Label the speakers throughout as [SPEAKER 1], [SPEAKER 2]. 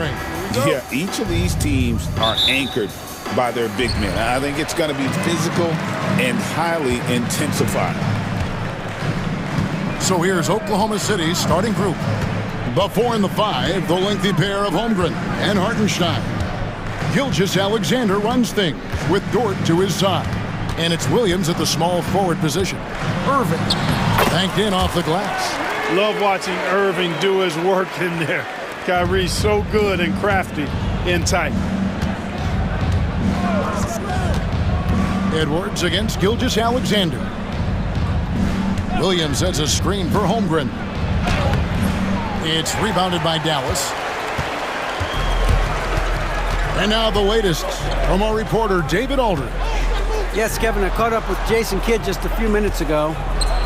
[SPEAKER 1] Yeah, each of these teams are anchored by their big men. I think it's going to be physical and highly intensified.
[SPEAKER 2] So here's Oklahoma City's starting group. The 4 and the 5, the lengthy pair of Holmgren and Hartenstein. Gilgeous-Alexander runs things with Dort to his side. And it's Williams at the small forward position. Irving banked in off the glass.
[SPEAKER 3] Love watching Irving do his work in there. Kyrie's so good and crafty in tight.
[SPEAKER 2] Edwards against Gilgeous-Alexander. Williams sets a screen for Holmgren. It's rebounded by Dallas. And now the latest from our reporter, David Aldridge.
[SPEAKER 4] Yes, Kevin, I caught up with Jason Kidd just a few minutes ago.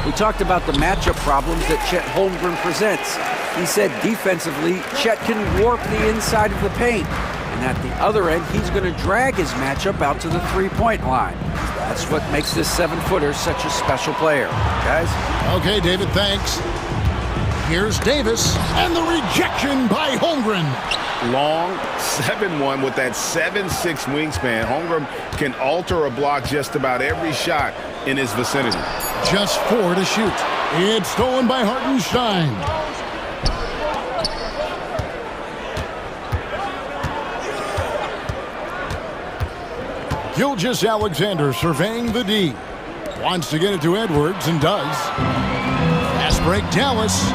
[SPEAKER 4] We talked about the matchup problems that Chet Holmgren presents. He said defensively, Chet can warp the inside of the paint. And at the other end, he's going to drag his matchup out to the three-point line. That's what makes this 7-footer such a special player. Guys?
[SPEAKER 2] Okay, David, thanks. Here's Davis, and the rejection by Holmgren.
[SPEAKER 1] Long 7-1 with that 7'6" wingspan. Holmgren can alter a block just about every shot in his vicinity.
[SPEAKER 2] Just 4 to shoot. It's stolen by Hartenstein. Gilgeous-Alexander surveying the D. Wants to get it to Edwards and does. Fast break, Dallas.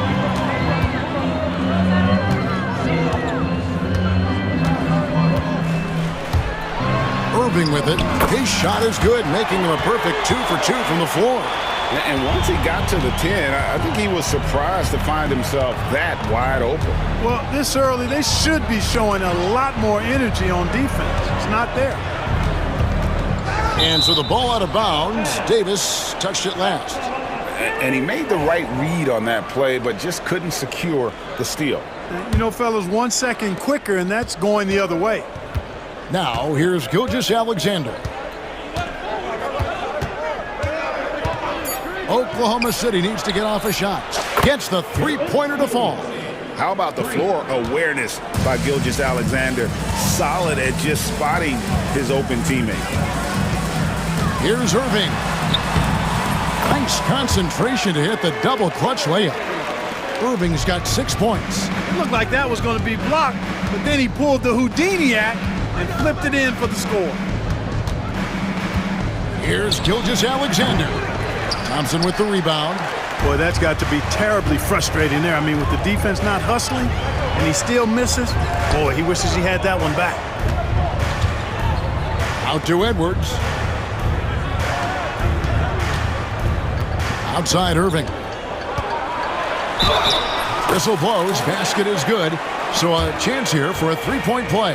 [SPEAKER 2] Irving with it. His shot is good, making him a perfect 2 for 2 from the floor.
[SPEAKER 1] And once he got to the 10, I think he was surprised to find himself that wide open.
[SPEAKER 3] Well, this early, they should be showing a lot more energy on defense. It's not there.
[SPEAKER 2] And so the ball out of bounds. Davis touched it last.
[SPEAKER 1] And he made the right read on that play, but just couldn't secure the steal.
[SPEAKER 3] You know, fellas, 1 second quicker, and that's going the other way.
[SPEAKER 2] Now, here's Gilgeous-Alexander. Oklahoma City needs to get off a shot. Gets the three-pointer to fall.
[SPEAKER 1] How about the floor awareness by Gilgeous-Alexander? Solid at just spotting his open teammate.
[SPEAKER 2] Here's Irving. Nice concentration to hit the double clutch layup. Irving's got 6 points.
[SPEAKER 3] It looked like that was going to be blocked, but then he pulled the Houdini act and flipped it in for the score.
[SPEAKER 2] Here's Gilgeous-Alexander. Thompson with the rebound.
[SPEAKER 3] Boy, that's got to be terribly frustrating there. I mean, with the defense not hustling and he still misses, boy, he wishes he had that one back.
[SPEAKER 2] Out to Edwards. Outside Irving. Whistle blows. Basket is good. So a chance here for a three-point play.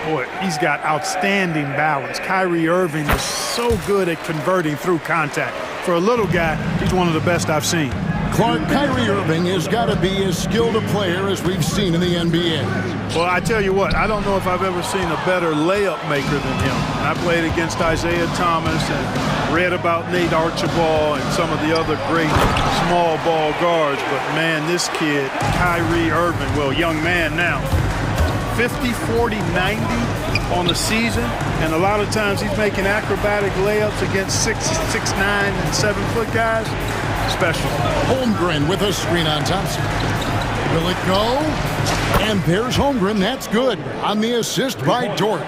[SPEAKER 3] Boy, he's got outstanding balance. Kyrie Irving is so good at converting through contact. For a little guy, he's one of the best I've seen.
[SPEAKER 2] Clark, Kyrie Irving has got to be as skilled a player as we've seen in the NBA.
[SPEAKER 3] Well, I tell you what, I don't know if I've ever seen a better layup maker than him. I played against Isaiah Thomas and read about Nate Archibald and some of the other great small ball guards. But, man, this kid, Kyrie Irving, well, young man now, 50, 40, 90 on the season, and a lot of times he's making acrobatic layups against 6'9", and 7-foot guys. Special.
[SPEAKER 2] Holmgren with a screen on Thompson. Will it go? And there's Holmgren. That's good. On the assist by Dort.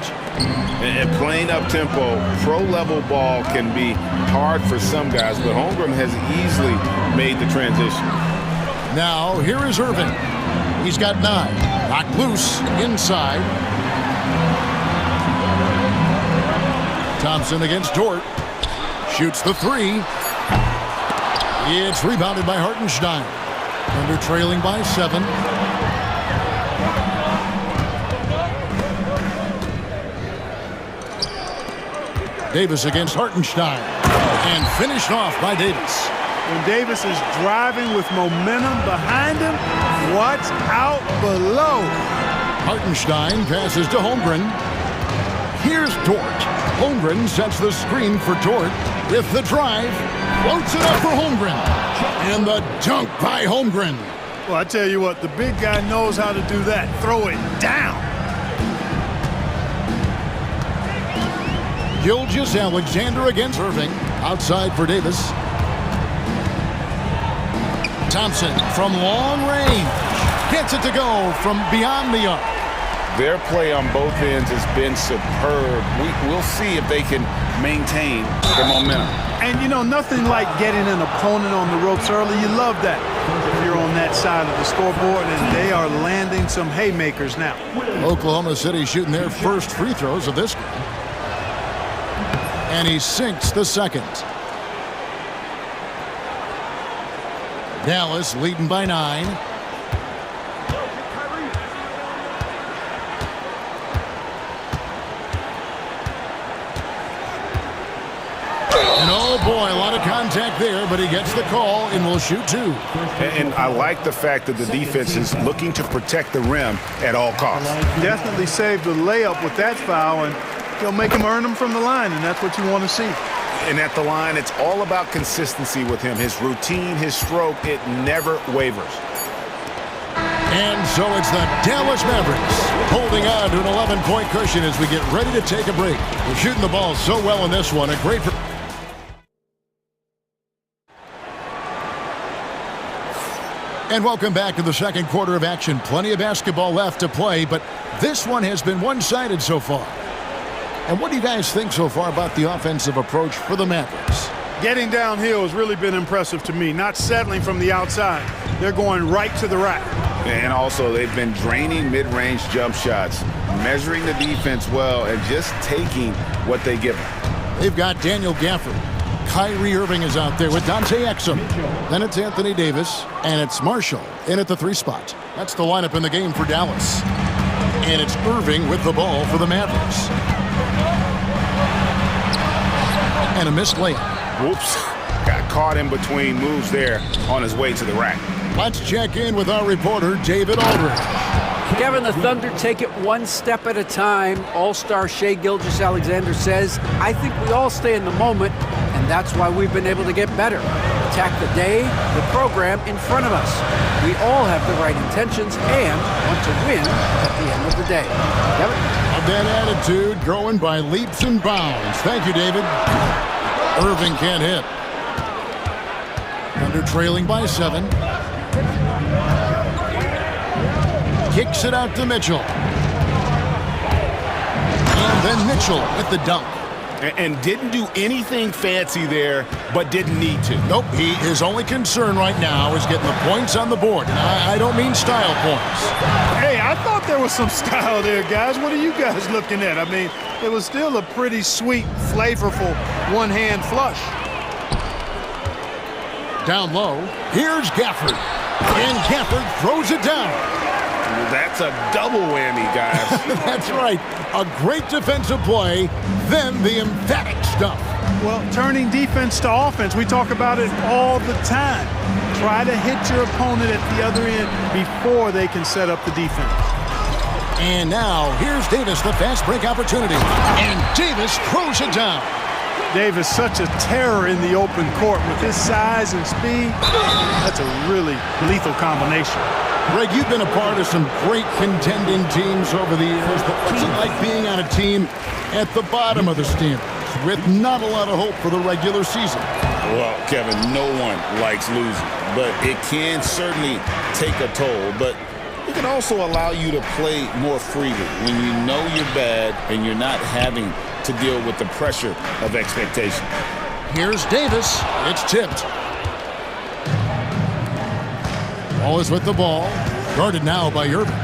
[SPEAKER 1] And playing up-tempo, pro-level ball can be hard for some guys, but Holmgren has easily made the transition.
[SPEAKER 2] Now, here is Irving. He's got 9. Knocked loose inside. Thompson against Dort. Shoots the 3. It's rebounded by Hartenstein. Under trailing by 7. Davis against Hartenstein. And finished off by Davis.
[SPEAKER 3] When Davis is driving with momentum behind him, watch out below.
[SPEAKER 2] Hartenstein passes to Holmgren. Here's Dort. Holmgren sets the screen for Dort with the drive. Floats it up for Holmgren. And the dunk by Holmgren.
[SPEAKER 3] Well, I tell you what, the big guy knows how to do that. Throw it down.
[SPEAKER 2] Gilgeous Alexander against Irving. Outside for Davis. Thompson from long range. Gets it to go from beyond the arc.
[SPEAKER 1] Their play on both ends has been superb. We'll see if they can maintain the momentum.
[SPEAKER 3] And, you know, nothing like getting an opponent on the ropes early. You love that if you're on that side of the scoreboard, and they are landing some haymakers now.
[SPEAKER 2] Oklahoma City shooting their first free throws of this game. And he sinks the second. Dallas leading by 9. And oh boy, a lot of contact there, but he gets the call and will shoot 2.
[SPEAKER 1] And I like the fact that the defense is looking to protect the rim at all costs.
[SPEAKER 3] Definitely saved the layup with that foul, and he'll make him earn them from the line, and that's what you want to see.
[SPEAKER 1] And at the line, it's all about consistency with him. His routine, his stroke, it never wavers.
[SPEAKER 2] And so it's the Dallas Mavericks holding on to an 11-point cushion as we get ready to take a break. We're shooting the ball so well in this one. A great... And welcome back to the second quarter of action. Plenty of basketball left to play, but this one has been one-sided so far. And what do you guys think so far about the offensive approach for the Mavericks?
[SPEAKER 3] Getting downhill has really been impressive to me. Not settling from the outside. They're going right to the rack.
[SPEAKER 1] And also, they've been draining mid-range jump shots, measuring the defense well, and just taking what they give them.
[SPEAKER 2] They've got Daniel Gafford. Kyrie Irving is out there with Dante Exum. Then it's Anthony Davis, and it's Marshall in at the 3 spot. That's the lineup in the game for Dallas. And it's Irving with the ball for the Mavericks. And a missed layup.
[SPEAKER 1] Whoops. Got caught in between moves there on his way to the rack.
[SPEAKER 2] Let's check in with our reporter, David Aldridge.
[SPEAKER 4] Kevin, the Thunder take it one step at a time. All-star Shai Gilgeous-Alexander says, I think we all stay in the moment, and that's why we've been able to get better. Attack the day, the program in front of us. We all have the right intentions and want to win at the end of the day. Kevin?
[SPEAKER 2] That attitude growing by leaps and bounds. Thank you, David. Irving can't hit. Thunder trailing by 7. Kicks it out to Mitchell. And then Mitchell with the dunk.
[SPEAKER 1] And didn't do anything fancy there, but didn't need to.
[SPEAKER 2] Nope, his only concern right now is getting the points on the board. And I don't mean style points.
[SPEAKER 3] Hey, I thought there was some style there, guys. What are you guys looking at? I mean, it was still a pretty sweet, flavorful one-hand flush.
[SPEAKER 2] Down low, here's Gafford. And Gafford throws it down.
[SPEAKER 1] That's a double whammy, guys.
[SPEAKER 2] That's right. A great defensive play, then the emphatic stuff.
[SPEAKER 3] Well, turning defense to offense, we talk about it all the time. Try to hit your opponent at the other end before they can set up the defense.
[SPEAKER 2] And now, here's Davis, the fast break opportunity. And Davis throws it down.
[SPEAKER 3] Davis, such a terror in the open court with his size and speed. That's a really lethal combination.
[SPEAKER 2] Greg, you've been a part of some great contending teams over the years, but what's it like being on a team at the bottom of the standings with not a lot of hope for the regular season?
[SPEAKER 1] Well, Kevin, no one likes losing, but it can certainly take a toll. But it can also allow you to play more freely when you know you're bad and you're not having to deal with the pressure of expectation.
[SPEAKER 2] Here's Davis. It's tipped. Wallace with the ball. Guarded now by Irving.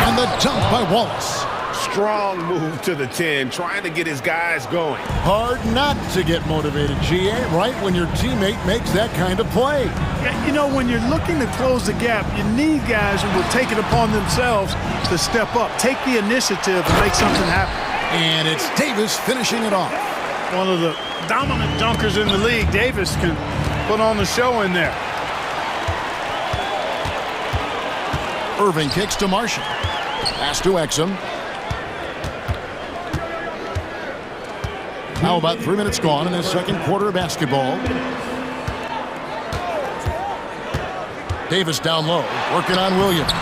[SPEAKER 2] And the dunk by Wallace.
[SPEAKER 1] Strong move to the 10, trying to get his guys going.
[SPEAKER 2] Hard not to get motivated, GA, right when your teammate makes that kind of play.
[SPEAKER 3] You know, when you're looking to close the gap, you need guys who will take it upon themselves to step up, take the initiative and make something happen.
[SPEAKER 2] And it's Davis finishing it off.
[SPEAKER 3] One of the dominant dunkers in the league. Davis can put on the show in there.
[SPEAKER 2] Irving kicks to Marshall. Pass to Exum. Now about 3 minutes gone in the second quarter of basketball. Davis down low, working on Williams.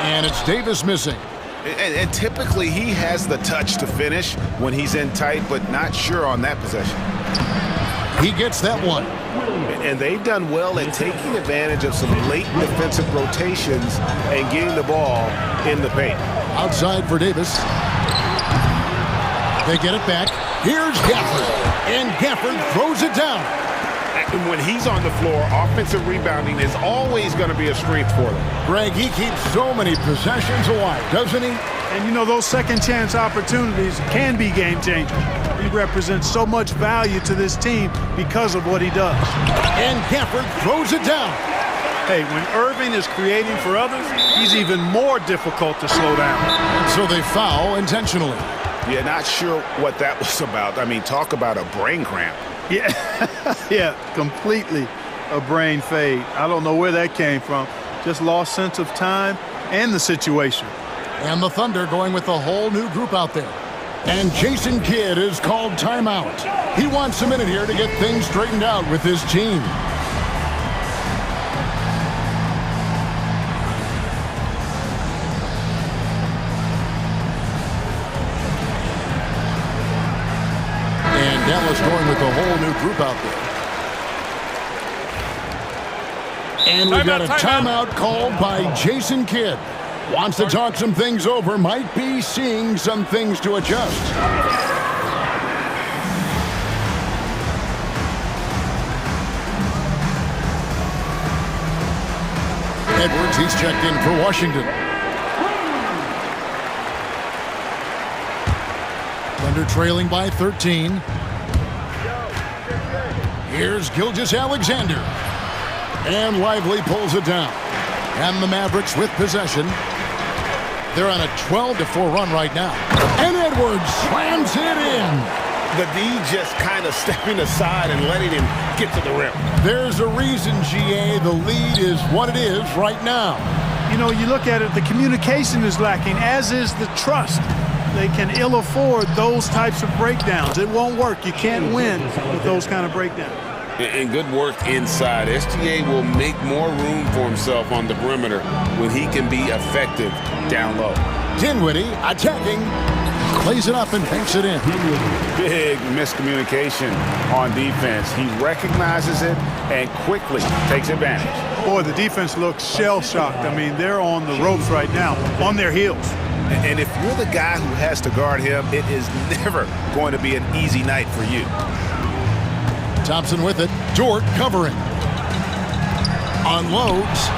[SPEAKER 2] And it's Davis missing.
[SPEAKER 1] And typically he has the touch to finish when he's in tight, but not sure on that possession.
[SPEAKER 2] He gets that one.
[SPEAKER 1] And they've done well at taking advantage of some late defensive rotations and getting the ball in the paint.
[SPEAKER 2] Outside for Davis. They get it back. Here's Gafford. And Gafford throws it down.
[SPEAKER 1] And when he's on the floor, offensive rebounding is always going to be a strength for them.
[SPEAKER 2] Greg, he keeps so many possessions alive, doesn't he?
[SPEAKER 3] And you know, those second chance opportunities can be game changers. He represents so much value to this team because of what he does.
[SPEAKER 2] And Gafford throws it down.
[SPEAKER 3] Hey, when Irving is creating for others, he's even more difficult to slow down.
[SPEAKER 2] And so they foul intentionally.
[SPEAKER 1] Yeah, not sure what that was about. I mean, talk about a brain cramp.
[SPEAKER 3] Yeah, yeah, completely a brain fade. I don't know where that came from. Just lost sense of time and the situation.
[SPEAKER 2] And the Thunder going with a whole new group out there. And Jason Kidd is called timeout. He wants a minute here to get things straightened out with his team. And Dallas going with a whole new group out there. And we've got a timeout called by Jason Kidd. Wants to talk some things over, might be seeing some things to adjust. Edwards, he's checked in for Washington. Thunder trailing by 13. Here's Gilgeous-Alexander. And Lively pulls it down. And the Mavericks with possession. They're on a 12-4 run right now. And Edwards slams it in.
[SPEAKER 1] The D just kind of stepping aside and letting him get to the rim.
[SPEAKER 2] There's a reason, GA, the lead is what it is right now.
[SPEAKER 3] You know, you look at it, the communication is lacking, as is the trust. They can ill afford those types of breakdowns. It won't work. You can't win with those kind of breakdowns.
[SPEAKER 1] And good work inside. SGA will make more room for himself on the perimeter when he can be effective down low.
[SPEAKER 2] Dinwiddie attacking, plays it up and banks it in.
[SPEAKER 1] Big miscommunication on defense. He recognizes it and quickly takes advantage.
[SPEAKER 3] Boy, the defense looks shell-shocked. I mean, they're on the ropes right now, on their heels.
[SPEAKER 1] And if you're the guy who has to guard him, it is never going to be an easy night for you.
[SPEAKER 2] Thompson with it. Dort covering. Unloads.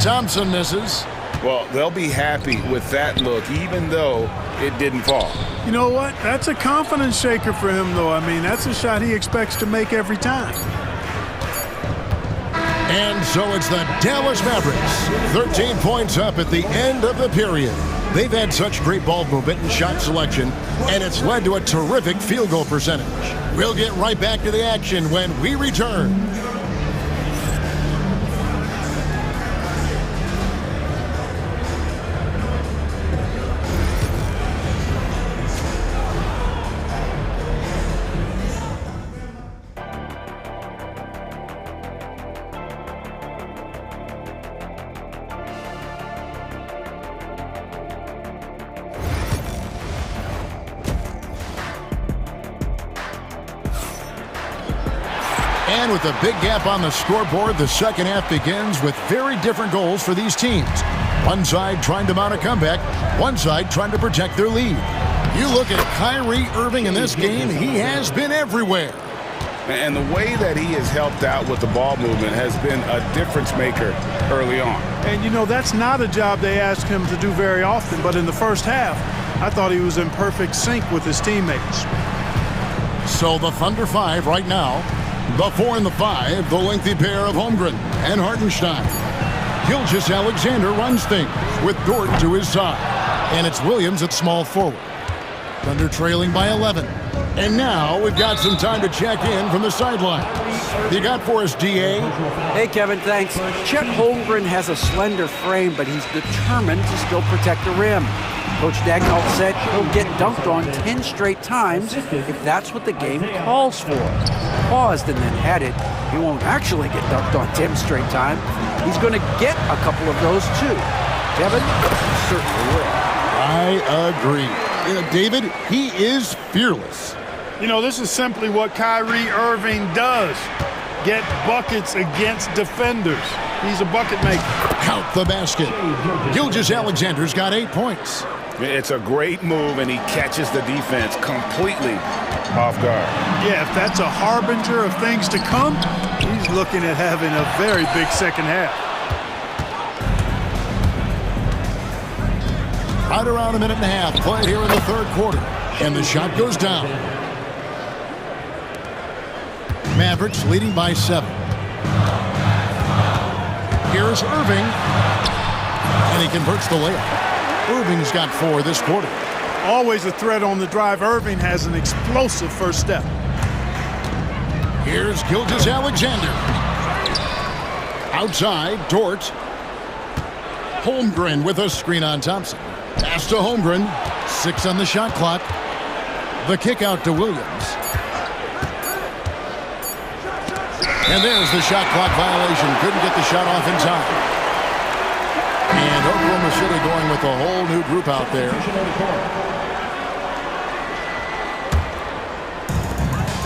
[SPEAKER 2] Thompson misses.
[SPEAKER 1] Well, they'll be happy with that look, even though it didn't fall.
[SPEAKER 3] You know what? That's a confidence shaker for him, though. I mean, that's a shot he expects to make every time.
[SPEAKER 2] And so it's the Dallas Mavericks. 13 points up at the end of the period. They've had such great ball movement and shot selection, and it's led to a terrific field goal percentage. We'll get right back to the action when we return. And with a big gap on the scoreboard, the second half begins with very different goals for these teams. One side trying to mount a comeback, one side trying to protect their lead. You look at Kyrie Irving in this game, he has been everywhere.
[SPEAKER 1] And the way that he has helped out with the ball movement has been a difference maker early on.
[SPEAKER 3] And, you know, that's not a job they ask him to do very often, but in the first half, I thought he was in perfect sync with his teammates.
[SPEAKER 2] So the Thunder 5 right now. The 4 and the 5, the lengthy pair of Holmgren and Hartenstein. Gilgeous-Alexander runs things with Dort to his side. And it's Williams at small forward. Thunder trailing by 11. And now we've got some time to check in from the sidelines. You got for us, DA?
[SPEAKER 4] Hey, Kevin, thanks. Chet Holmgren has a slender frame, but he's determined to still protect the rim. Coach Dagnall said he'll get dunked on 10 straight times if that's what the game calls for. paused and then had it, he won't actually get dunked on 10 straight time. He's going to get a couple of those too. Kevin certainly will.
[SPEAKER 2] I agree. David, he is fearless.
[SPEAKER 3] You know, this is simply what Kyrie Irving does. Get buckets against defenders. He's a bucket maker.
[SPEAKER 2] Count the basket. Gilgeous-Alexander's got 8 points.
[SPEAKER 1] It's a great move, and he catches the defense completely off guard.
[SPEAKER 3] Yeah, if that's a harbinger of things to come, he's looking at having a very big second half.
[SPEAKER 2] Right around a minute and a half played here in the third quarter. And the shot goes down. Mavericks leading by 7. Here's Irving. And he converts the layup. Irving's got 4 this quarter.
[SPEAKER 3] Always a threat on the drive. Irving has an explosive first step.
[SPEAKER 2] Here's Gilgeous-Alexander. Outside, Dort. Holmgren with a screen on Thompson. Pass to Holmgren. 6 on the shot clock. The kick out to Williams. And there's the shot clock violation. Couldn't get the shot off in time. And Oklahoma City going with a whole new group out there.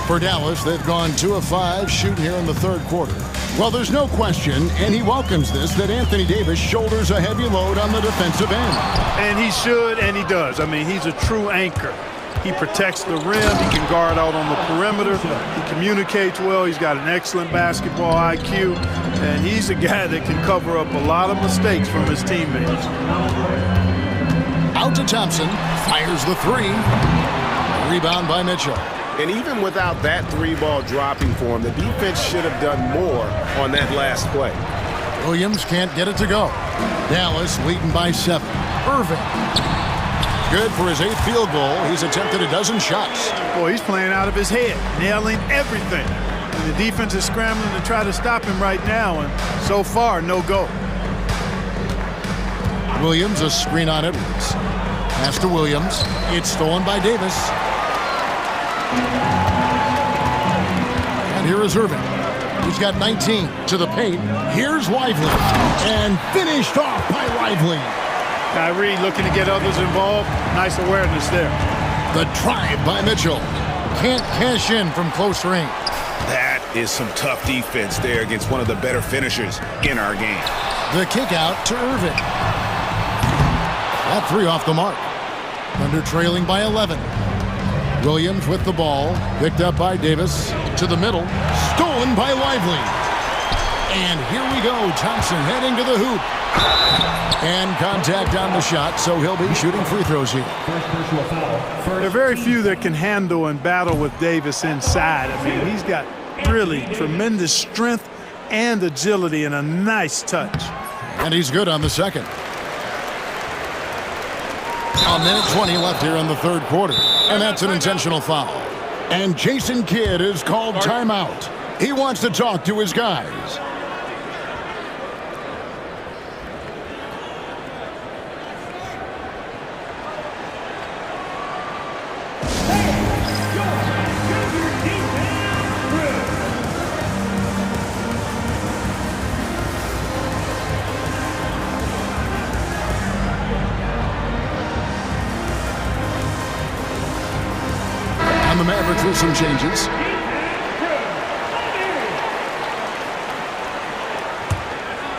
[SPEAKER 2] For Dallas, they've gone 2 of 5 shooting here in the third quarter. Well, there's no question, and he welcomes this, that Anthony Davis shoulders a heavy load on the defensive end.
[SPEAKER 3] And he should, and he does. I mean, he's a true anchor. He protects the rim. He can guard out on the perimeter. He communicates well. He's got an excellent basketball IQ. And he's a guy that can cover up a lot of mistakes from his teammates.
[SPEAKER 2] Out to Thompson. Fires the 3. Rebound by Mitchell.
[SPEAKER 1] And even without that 3-ball dropping for him, the defense should have done more on that last play.
[SPEAKER 2] Williams can't get it to go. Dallas leading by 7. Irving. Good for his 8th field goal. He's attempted a dozen shots.
[SPEAKER 3] Boy, he's playing out of his head, nailing everything. And the defense is scrambling to try to stop him right now, and so far, no go.
[SPEAKER 2] Williams, a screen on Edwards. Pass to Williams. It's stolen by Davis. And here is Irving. He's got 19 to the paint. Here's Lively. And finished off by Lively.
[SPEAKER 3] Kyrie looking to get others involved. Nice awareness there.
[SPEAKER 2] The drive by Mitchell. Can't cash in from close range.
[SPEAKER 1] That is some tough defense there against one of the better finishers in our game.
[SPEAKER 2] The kick out to Irving. That 3 off the mark. Thunder trailing by 11. Williams with the ball. Picked up by Davis. To the middle. Stolen by Lively. And here we go. Thompson heading to the hoop. And contact on the shot, so he'll be shooting free throws here.
[SPEAKER 3] There are very few that can handle and battle with Davis inside. I mean, he's got really tremendous strength and agility and a nice touch.
[SPEAKER 2] And he's good on the second. A minute 20 left here in the third quarter. And that's an intentional foul. And Jason Kidd is called timeout. He wants to talk to his guys. And the Mavericks with some changes.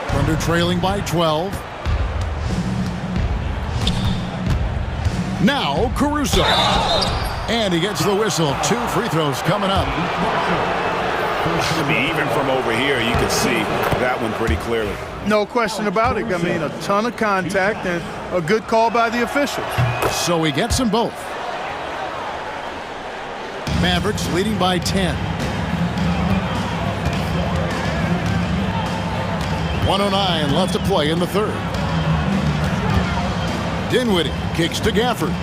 [SPEAKER 2] Thunder trailing by 12. Now Caruso. And he gets the whistle. 2 free throws coming up.
[SPEAKER 1] I mean, even from over here, you can see that one pretty clearly.
[SPEAKER 3] No question about it. I mean, a ton of contact and a good call by the officials.
[SPEAKER 2] So he gets them both. Mavericks leading by 10. 1:09 left to play in the third. Dinwiddie kicks to Gafford.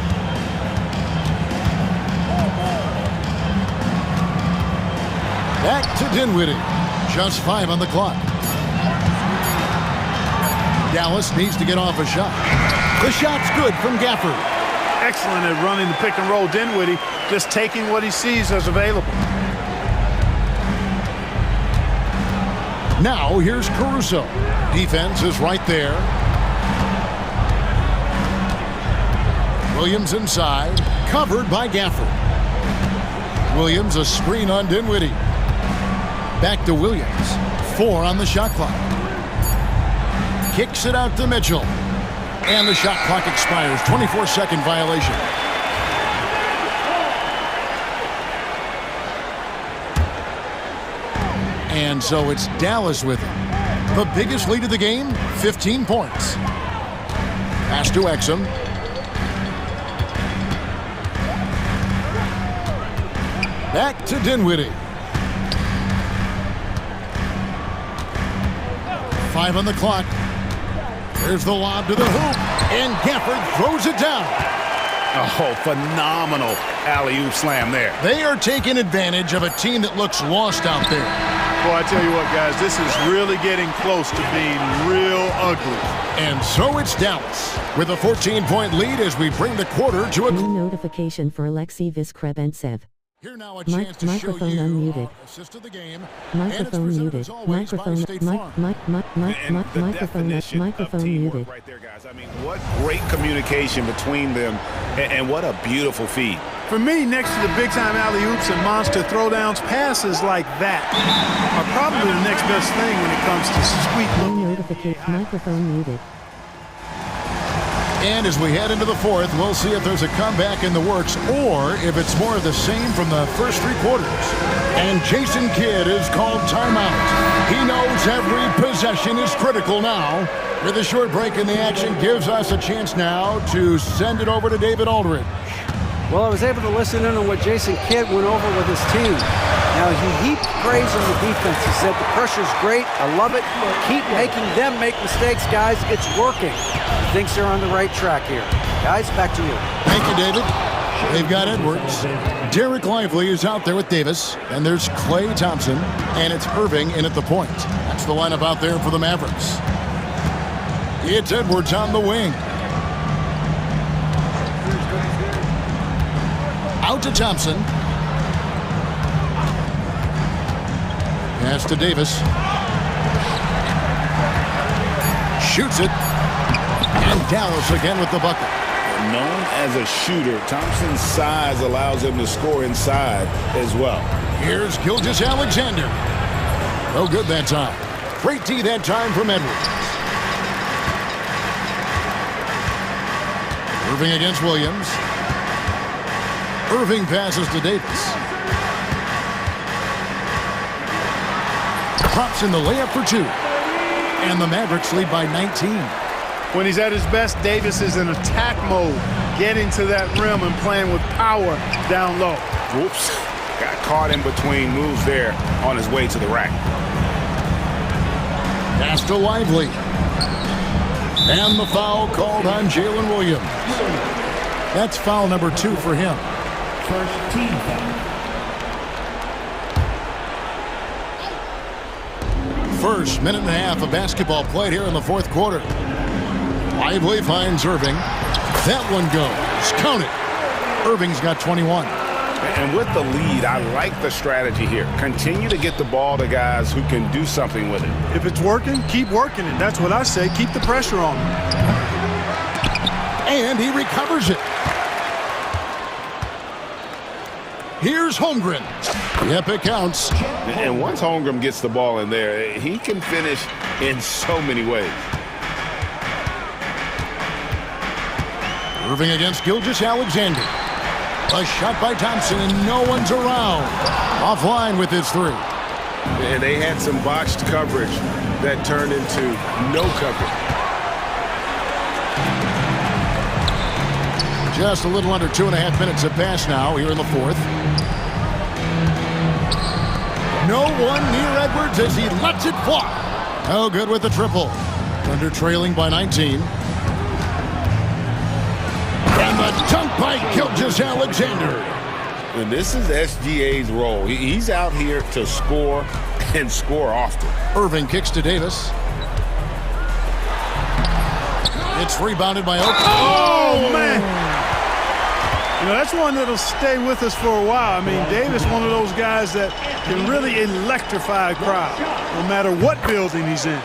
[SPEAKER 2] Back to Dinwiddie. Just 5 on the clock. Dallas needs to get off a shot. The shot's good from Gafford.
[SPEAKER 3] Excellent at running the pick and roll. Dinwiddie just taking what he sees as available.
[SPEAKER 2] Now here's Caruso. Defense is right there. Williams inside, covered by Gafford. Williams a screen on Dinwiddie. Back to Williams. 4 on the shot clock. Kicks it out to Mitchell. And the shot clock expires. 24-second violation. And so it's Dallas with it. The biggest lead of the game, 15 points. Pass to Exum. Back to Dinwiddie. 5 on the clock. There's the lob to the hoop. And Gafford throws it down.
[SPEAKER 1] Oh, phenomenal alley-oop slam there.
[SPEAKER 2] They are taking advantage of a team that looks lost out there.
[SPEAKER 3] Boy, I tell you what, guys, this is really getting close to being real ugly.
[SPEAKER 2] And so it's Dallas with a 14-point lead as we bring the quarter to a...
[SPEAKER 5] New notification for Alexei Viskrebentsev.
[SPEAKER 2] Here now a chance to
[SPEAKER 5] microphone
[SPEAKER 2] show you
[SPEAKER 5] unmuted.
[SPEAKER 2] assist of the game.
[SPEAKER 5] Microphone muted. Microphone microphone muted.
[SPEAKER 1] Right there, guys. I mean, what great communication between them, and what a beautiful feed.
[SPEAKER 3] For me, next to the big-time alley-oops and monster throwdowns, passes like that are probably the next best thing when it comes to sweet.
[SPEAKER 5] New notification. Microphone muted.
[SPEAKER 2] And as we head into the fourth, we'll see if there's a comeback in the works or if it's more of the same from the first 3 quarters. And Jason Kidd is called timeout. He knows every possession is critical now. With a short break in the action, gives us a chance now to send it over to David Aldridge.
[SPEAKER 4] Well, I was able to listen in on what Jason Kidd went over with his team. Now, he heaped praise on the defense. He said, the pressure's great. I love it. Keep making them make mistakes, guys. It's working. He thinks they're on the right track here. Guys, back to you.
[SPEAKER 2] Thank you, David. They've got Edwards. Derek Lively is out there with Davis. And there's Klay Thompson. And it's Irving in at the point. That's the lineup out there for the Mavericks. It's Edwards on the wing. Out to Thompson. Pass to Davis. Shoots it. And Dallas again with the bucket.
[SPEAKER 1] Known as a shooter, Thompson's size allows him to score inside as well.
[SPEAKER 2] Here's Gilgeous-Alexander. No good that time. Great D that time from Edwards. Irving against Williams. Irving passes to Davis. Drops in the layup for 2. And the Mavericks lead by 19.
[SPEAKER 3] When he's at his best, Davis is in attack mode, getting to that rim and playing with power down low.
[SPEAKER 1] Whoops. Got caught in between moves there on his way to the rack.
[SPEAKER 2] Pass to Lively. And the foul called on Jalen Williams. That's foul number 2 for him.
[SPEAKER 6] First team foul.
[SPEAKER 2] First minute and a half of basketball played here in the fourth quarter. Lively finds Irving. That one goes. Count it. Irving's got 21.
[SPEAKER 1] And with the lead, I like the strategy here. Continue to get the ball to guys who can do something with it.
[SPEAKER 3] If it's working, keep working it. That's what I say. Keep the pressure on him.
[SPEAKER 2] And he recovers it. Here's Holmgren. Yep, it counts.
[SPEAKER 1] And once Holmgren gets the ball in there, he can finish in so many ways.
[SPEAKER 2] Irving against Gilgeous-Alexander. A shot by Thompson, and no one's around. Offline with his 3.
[SPEAKER 1] And they had some botched coverage that turned into no coverage.
[SPEAKER 2] Just a little under 2.5 minutes have passed now here in the fourth. No one near Edwards as he lets it fly. No good with the triple. Thunder trailing by 19. And the dunk by Gilgeous-Alexander.
[SPEAKER 1] And this is SGA's role. He's out here to score and score often.
[SPEAKER 2] Irving kicks to Davis. It's rebounded by Oak.
[SPEAKER 3] Oh, man. You know, that's one that'll stay with us for a while. I mean, Davis, one of those guys that can really electrify a crowd, no matter what building he's in.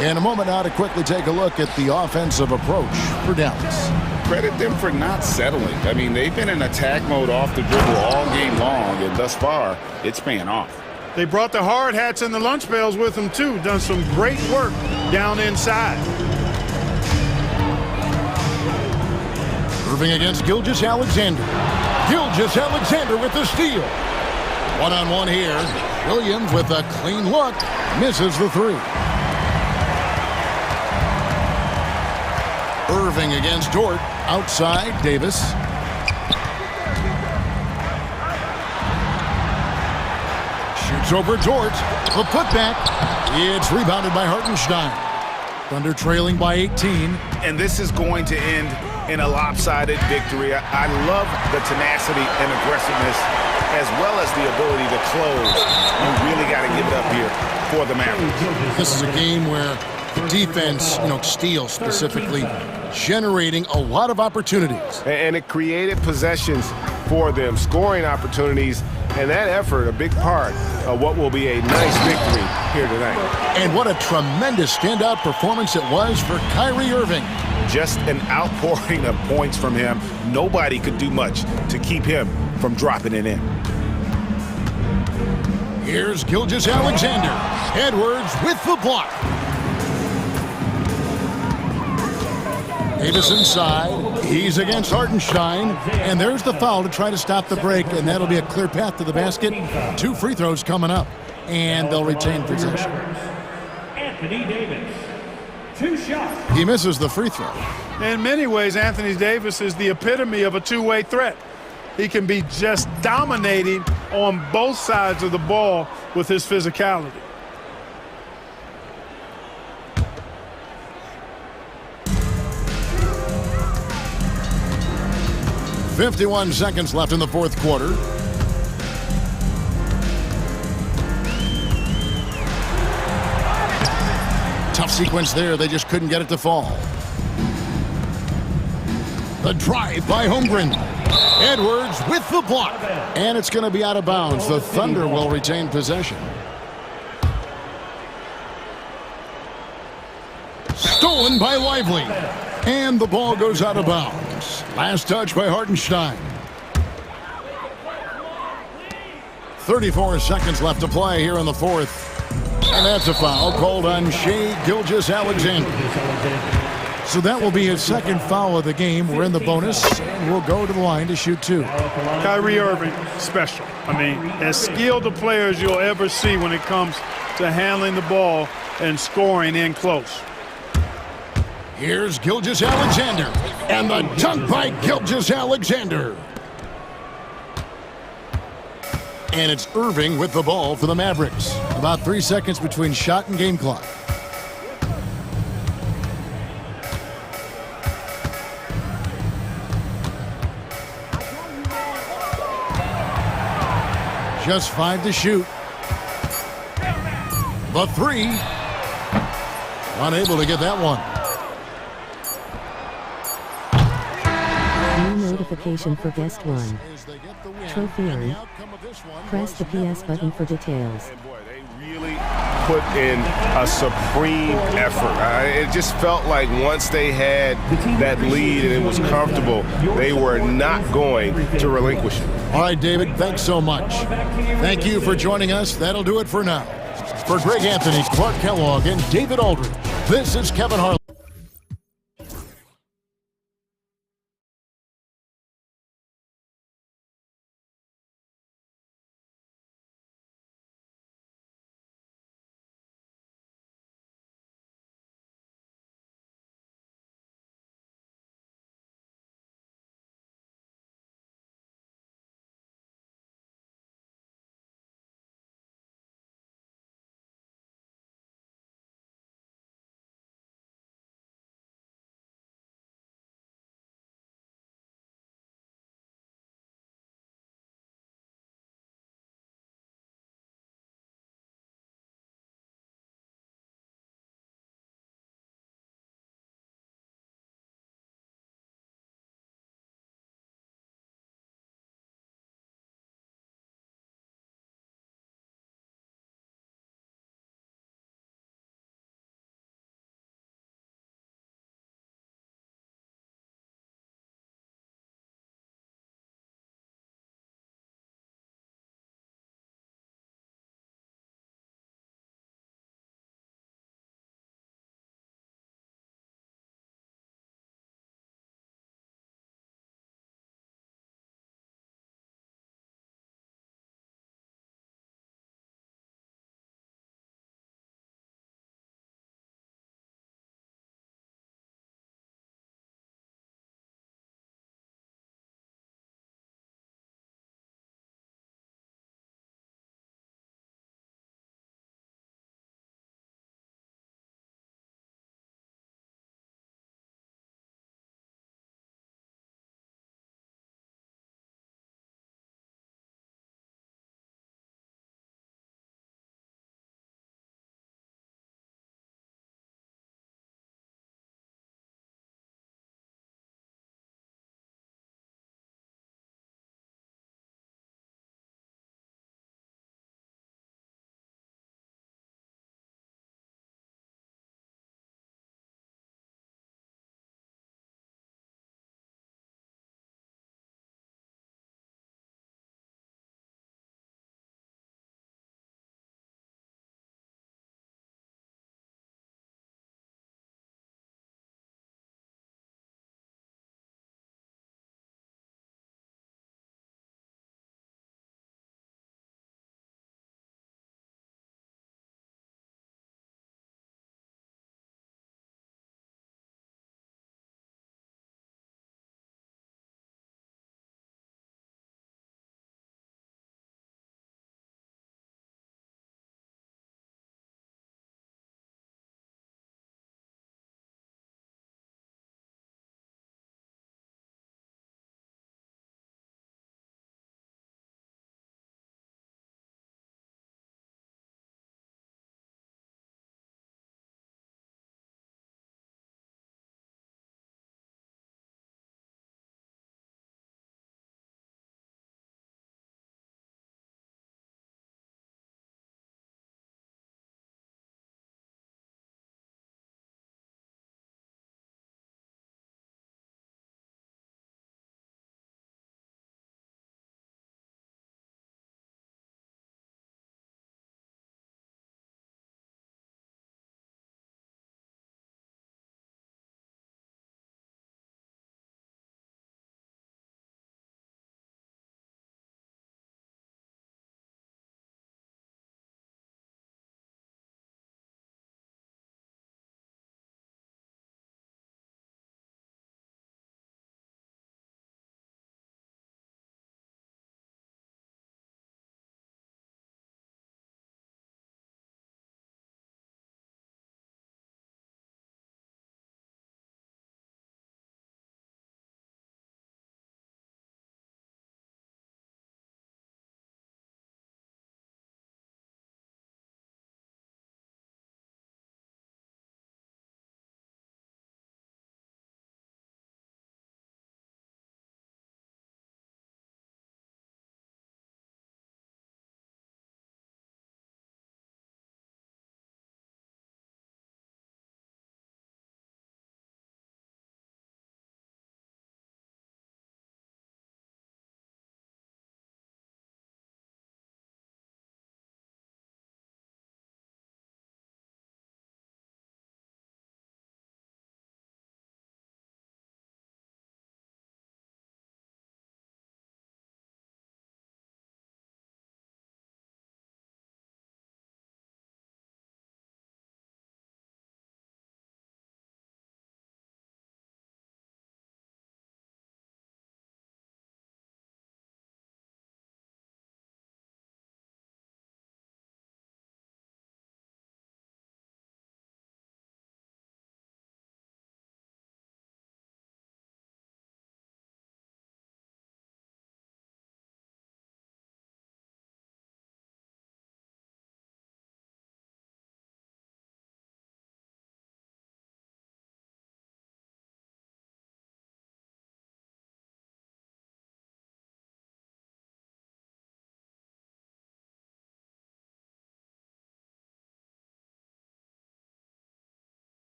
[SPEAKER 2] In a moment now to quickly take a look at the offensive approach for Dallas.
[SPEAKER 1] Credit them for not settling. I mean, they've been in attack mode off the dribble all game long, and thus far, it's paying off.
[SPEAKER 3] They brought the hard hats and the lunch pails with them, too. Done some great work down inside.
[SPEAKER 2] Irving against Gilgeous-Alexander. Gilgeous-Alexander with the steal. One-on-one here. Williams with a clean look. Misses the three. Irving against Dort. Outside, Davis. Shoots over Dort. The putback. It's rebounded by Hartenstein. Thunder trailing by 18.
[SPEAKER 7] And this is going to end in a lopsided victory. I love the tenacity and aggressiveness as well as the ability to close. You really got to give it up here for the Mavericks.
[SPEAKER 2] This is a game where the defense, steals specifically, generating a lot of opportunities.
[SPEAKER 8] And it created possessions for them, scoring opportunities, and that effort, a big part of what will be a nice victory here tonight.
[SPEAKER 2] And what a tremendous standout performance it was for Kyrie Irving.
[SPEAKER 7] Just an outpouring of points from him. Nobody could do much to keep him from dropping it in.
[SPEAKER 2] Here's Gilgeous-Alexander. Edwards with the block. Davis inside. He's against Hartenstein. And there's the foul to try to stop the break, and that'll be a clear path to the basket. 2 free throws coming up, and they'll retain possession.
[SPEAKER 6] Anthony Davis. 2 shots.
[SPEAKER 2] He misses the free throw.
[SPEAKER 3] In many ways, Anthony Davis is the epitome of a two-way threat. He can be just dominating on both sides of the ball with his physicality.
[SPEAKER 2] .51 seconds left in the fourth quarter. Tough sequence there. They just couldn't get it to fall. The drive by Holmgren. Edwards with the block. And it's going to be out of bounds. The Thunder will retain possession. Stolen by Lively. And the ball goes out of bounds. Last touch by Hartenstein. 34 seconds left to play here in the fourth. And that's a foul called on Shai Gilgeous-Alexander. So that will be his second foul of the game. We're in the bonus, and we'll go to the line to shoot 2.
[SPEAKER 3] Kyrie Irving, special. I mean, as skilled a player as you'll ever see when it comes to handling the ball and scoring in close.
[SPEAKER 2] Here's Gilgeous-Alexander, and the dunk by Gilgeous-Alexander. And it's Irving with the ball for the Mavericks. About 3 seconds between shot and game clock. Just 5 to shoot. The 3. Unable to get that one.
[SPEAKER 5] New notification for guest 1. Trophy earned. Press the PS button for details.
[SPEAKER 8] Boy, they really put in a supreme effort. It just felt like once they had that lead and it was comfortable, they were not going to relinquish it.
[SPEAKER 2] All right, David, thanks so much. Thank you for joining us. That'll do it for now. For Greg Anthony, Clark Kellogg, and David Aldridge, this is Kevin Harlan.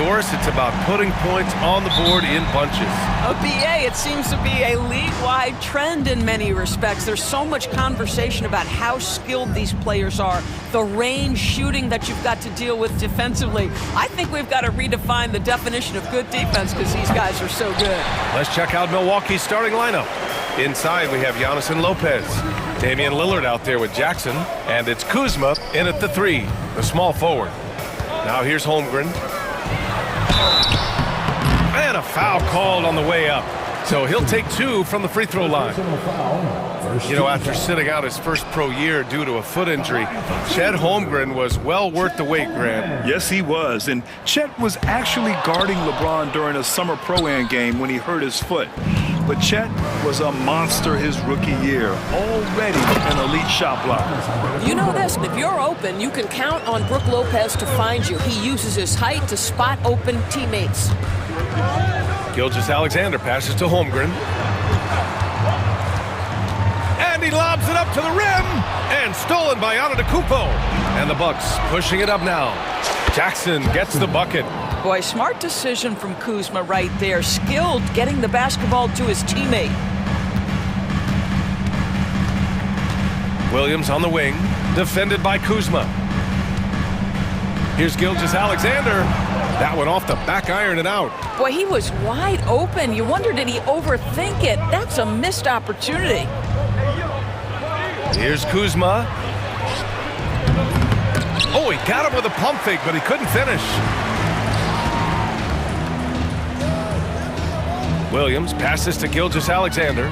[SPEAKER 9] Doris, it's about putting points on the board in bunches.
[SPEAKER 10] BA, it seems to be a league-wide trend in many respects. There's so much conversation about how skilled these players are, the range shooting that you've got to deal with defensively. I think we've got to redefine the definition of good defense because these guys are so good.
[SPEAKER 9] Let's check out Milwaukee's starting lineup. Inside, we have Giannis and Lopez. Damian Lillard out there with Jackson. And it's Kuzma in at the 3, the small forward. Now here's Holmgren. And a foul called on the way up. So he'll take 2 from the free throw line. You know, after sitting out his first pro year due to a foot injury, Chet Holmgren was well worth the wait, Grant.
[SPEAKER 11] Yes, he was. And Chet was actually guarding LeBron during a summer pro-am game when he hurt his foot. But Chet was a monster his rookie year, already an elite shot blocker.
[SPEAKER 10] You know this, if you're open, you can count on Brook Lopez to find you. He uses his height to spot open teammates.
[SPEAKER 9] Gilgeous-Alexander passes to Holmgren. And he lobs it up to the rim. And stolen by Antetokounmpo. And the Bucks pushing it up now. Jackson gets the bucket.
[SPEAKER 10] Boy, smart decision from Kuzma right there. Skilled getting the basketball to his teammate.
[SPEAKER 9] Williams on the wing, defended by Kuzma. Here's Gilgeous-Alexander. That one off the back iron and out.
[SPEAKER 10] Boy, he was wide open. You wonder, did he overthink it? That's a missed opportunity.
[SPEAKER 9] Here's Kuzma. Oh, he got him with a pump fake, but he couldn't finish. Williams passes to Gilgeous-Alexander.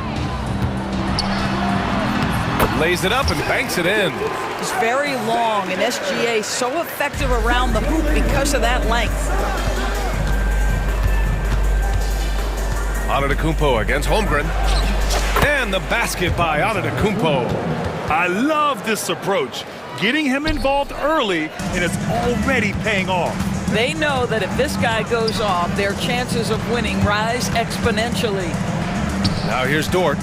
[SPEAKER 9] Lays it up and banks it in.
[SPEAKER 10] It's very long, and SGA so effective around the hoop because of that length.
[SPEAKER 9] Antetokounmpo against Holmgren. And the basket by Antetokounmpo.
[SPEAKER 11] I love this approach. Getting him involved early, and it's already paying off.
[SPEAKER 10] They know that if this guy goes off, their chances of winning rise exponentially.
[SPEAKER 9] Now here's Dort.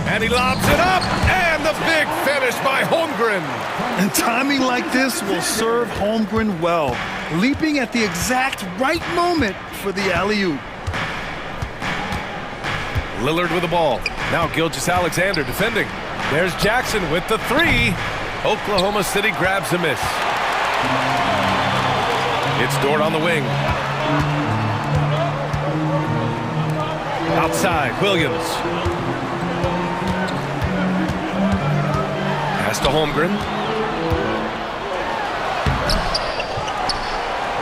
[SPEAKER 9] And he lobs it up, and the big finish by Holmgren.
[SPEAKER 11] And timing like this will serve Holmgren well, leaping at the exact right moment for the alley-oop.
[SPEAKER 9] Lillard with the ball. Now Gilgeous-Alexander defending. There's Jackson with the 3. Oklahoma City grabs a miss. It's Dort on the wing. Outside, Williams. Pass to Holmgren.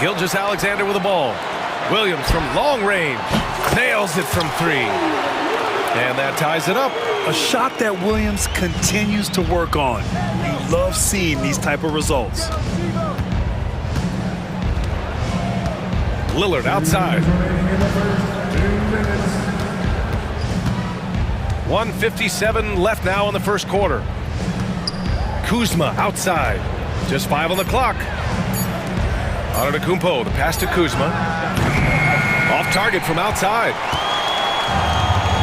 [SPEAKER 9] Gilgeous-Alexander with the ball. Williams from long range. Nails it from 3. And that ties it up.
[SPEAKER 11] A shot that Williams continues to work on. You love seeing these type of results.
[SPEAKER 9] Lillard outside. 1:57 left now in the first quarter. Kuzma outside. Just 5 on the clock. Antetokounmpo, the pass to Kuzma. Off target from outside.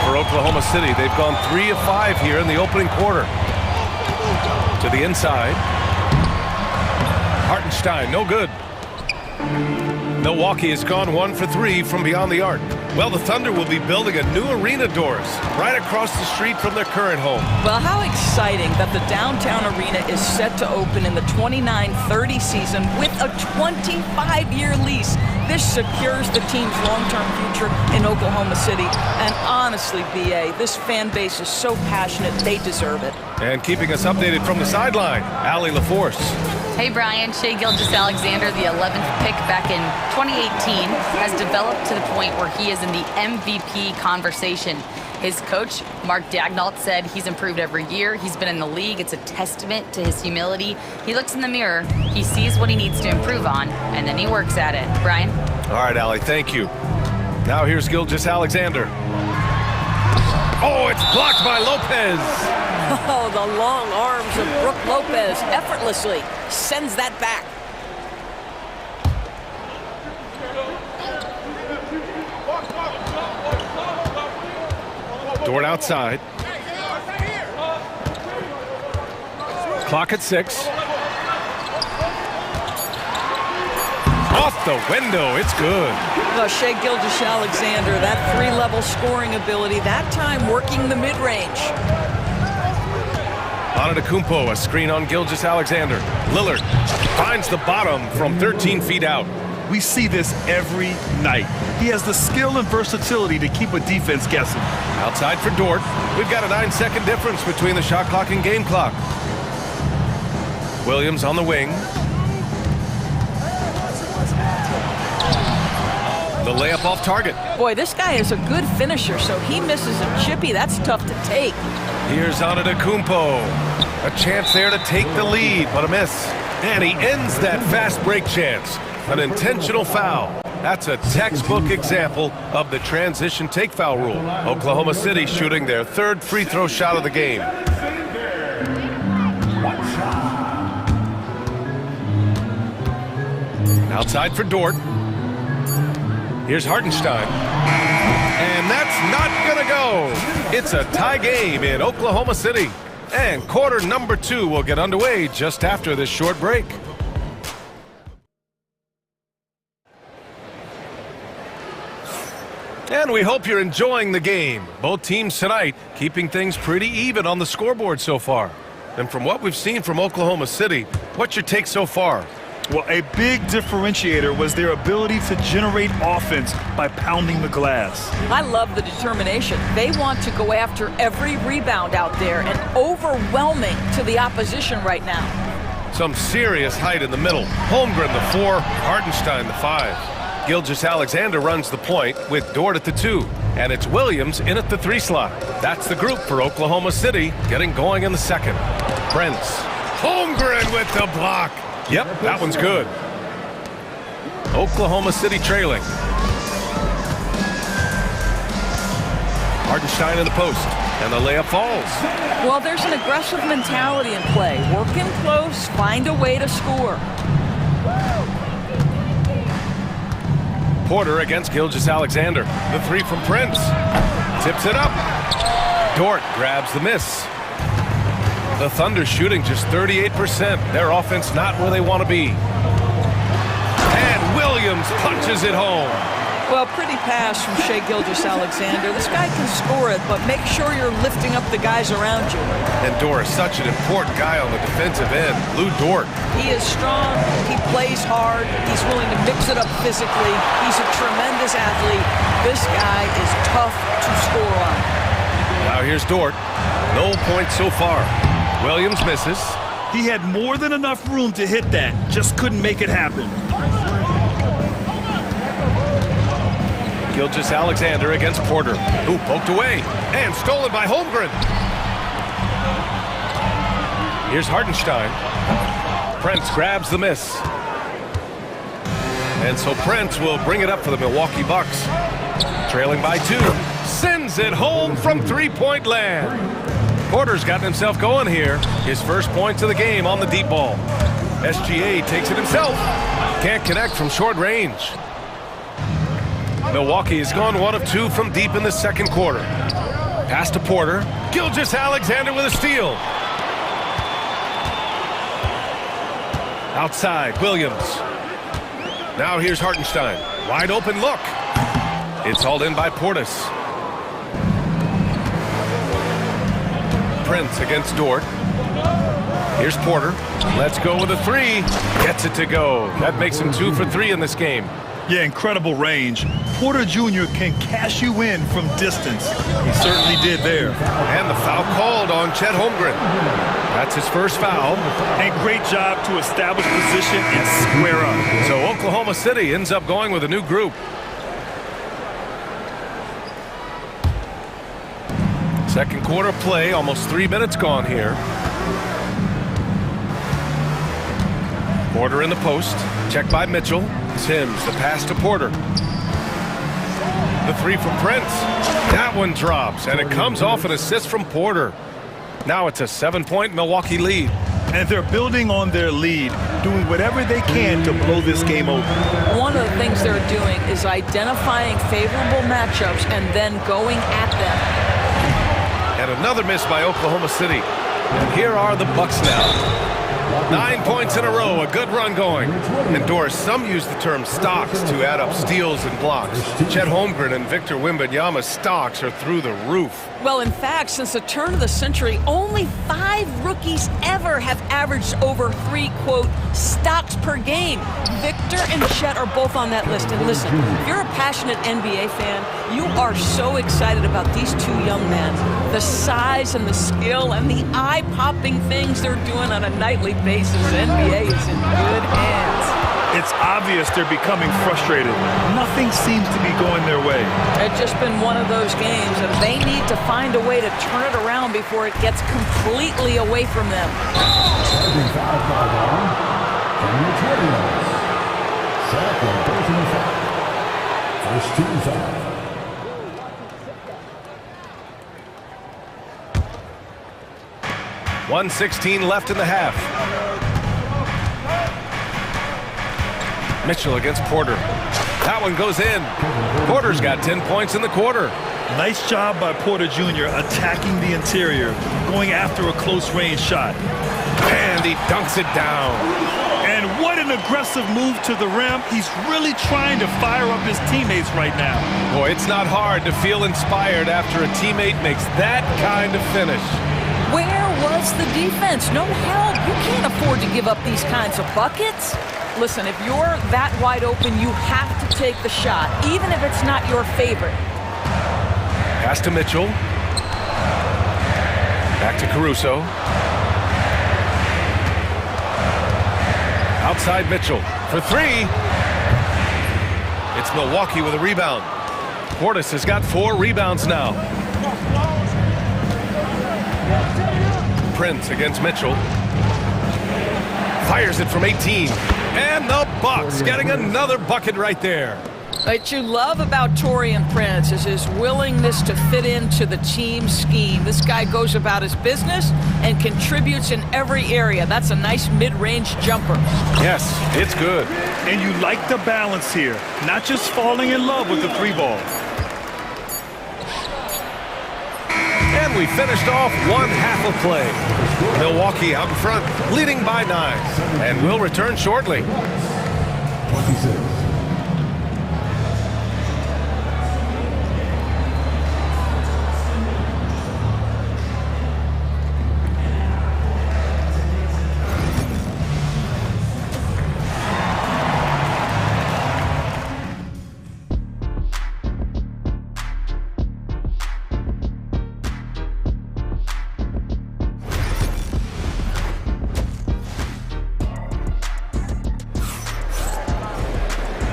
[SPEAKER 9] For Oklahoma City, they've gone 3 of 5 here in the opening quarter. To the inside. Hartenstein, no good. Milwaukee has gone 1 for 3 from beyond the arc. Well, the Thunder will be building a new arena, Doris, right across the street from their current home.
[SPEAKER 10] Well, how exciting that the downtown arena is set to open in the 29-30 season with a 25-year lease. This secures the team's long-term future in Oklahoma City. And honestly, BA, this fan base is so passionate, they deserve it.
[SPEAKER 9] And keeping us updated from the sideline, Allie LaForce.
[SPEAKER 12] Hey, Brian. Shai Gilgeous-Alexander, the 11th pick back in 2018, has developed to the point where he is in the MVP conversation. His coach, Mark Daigneault, said he's improved every year. He's been in the league. It's a testament to his humility. He looks in the mirror, he sees what he needs to improve on, and then he works at it. Brian?
[SPEAKER 9] All right, Allie, thank you. Now here's Gilgeous-Alexander. Oh, it's blocked by Lopez.
[SPEAKER 10] Oh, the long arms of Brook Lopez effortlessly sends that back.
[SPEAKER 9] Dort outside. Clock at 6. Off the window, it's good.
[SPEAKER 10] Well, Shai Gilgeous-Alexander, that three-level scoring ability, that time working the mid-range.
[SPEAKER 9] Antetokounmpo, a screen on Gilgeous-Alexander. Lillard finds the bottom from 13 feet out.
[SPEAKER 11] We see this every night. He has the skill and versatility to keep a defense guessing.
[SPEAKER 9] Outside for Dort. We've got a 9-second difference between the shot clock and game clock. Williams on the wing. The layup off target.
[SPEAKER 10] Boy, this guy is a good finisher, so he misses a chippy. That's tough to take.
[SPEAKER 9] Here's Antetokounmpo. A chance there to take the lead, but a miss. And he ends that fast break chance. An intentional foul. That's a textbook example of the transition take foul rule. Oklahoma City shooting their third free throw shot of the game. Outside for Dort. Here's Hartenstein. And that's not gonna go. It's a tie game in Oklahoma City. And quarter number 2 will get underway just after this short break. And we hope you're enjoying the game. Both teams tonight keeping things pretty even on the scoreboard so far. And from what we've seen from Oklahoma City, what's your take so far?
[SPEAKER 11] Well, a big differentiator was their ability to generate offense by pounding the glass.
[SPEAKER 10] I love the determination. They want to go after every rebound out there and overwhelming to the opposition right now.
[SPEAKER 9] Some serious height in the middle. Holmgren the 4, Hartenstein the 5. Gilgeous-Alexander runs the point with Dort at the 2. And it's Williams in at the 3 slot. That's the group for Oklahoma City getting going in the second. Prince. Holmgren with the block. Yep, that one's good. Oklahoma City trailing. Hartenstein in the post, and the layup falls.
[SPEAKER 10] Well, there's an aggressive mentality in play. Working close, find a way to score.
[SPEAKER 9] Porter against Gilgeous-Alexander. The 3 from Prince. Tips it up. Dort grabs the miss. The Thunder shooting just 38%. Their offense not where they want to be. And Williams punches it home.
[SPEAKER 10] Well, pretty pass from Shai Gilgeous-Alexander. This guy can score it, but make sure you're lifting up the guys around you.
[SPEAKER 9] And Dort is such an important guy on the defensive end. Lou Dort.
[SPEAKER 10] He is strong. He plays hard. He's willing to mix it up physically. He's a tremendous athlete. This guy is tough to score on.
[SPEAKER 9] Now here's Dort. No points so far. Williams misses.
[SPEAKER 11] He had more than enough room to hit that, just couldn't make it happen.
[SPEAKER 9] Gilgeous-Alexander against Porter, who poked away and stolen by Holmgren. Here's Hartenstein. Prince grabs the miss. And so Prince will bring it up for the Milwaukee Bucks. Trailing by 2. Sends it home from three-point land. Porter's gotten himself going here. His first points of the game on the deep ball. SGA takes it himself. Can't connect from short range. Milwaukee has gone 1 of 2 from deep in the second quarter. Pass to Porter. Gilgeous-Alexander with a steal. Outside, Williams. Now here's Hartenstein. Wide open look. It's hauled in by Portis. Prince against Dort. Here's Porter. Let's go with a 3. Gets it to go. That makes him 2 for 3 in this game.
[SPEAKER 11] Yeah, incredible range. Porter Jr. can cash you in from distance. He certainly did there.
[SPEAKER 9] And the foul called on Chet Holmgren. That's his first foul.
[SPEAKER 11] And great job to establish position and square up.
[SPEAKER 9] So Oklahoma City ends up going with a new group. Second quarter play, almost 3 minutes gone here. Porter in the post, checked by Mitchell. Sims, the pass to Porter. The 3 from Prince. That one drops, and it comes off an assist from Porter. Now it's a 7-point Milwaukee lead.
[SPEAKER 11] And they're building on their lead, doing whatever they can to blow this game open.
[SPEAKER 10] One of the things they're doing is identifying favorable matchups and then going at them.
[SPEAKER 9] And another miss by Oklahoma City. And here are the Bucks now. 9 points in a row, a good run going. And Doris, some use the term stocks to add up steals and blocks. Chet Holmgren and Victor Wembanyama's stocks are through the roof.
[SPEAKER 10] Well, in fact, since the turn of the century, only 5 rookies ever have averaged over 3, quote, stocks per game. Victor and Chet are both on that list. And listen, if you're a passionate NBA fan, you are so excited about these two young men. The size and the skill and the eye-popping things they're doing on a nightly basis. The NBA is in good hands.
[SPEAKER 11] It's obvious they're becoming frustrated. Nothing seems to be going their way.
[SPEAKER 10] It's just been one of those games, and they need to find a way to turn it around before it gets completely away from them.
[SPEAKER 6] First team foul.
[SPEAKER 9] 1:16 left in the half. Mitchell against Porter. That one goes in. Porter's got 10 points in the quarter.
[SPEAKER 11] Nice job by Porter Jr. attacking the interior, going after a close-range shot.
[SPEAKER 9] And he dunks it down.
[SPEAKER 11] And what an aggressive move to the rim. He's really trying to fire up his teammates right now.
[SPEAKER 9] Boy, it's not hard to feel inspired after a teammate makes that kind of finish.
[SPEAKER 10] Where was the defense? No help. You can't afford to give up these kinds of buckets. Listen, if you're that wide open, you have to take the shot, even if it's not your favorite.
[SPEAKER 9] Pass to Mitchell. Back to Caruso. Outside Mitchell for 3. It's Milwaukee with a rebound. Portis has got 4 rebounds now. Prince against Mitchell. Fires it from 18. And the Bucks getting another bucket right there.
[SPEAKER 10] What you love about Taurean Prince is his willingness to fit into the team scheme. This guy goes about his business and contributes in every area. That's a nice mid-range jumper.
[SPEAKER 9] Yes, it's good.
[SPEAKER 11] And you like the balance here, not just falling in love with the 3-ball.
[SPEAKER 9] And we finished off one half of play. Milwaukee out in front, leading by 9. And we'll return shortly.
[SPEAKER 6] 26.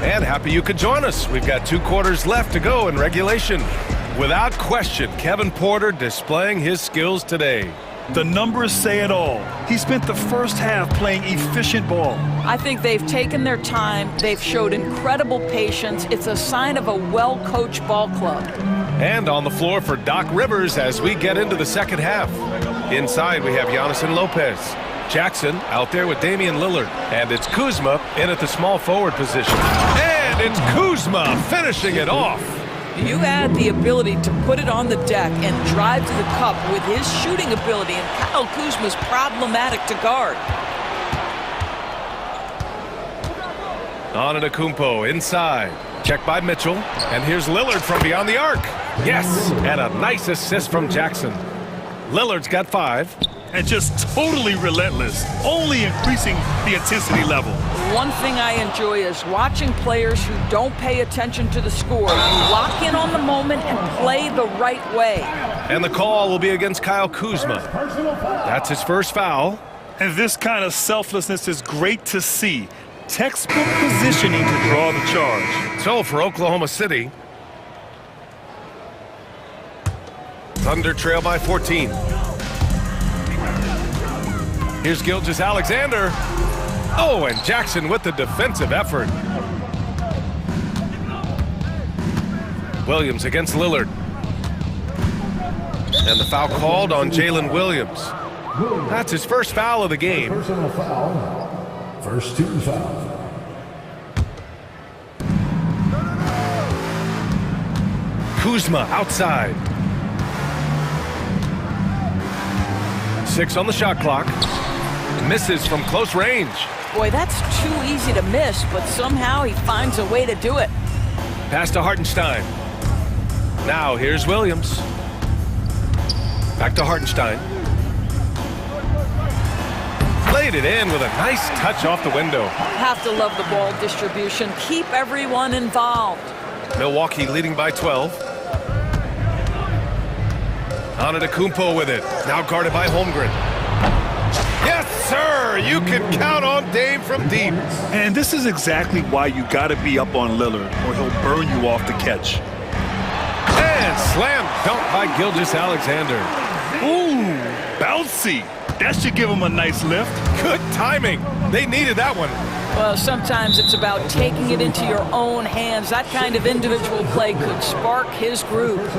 [SPEAKER 9] And happy you could join us. We've got 2 quarters left to go in regulation. Without question, Kevin Porter displaying his skills today.
[SPEAKER 11] The numbers say it all. He spent the first half playing efficient ball.
[SPEAKER 10] I think they've taken their time. They've showed incredible patience. It's a sign of a well-coached ball club.
[SPEAKER 9] And on the floor for Doc Rivers as we get into the second half. Inside we have Giannis and Lopez. Jackson out there with Damian Lillard. And it's Kuzma in at the small forward position. And it's Kuzma finishing it off.
[SPEAKER 10] You add the ability to put it on the deck and drive to the cup with his shooting ability, and Kyle Kuzma's problematic to guard.
[SPEAKER 9] Antetokounmpo inside. Check by Mitchell. And here's Lillard from beyond the arc. Yes, and a nice assist from Jackson. Lillard's got 5.
[SPEAKER 11] And just totally relentless, only increasing the intensity level.
[SPEAKER 10] One thing I enjoy is watching players who don't pay attention to the score. You lock in on the moment and play the right way.
[SPEAKER 9] And the call will be against Kyle Kuzma. That's his first foul.
[SPEAKER 11] And this kind of selflessness is great to see. Textbook positioning to draw the charge.
[SPEAKER 9] So for Oklahoma City, Thunder trail by 14. Here's Gilgeous-Alexander. Oh, and Jackson with the defensive effort. Williams against Lillard. And the foul called on Jalen Williams. That's his first foul of the game.
[SPEAKER 6] Personal foul. First team foul.
[SPEAKER 9] Kuzma outside. 6 on the shot clock. Misses from close range.
[SPEAKER 10] Boy, that's too easy to miss, but somehow he finds a way to do it.
[SPEAKER 9] Pass to Hartenstein. Now here's Williams. Back to Hartenstein. Played it in with a nice touch off the window.
[SPEAKER 10] Have to love the ball distribution. Keep everyone involved.
[SPEAKER 9] Milwaukee leading by 12. Antetokounmpo with it. Now guarded by Holmgren. Yes, sir! You can count on Dame from deep.
[SPEAKER 11] And this is exactly why you got to be up on Lillard, or he'll burn you off the catch.
[SPEAKER 9] And slam dunk by Gilgeous-Alexander.
[SPEAKER 11] Ooh, bouncy. That should give him a nice lift.
[SPEAKER 9] Good timing. They needed that one.
[SPEAKER 10] Well, sometimes it's about taking it into your own hands. That kind of individual play could spark his groove.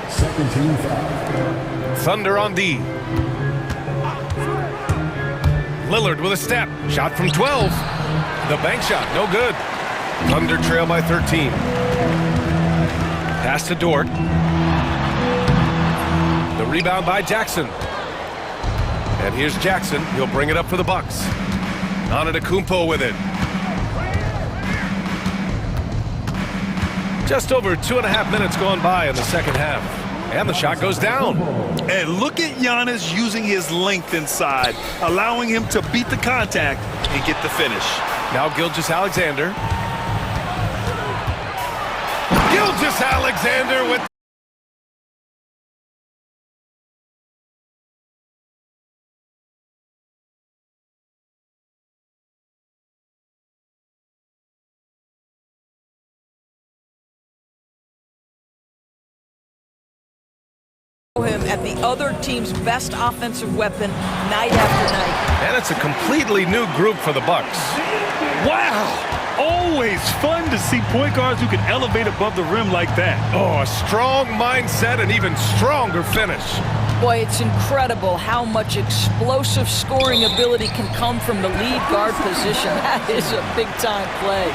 [SPEAKER 6] Second team foul.
[SPEAKER 9] Thunder on D. Lillard with a step. Shot from 12. The bank shot, no good. Thunder trail by 13. Pass to Dort. The rebound by Jackson. And here's Jackson. He'll bring it up for the Bucks. Antetokounmpo with it. Just over 2.5 minutes gone by in the second half. And the shot goes down.
[SPEAKER 11] And look at Giannis using his length inside, allowing him to beat the contact and get the finish.
[SPEAKER 9] Now Gilgeous-Alexander. Gilgeous-Alexander with
[SPEAKER 10] him at the other team's best offensive weapon night after night.
[SPEAKER 9] And it's a completely new group for the Bucks.
[SPEAKER 11] Wow! Always fun to see point guards who can elevate above the rim like that.
[SPEAKER 9] Oh, a strong mindset and even stronger finish.
[SPEAKER 10] Boy, it's incredible how much explosive scoring ability can come from the lead guard position. That is a big-time play.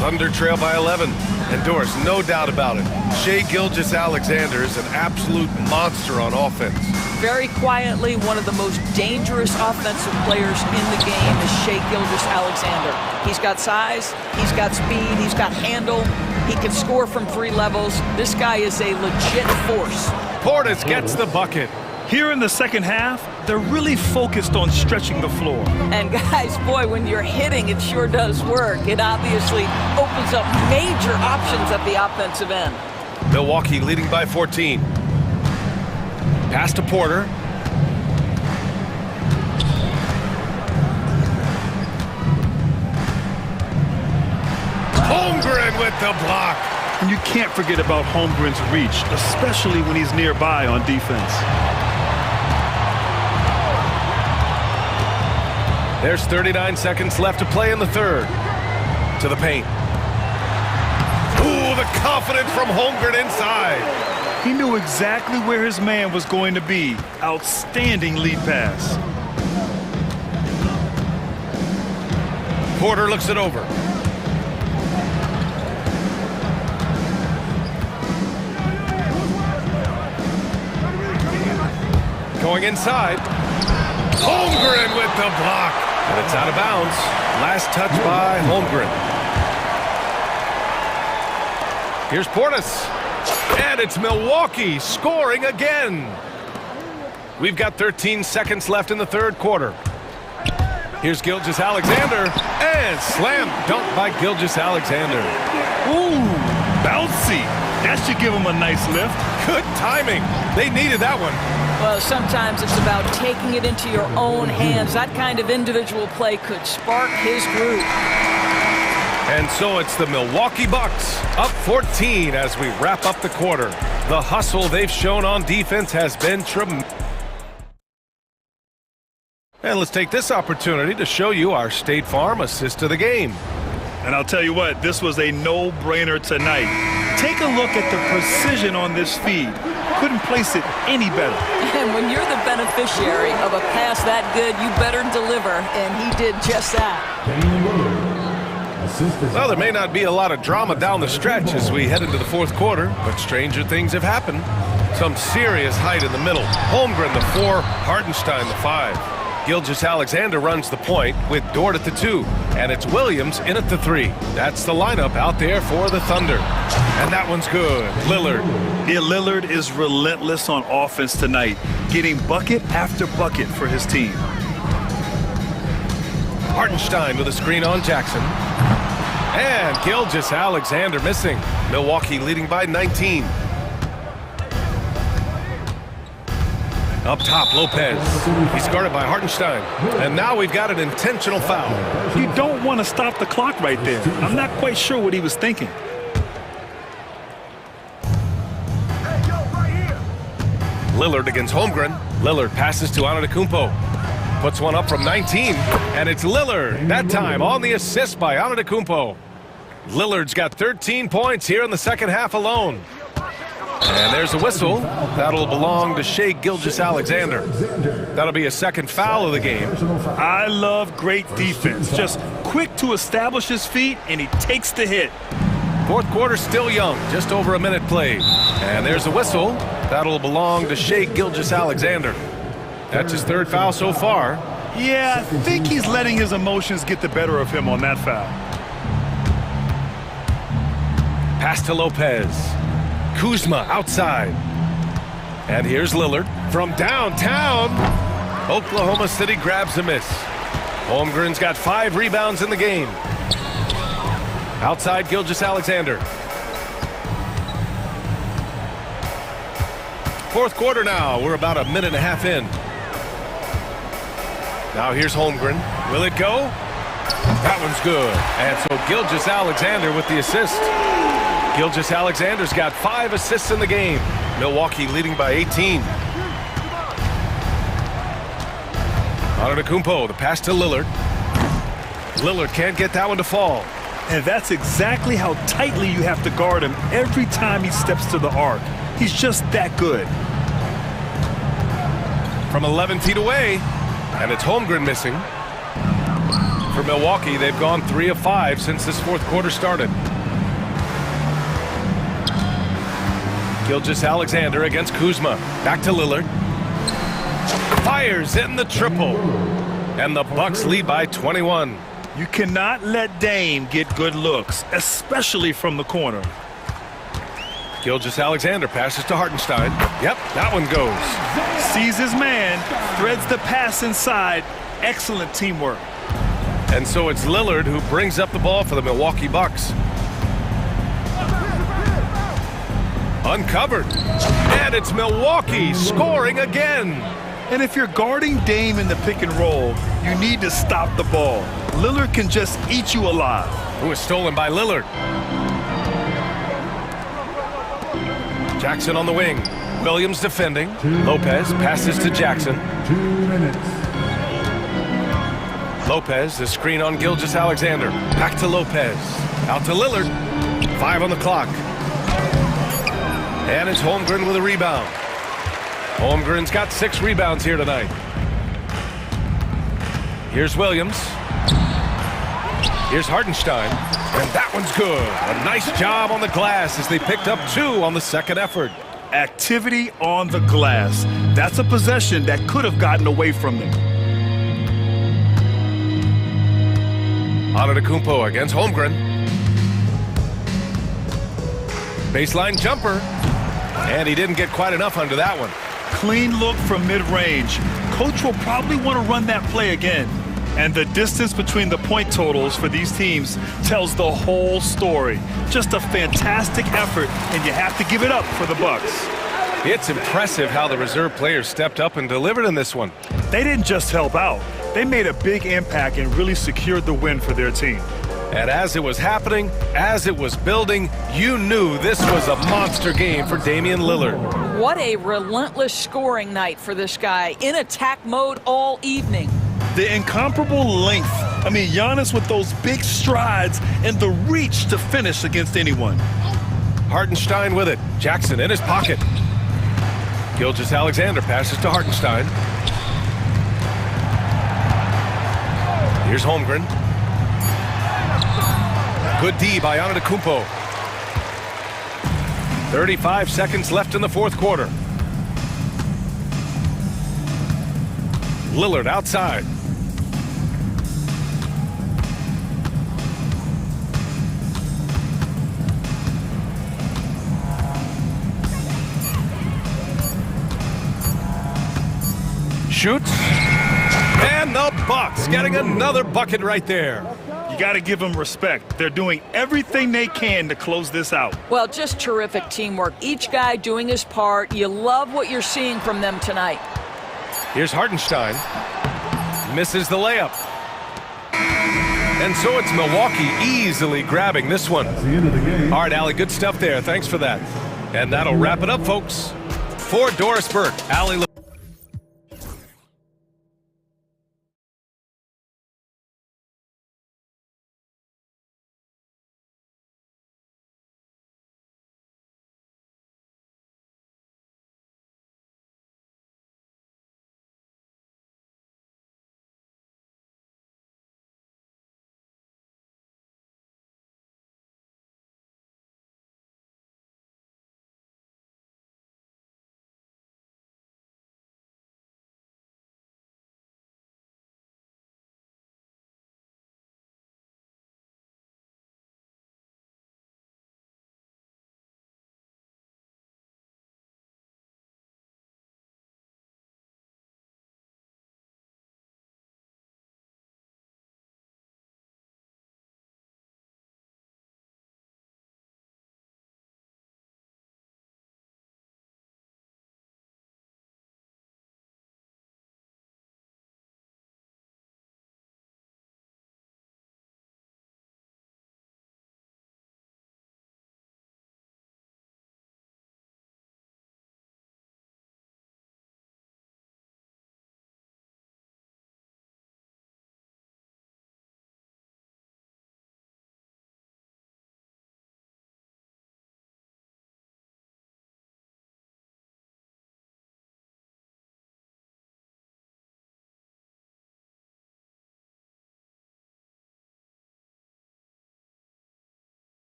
[SPEAKER 9] Thunder trail by 11. And Doris, no doubt about it, Shai Gilgeous-Alexander is an absolute monster on offense.
[SPEAKER 10] Very quietly, one of the most dangerous offensive players in the game is Shai Gilgeous-Alexander. He's got size, he's got speed, he's got handle, he can score from 3 levels. This guy is a legit force.
[SPEAKER 9] Portis gets the bucket.
[SPEAKER 11] Here in the second half, they're really focused on stretching the floor.
[SPEAKER 10] And guys, boy, when you're hitting, it sure does work. It obviously opens up major options at the offensive end.
[SPEAKER 9] Milwaukee leading by 14. Pass to Porter. Holmgren with the block.
[SPEAKER 11] And you can't forget about Holmgren's reach, especially when he's nearby on defense.
[SPEAKER 9] There's 39 seconds left to play in the third. To the paint. Ooh, the confidence from Holmgren inside.
[SPEAKER 11] He knew exactly where his man was going to be. Outstanding lead pass.
[SPEAKER 9] Porter looks it over. Going inside. Holmgren with the block. And it's out of bounds. Last touch by Holmgren. Here's Portis. And it's Milwaukee scoring again. We've got 13 seconds left in the third quarter. Here's Gilgeous-Alexander. And slam dunk by Gilgeous-Alexander.
[SPEAKER 11] Ooh, bouncy. That should give him a nice lift.
[SPEAKER 9] Good timing. They needed that one.
[SPEAKER 10] Well, sometimes it's about taking it into your own hands. That kind of individual play could spark his groove.
[SPEAKER 9] And so it's the Milwaukee Bucks up 14 as we wrap up the quarter. The hustle they've shown on defense has been tremendous. And let's take this opportunity to show you our State Farm assist of the game.
[SPEAKER 11] And I'll tell you what, this was a no-brainer tonight. Take a look at the precision on this feed. Couldn't place it any better.
[SPEAKER 10] And when you're the beneficiary of a pass that good, you better deliver, and he did just that.
[SPEAKER 9] Well, there may not be a lot of drama down the stretch as we head into the fourth quarter, but stranger things have happened. Some serious height in the middle. Holmgren, the 4, Hartenstein, the 5. Gilgeous-Alexander runs the point with Dort at the 2, and it's Williams in at the 3. That's the lineup out there for the Thunder. And that one's good. Lillard.
[SPEAKER 11] Yeah, Lillard is relentless on offense tonight, getting bucket after bucket for his team.
[SPEAKER 9] Hartenstein with a screen on Jackson. And Gilgeous-Alexander missing. Milwaukee leading by 19. Up top, Lopez. He's guarded by Hartenstein. And now we've got an intentional foul.
[SPEAKER 11] You don't want to stop the clock right there. I'm not quite sure what he was thinking.
[SPEAKER 9] Lillard against Holmgren. Lillard passes to Antetokounmpo. Puts one up from 19, and it's Lillard. That time on the assist by Antetokounmpo. Lillard's got 13 points here in the second half alone. And there's a whistle. That'll belong to Shai Gilgeous-Alexander. That'll be a second foul of the game.
[SPEAKER 11] I love great defense. Just quick to establish his feet, and he takes the hit.
[SPEAKER 9] Fourth quarter still young, just over a minute played. And there's a whistle. That'll belong to Shai Gilgeous-Alexander. That's his third foul so far.
[SPEAKER 11] Yeah, I think he's letting his emotions get the better of him on that foul.
[SPEAKER 9] Pass to Lopez. Kuzma outside. And here's Lillard from downtown. Oklahoma City grabs a miss. Holmgren's got 5 rebounds in the game. Outside Gilgeous-Alexander. Fourth quarter now. We're about a minute and a half in. Now here's Holmgren. Will it go? That one's good. And so Gilgeous-Alexander with the assist. Gilgeous-Alexander's got 5 assists in the game. Milwaukee leading by 18. Antetokounmpo, the pass to Lillard. Lillard can't get that one to fall.
[SPEAKER 11] And that's exactly how tightly you have to guard him every time he steps to the arc. He's just that good.
[SPEAKER 9] From 11 feet away, and it's Holmgren missing. For Milwaukee, they've gone 3 of 5 since this fourth quarter started. Gilgeous-Alexander against Kuzma. Back to Lillard. Fires in the triple. And the Bucks lead by 21.
[SPEAKER 11] You cannot let Dame get good looks, especially from the corner.
[SPEAKER 9] Gilgeous-Alexander passes to Hartenstein. Yep, that one goes.
[SPEAKER 11] Sees his man, threads the pass inside. Excellent teamwork.
[SPEAKER 9] And so it's Lillard who brings up the ball for the Milwaukee Bucks. Uncovered. And it's Milwaukee scoring again.
[SPEAKER 11] And if you're guarding Dame in the pick and roll, you need to stop the ball. Lillard can just eat you alive.
[SPEAKER 9] Who is stolen by Lillard. Jackson on the wing. Williams defending. Lopez passes to Jackson.
[SPEAKER 6] 2 minutes.
[SPEAKER 9] Lopez, the screen on Gilgeous-Alexander. Back to Lopez. Out to Lillard. 5 on the clock. And it's Holmgren with a rebound. Holmgren's got 6 rebounds here tonight. Here's Williams. Here's Hartenstein. And that one's good. A nice job on the glass as they picked up 2 on the second effort.
[SPEAKER 11] Activity on the glass. That's a possession that could have gotten away from them.
[SPEAKER 9] Antetokounmpo against Holmgren. Baseline jumper. And he didn't get quite enough under that one.
[SPEAKER 11] Clean look from mid-range. Coach will probably want to run that play again. And the distance between the point totals for these teams tells the whole story. Just a fantastic effort, and you have to give it up for the Bucks.
[SPEAKER 9] It's impressive how the reserve players stepped up and delivered in this one.
[SPEAKER 11] They didn't just help out. They made a big impact and really secured the win for their team.
[SPEAKER 9] And as it was happening, as it was building, you knew this was a monster game for Damian Lillard.
[SPEAKER 10] What a relentless scoring night for this guy, in attack mode all evening.
[SPEAKER 11] The incomparable length. I mean, Giannis with those big strides and the reach to finish against anyone.
[SPEAKER 9] Hartenstein with it. Jackson in his pocket. Gilgeous-Alexander passes to Hartenstein. Here's Holmgren. Good D by Antetokounmpo. 35 seconds left in the fourth quarter. Lillard outside. Shoots. And the Bucks getting another bucket right there.
[SPEAKER 11] You got to give them respect. They're doing everything they can to close this out.
[SPEAKER 10] Well, just terrific teamwork. Each guy doing his part. You love what you're seeing from them tonight.
[SPEAKER 9] Here's Hartenstein. Misses the layup. And so it's Milwaukee easily grabbing this one. All right, Allie, good stuff there. Thanks for that. And that'll wrap it up, folks. For Doris Burke, Allie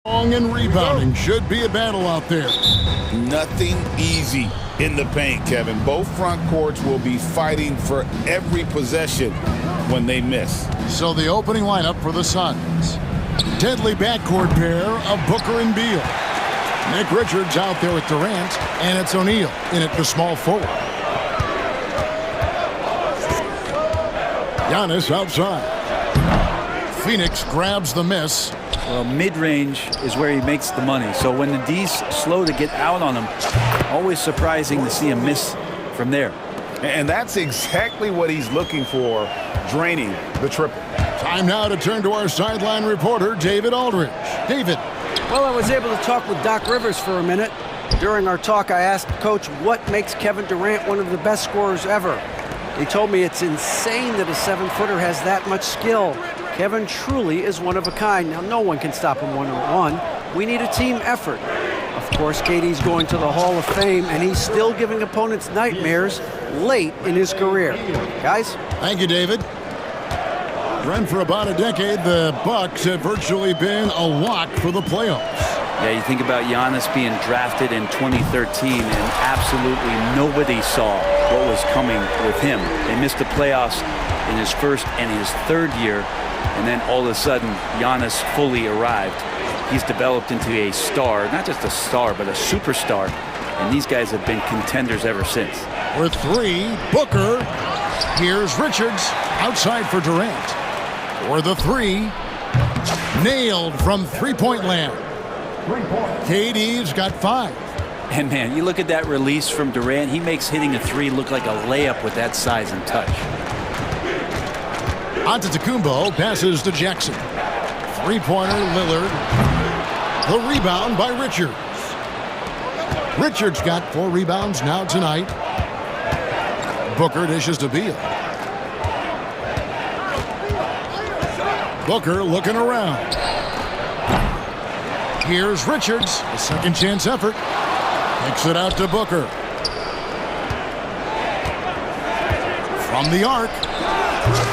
[SPEAKER 2] Long and rebounding should be a battle out there.
[SPEAKER 1] Nothing easy in the paint, Kevin. Both front courts will be fighting for every possession when they miss.
[SPEAKER 2] So the opening lineup for the Suns. Deadly backcourt pair of Booker and Beal. Nick Richards out there with Durant, and it's O'Neal in at the small forward. Giannis outside. Phoenix grabs the miss.
[SPEAKER 13] Well, mid-range is where he makes the money. So when the D's slow to get out on him, always surprising to see him miss from there.
[SPEAKER 7] And that's exactly what he's looking for, draining the triple.
[SPEAKER 2] Time now to turn to our sideline reporter, David Aldridge. David.
[SPEAKER 4] Well, I was able to talk with Doc Rivers for a minute. During our talk, I asked Coach what makes Kevin Durant one of the best scorers ever. He told me it's insane that a 7-footer has that much skill. Kevin truly is one of a kind. Now, no one can stop him one-on-one. We need a team effort. Of course, KD's going to the Hall of Fame, and he's still giving opponents nightmares late in his career. Guys?
[SPEAKER 2] Thank you, David. Run for about a decade, the Bucks have virtually been a lock for the playoffs.
[SPEAKER 13] Yeah, you think about Giannis being drafted in 2013, and absolutely nobody saw what was coming with him. They missed the playoffs in his first and his third year, and then all of a sudden, Giannis fully arrived. He's developed into a star, not just a star, but a superstar, and these guys have been contenders ever since.
[SPEAKER 2] With three, Booker. Here's Richards, outside for Durant. For the three, nailed from three-point land. KD's got 5.
[SPEAKER 13] And man, you look at that release from Durant, he makes hitting a three look like a layup with that size and touch.
[SPEAKER 2] Antetokounmpo passes to Jackson. Three-pointer, Lillard. The rebound by Richards. Richards got 4 rebounds now tonight. Booker dishes to Beal. Booker looking around. Here's Richards, a second chance effort. Kicks it out to Booker. From the arc,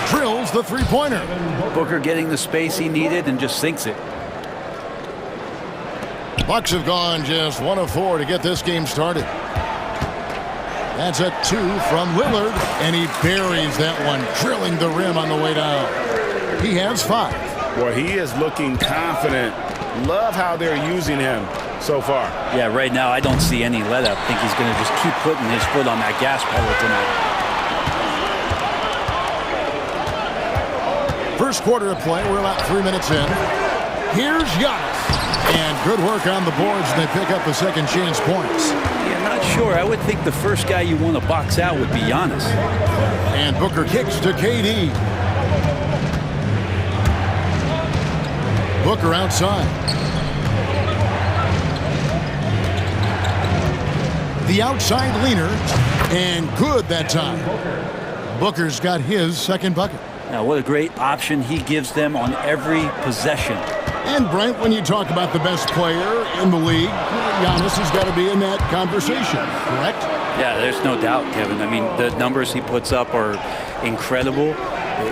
[SPEAKER 2] drills the three-pointer.
[SPEAKER 13] Booker getting the space he needed and just sinks it.
[SPEAKER 2] Bucks have gone just 1 of 4 to get this game started. That's a 2 from Lillard, and he buries that one, drilling the rim on the way down. He has 5.
[SPEAKER 7] Boy, he is looking confident. Love how they're using him so far.
[SPEAKER 13] Yeah, right now I don't see any let-up. I think he's going to just keep putting his foot on that gas pedal tonight.
[SPEAKER 2] First quarter of play, we're about 3 minutes in. Here's Giannis. And good work on the boards, and they pick up the second chance points.
[SPEAKER 13] Yeah, not sure. I would think the first guy you want to box out would be Giannis.
[SPEAKER 2] And Booker kicks to KD. Booker outside. The outside leaner, and good that time. Booker's got his second bucket.
[SPEAKER 13] Now, what a great option he gives them on every possession.
[SPEAKER 2] And Brent, when you talk about the best player in the league, Giannis has got to be in that conversation, correct?
[SPEAKER 13] Yeah, there's no doubt, Kevin. I mean, the numbers he puts up are incredible.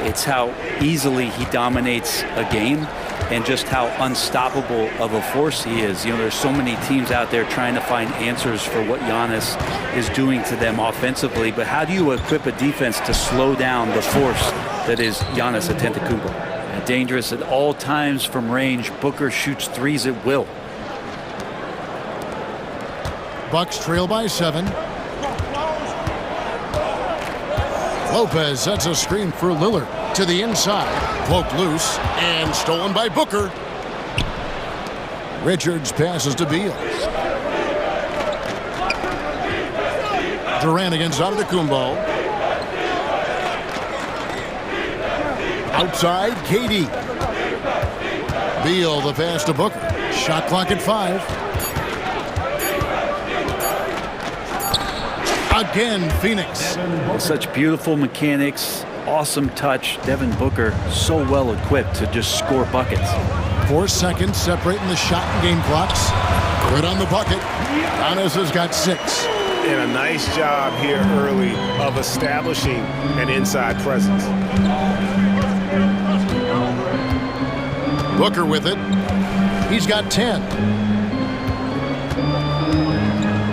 [SPEAKER 13] It's how easily he dominates a game and just how unstoppable of a force he is. You know, there's so many teams out there trying to find answers for what Giannis is doing to them offensively, but how do you equip a defense to slow down the force that is Giannis Antetokounmpo? Dangerous at all times from range. Booker shoots threes at will.
[SPEAKER 2] Bucks trail by 7. Lopez sets a screen for Lillard to the inside. Poked loose and stolen by Booker. Richards passes to Beal. Durant against Antetokounmpo. Outside, KD. Beal the pass to Booker. Shot clock at 5. Again, Phoenix.
[SPEAKER 13] Such beautiful mechanics, awesome touch. Devin Booker so well equipped to just score buckets.
[SPEAKER 2] 4 seconds separating the shot and game clocks. Good on the bucket. Giannis has got 6.
[SPEAKER 7] And a nice job here early of establishing an inside presence.
[SPEAKER 2] Booker with it. He's got 10.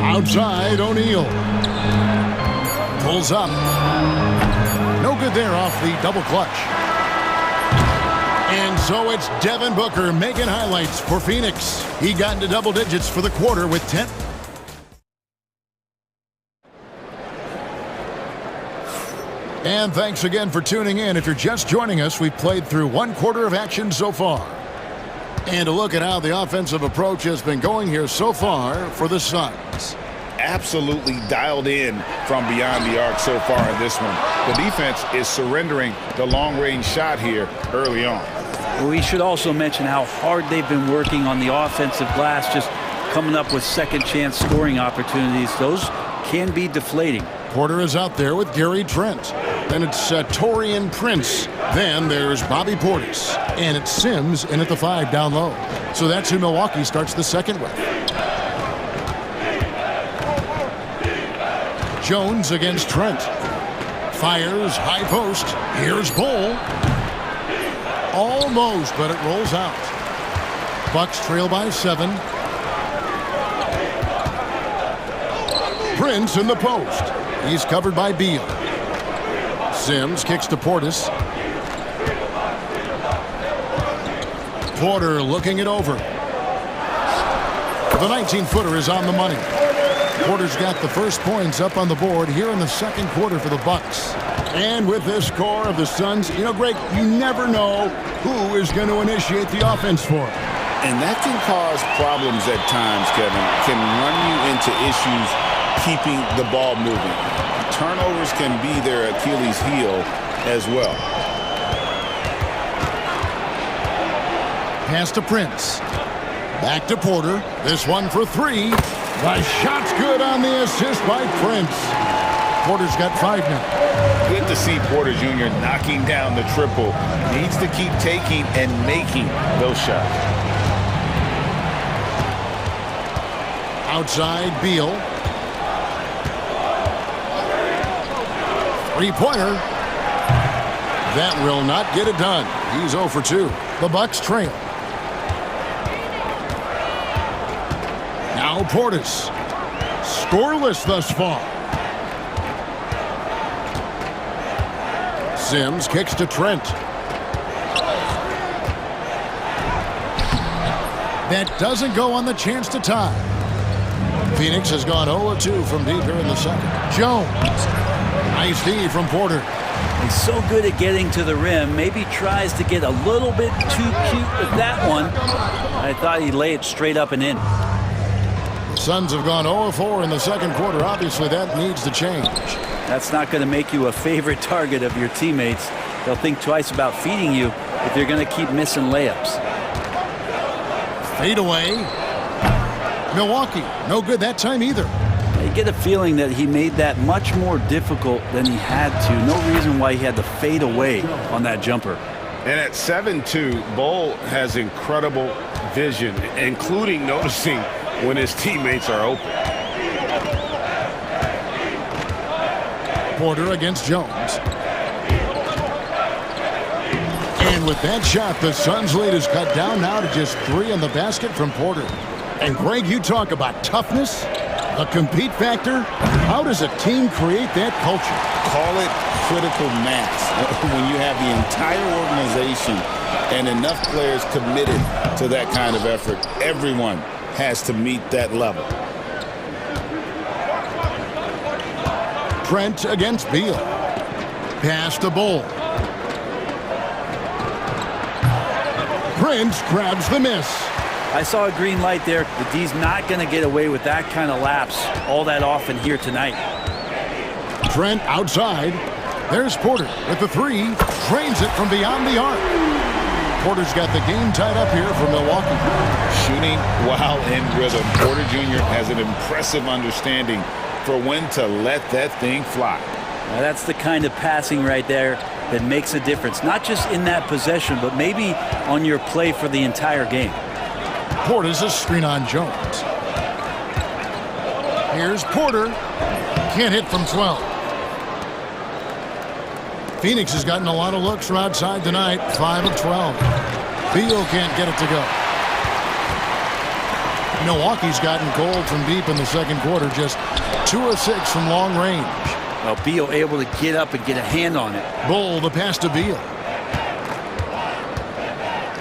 [SPEAKER 2] Outside, O'Neal. Pulls up. No good there off the double clutch. And so it's Devin Booker making highlights for Phoenix. He got into double digits for the quarter with 10. And thanks again for tuning in. If you're just joining us, we've played through one quarter of action so far. And a look at how the offensive approach has been going here so far for the Suns.
[SPEAKER 7] Absolutely dialed in from beyond the arc so far in this one. The defense is surrendering the long-range shot here early on.
[SPEAKER 13] We should also mention how hard they've been working on the offensive glass, just coming up with second-chance scoring opportunities. Those can be deflating.
[SPEAKER 2] Porter is out there with Gary Trent. Then it's Taurean Prince. Then there's Bobby Portis. And it's Sims in at the 5 down low. So that's who Milwaukee starts the second with. Jones against Trent. Fires, high post. Here's Bull. Almost, but it rolls out. Bucks trail by 7. Prince in the post. He's covered by Beal. Sims kicks to Portis. Porter looking it over. The 19-footer is on the money. Porter's got the first points up on the board here in the second quarter for the Bucks. And with this core of the Suns, you know, Greg, you never know who is going to initiate the offense for it.
[SPEAKER 1] And that can cause problems at times, Kevin. Can run you into issues keeping the ball moving. Turnovers can be their Achilles heel as well.
[SPEAKER 2] Pass to Prince. Back to Porter. This one for 3. The shot's good on the assist by Prince. Porter's got 5 now.
[SPEAKER 7] Good to see Porter Jr. knocking down the triple. Needs to keep taking and making those shots.
[SPEAKER 2] Outside, Beal. 3-pointer. That will not get it done. He's 0 for 2. The Bucks trail. Now Portis. Scoreless thus far. Sims kicks to Trent. That doesn't go on the chance to tie. Phoenix has gone 0-2 from deep here in the second. Jones. Nice D from Porter.
[SPEAKER 13] He's so good at getting to the rim. Maybe tries to get a little bit too cute with that one. I thought he'd lay it straight up and in.
[SPEAKER 2] The Suns have gone 0-4 in the second quarter. Obviously, that needs to change.
[SPEAKER 13] That's not going to make you a favorite target of your teammates. They'll think twice about feeding you if you're going to keep missing layups.
[SPEAKER 2] Fade away. Milwaukee, no good that time either.
[SPEAKER 13] You get a feeling that he made that much more difficult than he had to. No reason why he had to fade away on that jumper.
[SPEAKER 7] And at 7-2, Bull has incredible vision, including noticing when his teammates are open.
[SPEAKER 2] Porter against Jones. And with that shot, the Suns' lead is cut down now to just 3 in the basket from Porter. And Greg, you talk about toughness, a compete factor. How does a team create that culture?
[SPEAKER 1] Call it critical mass. When you have the entire organization and enough players committed to that kind of effort, everyone has to meet that level.
[SPEAKER 2] Trent against Beal. Pass to Bull. Prince grabs the miss.
[SPEAKER 13] I saw a green light there. The D's not going to get away with that kind of lapse all that often here tonight.
[SPEAKER 2] Trent outside. There's Porter with the 3. Drains it from beyond the arc. Porter's got the game tied up here for Milwaukee.
[SPEAKER 1] Shooting while in rhythm. Porter Jr. has an impressive understanding for when to let that thing fly.
[SPEAKER 13] Now that's the kind of passing right there that makes a difference. Not just in that possession, but maybe on your play for the entire game.
[SPEAKER 2] Porter's a screen on Jones. Here's Porter. Can't hit from 12. Phoenix has gotten a lot of looks from outside tonight. 5 of 12. Beal can't get it to go. Milwaukee's gotten cold from deep in the second quarter, just 2 of 6 from long range.
[SPEAKER 13] Well, Beal able to get up and get a hand on it.
[SPEAKER 2] Bull the pass to Beal.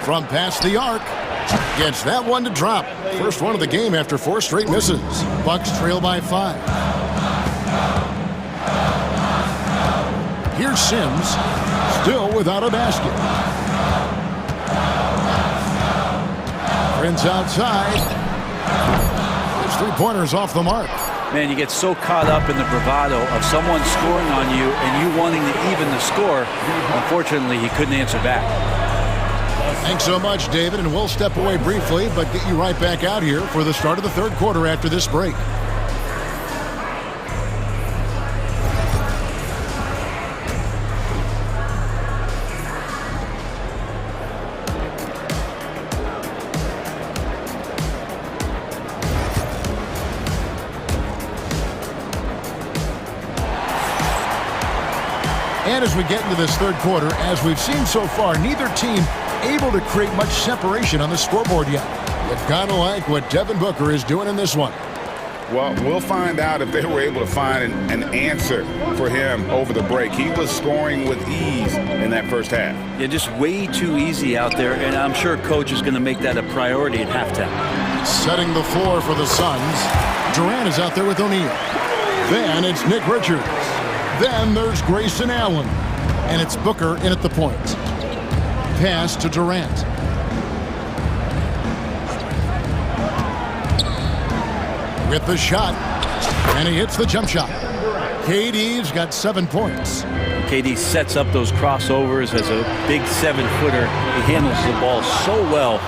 [SPEAKER 2] From past the arc. Gets that one to drop. First one of the game after 4 straight misses. Bucks trail by 5. Here's Sims. Still without a basket. Prince outside. His 3-pointer's off the mark.
[SPEAKER 13] Man, you get so caught up in the bravado of someone scoring on you and you wanting to even the score. Unfortunately, he couldn't answer back.
[SPEAKER 2] Thanks so much, David, and we'll step away briefly, but get you right back out here for the start of the third quarter after this break. And as we get into this third quarter, as we've seen so far, neither team able to create much separation on the scoreboard yet. You kind of like what Devin Booker is doing in this one.
[SPEAKER 7] Well, we'll find out if they were able to find an answer for him over the break. He was scoring with ease in that first half.
[SPEAKER 13] Yeah, just way too easy out there, and I'm sure coach is going to make that a priority at halftime.
[SPEAKER 2] Setting the floor for the Suns. Durant is out there with O'Neal. Then it's Nick Richards. Then there's Grayson Allen. And it's Booker in at the point. Pass to Durant. With the shot. And he hits the jump shot. KD's got 7 points.
[SPEAKER 13] KD sets up those crossovers as a big 7-footer. He handles the ball so well.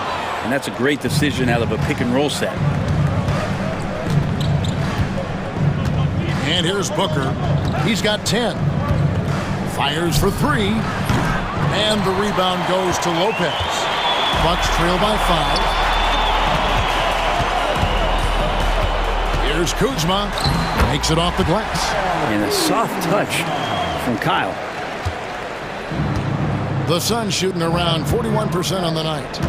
[SPEAKER 13] And that's a great decision out of a pick and roll set.
[SPEAKER 2] And here's Booker. He's got 10. Fires for 3. And the rebound goes to Lopez. Bucks trail by 5. Here's Kuzma. Makes it off the glass.
[SPEAKER 13] And a soft touch from Kyle.
[SPEAKER 2] The Suns shooting around 41% on the night.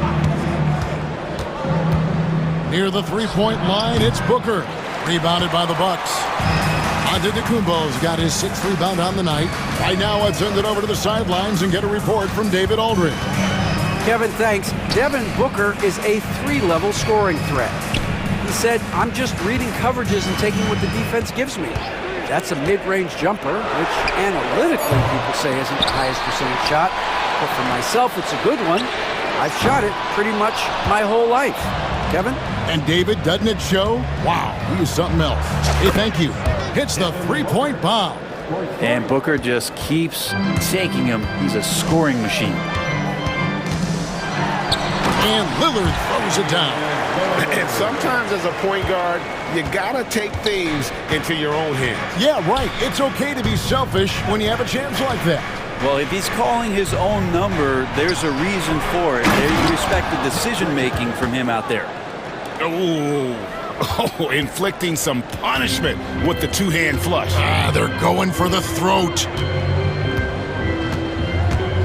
[SPEAKER 2] Near the 3-point line, it's Booker. Rebounded by the Bucks. Antetokounmpo's got his 6th rebound on the night. Right now, let's send it over to the sidelines and get a report from David Aldridge.
[SPEAKER 4] Kevin, thanks. Devin Booker is a 3-level scoring threat. He said, I'm just reading coverages and taking what the defense gives me. That's a mid-range jumper, which analytically people say isn't the highest percentage shot. But for myself, it's a good one. I've shot it pretty much my whole life. Kevin?
[SPEAKER 2] And David, doesn't it show? Wow, he is something else. Hey, thank you. Hits the 3-point bomb.
[SPEAKER 13] And Booker just keeps taking him. He's a scoring machine.
[SPEAKER 2] And Lillard throws it down.
[SPEAKER 7] And sometimes as a point guard, you gotta take things into your own hands.
[SPEAKER 2] Yeah, right. It's okay to be selfish when you have a chance like that.
[SPEAKER 13] Well, if he's calling his own number, there's a reason for it. You respect the decision-making from him out there.
[SPEAKER 7] Oh, inflicting some punishment with the 2-hand flush.
[SPEAKER 2] They're going for the throat.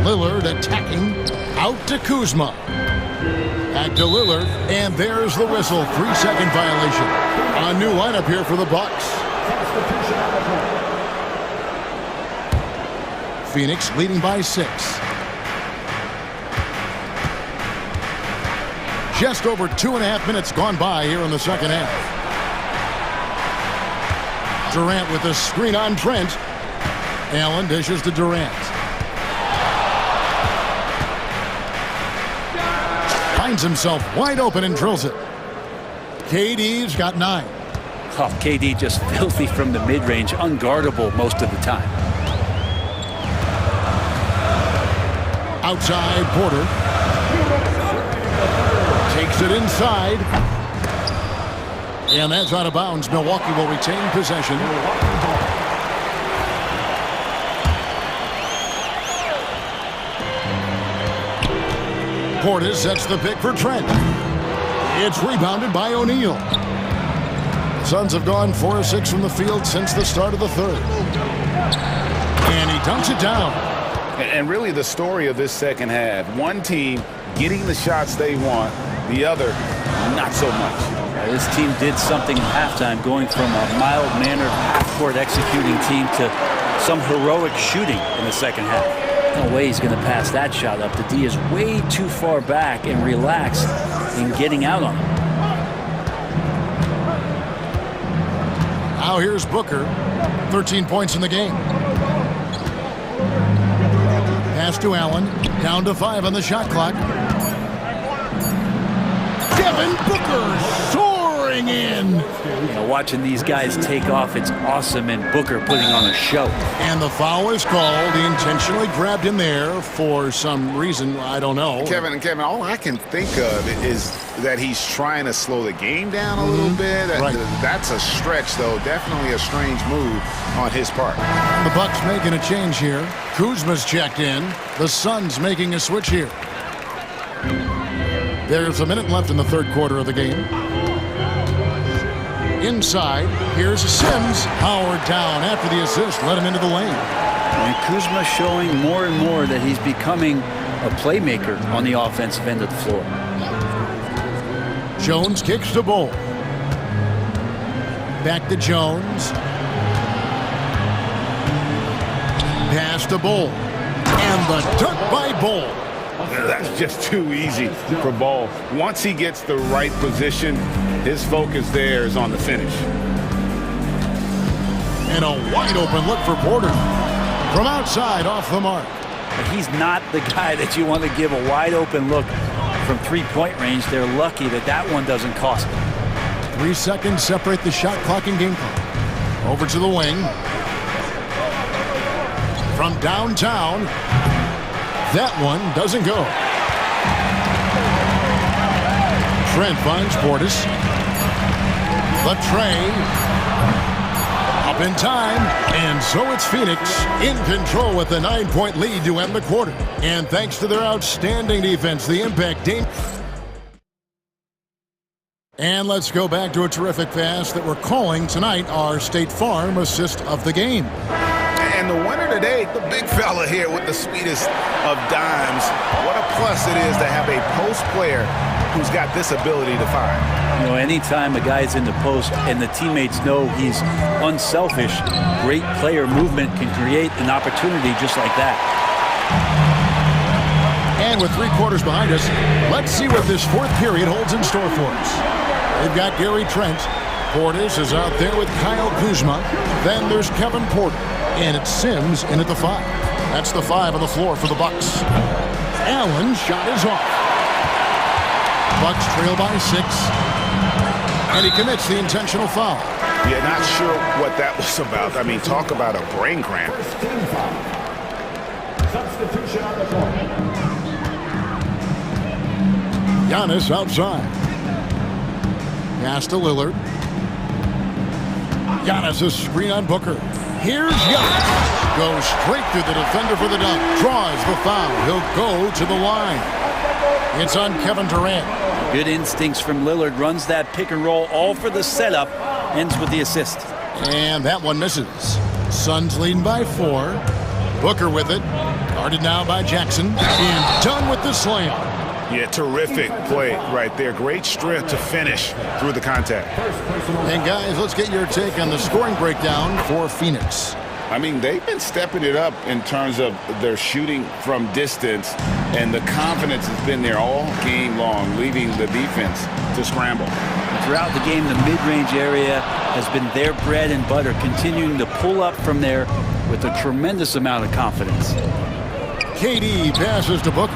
[SPEAKER 2] Lillard attacking. Out to Kuzma. Back to Lillard. And there's the whistle. 3-second violation. A new lineup here for the Bucks. Phoenix leading by 6. Just over 2.5 minutes gone by here in the second half. Durant with the screen on Trent. Allen dishes to Durant. Finds himself wide open and drills it. KD's got 9.
[SPEAKER 13] Oh, KD just filthy from the mid-range, unguardable most of the time.
[SPEAKER 2] Outside, Porter. Takes it inside. And that's out of bounds. Milwaukee will retain possession. Portis sets the pick for Trent. It's rebounded by O'Neal. Suns have gone 4 of 6 from the field since the start of the third. And he dunks it down.
[SPEAKER 7] And really the story of this second half, one team getting the shots they want, the other not so much.
[SPEAKER 13] This team did something at halftime, going from a mild-mannered half-court executing team to some heroic shooting in the second half. No way he's going to pass that shot up. The D is way too far back and relaxed in getting out on him.
[SPEAKER 2] Now here's Booker. 13 points in the game. Pass to Allen. Down to 5 on the shot clock. Devin Booker soaring in.
[SPEAKER 13] You know, watching these guys take off, it's awesome, and Booker putting on a show.
[SPEAKER 2] And the foul is called. He intentionally grabbed him there for some reason, I don't know.
[SPEAKER 7] Kevin, all I can think of is that he's trying to slow the game down a little bit.
[SPEAKER 2] Right.
[SPEAKER 7] That's a stretch, though. Definitely a strange move on his part.
[SPEAKER 2] The Bucks making a change here. Kuzma's checked in. The Suns making a switch here. There's a minute left in the third quarter of the game. Inside, here's Sims. Howard down after the assist. Let him into the lane.
[SPEAKER 13] And Kuzma showing more and more that he's becoming a playmaker on the offensive end of the floor.
[SPEAKER 2] Jones kicks to Bull. Back to Jones. Pass to Bull. And the dunk by Bull.
[SPEAKER 7] That's just too easy for Ball. Once he gets the right position, his focus there is on the finish.
[SPEAKER 2] And a wide open look for Porter. From outside, off the mark.
[SPEAKER 13] He's not the guy that you want to give a wide open look from three-point range. They're lucky that that one doesn't cost them.
[SPEAKER 2] 3 seconds separate the shot clock and game clock. Over to the wing. From downtown. That one doesn't go. Trent finds Portis. The tray. Up in time. And so it's Phoenix in control with a 9-point lead to end the quarter. And thanks to their outstanding defense, the impact team. And let's go back to a terrific pass that we're calling tonight our State Farm assist of the game.
[SPEAKER 7] And the winner today, the big fella here with the sweetest of dimes. What a plus it is to have a post player who's got this ability to find.
[SPEAKER 13] You know, anytime a guy's in the post and the teammates know he's unselfish, great player movement can create an opportunity just like that.
[SPEAKER 2] And with 3 quarters behind us, let's see what this fourth period holds in store for us. They've got Gary Trent. Portis is out there with Kyle Kuzma. Then there's Kevin Porter. And it's Sims in at the 5. That's the 5 on the floor for the Bucks. Allen's shot is off. Bucks trail by 6. And he commits the intentional foul.
[SPEAKER 7] Yeah, not sure what that was about. I mean, talk about a brain cramp.
[SPEAKER 6] Substitution on the floor.
[SPEAKER 2] Giannis outside. Pass to Lillard. Giannis a screen on Booker. Here's Giannis. Goes straight through the defender for the dunk. Draws the foul. He'll go to the line. It's on Kevin Durant.
[SPEAKER 13] Good instincts from Lillard. Runs that pick and roll all for the setup. Ends with the assist.
[SPEAKER 2] And that one misses. Suns leading by 4. Booker with it. Guarded now by Jackson. And done with the slam.
[SPEAKER 7] Yeah, terrific play right there. Great strength to finish through the contact.
[SPEAKER 2] And guys, let's get your take on the scoring breakdown for Phoenix.
[SPEAKER 1] I mean, they've been stepping it up in terms of their shooting from distance, and the confidence has been there all game long, leaving the defense to scramble.
[SPEAKER 13] Throughout the game, the mid-range area has been their bread and butter, continuing to pull up from there with a tremendous amount of confidence.
[SPEAKER 2] KD passes to Booker.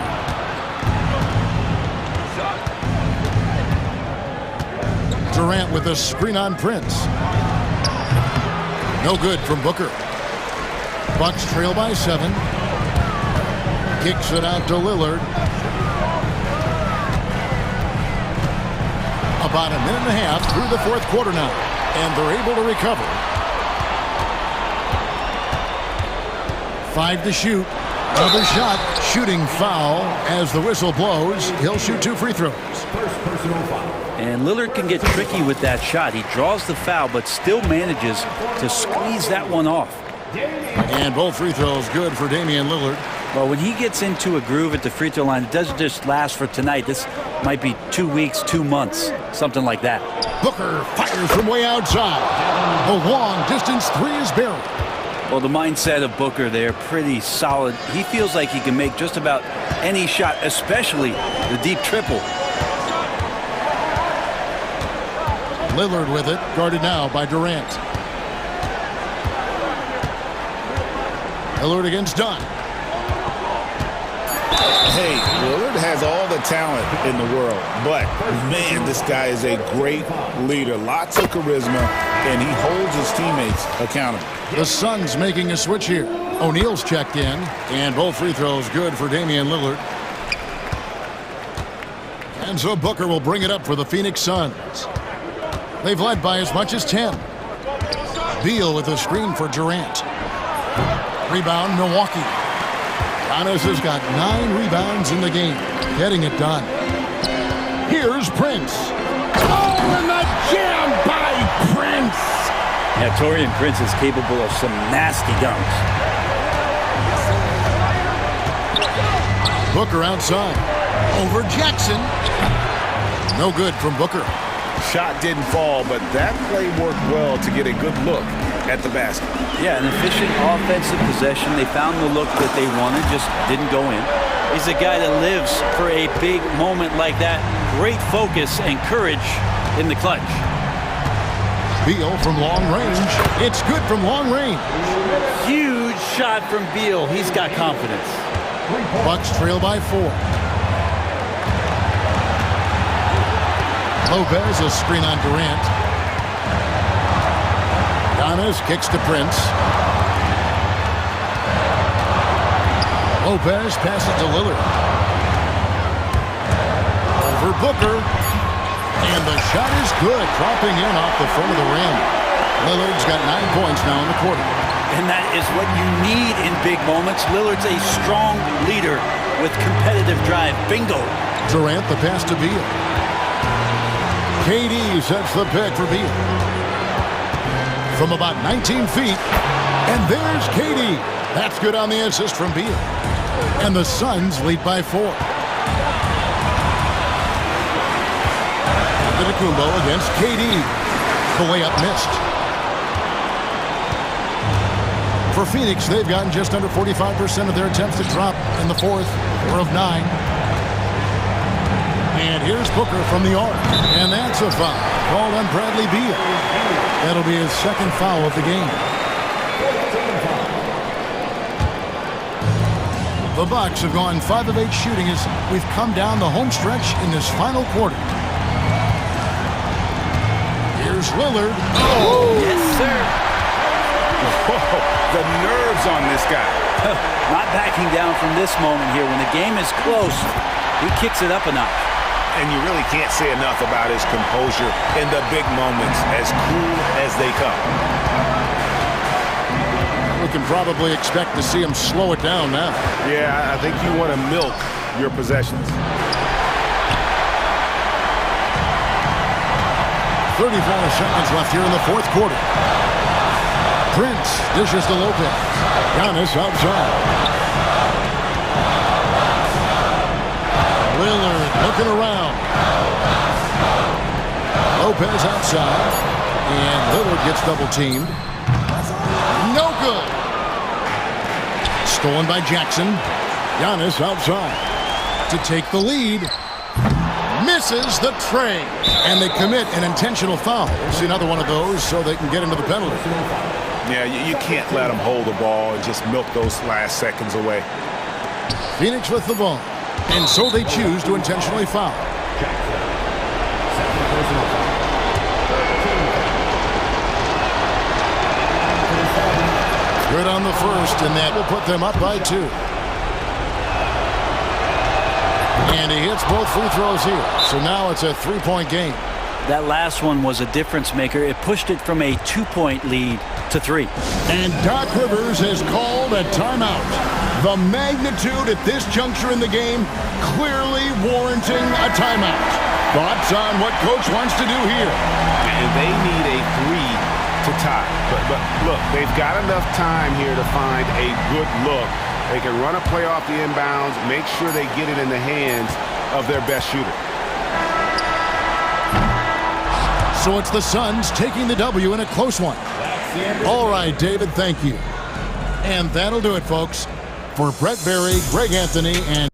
[SPEAKER 2] Durant with a screen on Prince. No good from Booker. Bucks trail by 7. Kicks it out to Lillard. About a minute and a half through the fourth quarter now. And they're able to recover. 5 to shoot. Another shot. Shooting foul as the whistle blows. He'll shoot 2 free throws.
[SPEAKER 6] First personal foul.
[SPEAKER 13] And Lillard can get tricky with that shot. He draws the foul, but still manages to squeeze that one off.
[SPEAKER 2] And both free throws good for Damian Lillard.
[SPEAKER 13] Well, when he gets into a groove at the free throw line, it doesn't just last for tonight. This might be 2 weeks, 2 months, something like that.
[SPEAKER 2] Booker fires from way outside. The long distance three is buried.
[SPEAKER 13] Well, the mindset of Booker there, pretty solid. He feels like he can make just about any shot, especially the deep triple.
[SPEAKER 2] Lillard with it, guarded now by Durant. Lillard against Dunn.
[SPEAKER 1] Hey, Lillard has all the talent in the world, but man, this guy is a great leader. Lots of charisma, and he holds his teammates accountable.
[SPEAKER 2] The Suns making a switch here. O'Neal's checked in, and both free throws good for Damian Lillard. And so Booker will bring it up for the Phoenix Suns. They've led by as much as 10. Beal with a screen for Durant. Rebound, Milwaukee. Giannis has got 9 rebounds in the game, getting it done. Here's Prince. Oh, and the jam by Prince.
[SPEAKER 13] Yeah, Taurean Prince is capable of some nasty dunks.
[SPEAKER 2] Booker outside. Over Jackson. No good from Booker.
[SPEAKER 7] Shot didn't fall, but that play worked well to get a good look at the basket.
[SPEAKER 13] Yeah, an efficient offensive possession. They found the look that they wanted, just didn't go in. He's a guy that lives for a big moment like that. Great focus and courage in the clutch.
[SPEAKER 2] Beal from long range. It's good from long range.
[SPEAKER 13] Huge shot from Beal. He's got confidence.
[SPEAKER 2] Bucks trail by 4. Lopez, a screen on Durant. Giannis kicks to Prince. Lopez passes to Lillard. Over Booker. And the shot is good, dropping in off the front of the rim. Lillard's got 9 points now in the quarter.
[SPEAKER 13] And that is what you need in big moments. Lillard's a strong leader with competitive drive. Bingo.
[SPEAKER 2] Durant, the pass to Beal. KD sets the pick for Beal. From about 19 feet. And there's KD. That's good on the assist from Beal. And the Suns lead by 4. Kumbo against KD. The layup missed. For Phoenix, they've gotten just under 45% of their attempts to drop in the fourth. 4 of 9. And here's Booker from the arc. And that's a foul called on Bradley Beal. That'll be his second foul of the game. The Bucks have gone 5 of 8 shooting as we've come down the home stretch in this final quarter. Here's Lillard.
[SPEAKER 13] Oh, yes, sir.
[SPEAKER 7] Whoa, the nerves on this guy.
[SPEAKER 13] Not backing down from this moment here. When the game is close, he kicks it up a notch.
[SPEAKER 7] And you really can't say enough about his composure in the big moments, as cool as they come.
[SPEAKER 2] We can probably expect to see him slow it down now.
[SPEAKER 7] Yeah, I think you want to milk your possessions.
[SPEAKER 2] 34 seconds left here in the fourth quarter. Prince dishes to Lopez. Giannis outside. Lillard looking around. Lopez outside. And Lillard gets double teamed. No good. Stolen by Jackson. Giannis outside to take the lead. Misses the tray. And they commit an intentional foul. We'll see another one of those so they can get into the penalty.
[SPEAKER 7] Yeah, you can't let them hold the ball and just milk those last seconds away.
[SPEAKER 2] Phoenix with the ball. And so they choose to intentionally foul. Good on the first, and that will put them up by 2. And he hits both free throws here. So now it's a 3-point game.
[SPEAKER 13] That last one was a difference maker. It pushed it from a 2-point lead to 3.
[SPEAKER 2] And Doc Rivers has called a timeout. The magnitude at this juncture in the game clearly warranting a timeout. Thoughts on what Coach wants to do here?
[SPEAKER 7] And they need a 3 to tie. But look, they've got enough time here to find a good look
[SPEAKER 8] They can run a play off the inbounds, make sure they get it in the hands of their best shooter.
[SPEAKER 2] So it's the Suns taking the W in a close one. All right, David, thank you. And that'll do it, folks. For Brett Berry, Greg Anthony, and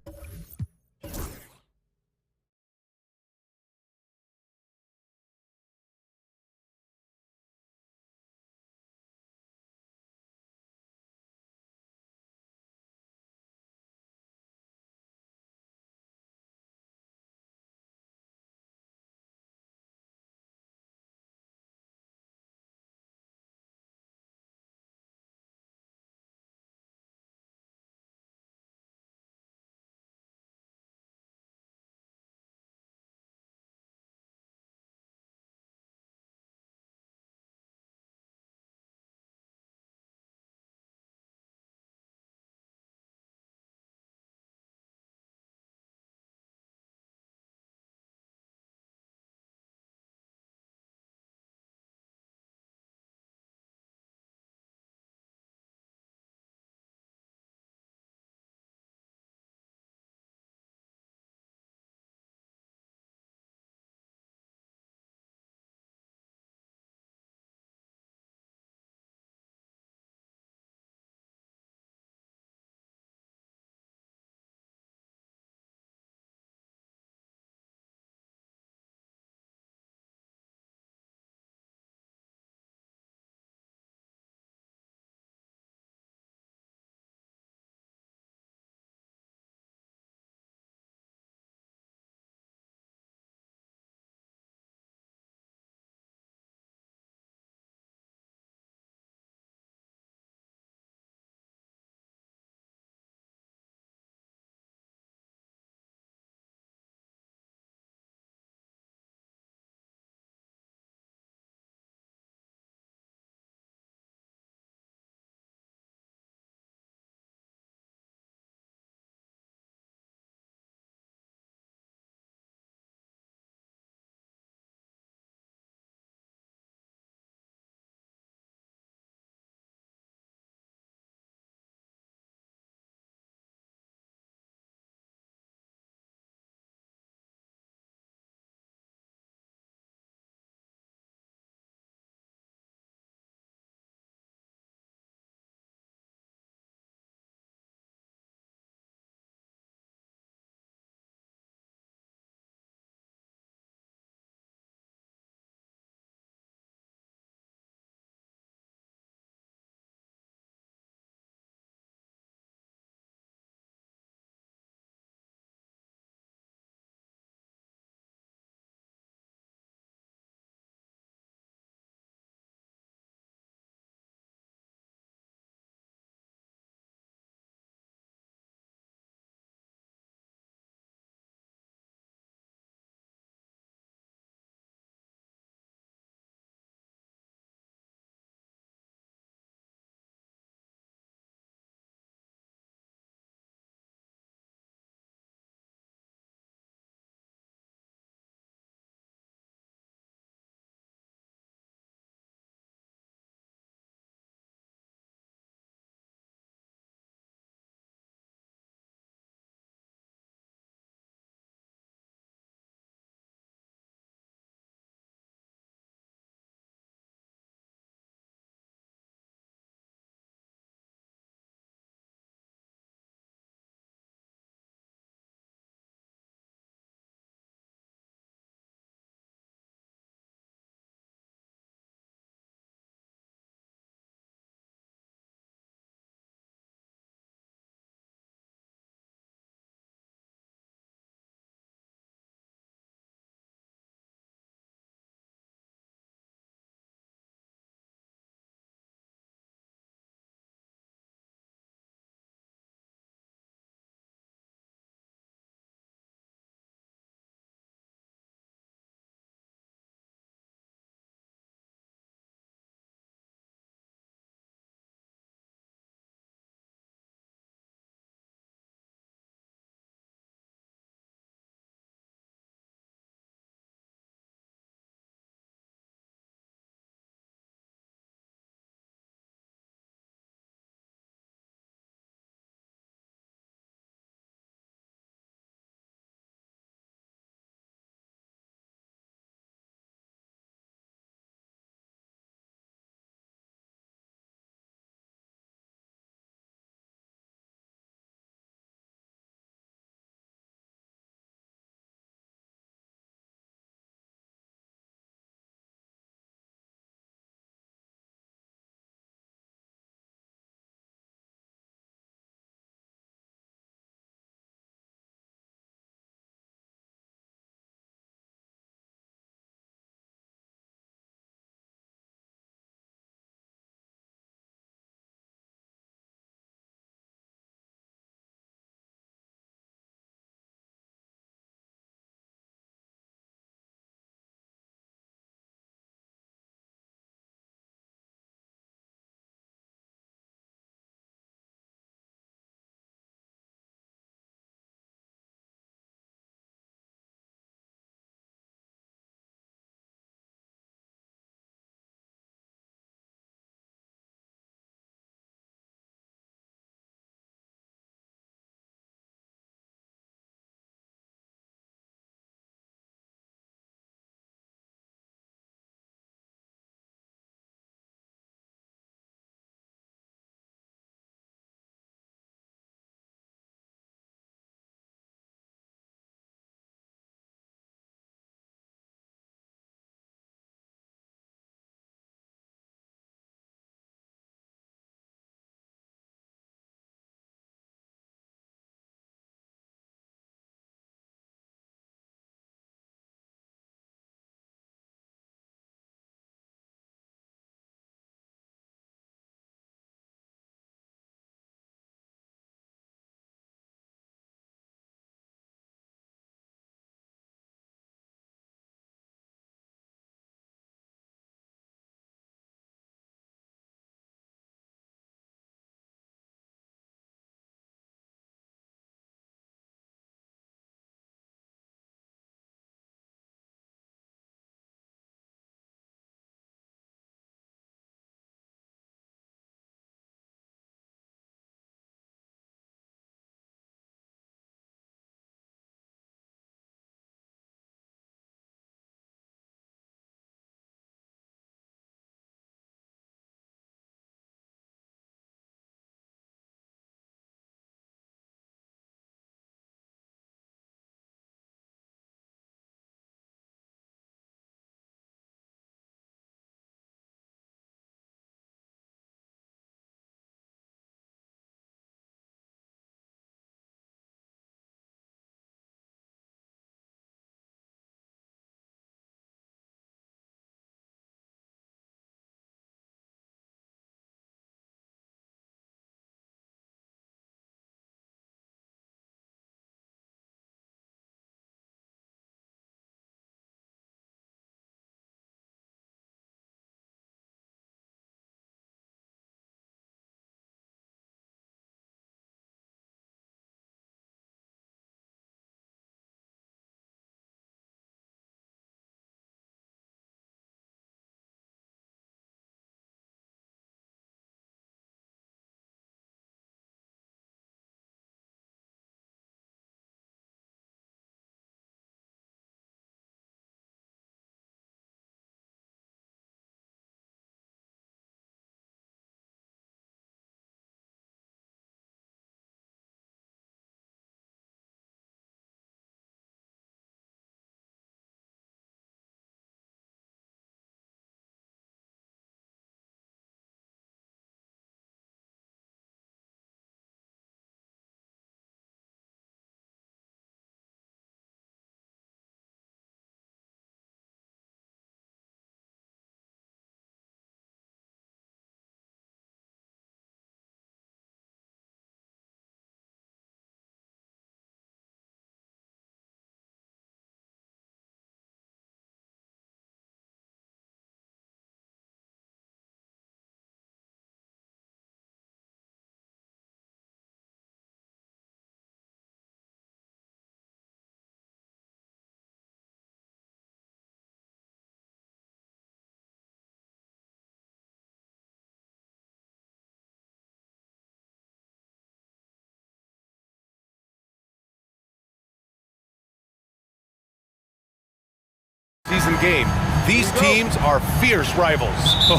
[SPEAKER 9] postseason game. These teams are fierce rivals.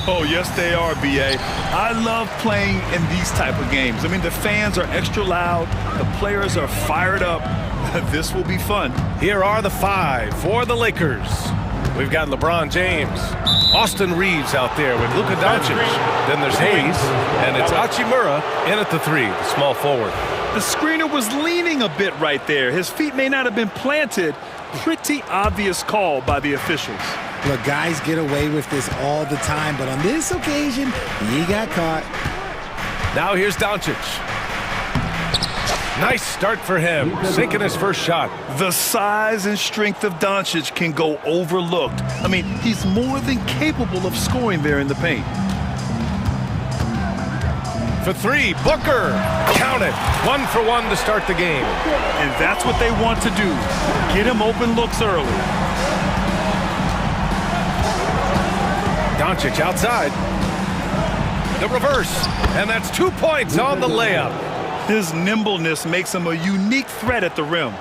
[SPEAKER 11] Oh, yes, they are, B.A. I love playing in these type of games. I mean, the fans are extra loud. The players are fired up. This will be fun.
[SPEAKER 9] Here are the 5 for the Lakers. We've got LeBron James, Austin Reeves out there with Luka Doncic. Then there's Hayes, and it's Hachimura in at the 3, the small forward.
[SPEAKER 11] The screener was leaning a bit right there. His feet may not have been planted. Pretty obvious call by the officials.
[SPEAKER 14] Look, guys get away with this all the time, but on this occasion, he got caught.
[SPEAKER 9] Now here's Doncic. Nice start for him, sinking his first shot.
[SPEAKER 11] The size and strength of Doncic can go overlooked. I mean, he's more than capable of scoring there in the paint.
[SPEAKER 9] For 3, Booker. Count it. 1 for 1 to start the game.
[SPEAKER 11] And that's what they want to do. Get him open looks early.
[SPEAKER 9] Doncic outside. The reverse. And that's 2 points on the layup.
[SPEAKER 11] His nimbleness makes him a unique threat at the rim.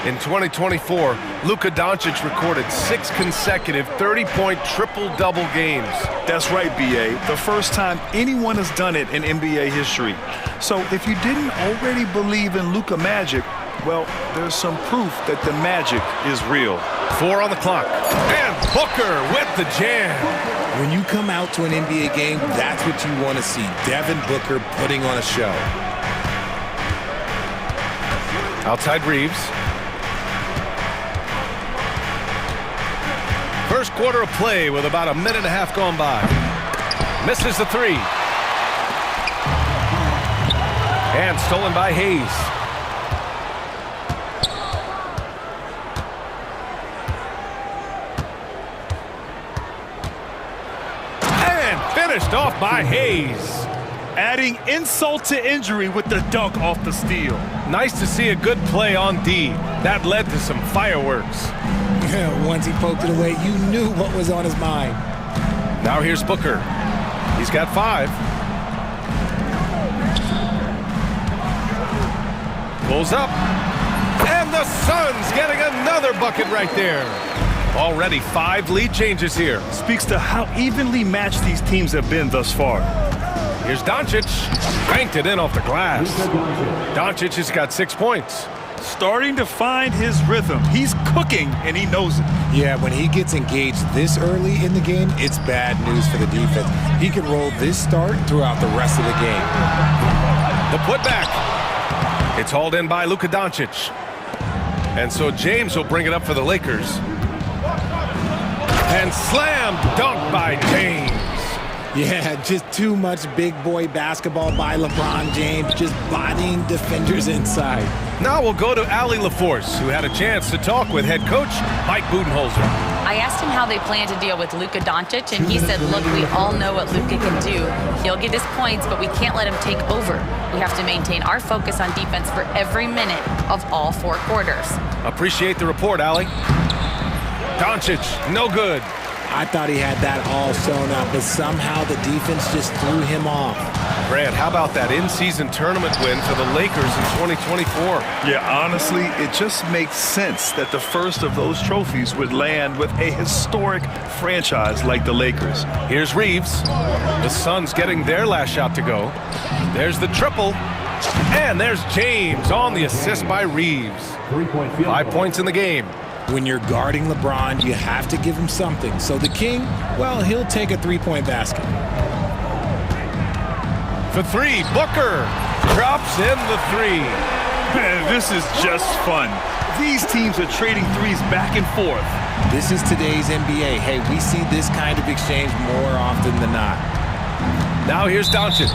[SPEAKER 9] In 2024, Luka Doncic recorded 6 consecutive 30-point triple-double games.
[SPEAKER 11] That's right, B.A. The first time anyone has done it in NBA history. So if you didn't already believe in Luka magic, well, there's some proof that the magic is real.
[SPEAKER 9] 4 on the clock. And Booker with the jam.
[SPEAKER 14] When you come out to an NBA game, that's what you want to see. Devin Booker putting on a show.
[SPEAKER 9] Outside Reeves. First quarter of play with about a minute and a half gone by. Misses the 3. And stolen by Hayes. And finished off by Hayes.
[SPEAKER 11] Adding insult to injury with the dunk off the steal.
[SPEAKER 9] Nice to see a good play on D. That led to some fireworks.
[SPEAKER 14] Once he poked it away, you knew what was on his mind.
[SPEAKER 9] Now here's Booker. He's got 5. Pulls up. And the Suns getting another bucket right there. Already 5 lead changes here.
[SPEAKER 11] Speaks to how evenly matched these teams have been thus far.
[SPEAKER 9] Here's Doncic. Banked it in off the glass. Doncic has got 6 points.
[SPEAKER 11] Starting to find his rhythm. He's cooking, and he knows it.
[SPEAKER 14] Yeah, when he gets engaged this early in the game, it's bad news for the defense. He can roll this start throughout the rest of the game.
[SPEAKER 9] The putback. It's hauled in by Luka Doncic. And so James will bring it up for the Lakers. And slam dunk by James.
[SPEAKER 14] Yeah, just too much big boy basketball by LeBron James, just bodying defenders inside.
[SPEAKER 9] Now we'll go to Allie LaForce, who had a chance to talk with head coach Mike Budenholzer.
[SPEAKER 12] I asked him how they plan to deal with Luka Doncic, and he said, look, we all know what Luka can do. He'll get his points, but we can't let him take over. We have to maintain our focus on defense for every minute of all 4 quarters.
[SPEAKER 9] Appreciate the report, Allie. Doncic, no good.
[SPEAKER 14] I thought he had that all sewn up, but somehow the defense just threw him off.
[SPEAKER 9] Brad, how about that in-season tournament win for the Lakers in 2024?
[SPEAKER 11] Yeah, honestly, it just makes sense that the first of those trophies would land with a historic franchise like the Lakers.
[SPEAKER 9] Here's Reeves. The Suns getting their last shot to go. There's the triple. And there's James on the assist by Reeves. 5 points in the game.
[SPEAKER 14] When you're guarding LeBron, you have to give him something. So the King, well, he'll take a 3-point basket.
[SPEAKER 9] For 3, Booker drops in the 3.
[SPEAKER 11] Man, this is just fun. These teams are trading threes back and forth.
[SPEAKER 14] This is today's NBA. Hey, we see this kind of exchange more often than not.
[SPEAKER 9] Now here's Doncic.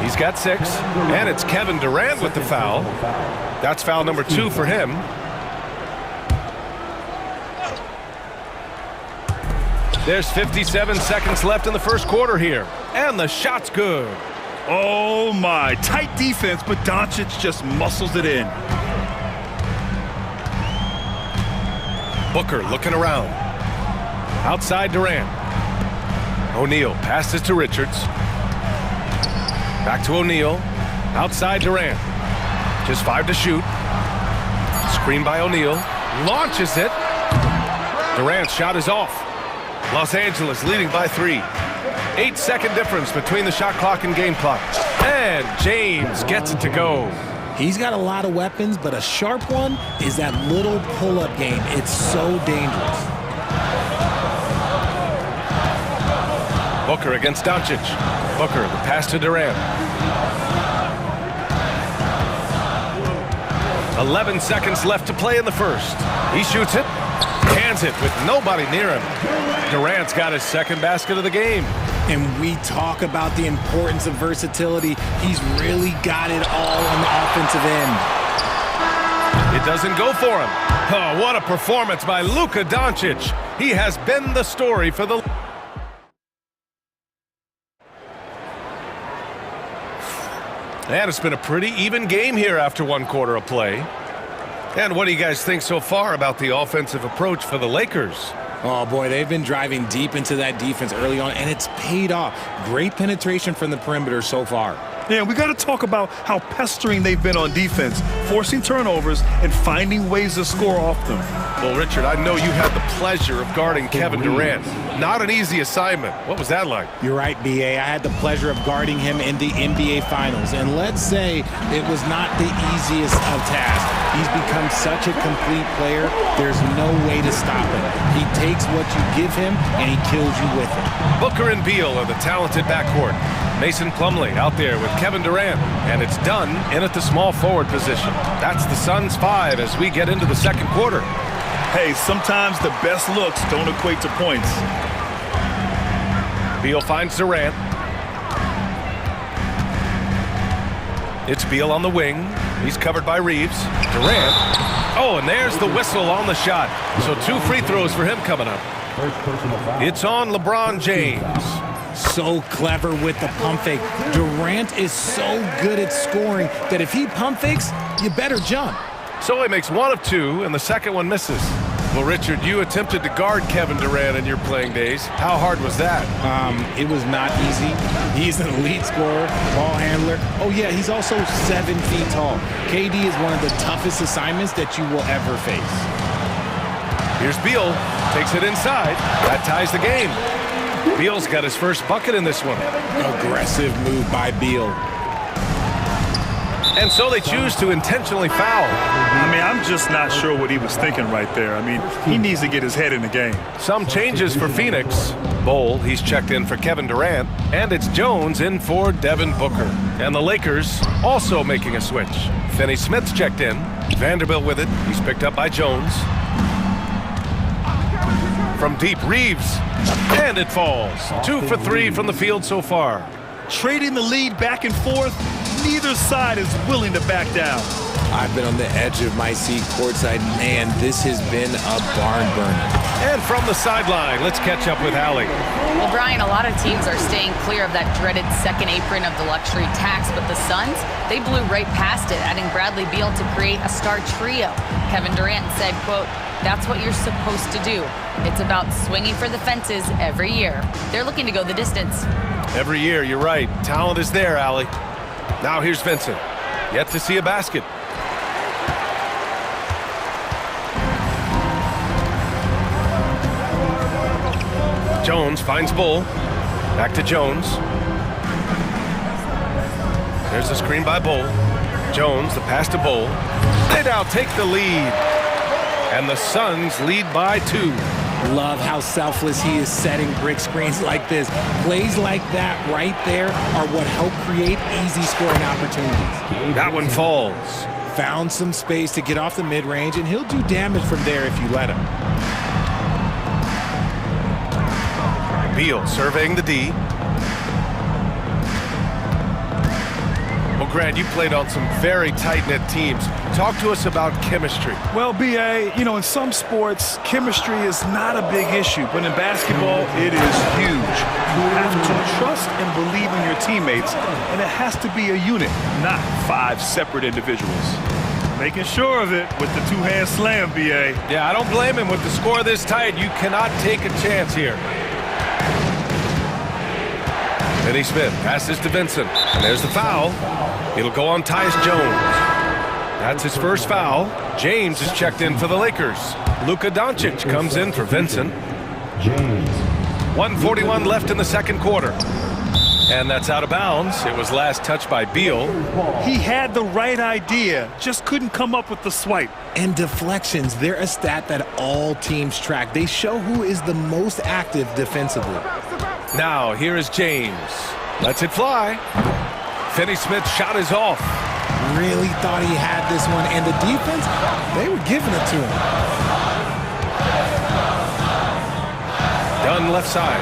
[SPEAKER 9] He's got 6, and it's Kevin Durant with the foul. That's foul number 2 for him. There's 57 seconds left in the first quarter here, and the shot's good.
[SPEAKER 11] Oh my, tight defense, but Doncic just muscles it in.
[SPEAKER 9] Booker looking around. Outside Durant. O'Neal passes to Richards. Back to O'Neal. Outside Durant. Just 5 to shoot. Screen by O'Neal. Launches it. Durant's shot is off. Los Angeles leading by 3. 8-second difference between the shot clock and game clock. And James gets it to go.
[SPEAKER 14] He's got a lot of weapons, but a sharp one is that little pull-up game. It's so dangerous.
[SPEAKER 9] Booker against Doncic. Booker, the pass to Durant. 11 seconds left to play in the first. He shoots it, hands it with nobody near him. Durant's got his second basket of the game.
[SPEAKER 14] And we talk about the importance of versatility. He's really got it all on the offensive end.
[SPEAKER 9] It doesn't go for him. Oh, what a performance by Luka Doncic. He has been the story for the... And it's been a pretty even game here after one quarter of play. And what do you guys think so far about the offensive approach for the Lakers?
[SPEAKER 14] Oh, boy, they've been driving deep into that defense early on, and it's paid off. Great penetration from the perimeter so far.
[SPEAKER 11] Yeah, we got to talk about how pestering they've been on defense, forcing turnovers and finding ways to score off them.
[SPEAKER 9] Well, Richard, I know you had the pleasure of guarding Kevin Durant. Not an easy assignment. What was that like?
[SPEAKER 14] You're right, B.A. I had the pleasure of guarding him in the NBA Finals, and let's say it was not the easiest of tasks. He's become such a complete player, there's no way to stop him. He takes what you give him, and he kills you with it.
[SPEAKER 9] Booker and Beal are the talented backcourt. Mason Plumlee out there with Kevin Durant, and it's done in at the small forward position. That's the Suns' 5 as we get into the second quarter.
[SPEAKER 11] Hey, sometimes the best looks don't equate to points.
[SPEAKER 9] Beal finds Durant. It's Beal on the wing. He's covered by Reeves. Durant. Oh, and there's the whistle on the shot. So 2 free throws for him coming up. It's on LeBron James.
[SPEAKER 14] So clever with the pump fake. Durant is so good at scoring that if he pump fakes, you better jump.
[SPEAKER 9] So he makes 1 of 2, and the second one misses. Well, Richard, you attempted to guard Kevin Durant in your playing days. How hard was that?
[SPEAKER 14] It was not easy. He's an elite scorer, ball handler. Oh, yeah, he's also 7 feet tall. KD is one of the toughest assignments that you will ever face.
[SPEAKER 9] Here's Beal. Takes it inside. That ties the game. Beal's got his first bucket in this one.
[SPEAKER 14] Aggressive move by Beal.
[SPEAKER 9] And so they choose to intentionally foul.
[SPEAKER 11] I mean, I'm just not sure what he was thinking right there. I mean, he needs to get his head in the game.
[SPEAKER 9] Some changes for Phoenix. Bol, he's checked in for Kevin Durant. And it's Jones in for Devin Booker. And the Lakers also making a switch. Finney Smith's checked in. Vanderbilt with it. He's picked up by Jones. From deep, Reeves. And it falls. 2 for 3 from the field so far.
[SPEAKER 11] Trading the lead back and forth, neither side is willing to back down.
[SPEAKER 14] I've been on the edge of my seat courtside. Man, this has been a barn burner.
[SPEAKER 9] And from the sideline, let's catch up with Allie.
[SPEAKER 12] Well, Brian, a lot of teams are staying clear of that dreaded second apron of the luxury tax, but the Suns, they blew right past it, adding Bradley Beal to create a star trio. Kevin Durant said, quote, "That's what you're supposed to do. It's about swinging for the fences every year." They're looking to go the distance.
[SPEAKER 9] Every year, you're right. Talent is there, Allie. Now here's Vincent. Yet to see a basket. Jones finds Bull. Back to Jones. There's a screen by Bull. Jones, the pass to Bull. They now take the lead. And the Suns lead by 2.
[SPEAKER 14] Love how selfless he is setting brick screens like this. Plays like that right there are what help create easy scoring opportunities.
[SPEAKER 9] That one falls.
[SPEAKER 14] Found some space to get off the mid-range, and he'll do damage from there if you let him.
[SPEAKER 9] Beal surveying the D. Well, Grant, you played on some very tight-knit teams. Talk to us about chemistry.
[SPEAKER 11] Well, B.A., you know, in some sports, chemistry is not a big issue, but in basketball, it is huge. You have to trust and believe in your teammates, and it has to be a unit, not 5 separate individuals. Making sure of it with the 2-hand slam, B.A.
[SPEAKER 9] Yeah, I don't blame him. With the score this tight, you cannot take a chance here. Finney Smith passes to Vincent, and there's the foul. It'll go on Tyus Jones. That's his first foul. James is checked in for the Lakers. Luka Doncic comes in for Vincent.
[SPEAKER 6] James.
[SPEAKER 9] 1:41 left in the second quarter. And that's out of bounds. It was last touched by Beal.
[SPEAKER 11] He had the right idea, just couldn't come up with the swipe.
[SPEAKER 14] And deflections, they're a stat that all teams track. They show who is the most active defensively.
[SPEAKER 9] Now, here is James. Lets it fly. Finney-Smith's shot is off.
[SPEAKER 14] Really thought he had this one, and the defense, they were giving it to him.
[SPEAKER 9] Dunn left side.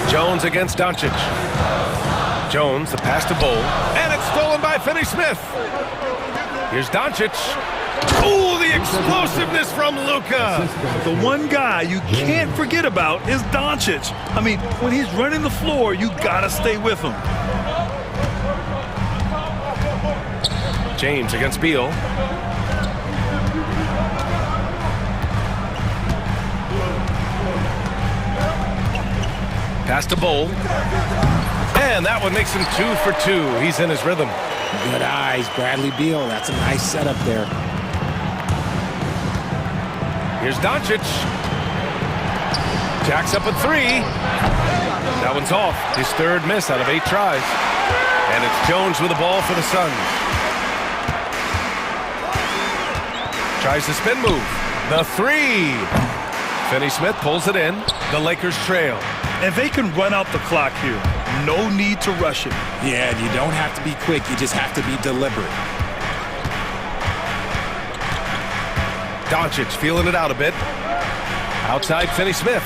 [SPEAKER 9] Jones against Doncic. Jones, the pass to Bowl, and it's stolen by Finney-Smith. Here's Doncic. Oh, the explosiveness from Luka.
[SPEAKER 11] The one guy you can't forget about is Doncic. I mean, when he's running the floor, you gotta stay with him.
[SPEAKER 9] James against Beal. Pass to Bowl. And that one makes him 2 for 2. He's in his rhythm.
[SPEAKER 14] Good eyes, Bradley Beal. That's a nice setup there.
[SPEAKER 9] Here's Doncic. Jacks up a 3. That one's off. His third miss out of 8 tries. And it's Jones with the ball for the Suns. Tries the spin move. The 3. Finney-Smith pulls it in. The Lakers trail.
[SPEAKER 11] And they can run out the clock here. No need to rush it.
[SPEAKER 14] Yeah, you don't have to be quick. You just have to be deliberate.
[SPEAKER 9] Doncic feeling it out a bit. Outside Finney-Smith.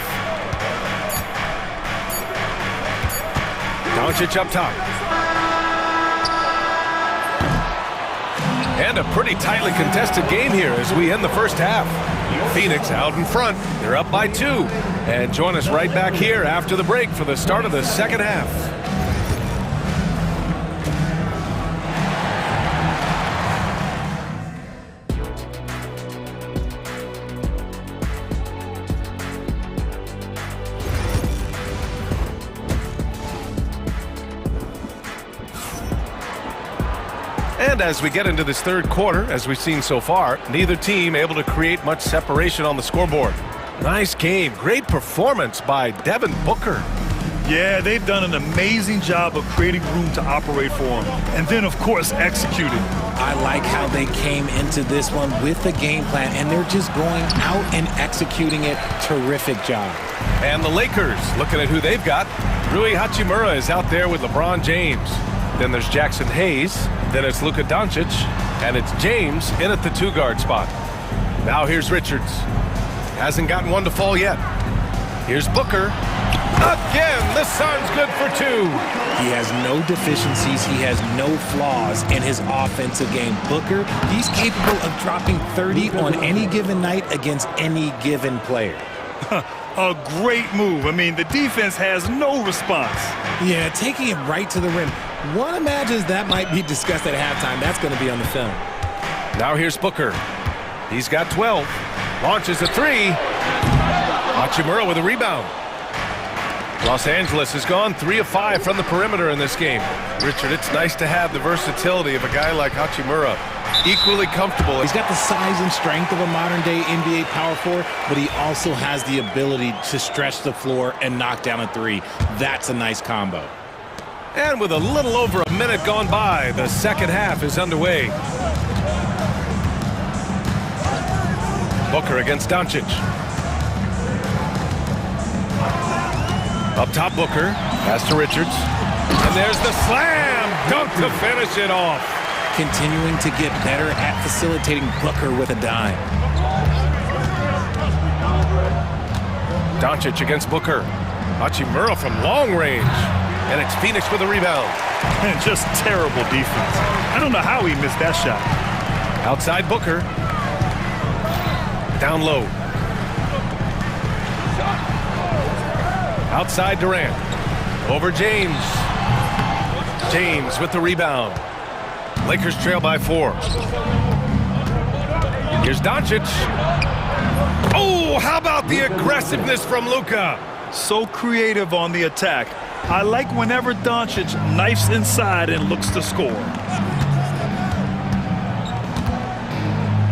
[SPEAKER 9] Doncic up top. And a pretty tightly contested game here as we end the first half. Phoenix out in front. They're up by 2. And join us right back here after the break for the start of the second half. And as we get into this third quarter, as we've seen so far, neither team able to create much separation on the scoreboard. Nice game. Great performance by Devin Booker.
[SPEAKER 11] Yeah, they've done an amazing job of creating room to operate for him. And then, of course, executing.
[SPEAKER 14] I like how they came into this one with a game plan, and they're just going out and executing it. Terrific job.
[SPEAKER 9] And the Lakers, looking at who they've got. Rui Hachimura is out there with LeBron James. Then there's Jackson Hayes. Then it's Luka Doncic. And it's James in at the 2-guard spot. Now here's Richards. Hasn't gotten one to fall yet. Here's Booker. Again, the Suns good for 2.
[SPEAKER 14] He has no deficiencies. He has no flaws in his offensive game. Booker, he's capable of dropping 30 on any given night against any given player.
[SPEAKER 11] A great move. I mean, the defense has no response.
[SPEAKER 14] Yeah, taking it right to the rim. One imagines that might be discussed at halftime. That's going to be on the film.
[SPEAKER 9] Now here's Booker. He's got 12. Launches a 3. Hachimura with a rebound. Los Angeles has gone 3 of 5 from the perimeter in this game. Richard, it's nice to have the versatility of a guy like Hachimura. Equally comfortable.
[SPEAKER 14] He's got the size and strength of a modern-day NBA power forward, but he also has the ability to stretch the floor and knock down a 3. That's a nice combo.
[SPEAKER 9] And with a little over a minute gone by, the second half is underway. Booker against Doncic. Up top, Booker. Pass to Richards. And there's the slam dunk to finish it off.
[SPEAKER 14] Continuing to get better at facilitating Booker with a dime.
[SPEAKER 9] Doncic against Booker. Hachimura from long range. And it's Phoenix with a rebound.
[SPEAKER 11] And just terrible defense. I don't know how he missed that shot.
[SPEAKER 9] Outside Booker. Down low. Outside Durant. Over James. James with the rebound. Lakers trail by 4. Here's Doncic. Oh, how about the aggressiveness from Luka?
[SPEAKER 11] So creative on the attack. I like whenever Doncic knifes inside and looks to score.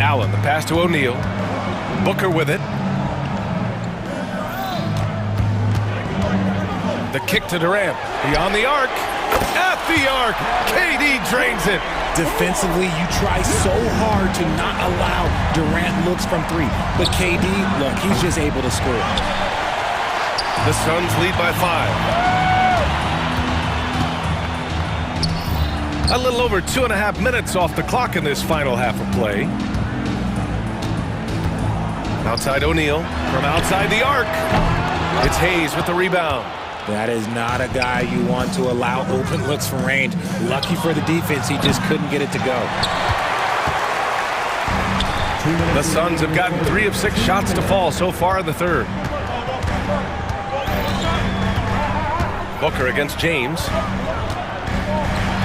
[SPEAKER 9] Allen, the pass to O'Neal. Booker with it. The kick to Durant. Beyond the arc. At the arc. KD drains it.
[SPEAKER 14] Defensively, you try so hard to not allow Durant looks from three. But KD, look, he's just able to score.
[SPEAKER 9] The Suns lead by 5. A little over 2.5 minutes off the clock in this final half of play. Outside O'Neal. From outside the arc. It's Hayes with the rebound.
[SPEAKER 14] That is not a guy you want to allow open looks from range. Lucky for the defense, he just couldn't get it to go.
[SPEAKER 9] The Suns have gotten 3 of 6 shots to fall so far in the third. Booker against James.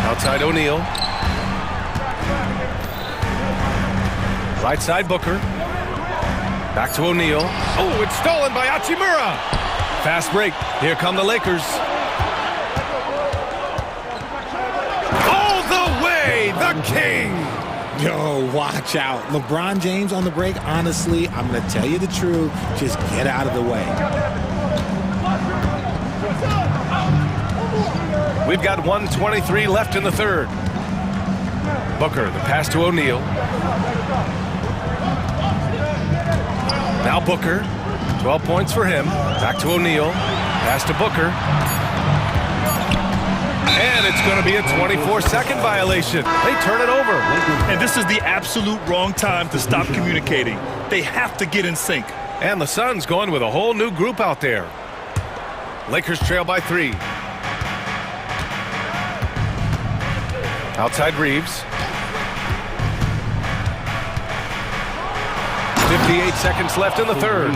[SPEAKER 9] Outside O'Neal. Right side Booker. Back to O'Neal. Oh, it's stolen by Hachimura. Fast break. Here come the Lakers. All the way, the king.
[SPEAKER 14] Yo, watch out. LeBron James on the break, honestly, I'm going to tell you the truth. Just get out of the way.
[SPEAKER 9] We've got 1:23 left in the third. Booker, the pass to O'Neal. Now Booker. 12 points for him. Back to O'Neal. Pass to Booker. And it's going to be a 24-second violation. They turn it over.
[SPEAKER 11] And this is the absolute wrong time to stop communicating. They have to get in sync.
[SPEAKER 9] And the Suns going with a whole new group out there. Lakers trail by 3. Outside Reeves. 58 seconds left in the third.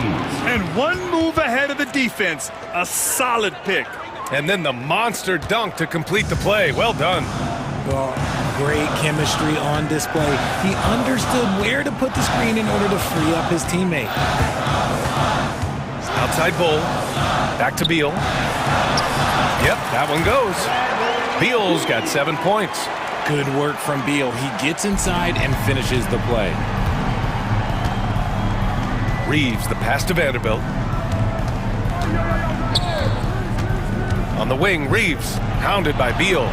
[SPEAKER 11] And one move ahead of the defense. A solid pick.
[SPEAKER 9] And then the monster dunk to complete the play. Well done.
[SPEAKER 14] Oh, great chemistry on display. He understood where to put the screen in order to free up his teammate.
[SPEAKER 9] Outside Bull. Back to Beal. Yep, that one goes. Beal's got 7 points.
[SPEAKER 14] Good work from Beal. He gets inside and finishes the play.
[SPEAKER 9] Reeves, the pass to Vanderbilt. On the wing, Reeves, hounded by Beal.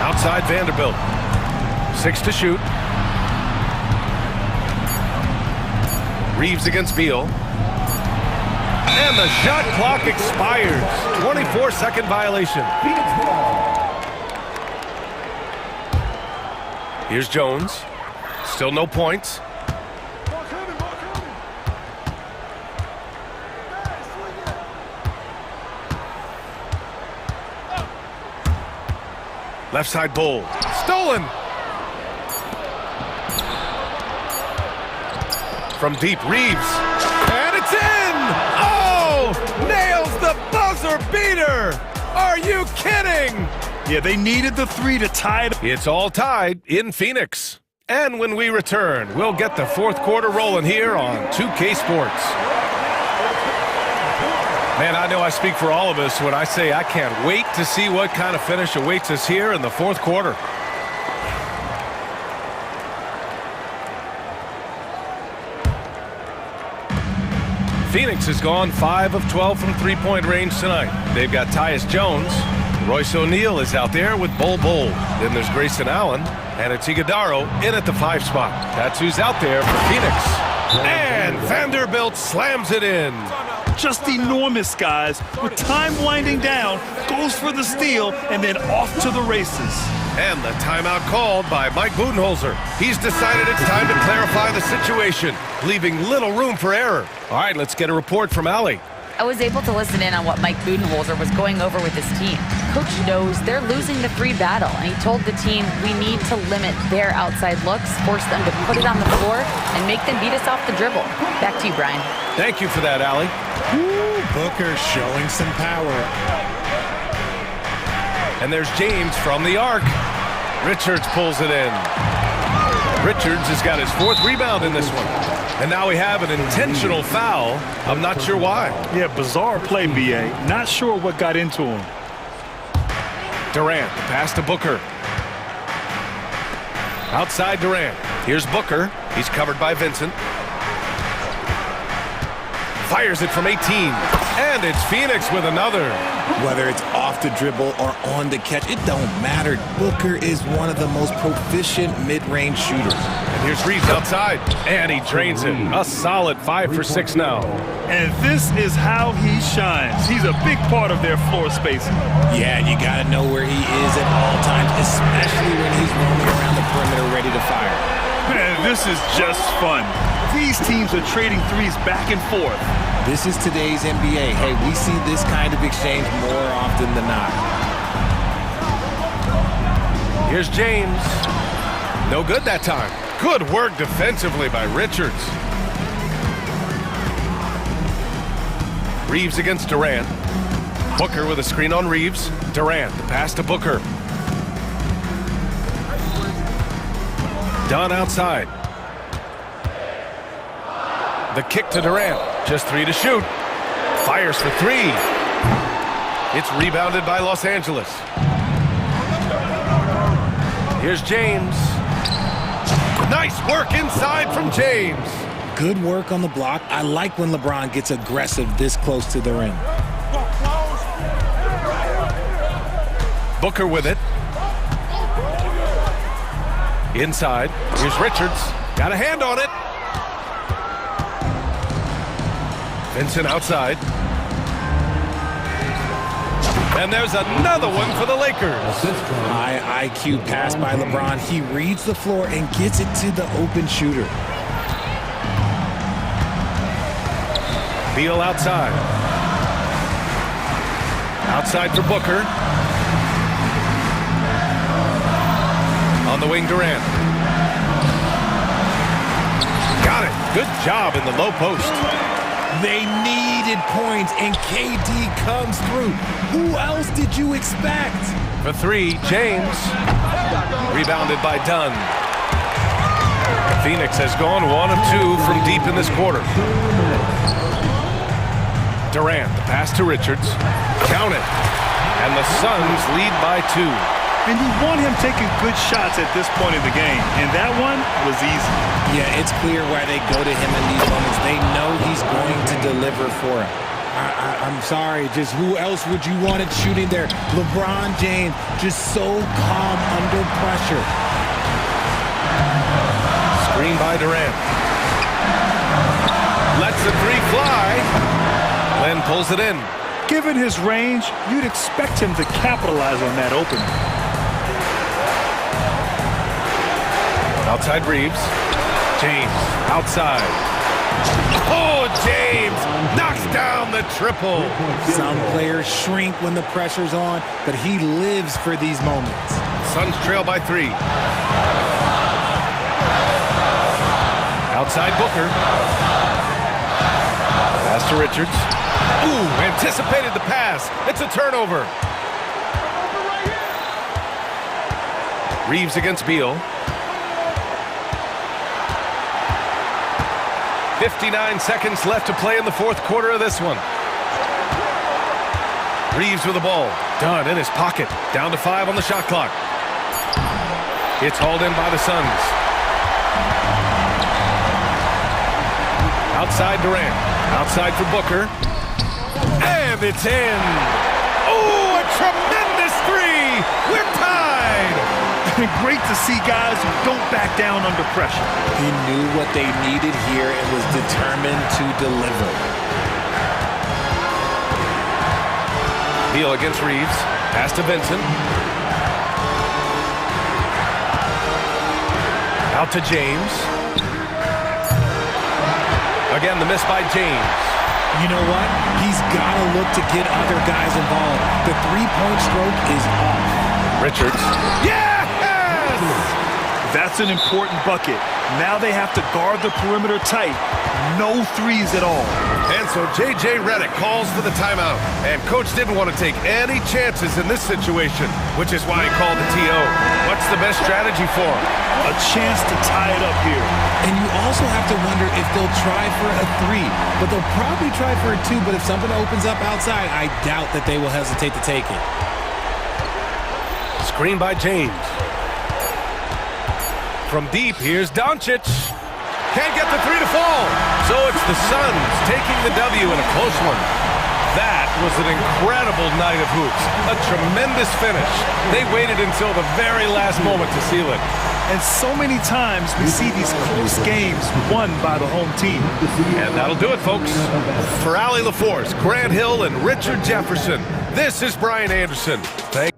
[SPEAKER 9] Outside Vanderbilt. 6 to shoot. Reeves against Beal. And the shot clock expires. 24-second violation. Here's Jones. Still no points. Left side Bull. Stolen. From deep, Reeves. And it's in! Oh! Nails the buzzer beater! Are you kidding?
[SPEAKER 11] Yeah, they needed the 3 to tie it.
[SPEAKER 9] It's all tied in Phoenix. And when we return, we'll get the fourth quarter rolling here on 2K Sports. Man, I know I speak for all of us when I say I can't wait to see what kind of finish awaits us here in the fourth quarter. Phoenix has gone 5 of 12 from three-point range tonight. They've got Tyus Jones. Royce O'Neal is out there with Bol Bol. Then there's Grayson Allen. And it's Iguodaro in at the 5 spot. That's who's out there for Phoenix. And Vanderbilt slams it in.
[SPEAKER 11] Just enormous, guys. With time winding down, goes for the steal, and then off to the races.
[SPEAKER 9] And the timeout called by Mike Budenholzer. He's decided it's time to clarify the situation, leaving little room for error. All right, let's get a report from Allie.
[SPEAKER 12] I was able to listen in on what Mike Budenholzer was going over with his team. Coach knows they're losing the 3 battle, and he told the team we need to limit their outside looks, force them to put it on the floor, and make them beat us off the dribble. Back to you, Brian.
[SPEAKER 9] Thank you for that, Allie.
[SPEAKER 14] Ooh, Booker showing some power.
[SPEAKER 9] And there's James from the arc. Richards pulls it in. Richards has got his 4th rebound in this one. And now we have an intentional foul. I'm not sure why.
[SPEAKER 11] Yeah, bizarre play, B.A. Not sure what got into him.
[SPEAKER 9] Durant, pass to Booker. Outside Durant. Here's Booker. He's covered by Vincent. Fires it from 18. And it's Phoenix with another.
[SPEAKER 14] Whether it's off the dribble or on the catch, it don't matter. Booker is one of the most proficient mid-range shooters.
[SPEAKER 9] And here's Reeves outside. And he drains it. A solid 5 for 6 now.
[SPEAKER 11] And this is how he shines. He's a big part of their floor spacing.
[SPEAKER 14] Yeah, you got to know where he is at all times, especially when he's roaming around the perimeter ready to fire.
[SPEAKER 11] Man, this is just fun. These teams are trading threes back and forth.
[SPEAKER 14] This is today's NBA. Hey, we see this kind of exchange more often than not.
[SPEAKER 9] Here's James. No good that time. Good work defensively by Richards. Reeves against Durant. Booker with a screen on Reeves. Durant, the pass to Booker. Dunn outside. The kick to Durant. Just 3 to shoot. Fires for 3. It's rebounded by Los Angeles. Here's James. Nice work inside from James.
[SPEAKER 14] Good work on the block. I like when LeBron gets aggressive this close to the rim.
[SPEAKER 9] Booker with it. Inside. Here's Richards. Got a hand on it. Vincent outside. And there's another one for the Lakers.
[SPEAKER 14] High IQ pass by LeBron. He reads the floor and gets it to the open shooter.
[SPEAKER 9] Beal outside. Outside for Booker. On the wing, Durant. Got it. Good job in the low post.
[SPEAKER 14] They needed points, and KD comes through. Who else did you expect?
[SPEAKER 9] For 3, James. Rebounded by Dunn. Phoenix has gone 1 of 2 from deep in this quarter. Durant, the pass to Richards. Count it. And the Suns lead by 2.
[SPEAKER 11] And you want him taking good shots at this point in the game. And that one was easy.
[SPEAKER 14] Yeah, it's clear why they go to him in these moments. They know he's going to deliver for him. I'm sorry, just who else would you want it shooting there? LeBron James, just so calm under pressure.
[SPEAKER 9] Screen by Durant. Lets the 3 fly. Len pulls it in.
[SPEAKER 11] Given his range, you'd expect him to capitalize on that opening.
[SPEAKER 9] Outside Reeves. James outside. Oh, James knocks down the triple.
[SPEAKER 14] Some players shrink when the pressure's on, but he lives for these moments.
[SPEAKER 9] Suns trail by 3. Outside Booker. Pass to Richards. Ooh, anticipated the pass. It's a turnover. Reeves against Beal. 59 seconds left to play in the 4th quarter of this one. Reeves with the ball. Dunn in his pocket. Down to 5 on the shot clock. It's hauled in by the Suns. Outside Durant. Outside for Booker. And it's in. Oh, a tremendous 3. We're tied.
[SPEAKER 11] Great to see guys who don't back down under pressure.
[SPEAKER 14] He knew what they needed here and was determined to deliver.
[SPEAKER 9] Beal against Reeves. Pass to Vincent. Out to James. Again, the miss by James.
[SPEAKER 14] You know what? He's got to look to get other guys involved. The 3-point stroke is off.
[SPEAKER 9] Richards.
[SPEAKER 11] Yes! That's an important bucket. Now they have to guard the perimeter tight. No threes at all.
[SPEAKER 9] And so J.J. Redick calls for the timeout. And coach didn't want to take any chances in this situation, which is why he called the TO. What's the best strategy for him?
[SPEAKER 11] A chance to tie it up here.
[SPEAKER 14] And you also have to wonder if they'll try for a 3. But they'll probably try for a 2. But if something opens up outside, I doubt that they will hesitate to take it.
[SPEAKER 9] Screen by James. From deep, here's Doncic. Can't get the three to fall. So it's the Suns taking the W in a close one. That was an incredible night of hoops. A tremendous finish. They waited until the very last moment to seal it.
[SPEAKER 11] And so many times we see these close games won by the home team.
[SPEAKER 9] And that'll do it, folks. For Allie LaForce, Grant Hill, and Richard Jefferson, this is Brian Anderson. Thank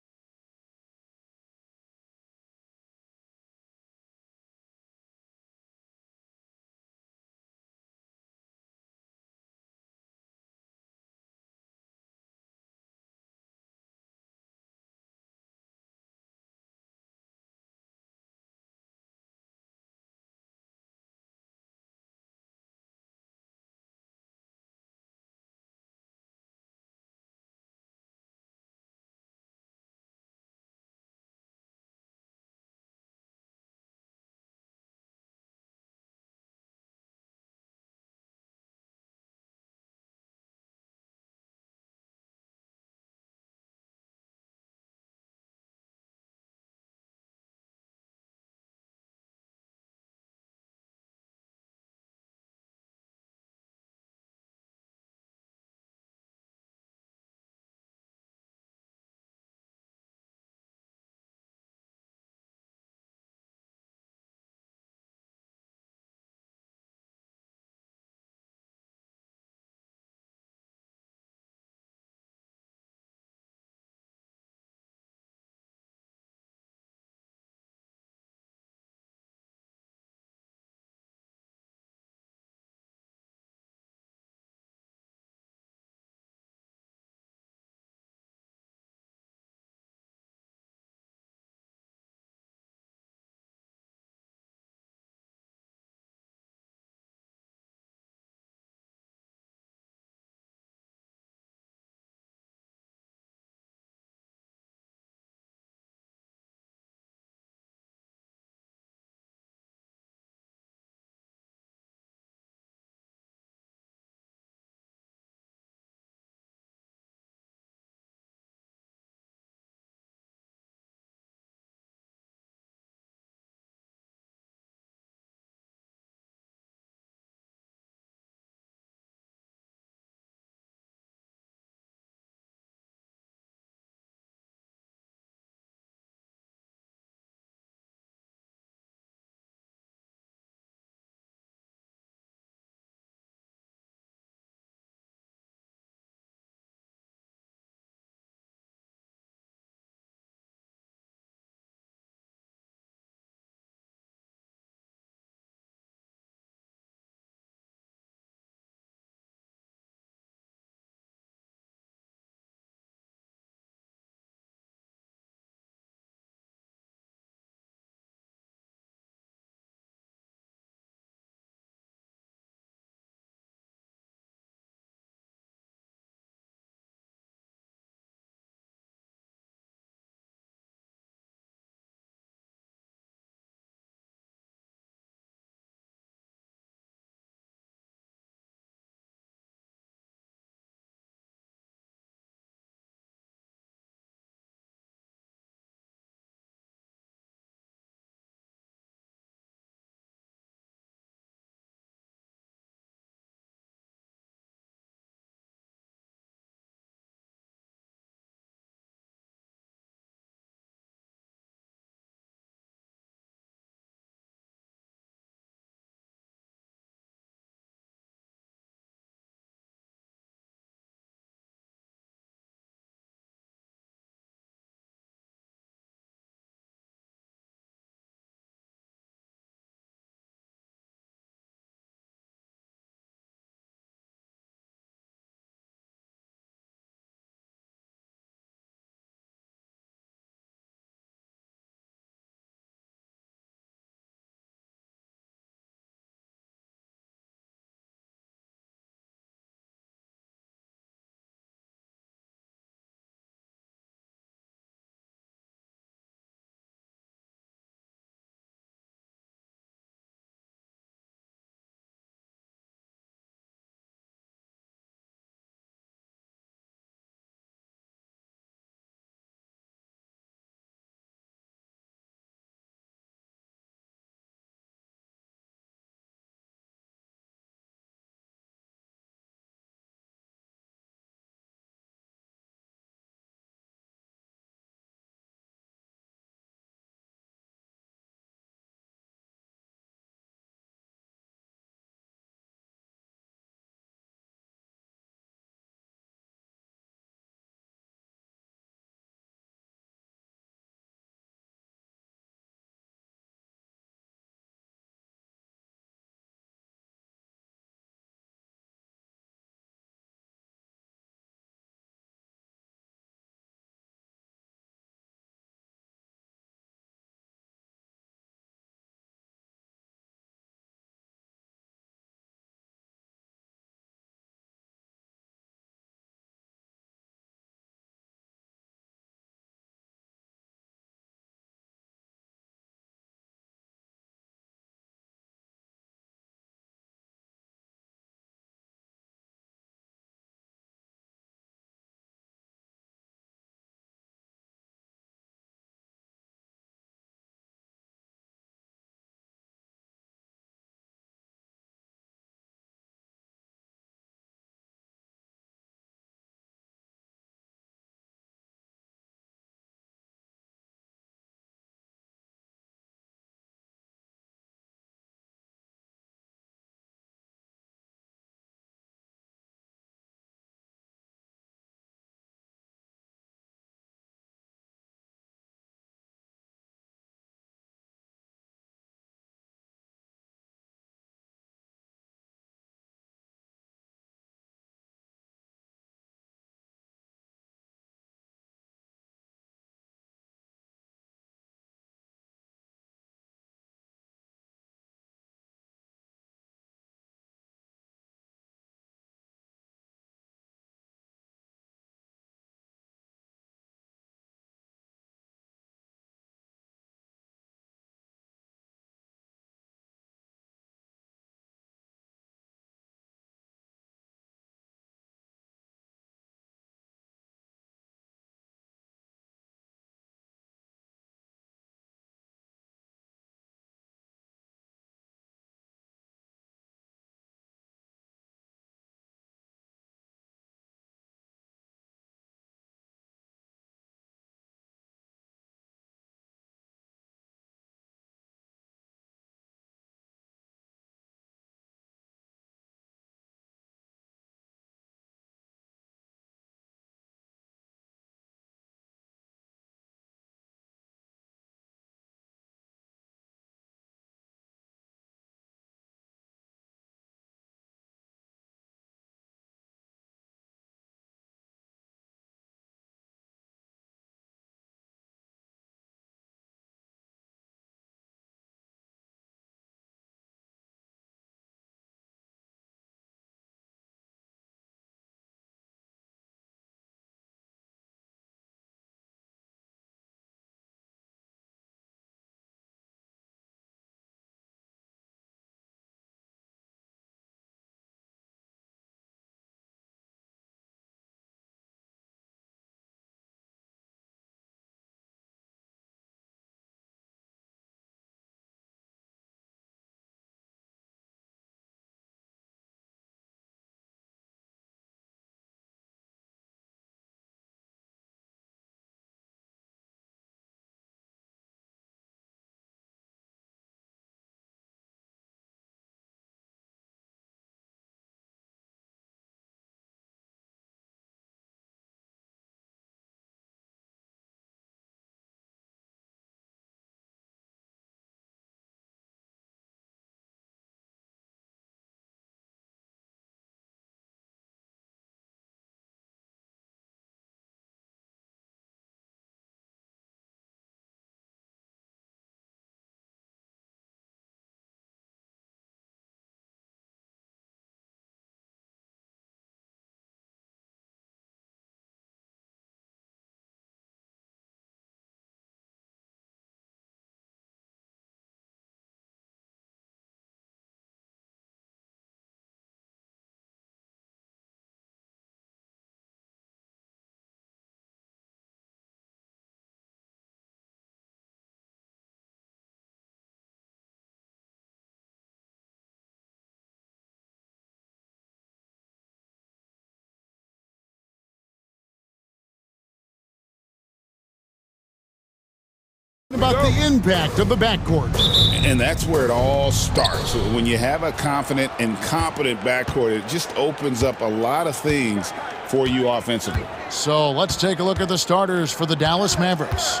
[SPEAKER 2] About the impact of the backcourt.
[SPEAKER 1] And that's where it all starts. When you have a confident and competent backcourt, it just opens up a lot of things for you offensively.
[SPEAKER 2] So let's take a look at the starters for the Dallas Mavericks.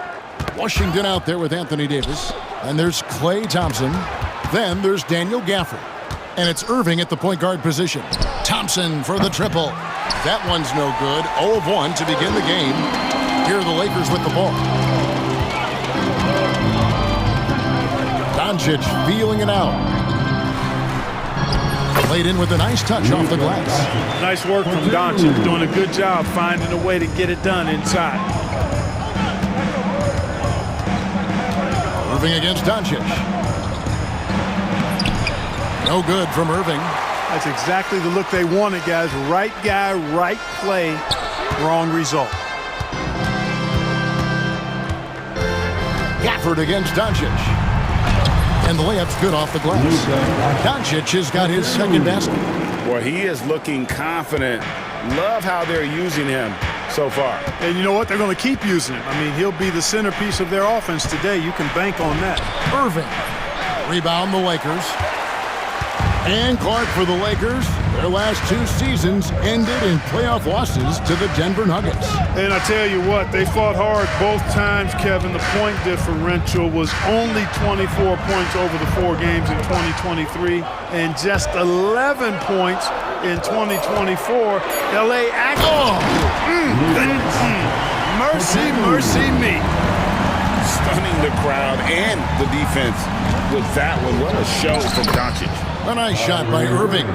[SPEAKER 2] Washington out there with Anthony Davis. And there's Klay Thompson. Then there's Daniel Gafford. And it's Irving at the point guard position. Thompson for the triple. That one's no good. 0 of 1 to begin the game. Here are the Lakers with the ball. Doncic feeling it out. Played in with a nice touch off the glass.
[SPEAKER 3] Nice work from Doncic. Doing a good job finding a way to get it done inside.
[SPEAKER 2] Irving against Doncic. No good from Irving.
[SPEAKER 3] That's exactly the look they wanted, guys. Right guy, right play, wrong result.
[SPEAKER 2] Gafford against Doncic. And the layup's good off the glass. Doncic has got his second basket.
[SPEAKER 1] Boy, he is looking confident. Love how they're using him so far.
[SPEAKER 3] And you know what? They're going to keep using him. I mean, he'll be the centerpiece of their offense today. You can bank on that.
[SPEAKER 2] Irving. Rebound the Lakers. And Clark for the Lakers. Their last 2 seasons ended in playoff losses to the Denver Nuggets.
[SPEAKER 3] And I tell you what, they fought hard both times, Kevin. The point differential was only 24 points over the 4 games in 2023 and just 11 points in 2024. LA mercy, mercy me.
[SPEAKER 1] Stunning the crowd and the defense with that one. What a show from Doncic.
[SPEAKER 2] A nice shot by Irving.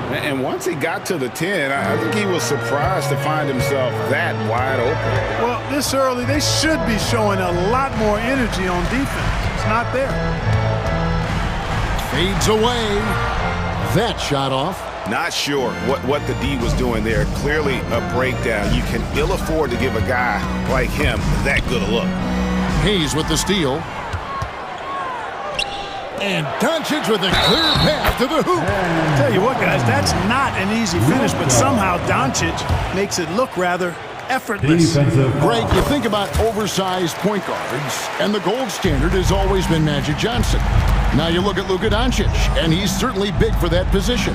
[SPEAKER 1] And once he got to the 10, I think he was surprised to find himself that wide open.
[SPEAKER 3] Well, this early, they should be showing a lot more energy on defense. It's not there.
[SPEAKER 2] Fades away. That shot off.
[SPEAKER 7] Not sure what the D was doing there. Clearly a breakdown. You can ill afford to give a guy like him that good a look.
[SPEAKER 2] Hayes with the steal. And Doncic with a clear path to the hoop.
[SPEAKER 3] Tell you what, guys, that's not an easy finish, but somehow Doncic makes it look rather effortless.
[SPEAKER 2] Greg, you think about oversized point guards, and the gold standard has always been Magic Johnson. Now you look at Luka Doncic, and he's certainly big for that position.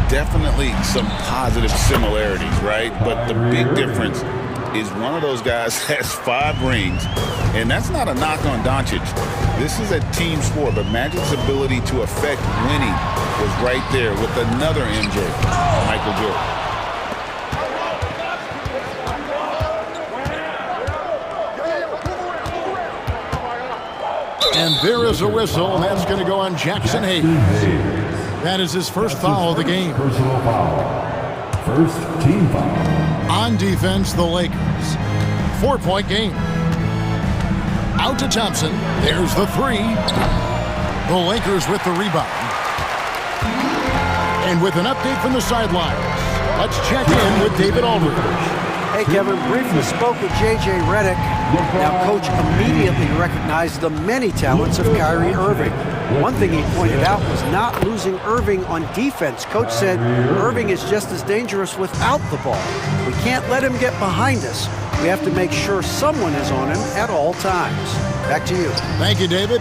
[SPEAKER 1] Definitely some positive similarities, right? But the big difference is one of those guys has 5 rings, and that's not a knock on Doncic. This is a team sport, but Magic's ability to affect winning was right there with another MJ, Michael Jordan.
[SPEAKER 2] And there is a whistle, and that's going to go on Jackson Hayes. That is his first foul of the game.
[SPEAKER 6] Personal foul. First team foul.
[SPEAKER 2] On defense, the Lakers. 4-point game. Out to Thompson. There's the 3. The Lakers with the rebound. And with an update from the sidelines, let's check in with David Aldridge.
[SPEAKER 4] Hey, Kevin, briefly spoke with J.J. Redick. Now, Coach immediately recognized the many talents of Kyrie Irving. One thing he pointed out was not losing Irving on defense. Coach said Irving is just as dangerous without the ball. We can't let him get behind us. We have to make sure someone is on him at all times. Back to you.
[SPEAKER 2] Thank you, David.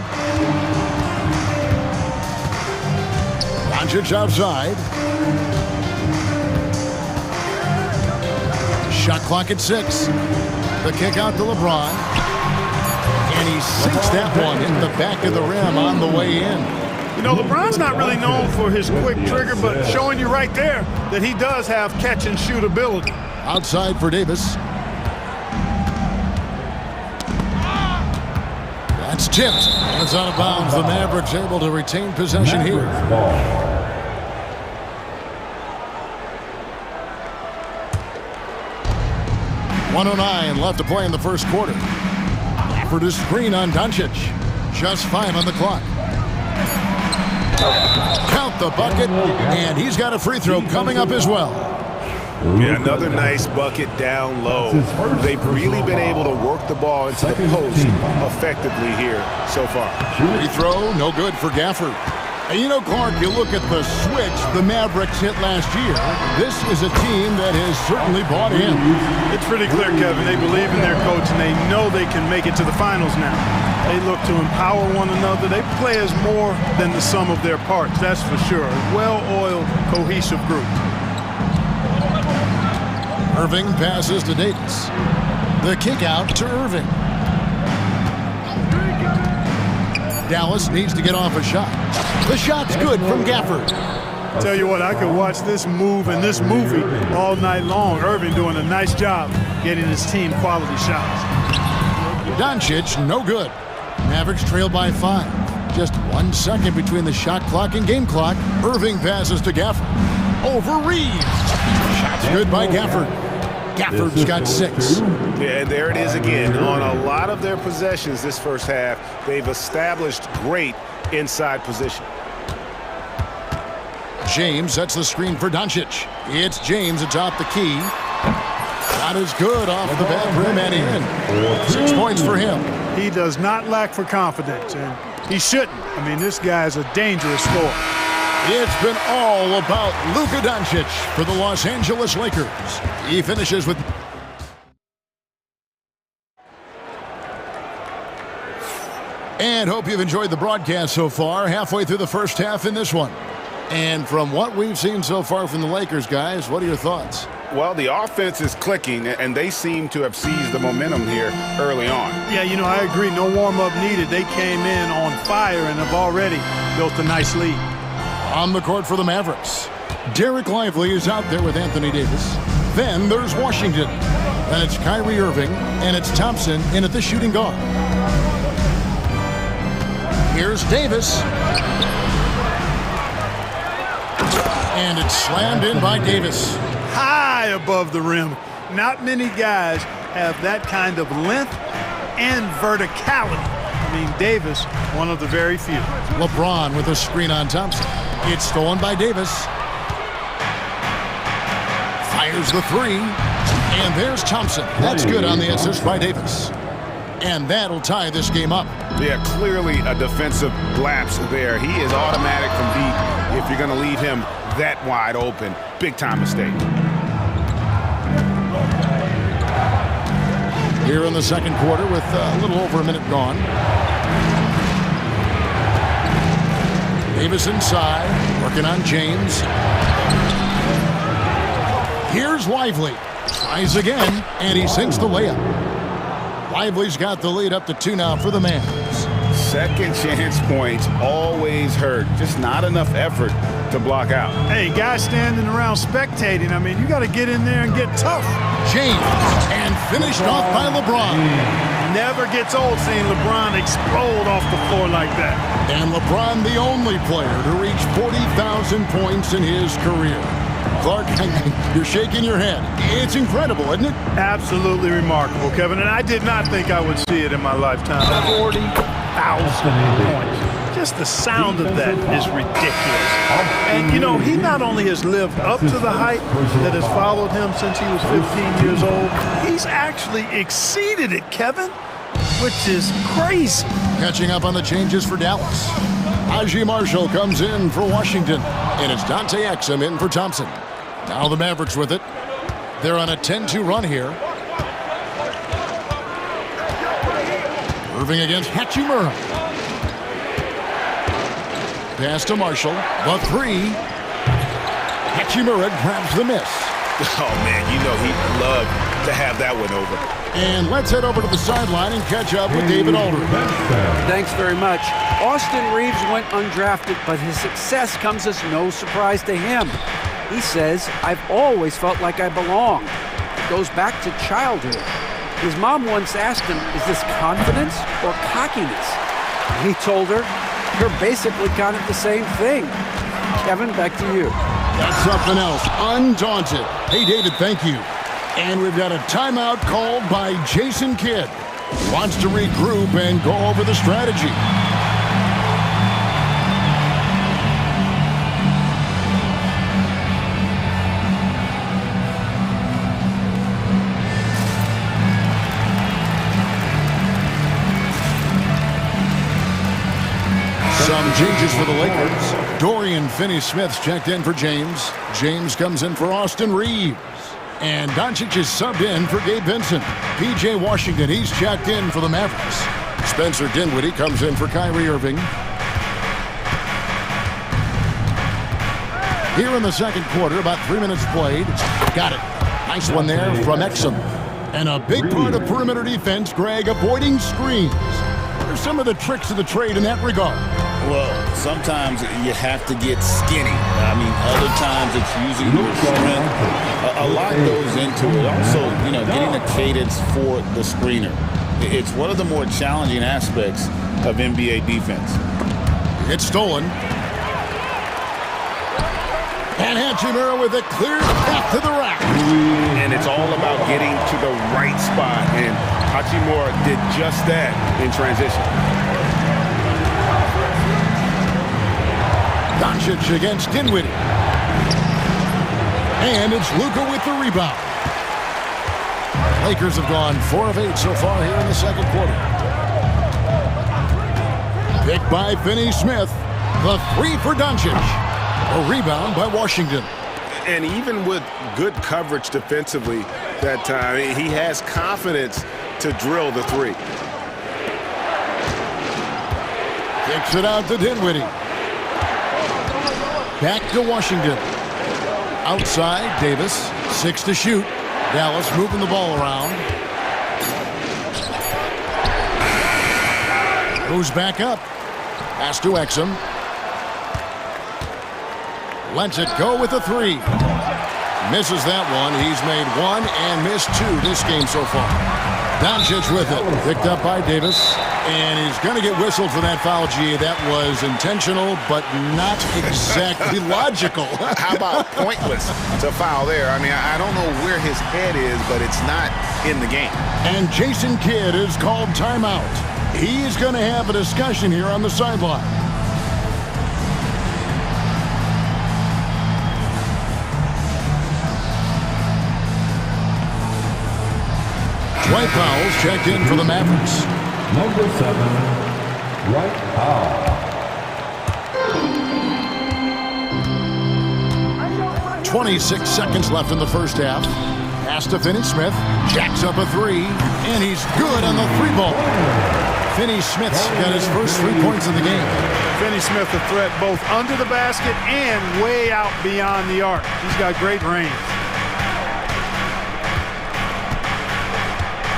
[SPEAKER 2] Doncic outside. Shot clock at 6. The kick out to LeBron. And he sinks that one in the back of the rim on the way in.
[SPEAKER 3] You know, LeBron's not really known for his quick trigger, but showing you right there that he does have catch and shoot ability.
[SPEAKER 2] Outside for Davis. That's tipped. It's out of bounds. The Mavericks able to retain possession here. 1:09 left to play in the first quarter. For the screen on Doncic. Just 5 on the clock. Count the bucket, and he's got a free throw coming up as well.
[SPEAKER 7] Yeah, another nice bucket down low. They've really been able to work the ball into the post effectively here so far.
[SPEAKER 2] Free throw, no good for Gafford. And you know, Clark, you look at the switch the Mavericks hit last year. This is a team that has certainly bought in.
[SPEAKER 3] It's pretty clear, Kevin. They believe in their coach and they know they can make it to the finals now. They look to empower one another. They play as more than the sum of their parts, that's for sure. A well-oiled, cohesive group.
[SPEAKER 2] Irving passes to Davis. The kick out to Irving. Dallas needs to get off a shot. The shot's good from Gafford.
[SPEAKER 3] Tell you what, I could watch this move and this movie all night long. Irving doing a nice job getting his team quality shots.
[SPEAKER 2] Doncic, no good. Mavericks trail by 5. Just 1 second between the shot clock and game clock. Irving passes to Gafford. Over Reeves. Shot's good by Gafford. Gafford's got 6.
[SPEAKER 7] Yeah, there it is again. On a lot of their possessions this first half, they've established great inside position.
[SPEAKER 2] James sets the screen for Doncic. It's James atop the key. Not as good off the bad rim and in. 6 points for him.
[SPEAKER 3] He does not lack for confidence, and he shouldn't. I mean, this guy's a dangerous scorer.
[SPEAKER 2] It's been all about Luka Doncic for the Los Angeles Lakers. He finishes with... And hope you've enjoyed the broadcast so far. Halfway through the first half in this one. And from what we've seen so far from the Lakers, guys, what are your thoughts?
[SPEAKER 7] Well, the offense is clicking, and they seem to have seized the momentum here early on.
[SPEAKER 3] Yeah, you know, I agree. No warm-up needed. They came in on fire and have already built a nice lead.
[SPEAKER 2] On the court for the Mavericks, Derek Lively is out there with Anthony Davis. Then there's Washington. Then it's Kyrie Irving, and it's Thompson in at the shooting guard. Here's Davis. And it's slammed in by Davis.
[SPEAKER 3] High above the rim. Not many guys have that kind of length and verticality. I mean, Davis, one of the very few.
[SPEAKER 2] LeBron with a screen on Thompson. It's stolen by Davis. Fires the 3. And there's Thompson. That's good on the assist by Davis. And that'll tie this game up.
[SPEAKER 7] Yeah, clearly a defensive lapse there. He is automatic from deep if you're going to leave him that wide open. Big time mistake.
[SPEAKER 2] Here in the second quarter with a little over a minute gone. Davis inside, working on James. Here's Lively. Tries again, and he sinks the layup. Lively's got the lead up to 2 now for the Mavs.
[SPEAKER 7] Second chance points always hurt. Just not enough effort to block out.
[SPEAKER 3] Hey, guys standing around spectating, I mean, you got to get in there and get tough.
[SPEAKER 2] James, and finished off by LeBron.
[SPEAKER 3] Never gets old seeing LeBron explode off the floor like that.
[SPEAKER 2] And LeBron, the only player to reach 40,000 points in his career. Clark, you're shaking your head. It's incredible, isn't it?
[SPEAKER 3] Absolutely remarkable, Kevin. And I did not think I would see it in my lifetime. 40,000 points. Just the sound of that is ridiculous. And, you know, he not only has lived up to the hype that has followed him since he was 15 years old, he's actually exceeded it, Kevin, which is crazy.
[SPEAKER 2] Catching up on the changes for Dallas. Najee Marshall comes in for Washington, and it's Dante Exum in for Thompson. Now the Mavericks with it. They're on a 10-2 run here. Irving against Hachimura. Pass to Marshall. The 3. Hachimura grabs the miss.
[SPEAKER 7] Oh, man, you know he'd love to have that one over.
[SPEAKER 2] And let's head over to the sideline and catch up with David Aldridge.
[SPEAKER 4] Thanks very much. Austin Reeves went undrafted, but his success comes as no surprise to him. He says, "I've always felt like I belong." It goes back to childhood. His mom once asked him, "Is this confidence or cockiness?" He told her, "You're basically kind of the same thing." Kevin, back to you.
[SPEAKER 2] That's something else. Undaunted. Hey, David, thank you. And we've got a timeout called by Jason Kidd. He wants to regroup and go over the strategy. Some changes for the Lakers. Dorian Finney-Smith's checked in for James. James comes in for Austin Reeves. And Doncic is subbed in for Gabe Vincent. P.J. Washington, he's checked in for the Mavericks. Spencer Dinwiddie comes in for Kyrie Irving. Here in the second quarter, about 3 minutes played. Got it. Nice one there from Exum. And a big part of perimeter defense, Greg, avoiding screens. There's some of the tricks of the trade in that regard.
[SPEAKER 1] Well, sometimes you have to get skinny. I mean, other times it's using your strength. A lot goes into it. Also, getting a cadence for the screener. It's one of the more challenging aspects of NBA defense.
[SPEAKER 2] It's stolen. And Hachimura with a clear path to the rack.
[SPEAKER 8] And it's all about getting to the right spot. And Hachimura did just that in transition.
[SPEAKER 2] Doncic against Dinwiddie. And it's Luka with the rebound. Lakers have gone 4 of 8 so far here in the second quarter. Picked by Finney-Smith. The 3 for Doncic. A rebound by Washington.
[SPEAKER 8] And even with good coverage defensively that time, he has confidence to drill the 3.
[SPEAKER 2] Kicks it out to Dinwiddie. Back to Washington. Outside, Davis. 6 to shoot. Dallas moving the ball around. Goes back up. Pass to Exum. Lets it go with the 3. Misses that one. He's made 1 and missed 2 this game so far. Doncic with it. Picked up by Davis. And he's going to get whistled for that foul, G. That was intentional, but not exactly logical.
[SPEAKER 7] How about pointless to foul there? I mean, I don't know where his head is, but it's not in the game.
[SPEAKER 2] And Jason Kidd is called timeout. He's going to have a discussion here on the sideline. Dwight Powell's checked in for the Mavericks.
[SPEAKER 6] Number 7, Dwight Powell.
[SPEAKER 2] 26 seconds left in the first half. Pass to Finney-Smith. Jacks up a 3, and he's good on the 3-ball. Finney-Smith's got his first 3 points of the game.
[SPEAKER 3] Finney-Smith a threat both under the basket and way out beyond the arc. He's got great range.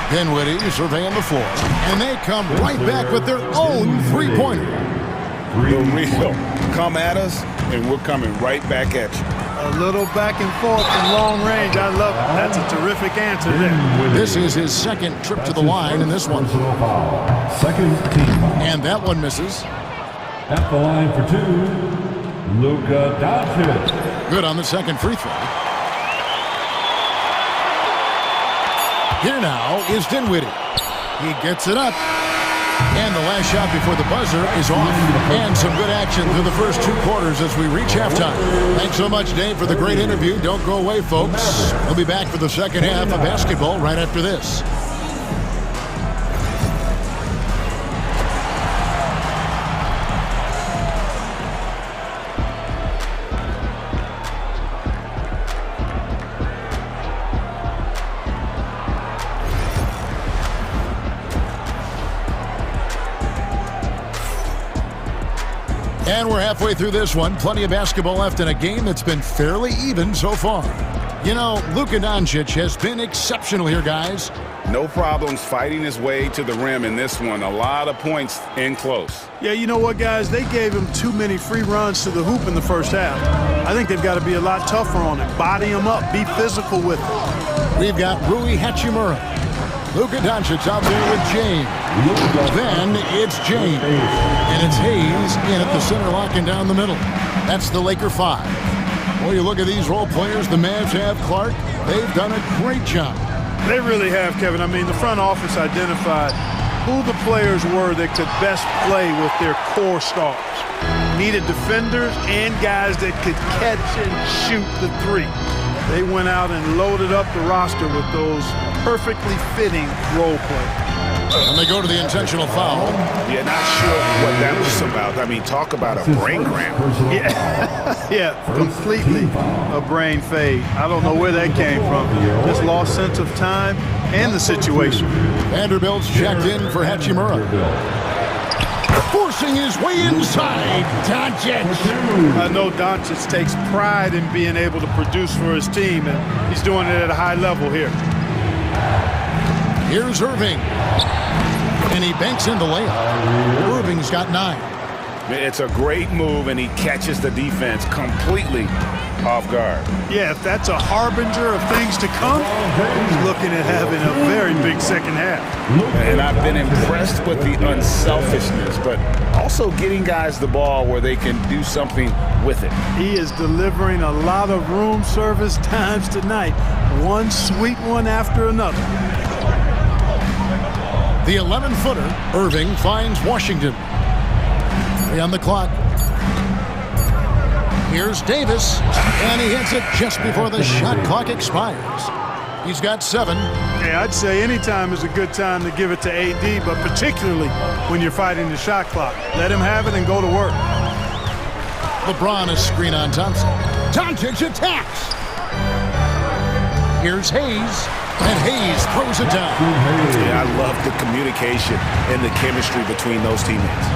[SPEAKER 2] Dinwiddie surveying the floor, and they come right back with their own 3-pointer.
[SPEAKER 7] The real come at us, and we're coming right back at you.
[SPEAKER 3] A little back and forth from long range. I love it. That's a terrific answer there.
[SPEAKER 2] This is his second trip to the line in this one.
[SPEAKER 6] Second team foul.
[SPEAKER 2] And that one misses.
[SPEAKER 6] At the line for 2, Luka Doncic.
[SPEAKER 2] Good on the second free throw. Here now is Dinwiddie. He gets it up. And the last shot before the buzzer is off. And some good action through the first 2 quarters as we reach halftime. Thanks so much, Dave, for the great interview. Don't go away, folks. We'll be back for the second half of basketball right after this. And we're halfway through this one. Plenty of basketball left in a game that's been fairly even so far. You know, Luka Doncic has been exceptional here, guys.
[SPEAKER 7] No problems fighting his way to the rim in this one. A lot of points in close.
[SPEAKER 3] Yeah, you know what, guys? They gave him too many free runs to the hoop in the first half. I think they've got to be a lot tougher on him. Body him up. Be physical with him.
[SPEAKER 2] We've got Rui Hachimura. Luka Doncic out there with James. Then it's James. And it's Hayes in at the center, locking down the middle. That's the Laker 5. Boy, you look at these role players the Mavs have, Clark. They've done a great job.
[SPEAKER 3] They really have, Kevin. I mean, the front office identified who the players were that could best play with their core stars. Needed defenders and guys that could catch and shoot the 3. They went out and loaded up the roster with those perfectly fitting role players.
[SPEAKER 2] And they go to the intentional foul.
[SPEAKER 7] Yeah, not sure what that was about. I mean, talk about a brain cramp.
[SPEAKER 3] Yeah, yeah, completely a brain fade. I don't know where that came from. Just lost sense of time and the situation.
[SPEAKER 2] Vanderbilt's checked in for Hachimura. Forcing his way inside. Doncic.
[SPEAKER 3] I know Doncic takes pride in being able to produce for his team, and he's doing it at a high level here.
[SPEAKER 2] Here's Irving. And he banks in the layup. Irving's got 9.
[SPEAKER 7] It's a great move, and he catches the defense completely off guard.
[SPEAKER 3] Yeah, if that's a harbinger of things to come, he's looking at having a very big second half.
[SPEAKER 7] And I've been impressed with the unselfishness, but also getting guys the ball where they can do something with it.
[SPEAKER 3] He is delivering a lot of room service times tonight. One sweet one after another.
[SPEAKER 2] The 11-footer, Irving, finds Washington. 3 on the clock. Here's Davis, and he hits it just before the shot clock expires. He's got 7.
[SPEAKER 3] Yeah, I'd say any time is a good time to give it to AD, but particularly when you're fighting the shot clock. Let him have it and go to work.
[SPEAKER 2] LeBron is screen on Thompson. Doncic attacks. Here's Hayes, and Hayes throws it down.
[SPEAKER 7] Yeah, I love the communication and the chemistry between those teammates.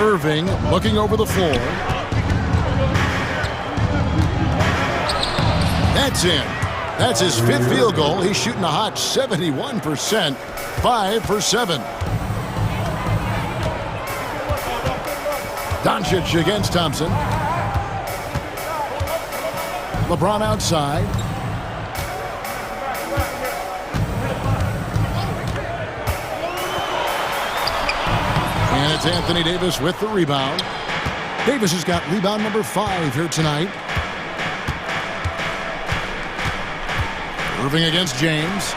[SPEAKER 2] Irving looking over the floor. That's in. That's his 5th field goal. He's shooting a hot 71%. 5 for 7. Doncic against Thompson. LeBron outside. And it's Anthony Davis with the rebound. Davis has got rebound number 5 here tonight. Irving against James.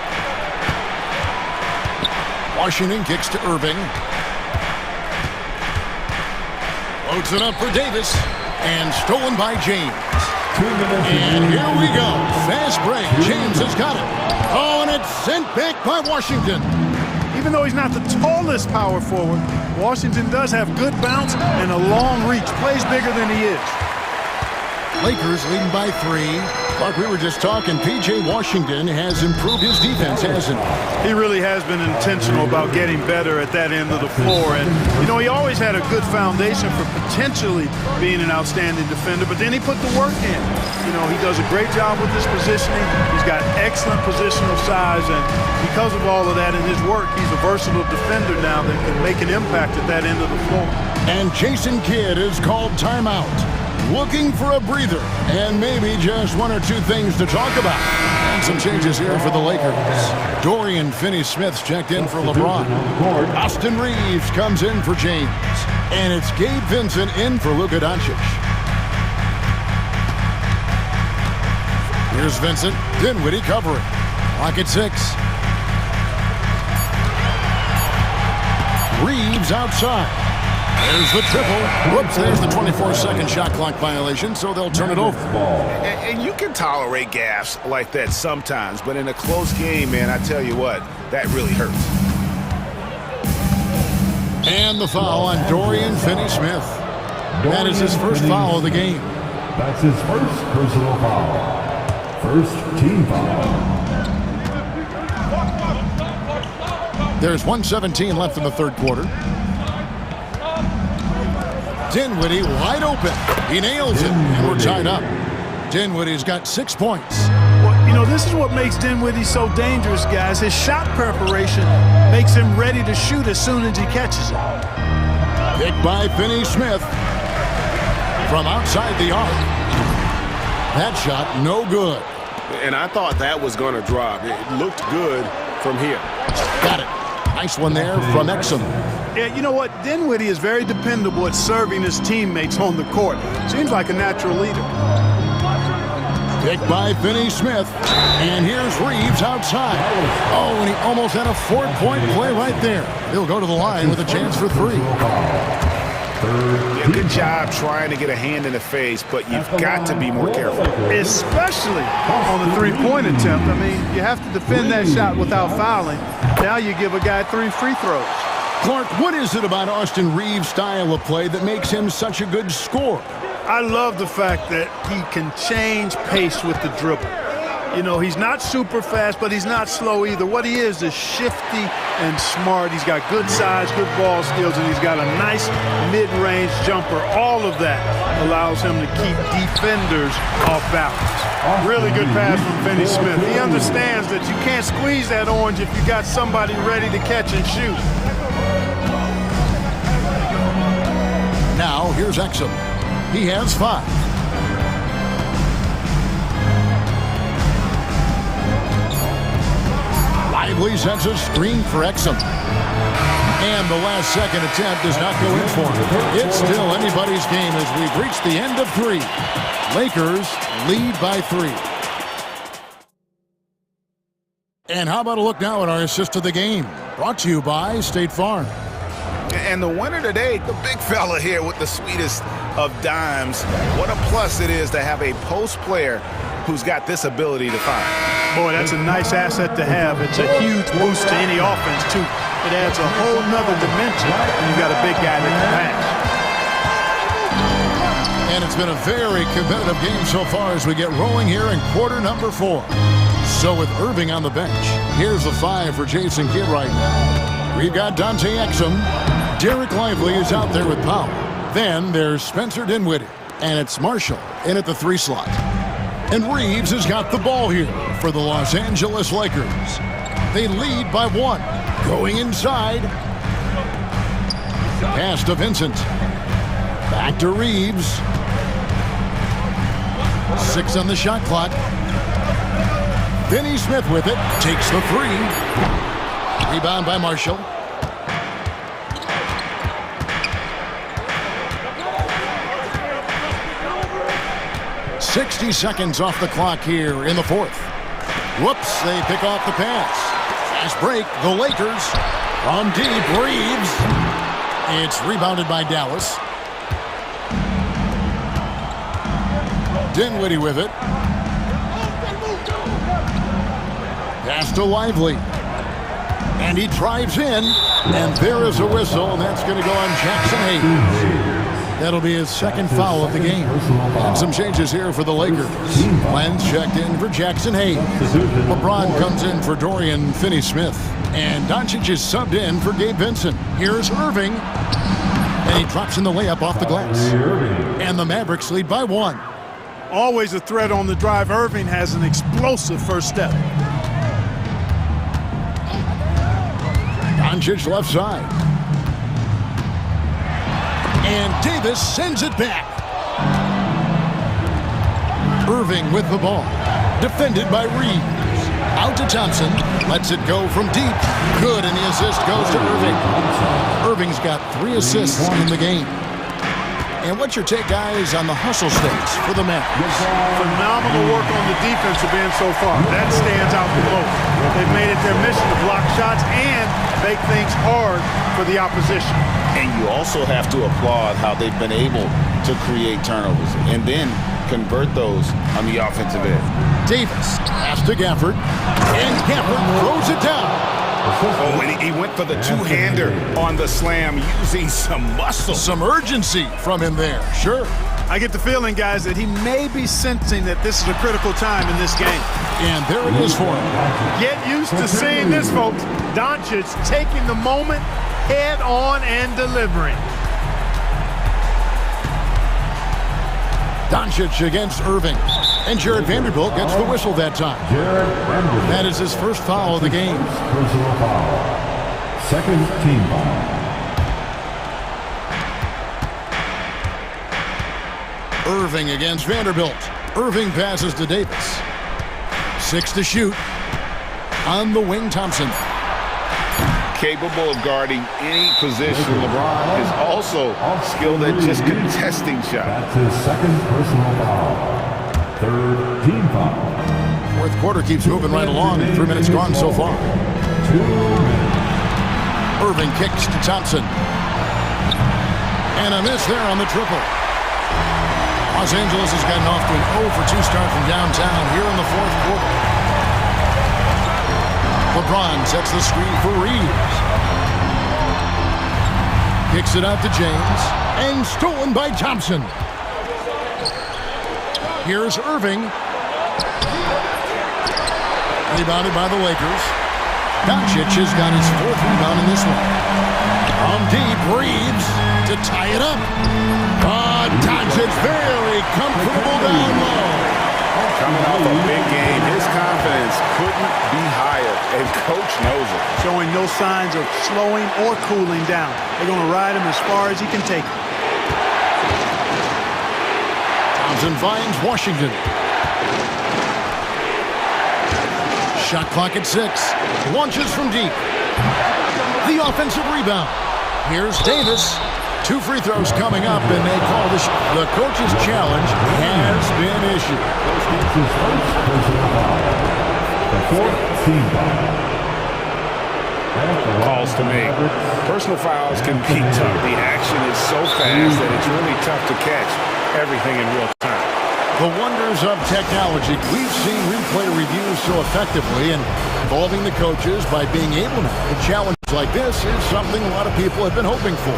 [SPEAKER 2] Washington kicks to Irving. Loads it up for Davis. And stolen by James. And here we go. Fast break. James has got it. Oh, and it's sent back by Washington.
[SPEAKER 3] Even though he's not the tallest power forward, Washington does have good bounce and a long reach. Plays bigger than he is.
[SPEAKER 2] Lakers leading by 3. Like we were just talking, P.J. Washington has improved his defense, hasn't he?
[SPEAKER 3] He really has been intentional about getting better at that end of the floor. And, you know, he always had a good foundation for potentially being an outstanding defender, but then he put the work in. You know, he does a great job with his positioning. He's got excellent positional size, and because of all of that in his work, he's a versatile defender now that can make an impact at that end of the floor.
[SPEAKER 2] And Jason Kidd is called timeout. Looking for a breather, and maybe just 1 or 2 things to talk about. And some changes here for the Lakers. Dorian Finney-Smith's checked in for LeBron. Austin Reeves comes in for James. And it's Gabe Vincent in for Luka Doncic. Here's Vincent. Dinwiddie covering. Clock at 6. Reeves outside. There's the triple. Whoops, there's the 24-second shot clock violation, so they'll turn it over.
[SPEAKER 7] And you can tolerate gaffes like that sometimes, but in a close game, man, I tell you what, that really hurts.
[SPEAKER 2] And the foul on Dorian Finney-Smith. That is his first foul of the game.
[SPEAKER 6] That's his first personal foul. First team foul.
[SPEAKER 2] There's 1:17 left in the third quarter. Dinwiddie wide open. He nails it, and we're tied up. Dinwiddie's got 6 points.
[SPEAKER 3] Well, you know, this is what makes Dinwiddie so dangerous, guys. His shot preparation makes him ready to shoot as soon as he catches it.
[SPEAKER 2] Picked by Finney-Smith from outside the arc. That shot, no good.
[SPEAKER 8] And I thought that was going to drop. It looked good from here.
[SPEAKER 2] Got it. Nice one there from Exum.
[SPEAKER 3] Yeah, you know what? Dinwiddie is very dependable at serving his teammates on the court. Seems like a natural leader.
[SPEAKER 2] Picked by Finney-Smith. And here's Reeves outside. Oh, and he almost had a 4-point play right there. He'll go to the line with a chance for 3.
[SPEAKER 7] Yeah, good job trying to get a hand in the face, but you've got to be more careful.
[SPEAKER 3] Especially on the three-point attempt. I mean, you have to defend that shot without fouling. Now you give a guy 3 free throws.
[SPEAKER 2] Clark, what is it about Austin Reeves' style of play that makes him such a good scorer?
[SPEAKER 3] I love the fact that he can change pace with the dribble. You know, he's not super fast, but he's not slow either. What he is shifty and smart. He's got good size, good ball skills, and he's got a nice mid-range jumper. All of that allows him to keep defenders off balance. Really good pass from Finney Smith. He understands that you can't squeeze that orange if you got somebody ready to catch and shoot.
[SPEAKER 2] Now, here's Exum. He has 5. Lively sets a screen for Exum. And the last second attempt does not go in for him. It's still anybody's game as we've reached the end of 3. Lakers lead by 3. And how about a look now at our assist of the game? Brought to you by State Farm.
[SPEAKER 7] And the winner today, the big fella here with the sweetest of dimes. What a plus it is to have a post player who's got this ability to find.
[SPEAKER 3] Boy, that's a nice asset to have. It's a huge boost to any offense, too. It adds a whole nother dimension when you've got a big guy that can pass.
[SPEAKER 2] And it's been a very competitive game so far as we get rolling here in quarter number 4. So with Irving on the bench, here's the 5 for Jason Kidd right now. We've got Dante Exum. Derek Lively is out there with Powell. Then there's Spencer Dinwiddie. And it's Marshall in at the 3 slot. And Reeves has got the ball here for the Los Angeles Lakers. They lead by 1. Going inside. Pass to Vincent. Back to Reeves. 6 on the shot clock. Finney Smith with it. Takes the 3. Rebound by Marshall. "60 seconds off the clock here in the 4th. Whoops, they pick off the pass. Fast break, the Lakers. From deep, Reeves. It's rebounded by Dallas. Dinwiddie with it. Pass to Lively. And he drives in. And there is a whistle, and that's going to go on Jackson Hayes. That'll be his 2nd foul of the game. And some changes here for the Lakers. Lenz checked in for Jackson Hayes. LeBron comes in for Dorian Finney-Smith. And Doncic is subbed in for Gabe Vincent. Here's Irving. And he drops in the layup off the glass. And the Mavericks lead by 1.
[SPEAKER 3] Always a threat on the drive. Irving has an explosive first step.
[SPEAKER 2] Doncic left side. And Davis sends it back. Irving with the ball. Defended by Reeves. Out to Thompson. Lets it go from deep. Good, and the assist goes to Irving. Irving's got 3 assists in the game. And what's your take, guys, on the hustle stakes for the Mavericks?
[SPEAKER 3] Phenomenal work on the defensive end so far. That stands out the most. They've made it their mission to block shots and make things hard for the opposition.
[SPEAKER 1] And you also have to applaud how they've been able to create turnovers and then convert those on the offensive end.
[SPEAKER 2] Davis pass to Gafford. And Gafford throws it down.
[SPEAKER 7] Oh, and he went for the two-hander on the slam, using some muscle.
[SPEAKER 2] Some urgency from him there, sure.
[SPEAKER 3] I get the feeling, guys, that he may be sensing that this is a critical time in this game.
[SPEAKER 2] And there it is for him.
[SPEAKER 3] Get used to seeing this, folks. Doncic taking the moment head on and delivering.
[SPEAKER 2] Doncic against Irving. And Jared Vanderbilt gets the whistle that time. That is his 1st foul of the game.
[SPEAKER 6] Personal foul. 2nd team foul.
[SPEAKER 2] Irving against Vanderbilt. Irving passes to Davis. 6 to shoot. On the wing, Thompson.
[SPEAKER 7] Capable of guarding any position. LeBron is also skilled at just contesting shots.
[SPEAKER 6] That's his 2nd personal foul. 3rd team foul.
[SPEAKER 2] 4th quarter keeps moving right along. 3 minutes gone so far.
[SPEAKER 6] 2 minutes.
[SPEAKER 2] Irving kicks to Thompson. And a miss there on the triple. Los Angeles has gotten off to an 0 for 2 start from downtown here in the fourth quarter. LeBron sets the screen for Reeves. Kicks it out to James. And stolen by Thompson. Here's Irving. Rebounded by the Lakers. Doncic has got his 4th rebound in this one. From deep, Reeves to tie it up. Doncic very comfortable down low.
[SPEAKER 7] Coming off a big game, his confidence couldn't be higher, and coach knows it.
[SPEAKER 3] Showing no signs of slowing or cooling down. They're going to ride him as far as he can take him.
[SPEAKER 2] Thompson finds Washington. Shot clock at 6. Launches from deep. The offensive rebound. Here's Davis. 2 free throws coming up, and they call the coach's challenge has been issued.
[SPEAKER 6] The 4th team foul.
[SPEAKER 7] Calls to me. Personal fouls can be tough. The action is so fast that it's really tough to catch everything in real time.
[SPEAKER 2] The wonders of technology. We've seen replay reviews so effectively, and involving the coaches by being able to make a challenge like this is something a lot of people have been hoping for.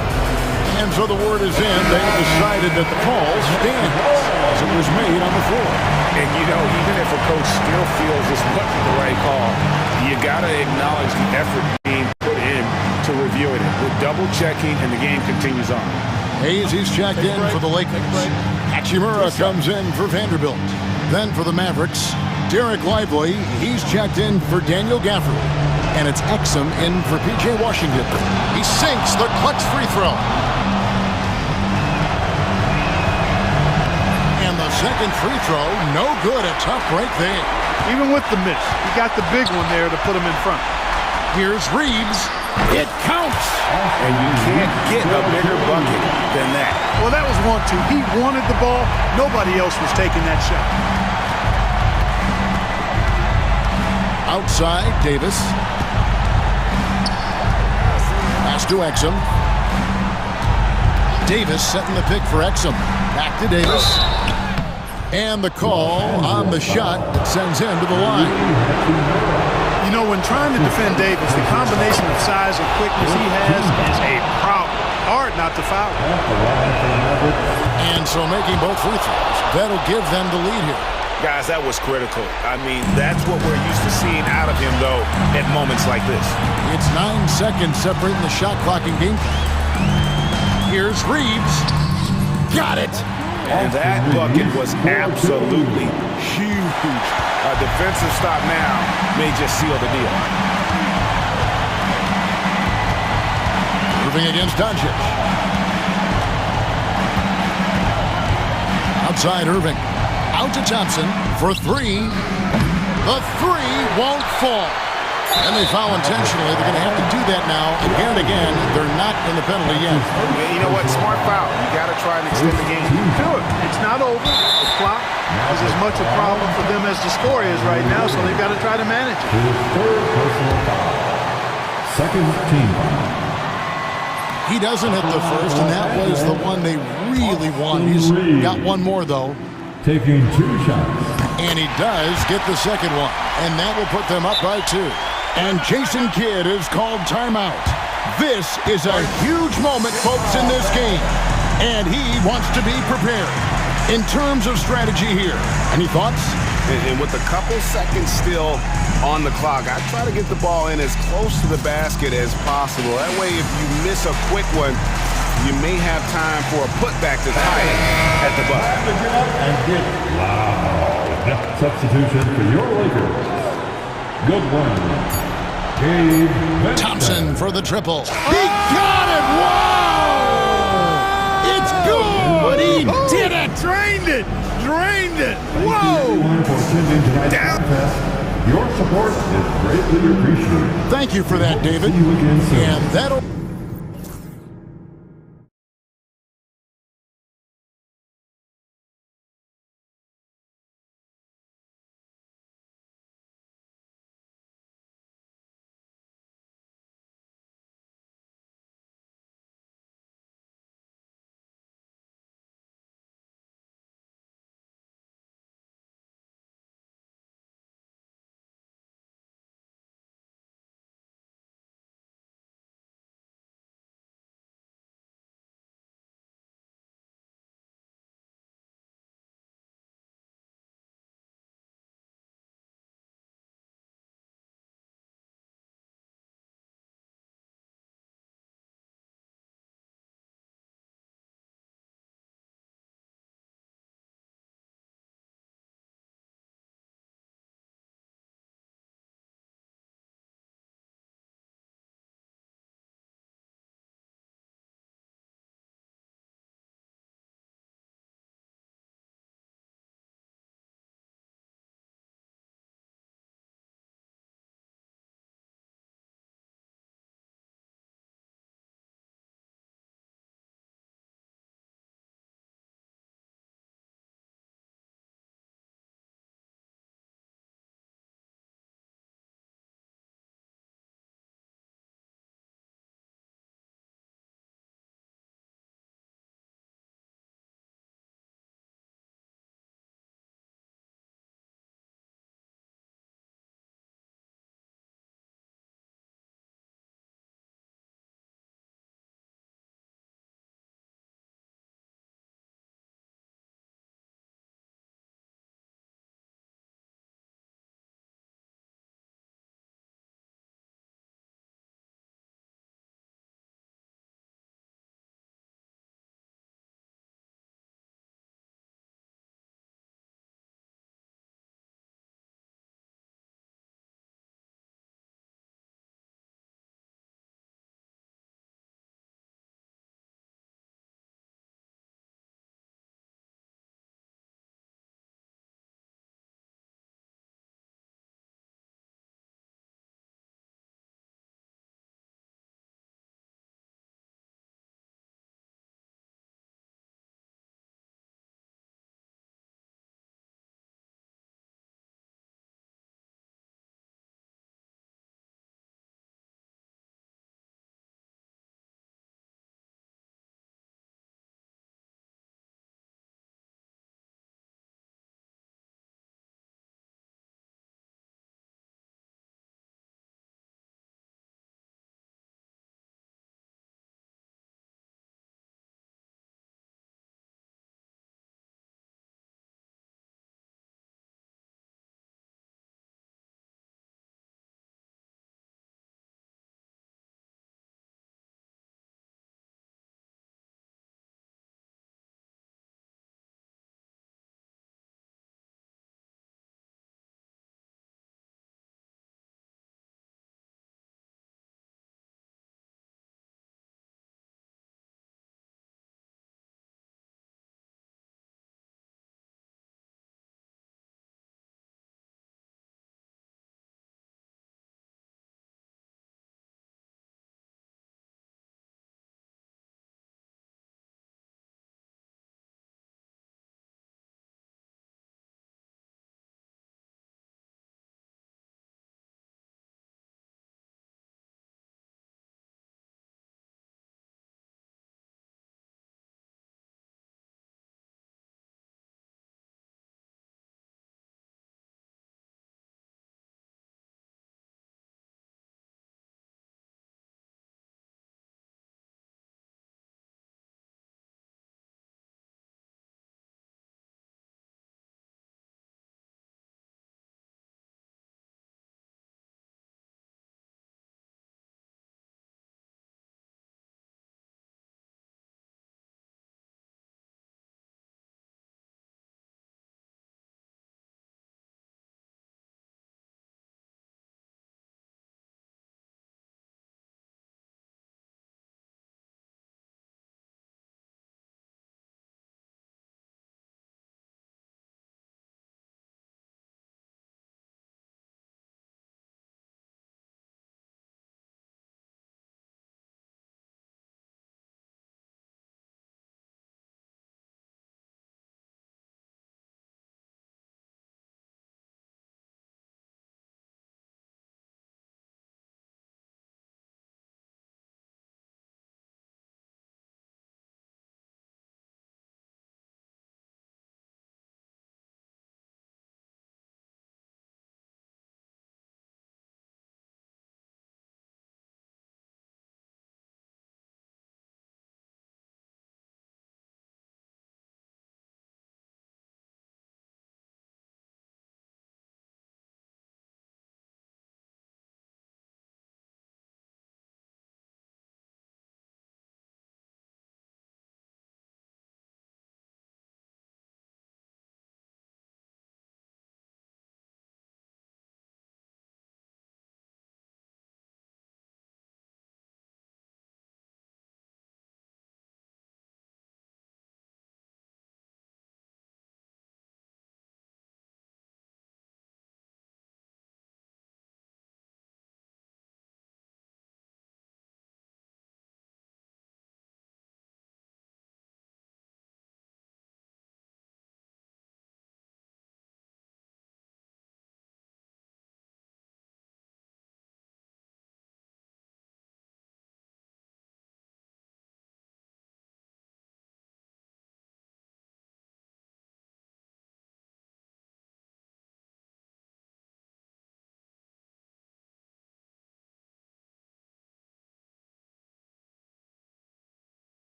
[SPEAKER 2] And so the word is in. They have decided that the call stands as it was made on the floor.
[SPEAKER 7] And, you know, even if a coach still feels this wasn't the right call, you got to acknowledge the effort being put in to reviewing it. We're double-checking, and the game continues on.
[SPEAKER 2] Hayes, he's checked in for the Lakers. Hachimura comes in for Vanderbilt. Then for the Mavericks, Derek Lively, he's checked in for Daniel Gafford. And it's Exum in for P.J. Washington. He sinks the clutch free throw. And the second free throw, no good. A tough break there.
[SPEAKER 3] Even with the miss, he got the big one there to put him in front.
[SPEAKER 2] Here's Reeves. It counts.
[SPEAKER 7] And you can't get a bigger bucket than that.
[SPEAKER 3] Well, that was 1-2. He wanted the ball. Nobody else was taking that shot.
[SPEAKER 2] Outside, Davis. Pass to Exum. Davis setting the pick for Exum. Back to Davis. And the call on the shot that sends him to the line.
[SPEAKER 3] You know, when trying to defend Davis, the combination of size and quickness he has is a problem. Hard not to foul him.
[SPEAKER 2] And so making both free throws, that'll give them the lead here.
[SPEAKER 7] Guys, that was critical. I mean, that's what we're used to seeing out of him, though, at moments like this.
[SPEAKER 2] It's 9 seconds separating the shot clock and game. Here's Reeves. Got it.
[SPEAKER 7] And that bucket was absolutely huge. A defensive stop now may just seal the deal.
[SPEAKER 2] Moving against Doncic. Outside Irving. Out to Thompson for 3. The 3 won't fall. And they foul intentionally. They're going to have to do that now again and again. They're not in the penalty yet.
[SPEAKER 7] You know what? Smart foul. You got to try and extend the game.
[SPEAKER 3] Do it. It's not over. The clock is as much a problem for them as the score is right now, so they've got to try to manage it.
[SPEAKER 6] His 3rd personal foul. 2nd team foul.
[SPEAKER 2] He doesn't hit the first, and that was the one they really wanted. He's got one more, though.
[SPEAKER 6] Taking 2 shots.
[SPEAKER 2] And he does get the second one, and that will put them up by 2. And Jason Kidd is called timeout. This is a huge moment, folks, in this game. And he wants to be prepared. In terms of strategy here, any thoughts?
[SPEAKER 7] And with a couple seconds still on the clock, I try to get the ball in as close to the basket as possible. That way, if you miss a quick one, you may have time for a putback to tie it at the buzzer.
[SPEAKER 6] And get loud. Substitution for your Lakers. Good one.
[SPEAKER 2] Thompson for the triple. He got it! Whoa! It's good! He did it!
[SPEAKER 3] Drained it! Drained it! Whoa!
[SPEAKER 6] Down. Your support is greatly appreciated.
[SPEAKER 2] Thank you for that, David.
[SPEAKER 6] See you again soon.
[SPEAKER 2] And that'll...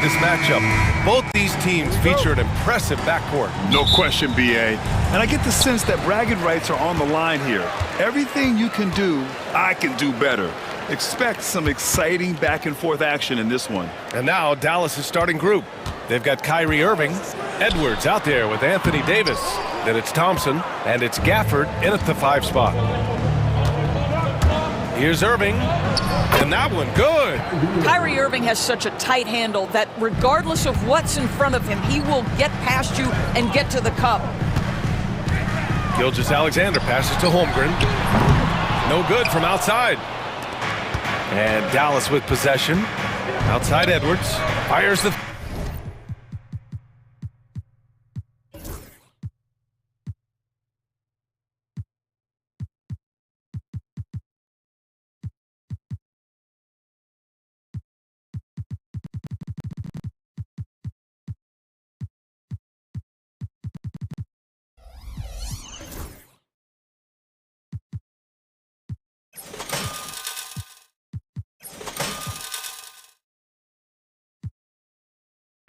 [SPEAKER 9] this matchup. Both these teams feature an impressive backcourt.
[SPEAKER 11] No question, BA. And I get the sense that bragging rights are on the line here. Everything you can do, I can do better. Expect some exciting back-and-forth action in this one.
[SPEAKER 9] And now Dallas' starting group. They've got Kyrie Irving, Edwards out there with Anthony Davis. Then it's Thompson, and it's Gafford in at the 5 spot. Here's Irving, and that one good.
[SPEAKER 10] Kyrie Irving has such a tight handle that regardless of what's in front of him, he will get past you and get to the cup.
[SPEAKER 9] Gilgeous-Alexander passes to Holmgren. No good from outside. And Dallas with possession. Outside Edwards. Fires the...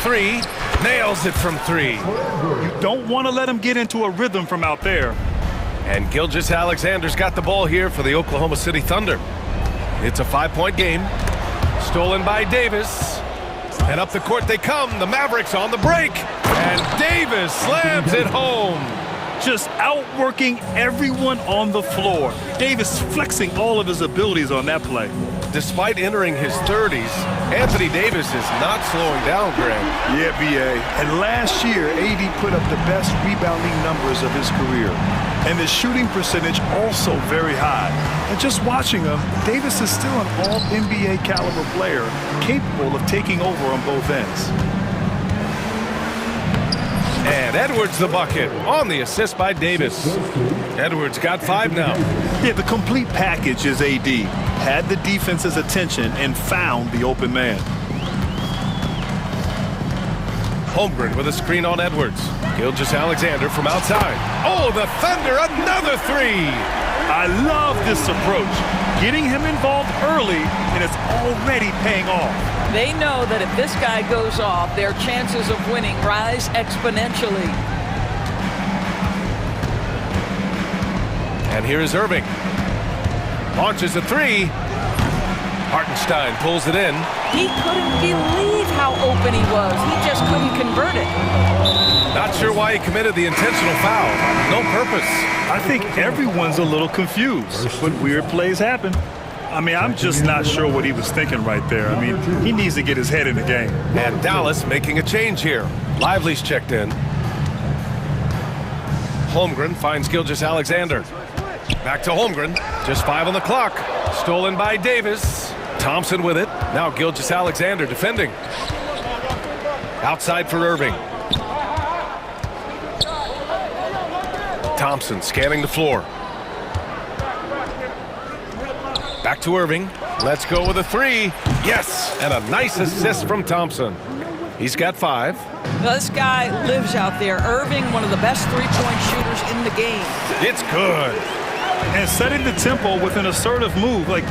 [SPEAKER 9] Three, nails it from 3.
[SPEAKER 11] You don't want to let him get into a rhythm from out there.
[SPEAKER 9] And Gilgeous-Alexander's got the ball here for the Oklahoma City Thunder. It's a 5-point game. Stolen by Davis. And up the court they come. The Mavericks on the break. And Davis slams it home.
[SPEAKER 11] Just outworking everyone on the floor. Davis flexing all of his abilities on that play.
[SPEAKER 9] Despite entering his 30s, Anthony Davis is not slowing down, Graham.
[SPEAKER 11] Yeah, BA. And last year, AD put up the best rebounding numbers of his career. And the shooting percentage also very high. And just watching him, Davis is still an all-NBA caliber player, capable of taking over on both ends.
[SPEAKER 9] And Edwards the bucket on the assist by Davis. Edwards got 5 now.
[SPEAKER 11] Yeah, the complete package is AD. Had the defense's attention and found the open man.
[SPEAKER 9] Holmgren with a screen on Edwards. Gilgeous-Alexander from outside. Oh, the Thunder, another 3.
[SPEAKER 11] I love this approach. Getting him involved early, and it's already paying off.
[SPEAKER 10] They know that if this guy goes off, their chances of winning rise exponentially.
[SPEAKER 9] And here is Irving. Launches a 3. Hartenstein pulls it in.
[SPEAKER 10] He couldn't believe how open he was. He just couldn't convert it.
[SPEAKER 9] Not sure why he committed the intentional foul. No purpose.
[SPEAKER 11] I think everyone's a little confused, but weird plays happen. I mean, I'm just not sure what he was thinking right there. I mean, he needs to get his head in the game.
[SPEAKER 9] And Dallas making a change here. Lively's checked in. Holmgren finds Gilgeous-Alexander. Back to Holmgren. Just 5 on the clock. Stolen by Davis. Thompson with it. Now Gilgeous-Alexander defending. Outside for Irving. Thompson scanning the floor. Back to Irving. Let's go with a 3. Yes! And a nice assist from Thompson. He's got 5.
[SPEAKER 10] Now, this guy lives out there. Irving, one of the best three-point shooters in the game.
[SPEAKER 9] It's good.
[SPEAKER 11] And setting the tempo with an assertive move. Like,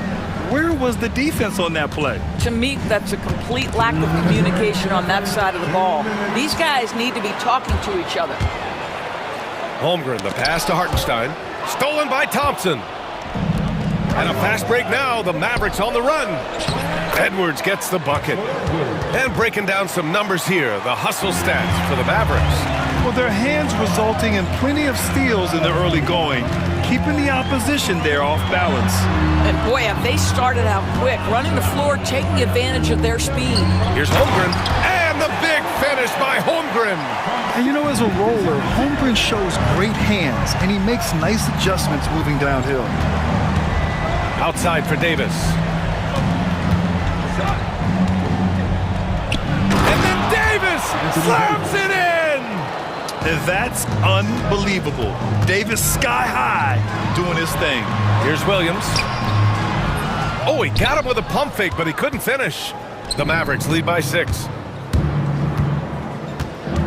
[SPEAKER 11] where was the defense on that play?
[SPEAKER 10] To me, that's a complete lack of communication on that side of the ball. These guys need to be talking to each other.
[SPEAKER 9] Holmgren, the pass to Hartenstein. Stolen by Thompson. And a fast break now. The Mavericks on the run. Edwards gets the bucket. And breaking down some numbers here. The hustle stats for the Mavericks.
[SPEAKER 11] Well, their hands resulting in plenty of steals in the early going, keeping the opposition there off balance.
[SPEAKER 10] And boy, have they started out quick, running the floor, taking advantage of their speed.
[SPEAKER 9] Here's Holmgren. And the big finish by Holmgren.
[SPEAKER 11] And you know, as a roller, Holmgren shows great hands, and he makes nice adjustments moving downhill.
[SPEAKER 9] Outside for Davis. And then Davis slams it in!
[SPEAKER 11] And that's unbelievable. Davis sky high doing his thing.
[SPEAKER 9] Here's Williams. Oh, he got him with a pump fake, but he couldn't finish. The Mavericks lead by 6.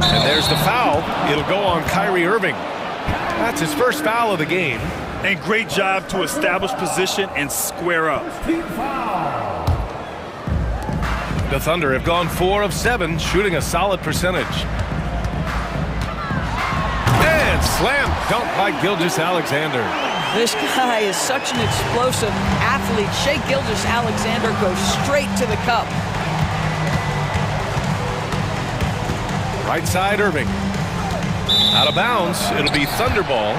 [SPEAKER 9] And there's the foul. It'll go on Kyrie Irving. That's his first foul of the game.
[SPEAKER 11] And great job to establish position and square up.
[SPEAKER 9] The Thunder have gone 4 of 7, shooting a solid percentage. And slam dunk by Gilgeous-Alexander.
[SPEAKER 10] This guy is such an explosive athlete. Shai Gilgeous-Alexander goes straight to the cup.
[SPEAKER 9] Right side, Irving. Out of bounds, it'll be Thunder ball.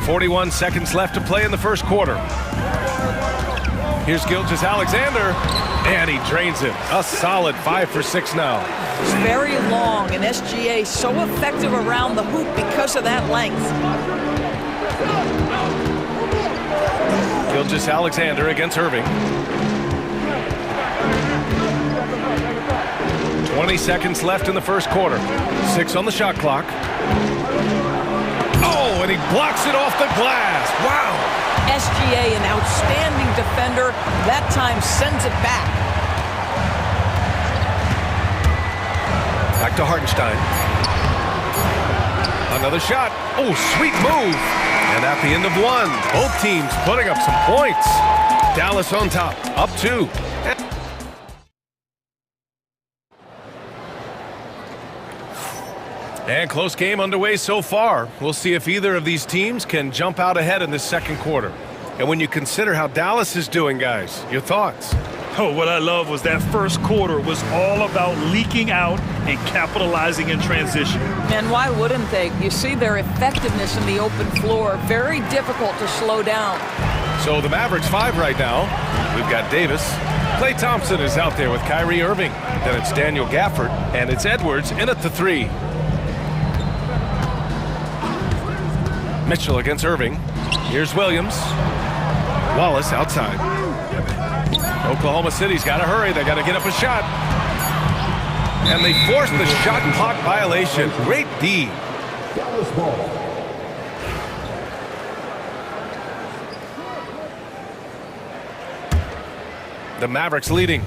[SPEAKER 9] .41 seconds left to play in the first quarter. Here's Gilgeous-Alexander, and he drains it. A solid 5 for 6 now.
[SPEAKER 10] It's very long, and SGA so effective around the hoop because of that length.
[SPEAKER 9] Gilgeous-Alexander against Irving. 20 seconds left in the first quarter. 6 on the shot clock. Oh, and he blocks it off the glass. Wow.
[SPEAKER 10] SGA, an outstanding defender, that time sends it back.
[SPEAKER 9] Back to Hartenstein. Another shot. Oh, sweet move. And at the end of 1, both teams putting up some points. Dallas on top, up 2. And close game underway so far. We'll see if either of these teams can jump out ahead in this second quarter. And when you consider how Dallas is doing, guys, your thoughts?
[SPEAKER 11] Oh, what I love was that first quarter was all about leaking out and capitalizing in transition.
[SPEAKER 10] And why wouldn't they? You see their effectiveness in the open floor. Very difficult to slow down.
[SPEAKER 9] So the Mavericks 5 right now. We've got Davis. Klay Thompson is out there with Kyrie Irving. Then it's Daniel Gafford. And it's Edwards in at the 3. Mitchell against Irving. Here's Williams. Wallace outside. Oklahoma City's got to hurry. They got to get up a shot. And they forced the shot clock violation. Great D. The Mavericks leading.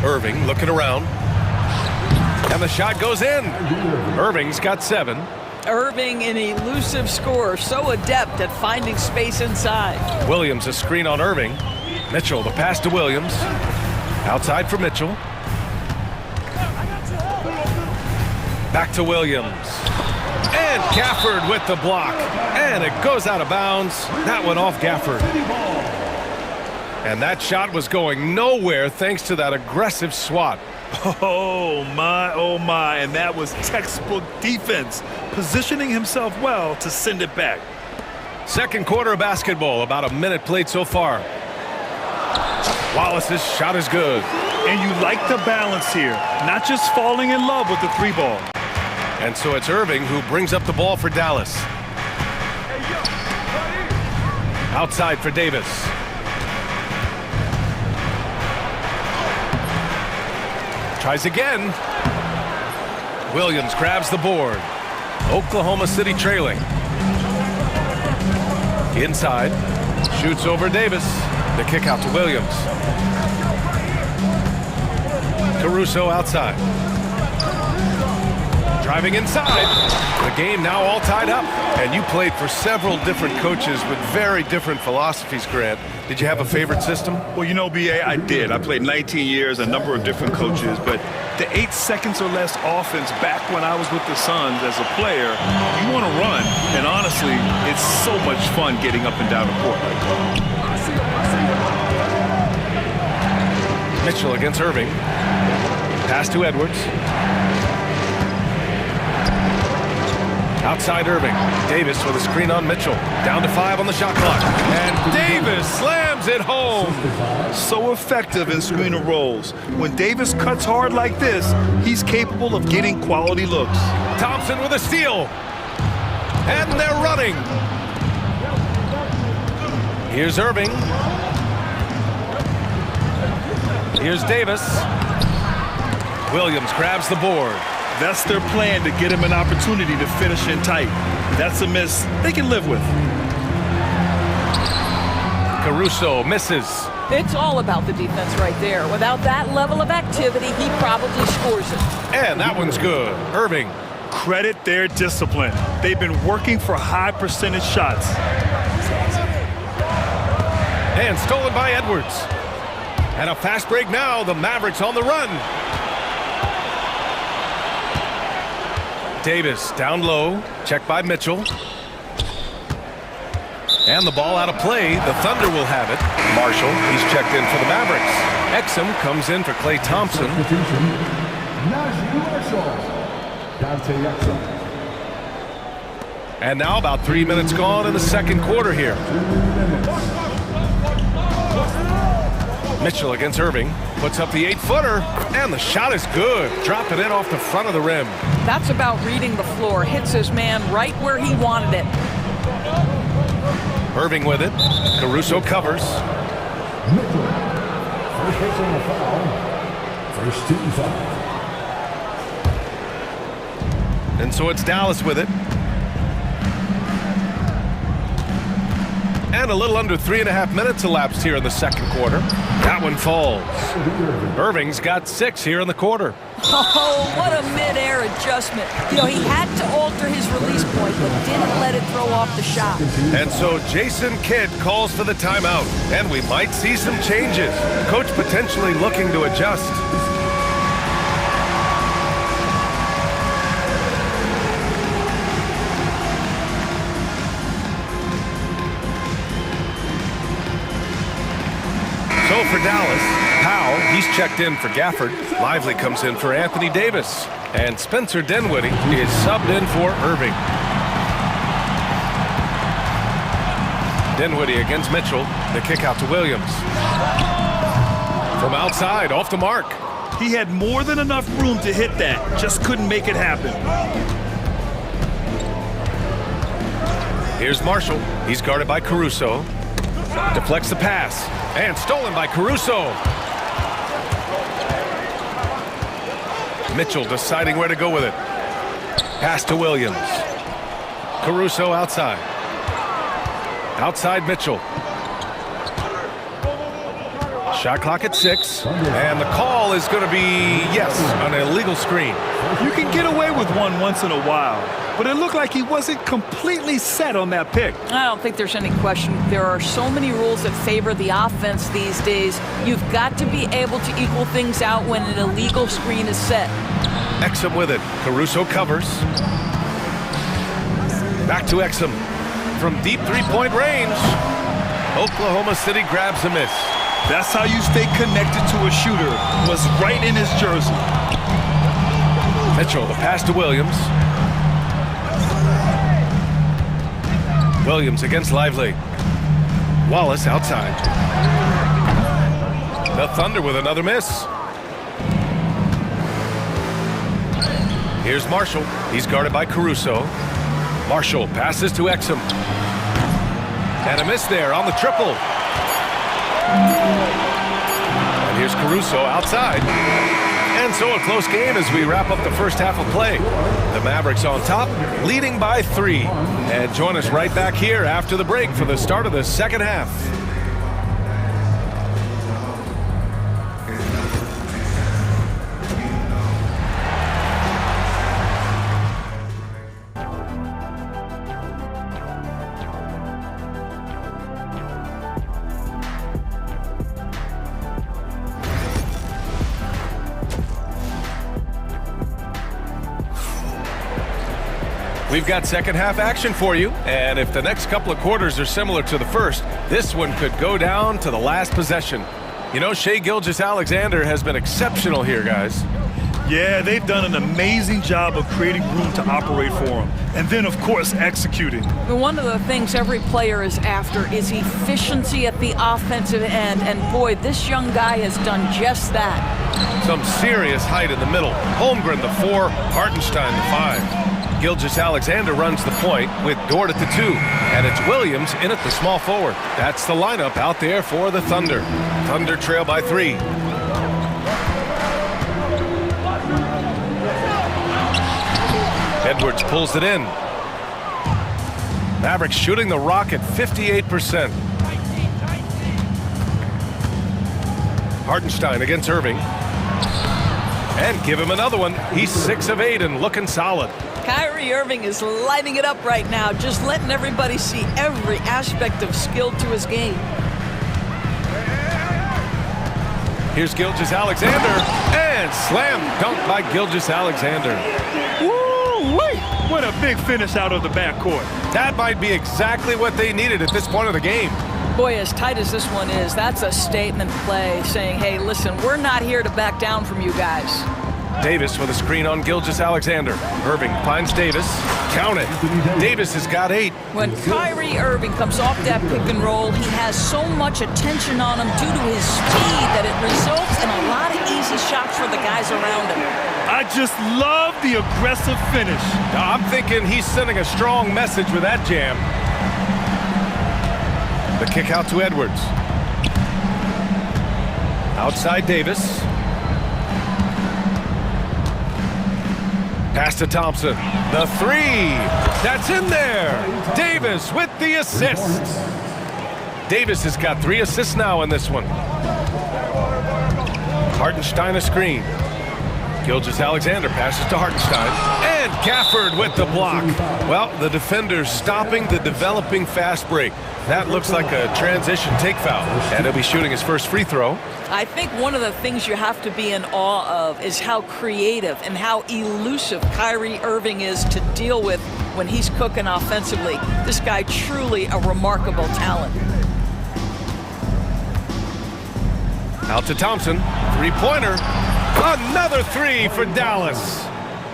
[SPEAKER 9] Irving looking around. And the shot goes in. Irving's got 7.
[SPEAKER 10] Irving, an elusive scorer, so adept at finding space inside.
[SPEAKER 9] Williams a screen on Irving. Mitchell the pass to Williams. Outside for Mitchell. Back to Williams. And Gafford with the block. And it goes out of bounds. That went off Gafford. And that shot was going nowhere thanks to that aggressive swat.
[SPEAKER 11] Oh my, and that was textbook defense, positioning himself well to send it back.
[SPEAKER 9] Second quarter of basketball, about a minute played so far. Wallace's shot is good.
[SPEAKER 11] And you like the balance here, not just falling in love with the 3-ball.
[SPEAKER 9] And so it's Irving who brings up the ball for Dallas. Outside for Davis. Tries again. Williams grabs the board. Oklahoma City trailing. Inside. Shoots over Davis. The kick out to Williams. Caruso outside. Driving inside. The game now all tied up. And you played for several different coaches with very different philosophies, Grant. Did you have a favorite system?
[SPEAKER 11] Well, you know, B.A., I did. I played 19 years, a number of different coaches, but the 8 seconds or less offense back when I was with the Suns as a player, you want to run. And honestly, it's so much fun getting up and down the court like that.
[SPEAKER 9] Mitchell against Irving. Pass to Edwards. Outside Irving. Davis with a screen on Mitchell. Down to 5 on the shot clock. And Davis slams it home.
[SPEAKER 11] So effective in screen and rolls. When Davis cuts hard like this, he's capable of getting quality looks.
[SPEAKER 9] Thompson with a steal. And they're running. Here's Irving. Here's Davis. Williams grabs the board.
[SPEAKER 11] That's their plan, to get him an opportunity to finish in tight. That's a miss they can live with.
[SPEAKER 9] Caruso misses.
[SPEAKER 10] It's all about the defense right there. Without that level of activity, he probably scores it.
[SPEAKER 9] And that one's good. Irving
[SPEAKER 11] Credit their discipline. They've been working for high percentage shots.
[SPEAKER 9] And stolen by Edwards. And a fast break now. The Mavericks on the run. Davis down low. Checked by Mitchell. And the ball out of play. The Thunder will have it. Marshall, he's checked in for the Mavericks. Exum comes in for Klay Thompson. And now about 3 minutes gone in the second quarter here. Mitchell against Irving. Puts up the 8-footer. And the shot is good. Dropping it off the front of the rim.
[SPEAKER 10] That's about reading the floor. Hits his man right where he wanted it.
[SPEAKER 9] Irving with it. Caruso covers.
[SPEAKER 6] First personal foul. First team foul.
[SPEAKER 9] And so it's Dallas with it. And a little under 3.5 minutes elapsed here in the second quarter. That one falls. Irving's got 6 here in the quarter.
[SPEAKER 10] Oh, what a mid-air adjustment. You know, he had to alter his release point, but didn't let it throw off the shot.
[SPEAKER 9] And so Jason Kidd calls for the timeout. And we might see some changes. Coach potentially looking to adjust. So for Dallas, Powell, he's checked in for Gafford. Lively comes in for Anthony Davis. And Spencer Dinwiddie is subbed in for Irving. Dinwiddie against Mitchell. The kick out to Williams. From outside, off the mark.
[SPEAKER 11] He had more than enough room to hit that. Just couldn't make it happen.
[SPEAKER 9] Here's Marshall. He's guarded by Caruso. Deflects the pass. And stolen by Caruso. Mitchell deciding where to go with it. Pass to Williams. Caruso outside. Outside Mitchell. Shot clock at 6. And the call is going to be, yes, an illegal screen.
[SPEAKER 11] You can get away with one once in a while, but it looked like he wasn't completely set on that pick.
[SPEAKER 10] I don't think there's any question. There are so many rules that favor the offense these days. You've got to be able to equal things out when an illegal screen is set.
[SPEAKER 9] Exum with it. Caruso covers. Back to Exum. From deep three-point range. Oklahoma City grabs a miss.
[SPEAKER 11] That's how you stay connected to a shooter. Was right in his jersey.
[SPEAKER 9] Mitchell, the pass to Williams. Williams against Lively. Wallace outside. The Thunder with another miss. Here's Marshall. He's guarded by Caruso. Marshall passes to Exum. And a miss there on the triple. And here's Caruso outside. And so a close game as we wrap up the first half of play. The Mavericks on top, leading by 3. And join us right back here after the break for the start of the second half. We've got second half action for you, and if the next couple of quarters are similar to the first, this one could go down to the last possession. You know, Shai Gilgeous-Alexander has been exceptional here, guys.
[SPEAKER 11] Yeah, they've done an amazing job of creating room to operate for him. And then, of course, executing.
[SPEAKER 10] One of the things every player is after is efficiency at the offensive end. And boy, this young guy has done just that.
[SPEAKER 9] Some serious height in the middle. Holmgren, the 4, Hartenstein, the 5. Gilgeous-Alexander runs the point with Dort at the 2. And it's Williams in at the small forward. That's the lineup out there for the Thunder. Thunder trail by 3. Edwards pulls it in. Mavericks shooting the rock at 58%. Hartenstein against Irving. And give him another one. He's 6 of 8 and looking solid.
[SPEAKER 10] Kyrie Irving is lighting it up right now, just letting everybody see every aspect of skill to his game.
[SPEAKER 9] Here's Gilgeous-Alexander, and slam dunk by Gilgeous-Alexander.
[SPEAKER 11] Woo-wee! What a big finish out of the backcourt.
[SPEAKER 9] That might be exactly what they needed at this point of the game.
[SPEAKER 10] Boy, as tight as this one is, that's a statement play saying, hey, listen, we're not here to back down from you guys.
[SPEAKER 9] Davis with a screen on Gilgeous-Alexander. Irving finds Davis. Count it. Davis has got 8.
[SPEAKER 10] When Kyrie Irving comes off that pick and roll, he has so much attention on him due to his speed that it results in a lot of easy shots for the guys around him.
[SPEAKER 11] I just love the aggressive finish.
[SPEAKER 9] I'm thinking he's sending a strong message with that jam. The kick out to Edwards. Outside Davis. Pass to Thompson. The 3. That's in there. Davis with the assist. Davis has got 3 assists now in this one. Hartenstein a screen. Gilgeous-Alexander passes to Hartenstein. And Gafford with the block. Well, the defender's stopping the developing fast break. That looks like a transition take foul. And he'll be shooting his first free throw.
[SPEAKER 10] I think one of the things you have to be in awe of is how creative and how elusive Kyrie Irving is to deal with when he's cooking offensively. This guy truly a remarkable talent.
[SPEAKER 9] Out to Thompson. 3-pointer. Another 3 for Dallas.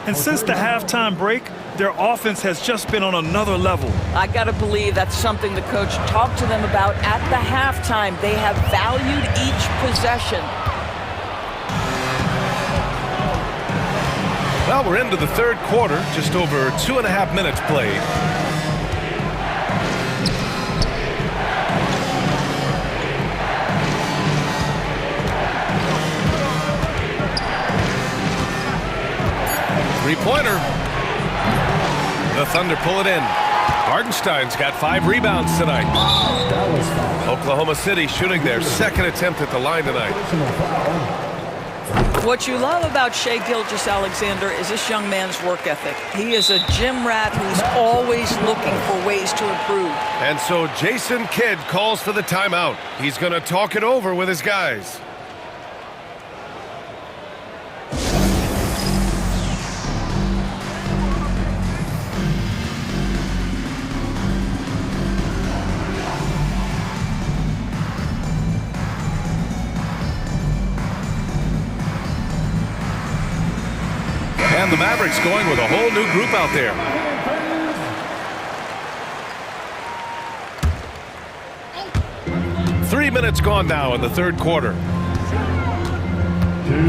[SPEAKER 11] And since the halftime break, their offense has just been on another level.
[SPEAKER 10] I got to believe that's something the coach talked to them about at the halftime. They have valued each possession.
[SPEAKER 9] Well, we're into the third quarter, just over 2.5 minutes played. Three-pointer. The Thunder pull it in. Hartenstein's got 5 rebounds tonight. Oklahoma City shooting their second attempt at the line tonight.
[SPEAKER 10] What you love about Shai Gilgeous-Alexander is this young man's work ethic. He is a gym rat who's always looking for ways to improve.
[SPEAKER 9] And so Jason Kidd calls for the timeout. He's going to talk it over with his guys. And the Mavericks going with a whole new group out there. Three minutes gone now in the third quarter.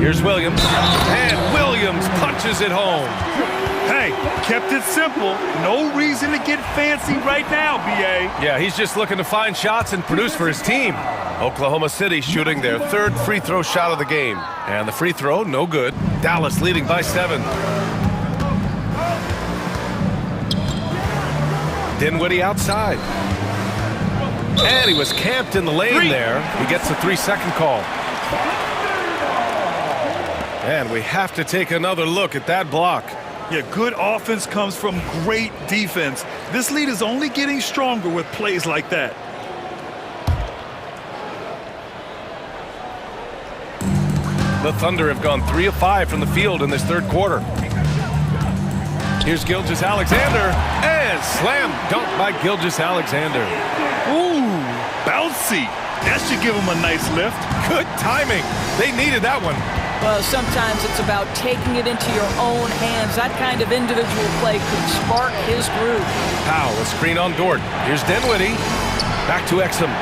[SPEAKER 9] Here's Williams. And Williams punches it home.
[SPEAKER 11] Hey, kept it simple. No reason to get fancy right now, B.A.
[SPEAKER 9] Yeah, he's just looking to find shots and produce for his team. Oklahoma City shooting their third free throw shot of the game. And the free throw, no good. Dallas leading by 7. Dinwiddie outside. And he was camped in the lane there. He gets a 3-second call. And we have to take another look at that block.
[SPEAKER 11] Yeah, good offense comes from great defense. This lead is only getting stronger with plays like that.
[SPEAKER 9] The Thunder have gone 3 of 5 from the field in this third quarter. Here's Gilgeous-Alexander, and slam dunk by Gilgeous-Alexander.
[SPEAKER 11] Ooh, bouncy. That should give him a nice lift.
[SPEAKER 9] Good timing. They needed that one.
[SPEAKER 10] Well, sometimes it's about taking it into your own hands. That kind of individual play could spark his groove.
[SPEAKER 9] Powell, a screen on Dort. Here's Dinwiddie. Back to Exum.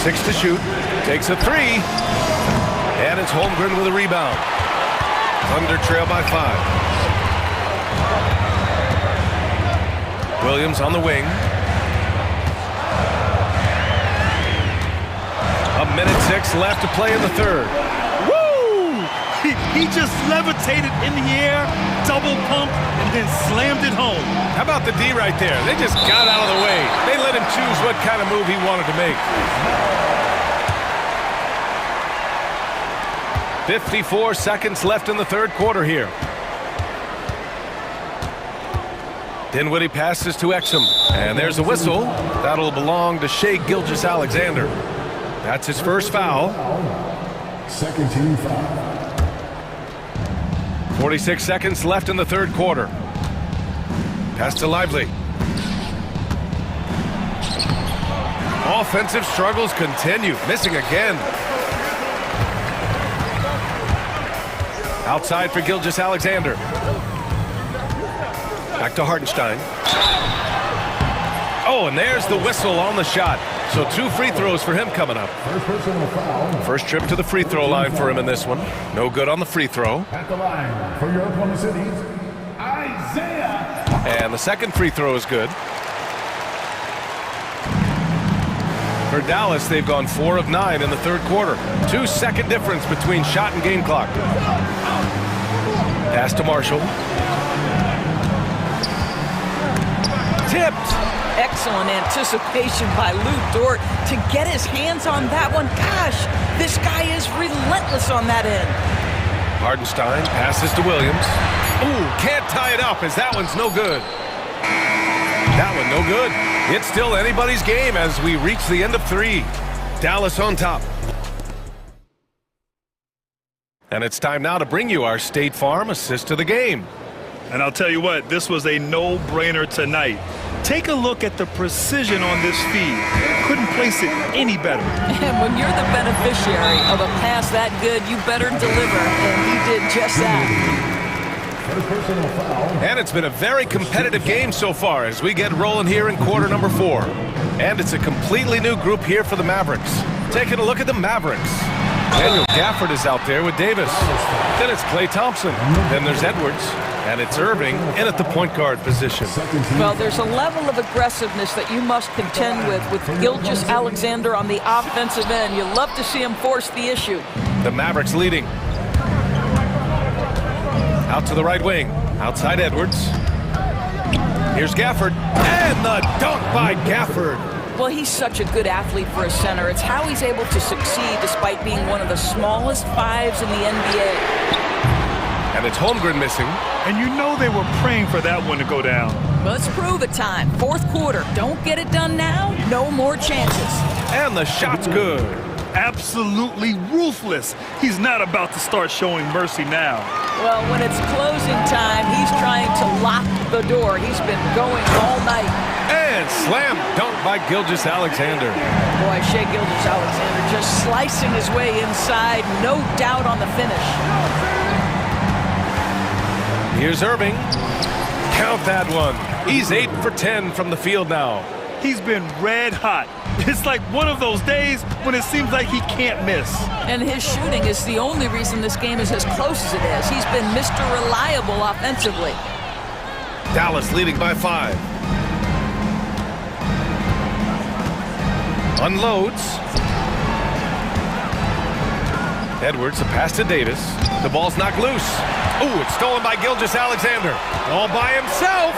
[SPEAKER 9] 6 to shoot. Takes a 3. And it's Holmgren with a rebound. Thunder trail by 5. Williams on the wing. 1:06 left to play in the third.
[SPEAKER 11] Woo! He just levitated in the air, double pump, and then slammed it home.
[SPEAKER 9] How about the D right there? They just got out of the way. They let him choose what kind of move he wanted to make. 54 seconds left in the third quarter here. Dinwiddie passes to Exum, and there's a whistle. That'll belong to Shai Gilgeous-Alexander. That's his first foul.
[SPEAKER 6] Second team foul.
[SPEAKER 9] 46 seconds left in the third quarter. Pass to Lively. Offensive struggles continue, missing again. Outside for Gilgeous-Alexander. Back to Hartenstein. Oh, and there's the whistle on the shot. So 2 free throws for him coming up. First trip to the free throw line for him in this one. No good on the free throw.
[SPEAKER 6] At the line for your Oklahoma City, Isaiah.
[SPEAKER 9] And the second free throw is good. For Dallas, they've gone 4 of 9 in the third quarter. 2-second difference between shot and game clock. Pass to Marshall.
[SPEAKER 10] Tipped. Excellent anticipation by Lou Dort to get his hands on that one. Gosh, this guy is relentless on that end.
[SPEAKER 9] Hartenstein passes to Williams. Ooh, can't tie it up as that one's no good. That one no good. It's still anybody's game as we reach the end of 3. Dallas on top. And it's time now to bring you our State Farm assist of the game.
[SPEAKER 11] And I'll tell you what, this was a no-brainer tonight. Take a look at the precision on this feed. Couldn't place it any better.
[SPEAKER 10] And when you're the beneficiary of a pass that good, you better deliver. And he did just that.
[SPEAKER 9] And it's been a very competitive game so far as we get rolling here in quarter number 4. And it's a completely new group here for the Mavericks. Taking a look at the Mavericks. Daniel Gafford is out there with Davis. Then it's Klay Thompson. Then there's Edwards. And it's Irving in at the point guard position.
[SPEAKER 10] Well, there's a level of aggressiveness that you must contend with Gilgeous-Alexander on the offensive end. You love to see him force the issue.
[SPEAKER 9] The Mavericks leading. Out to the right wing. Outside Edwards. Here's Gafford. And the dunk by Gafford.
[SPEAKER 10] Well, he's such a good athlete for a center. It's how he's able to succeed despite being one of the smallest 5s in the NBA.
[SPEAKER 9] And it's Holmgren missing.
[SPEAKER 11] And you know they were praying for that one to go down.
[SPEAKER 10] Let's prove it time. Fourth quarter. Don't get it done now. No more chances.
[SPEAKER 9] And the shot's good.
[SPEAKER 11] Absolutely ruthless. He's not about to start showing mercy now.
[SPEAKER 10] Well, when it's closing time, he's trying to lock the door. He's been going all night.
[SPEAKER 9] And slam dunk by Gilgeous-Alexander.
[SPEAKER 10] Boy, Shai Gilgeous-Alexander just slicing his way inside. No doubt on the finish.
[SPEAKER 9] Here's Irving. Count that one. He's 8 for 10 from the field now.
[SPEAKER 11] He's been red hot. It's like one of those days when it seems like he can't miss.
[SPEAKER 10] And his shooting is the only reason this game is as close as it is. He's been Mr. Reliable offensively.
[SPEAKER 9] Dallas leading by 5. Unloads. Edwards, a pass to Davis. The ball's knocked loose. Ooh, it's stolen by Gilgeous-Alexander. All by himself.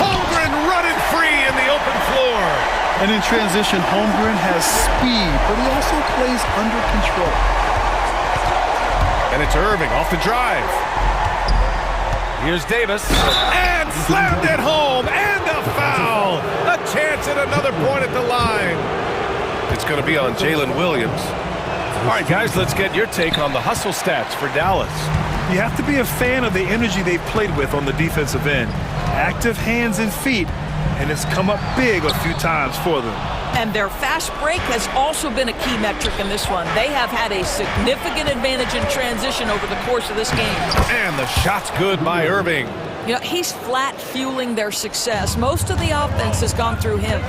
[SPEAKER 9] Holmgren running free in the open floor.
[SPEAKER 11] And in transition, Holmgren has speed, but he also plays under control.
[SPEAKER 9] And it's Irving off the drive. Here's Davis. And slammed it home. And a foul. A chance at another point at the line. It's going to be on Jalen Williams. All right, guys, let's get your take on the hustle stats for Dallas.
[SPEAKER 11] You have to be a fan of the energy they've played with on the defensive end. Active hands and feet, and it's come up big a few times for them.
[SPEAKER 10] And their fast break has also been a key metric in this one. They have had a significant advantage in transition over the course of this game.
[SPEAKER 9] And the shot's good by Irving.
[SPEAKER 10] You know, he's flat fueling their success. Most of the offense has gone through him.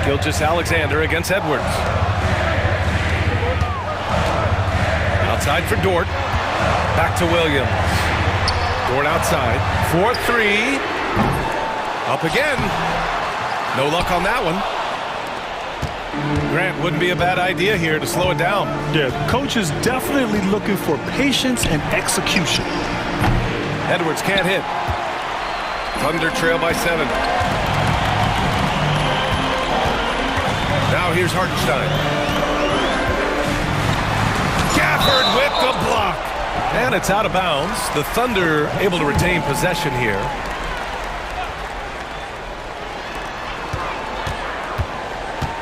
[SPEAKER 9] Gilgeous-Alexander against Edwards. Outside for Dort. Back to Williams. Dort outside. 4-3. Up again. No luck on that one. Grant, wouldn't be a bad idea here to slow it down.
[SPEAKER 11] Yeah, coach is definitely looking for patience and execution.
[SPEAKER 9] Edwards can't hit. Thunder trail by 7. Now here's Hartenstein. Gafford with the block. And it's out of bounds. The Thunder able to retain possession here.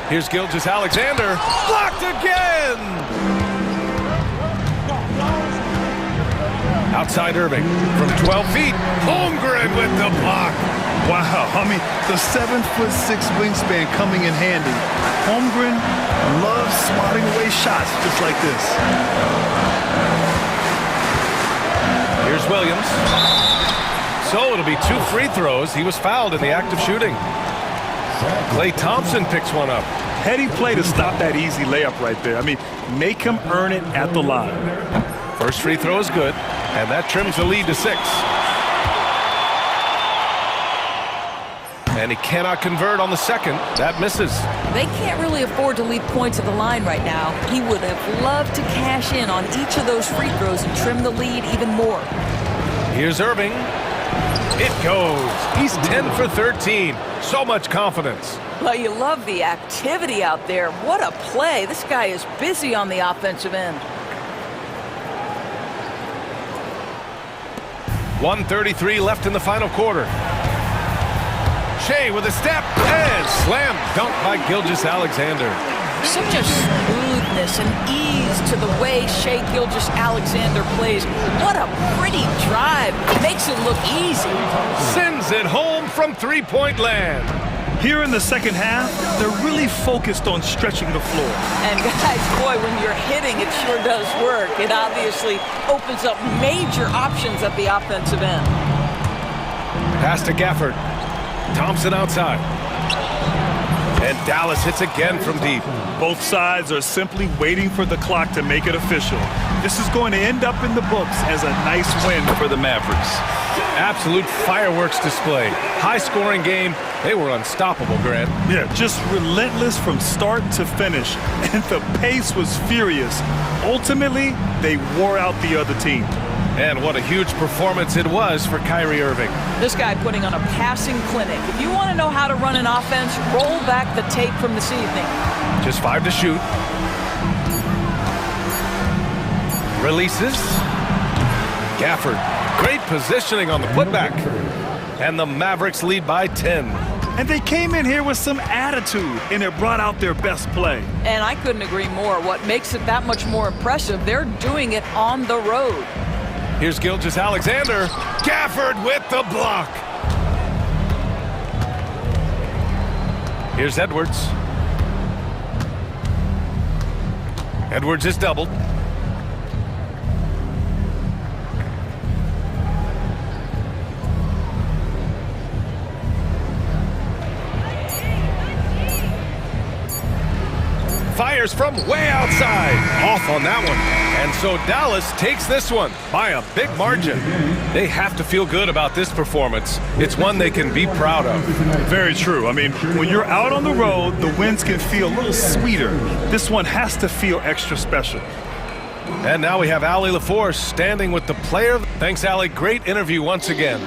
[SPEAKER 9] Here's Gilgeous-Alexander. Blocked again! Outside Irving from 12 feet. Holmgren with the block.
[SPEAKER 11] Wow, I mean, the 7'6" wingspan coming in handy. Holmgren loves swatting away shots just like this.
[SPEAKER 9] Here's Williams. So it'll be 2 free throws. He was fouled in the act of shooting. Klay Thompson picks one up.
[SPEAKER 11] Heady play to stop that easy layup right there. I mean, make him earn it at the line.
[SPEAKER 9] First free throw is good, and that trims the lead to 6. And he cannot convert on the second. That misses.
[SPEAKER 10] They can't really afford to leave points at the line right now. He would have loved to cash in on each of those free throws and trim the lead even more.
[SPEAKER 9] Here's Irving. It goes. He's 10 for 13. So much confidence.
[SPEAKER 10] Well, you love the activity out there. What a play. This guy is busy on the offensive end.
[SPEAKER 9] 1:33 left in the final quarter. Shea with a step and slam dunk by Gilgeous-Alexander.
[SPEAKER 10] Such a smoothness and ease to the way Shea Gilgeous-Alexander plays. What a pretty drive. Makes it look easy.
[SPEAKER 9] Sends it home from three-point land.
[SPEAKER 11] Here in the second half, they're really focused on stretching the floor.
[SPEAKER 10] And guys, boy, when you're hitting, it sure does work. It obviously opens up major options at the offensive end.
[SPEAKER 9] Pass to Gafford. Thompson outside. And Dallas hits again from deep.
[SPEAKER 11] Both sides are simply waiting for the clock to make it official. This is going to end up in the books as a nice win for the Mavericks.
[SPEAKER 9] Absolute fireworks display. High-scoring game. They were unstoppable, Grant.
[SPEAKER 11] Yeah, just relentless from start to finish. And the pace was furious. Ultimately, they wore out the other team.
[SPEAKER 9] And what a huge performance it was for Kyrie Irving.
[SPEAKER 10] This guy putting on a passing clinic. If you want to know how to run an offense, roll back the tape from this evening.
[SPEAKER 9] Just 5 to shoot. Releases. Gafford. Great positioning on the putback. And the Mavericks lead by 10.
[SPEAKER 11] And they came in here with some attitude, and it brought out their best play.
[SPEAKER 10] And I couldn't agree more. What makes it that much more impressive, they're doing it on the road.
[SPEAKER 9] Here's Gilgeous-Alexander. Gafford with the block. Here's Edwards. Edwards is doubled. Fires from way outside. Off on that one. And so Dallas takes this one by a big margin. They have to feel good about this performance. It's one they can be proud of.
[SPEAKER 11] Very true. I mean, when you're out on the road, the wins can feel a little sweeter. This one has to feel extra special.
[SPEAKER 9] And now we have Allie LaForce standing with the player. Thanks, Allie. Great interview once again.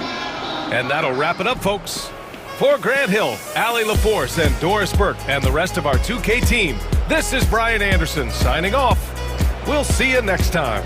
[SPEAKER 9] And that'll wrap it up, folks. For Grant Hill, Allie LaForce, and Doris Burke, and the rest of our 2K team, this is Brian Anderson signing off. We'll see you next time.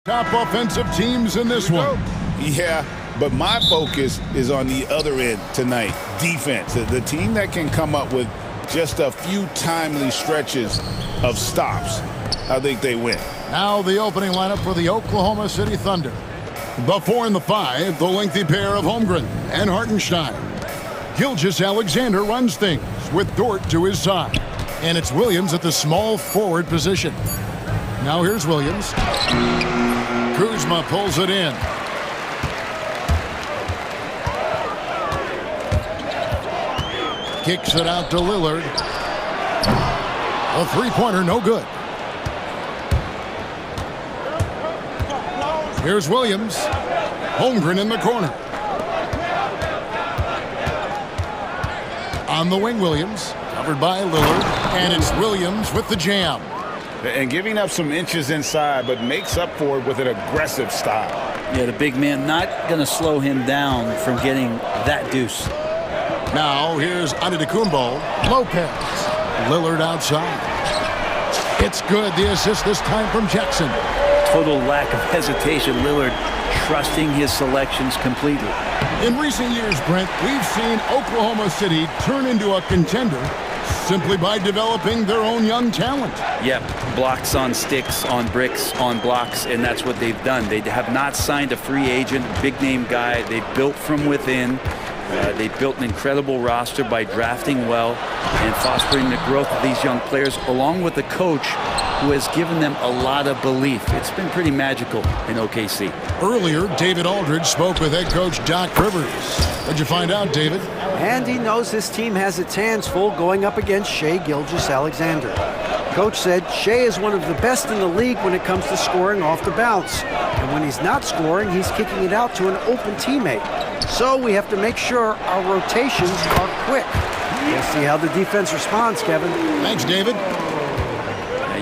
[SPEAKER 2] Top offensive teams in this one.
[SPEAKER 1] Yeah, but my focus is on the other end tonight, defense. The team that can come up with just a few timely stretches of stops, I think they win.
[SPEAKER 2] Now the opening lineup for the Oklahoma City Thunder. The 4 and the 5, the lengthy pair of Holmgren and Hartenstein. Gilgeous-Alexander runs things with Dort to his side. And it's Williams at the small forward position. Now here's Williams. Kuzma pulls it in. Kicks it out to Lillard. A three-pointer, no good. Here's Williams. Holmgren in the corner. On the wing, Williams. Covered by Lillard. And it's Williams with the jam.
[SPEAKER 1] And giving up some inches inside, but makes up for it with an aggressive style.
[SPEAKER 13] Yeah, the big man not going to slow him down from getting that deuce.
[SPEAKER 2] Now here's Antetokounmpo. Lopez. Lillard outside. It's good. The assist this time from Jackson.
[SPEAKER 13] Total lack of hesitation. Lillard trusting his selections completely.
[SPEAKER 2] In recent years, Brent, we've seen Oklahoma City turn into a contender simply by developing their own young talent.
[SPEAKER 13] Yep, blocks on sticks, on bricks, on blocks, and that's what they've done. They have not signed a free agent, big-name guy. They built from within. They built an incredible roster by drafting well and fostering the growth of these young players, along with a coach who has given them a lot of belief. It's been pretty magical in OKC.
[SPEAKER 2] Earlier, David Aldridge spoke with head coach Doc Rivers. What'd you find out, David?
[SPEAKER 4] And he knows his team has its hands full going up against Shai Gilgeous-Alexander. Coach said Shai is one of the best in the league when it comes to scoring off the bounce. And when he's not scoring, he's kicking it out to an open teammate. So we have to make sure our rotations are quick. We'll see how the defense responds, Kevin.
[SPEAKER 2] Thanks, David.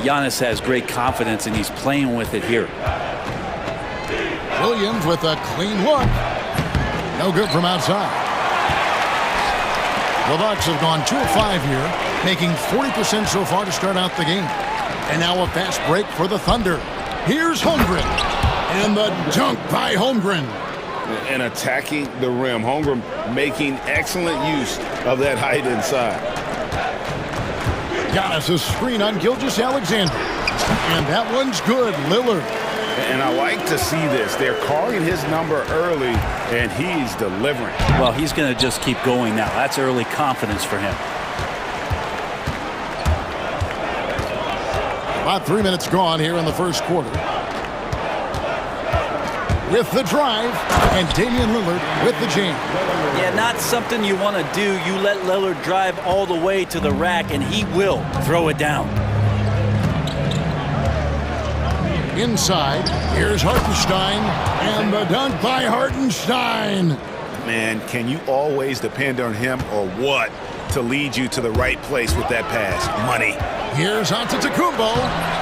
[SPEAKER 13] Giannis has great confidence, and he's playing with it here.
[SPEAKER 2] Williams with a clean look. No good from outside. The Bucks have gone 2 of 5 here, making 40% so far to start out the game. And now a fast break for the Thunder. Here's Holmgren. And the dunk by Holmgren.
[SPEAKER 1] And attacking the rim. Holmgren making excellent use of that height inside.
[SPEAKER 2] Got us a screen on Gilgeous-Alexander. And that one's good. Lillard.
[SPEAKER 1] And I like to see this. They're calling his number early, and he's delivering.
[SPEAKER 13] Well, he's going to just keep going now. That's early confidence for him.
[SPEAKER 2] About 3 minutes gone here in the first quarter. With the drive, and Damian Lillard with the jam.
[SPEAKER 13] Yeah, not something you want to do. You let Lillard drive all the way to the rack, and he will throw it down.
[SPEAKER 2] Inside, here's Hartenstein, and the dunk by Hartenstein.
[SPEAKER 7] Man, can you always depend on him or what to lead you to the right place with that pass? Money.
[SPEAKER 2] Here's Antetokounmpo,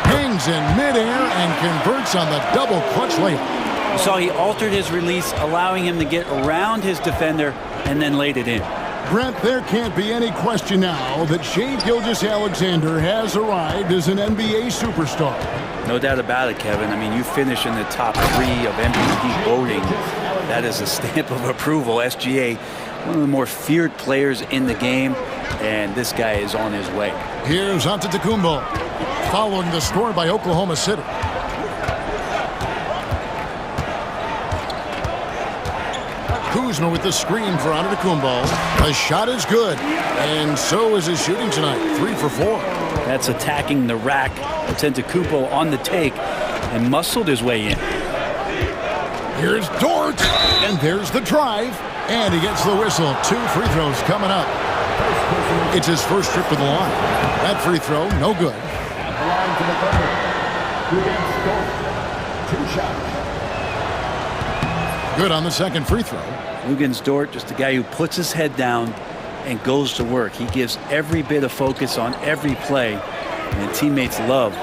[SPEAKER 2] hangs in midair and converts on the double clutch layup.
[SPEAKER 13] You saw he altered his release, allowing him to get around his defender and then laid it in.
[SPEAKER 2] Brent, there can't be any question now that Shai Gilgeous-Alexander has arrived as an NBA superstar.
[SPEAKER 13] No doubt about it, Kevin. I mean, you finish in the top 3 of MVP voting. That is a stamp of approval. SGA, one of the more feared players in the game, and this guy is on his way.
[SPEAKER 2] Here's Antetokounmpo, following the score by Oklahoma City. Kuzma with the screen for Antetokounmpo. The shot is good, and so is his shooting tonight. 3 for 4.
[SPEAKER 13] That's attacking the rack. Antetokounmpo on the take and muscled his way in.
[SPEAKER 2] Here's Dort, and there's the drive, and he gets the whistle. 2 free throws coming up. It's his first trip to the line. That free throw, no good. Good on the second free throw.
[SPEAKER 13] Luguentz Dort, just a guy who puts his head down and goes to work. He gives every bit of focus on every play, and teammates love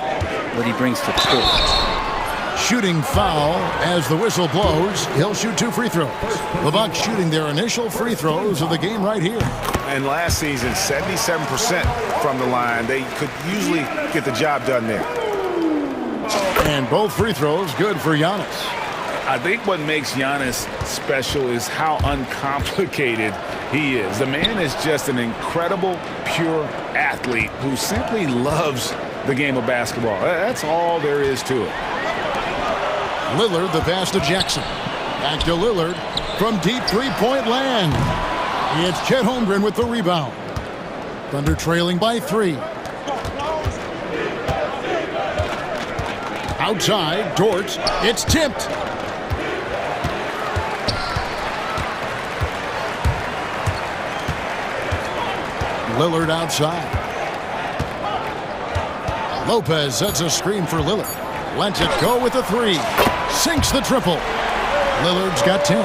[SPEAKER 13] what he brings to the court.
[SPEAKER 2] Shooting foul as the whistle blows. He'll shoot 2 free throws. The Bucks shooting their initial free throws of the game right here.
[SPEAKER 7] And last season, 77% from the line. They could usually get the job done there.
[SPEAKER 2] And both free throws good for Giannis.
[SPEAKER 7] I think what makes Giannis special is how uncomplicated he is. The man is just an incredible, pure athlete who simply loves the game of basketball. That's all there is to it.
[SPEAKER 2] Lillard, the pass to Jackson. Back to Lillard from deep three-point land. It's Chet Holmgren with the rebound. Thunder trailing by 3. Outside, Dort. It's tipped. Lillard outside. Lopez sets a screen for Lillard. Lets it go with the 3. Sinks the triple. Lillard's got 10.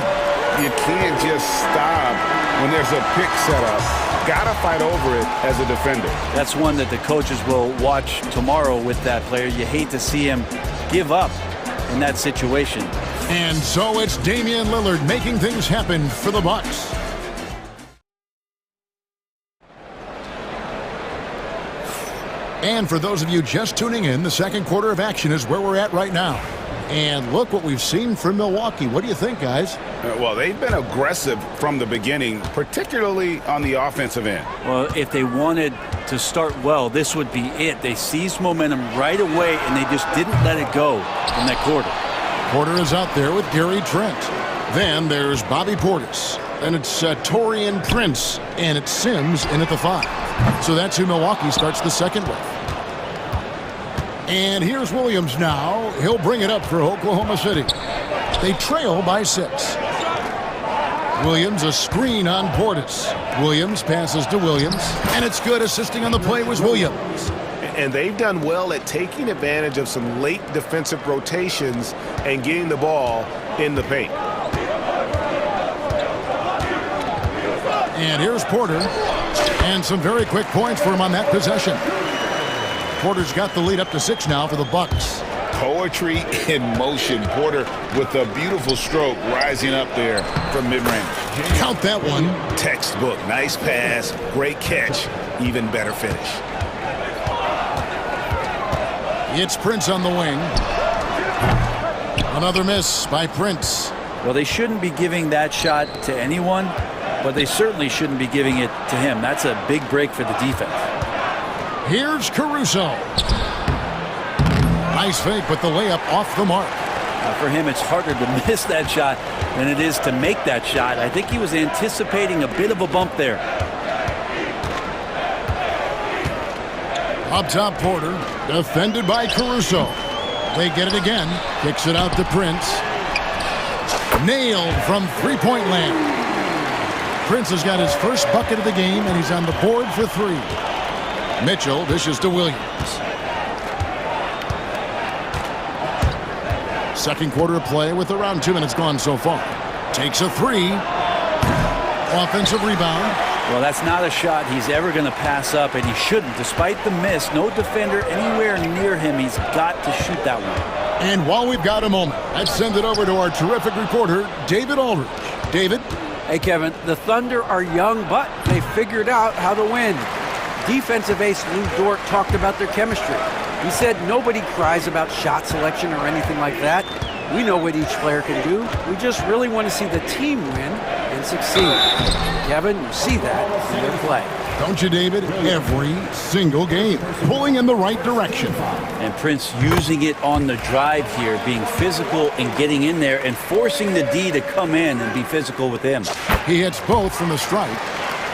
[SPEAKER 7] You can't just stop when there's a pick set up. Gotta fight over it as a defender.
[SPEAKER 13] That's one that the coaches will watch tomorrow with that player. You hate to see him give up in that situation.
[SPEAKER 2] And so it's Damian Lillard making things happen for the Bucks. And for those of you just tuning in, the second quarter of action is where we're at right now. And look what we've seen from Milwaukee. What do you think, guys?
[SPEAKER 7] Well, they've been aggressive from the beginning, particularly on the offensive end.
[SPEAKER 13] Well, if they wanted to start well, this would be it. They seized momentum right away, and they just didn't let it go in that quarter.
[SPEAKER 2] Porter is out there with Gary Trent. Then there's Bobby Portis. Then it's Taurean Prince. And it's Sims in at the 5. So that's who Milwaukee starts the second with. And here's Williams now. He'll bring it up for Oklahoma City. They trail by 6. Williams, a screen on Portis. Williams passes to Williams. And it's good. Assisting on the play was Williams.
[SPEAKER 8] And they've done well at taking advantage of some late defensive rotations and getting the ball in the paint.
[SPEAKER 2] And here's Porter. And some very quick points for him on that possession. Porter's got the lead up to 6 now for the Bucks.
[SPEAKER 7] Poetry in motion. Porter with a beautiful stroke rising up there from mid-range.
[SPEAKER 2] Count that one.
[SPEAKER 7] Textbook. Nice pass. Great catch. Even better finish.
[SPEAKER 2] It's Prince on the wing. Another miss by Prince.
[SPEAKER 13] Well, they shouldn't be giving that shot to anyone, but they certainly shouldn't be giving it to him. That's a big break for the defense.
[SPEAKER 2] Here's Caruso. Nice fake, but the layup off the mark.
[SPEAKER 13] For him, it's harder to miss that shot than it is to make that shot. I think he was anticipating a bit of a bump there.
[SPEAKER 2] Up top, Porter, defended by Caruso. They get it again. Kicks it out to Prince. Nailed from three-point land. Prince has got his first bucket of the game, and he's on the board for 3. Mitchell dishes to Williams. Second quarter of play with around 2 minutes gone so far. Takes a 3. Offensive rebound.
[SPEAKER 13] Well, that's not a shot he's ever going to pass up, and he shouldn't. Despite the miss, no defender anywhere near him. He's got to shoot that one.
[SPEAKER 2] And while we've got a moment, let's send it over to our terrific reporter, David Aldridge. David?
[SPEAKER 4] Hey, Kevin, the Thunder are young, but they figured out how to win. Defensive ace Lou Dort talked about their chemistry. He said nobody cries about shot selection or anything like that. We know what each player can do. We just really want to see the team win and succeed. Kevin, you see that in their play.
[SPEAKER 2] Don't you, David? Every single game, pulling in the right direction.
[SPEAKER 13] And Prince using it on the drive here, being physical and getting in there and forcing the D to come in and be physical with him.
[SPEAKER 2] He hits both from the stripe.